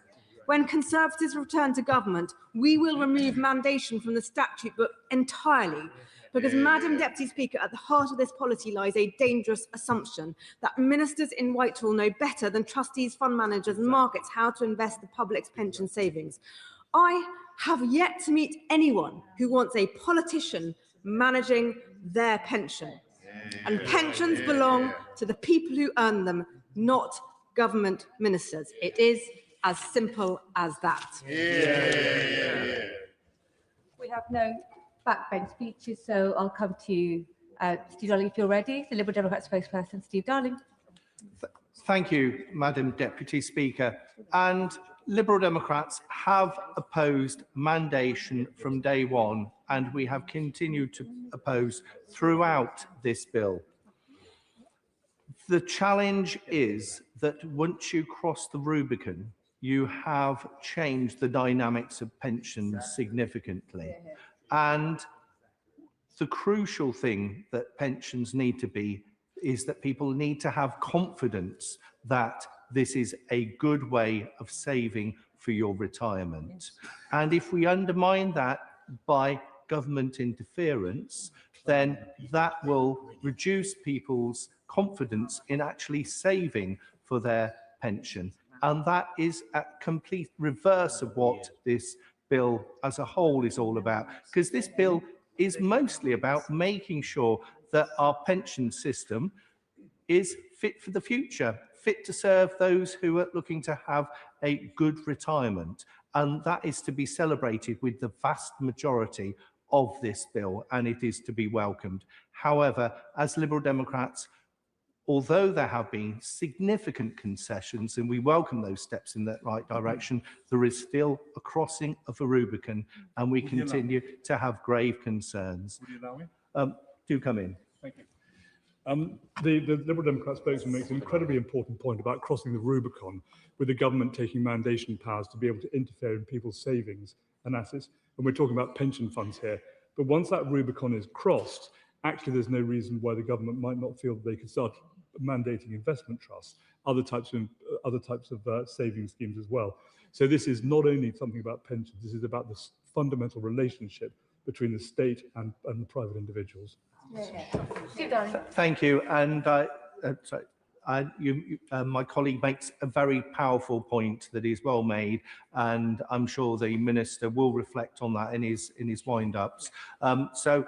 When Conservatives return to government, we will remove mandation from the statute book entirely. Because, Madam Deputy Speaker, at the heart of this policy lies a dangerous assumption that ministers in Whitehall know better than trustees, fund managers and markets how to invest the public's pension savings. I have yet to meet anyone who wants a politician managing their pension. And pensions belong to the people who earn them, not government ministers. It is as simple as that. We have no backbench speeches, so I'll come to you, Steve Darling, if you're ready. The Liberal Democrat spokesperson, Steve Darling. Thank you, Madam Deputy Speaker. And Liberal Democrats have opposed mandation from day one, and we have continued to oppose throughout this bill. The challenge is that once you cross the Rubicon, you have changed the dynamics of pensions significantly. And the crucial thing that pensions need to be is that people need to have confidence that this is a good way of saving for your retirement. And if we undermine that by government interference, then that will reduce people's confidence in actually saving for their pension. And that is a complete reverse of what this bill as a whole is all about, because this bill is mostly about making sure that our pension system is fit for the future, fit to serve those who are looking to have a good retirement. And that is to be celebrated with the vast majority of this bill, and it is to be welcomed. However, as Liberal Democrats, although there have been significant concessions, and we welcome those steps in that right direction, there is still a crossing of a Rubicon, and we continue to have grave concerns. Would you allow me? Do come in. Thank you. The Liberal Democrat spokesman makes an incredibly important point about crossing the Rubicon with the government taking mandation powers to be able to interfere in people's savings and assets. And we're talking about pension funds here. But once that Rubicon is crossed, actually there's no reason why the government might not feel that they could start mandating investment trusts. other types of saving schemes as well. So this is not only something about pensions, this is about the fundamental relationship between the state and private individuals. Thank you. And my colleague makes a very powerful point that is well made, and I'm sure the Minister will reflect on that in his wind-ups. So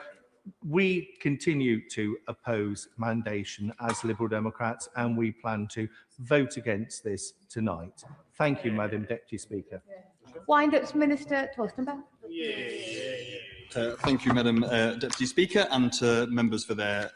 we continue to oppose mandation as Liberal Democrats, and we plan to vote against this tonight. Thank you, Madam Deputy Speaker. Wind-ups, Minister Torstenberg. Thank you, Madam Deputy Speaker, and to members for their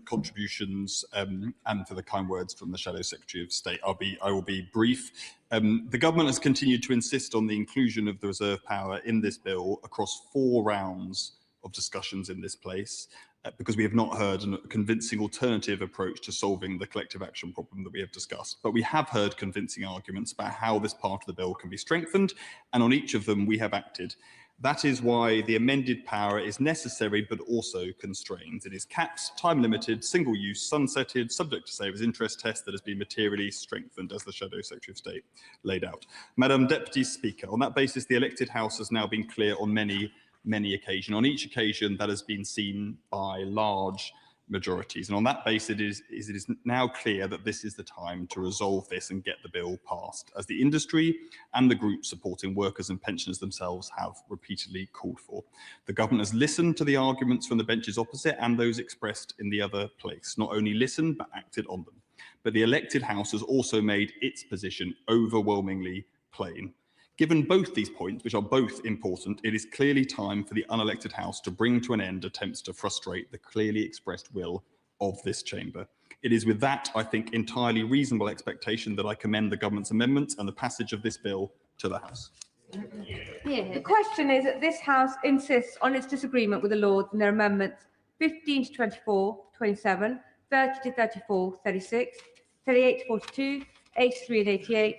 contributions and for the kind words from the Shadow Secretary of State. I will be brief. The government has continued to insist on the inclusion of the reserve power in this bill across 4 rounds of discussions in this place, because we have not heard a convincing alternative approach to solving the collective action problem that we have discussed. But we have heard convincing arguments about how this part of the bill can be strengthened, and on each of them we have acted. That is why the amended power is necessary but also constrained. It is capped, time-limited, single-use, sunsetted, subject to savers' interest test that has been materially strengthened, as the Shadow Secretary of State laid out. Madam Deputy Speaker, on that basis, the elected House has now been clear on many occasions. On each occasion, that has been seen by large majorities. And on that basis, it is now clear that this is the time to resolve this and get the bill passed, as the industry and the groups supporting workers and pensioners themselves have repeatedly called for. The government has listened to the arguments from the benches opposite and those expressed in the other place, not only listened, but acted on them. But the elected House has also made its position overwhelmingly plain. Given both these points, which are both important, it is clearly time for the unelected House to bring to an end attempts to frustrate the clearly expressed will of this chamber. It is with that, I think, entirely reasonable expectation that I commend the government's amendments and the passage of this bill to the House. The question is that this House insists on its disagreement with the Lords and their amendments 15 to 24, 27, 30 to 34, 36, 38 to 42, 83 and 88,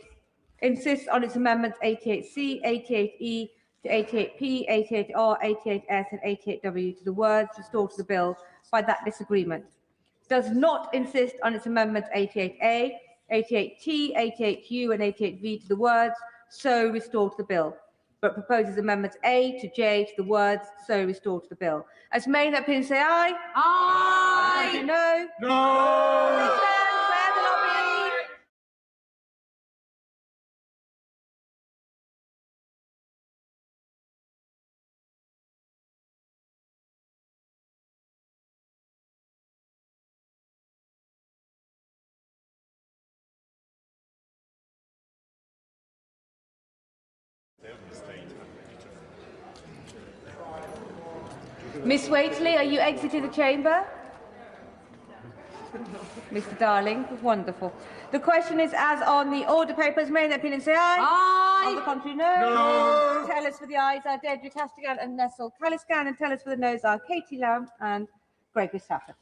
insists on its amendments 88C, 88E to 88P, 88R, 88S and 88W to the words restored to the bill by that disagreement. Does not insist on its amendments 88A, 88T, 88U and 88V to the words so restored to the bill, but proposes amendments A to J to the words so restored to the bill. As main opinion say aye. Aye. No. No. Miss Waitley, are you exiting the chamber? Mr. Darling, wonderful. The question is, as on the order papers, may the opinion say aye? Aye. On the contrary, no. No. Tell us for the ayes are Deirdre Castigan and Nessel Caliscan, and tell us for the noes are Katie Lamb and Gregory Stafford.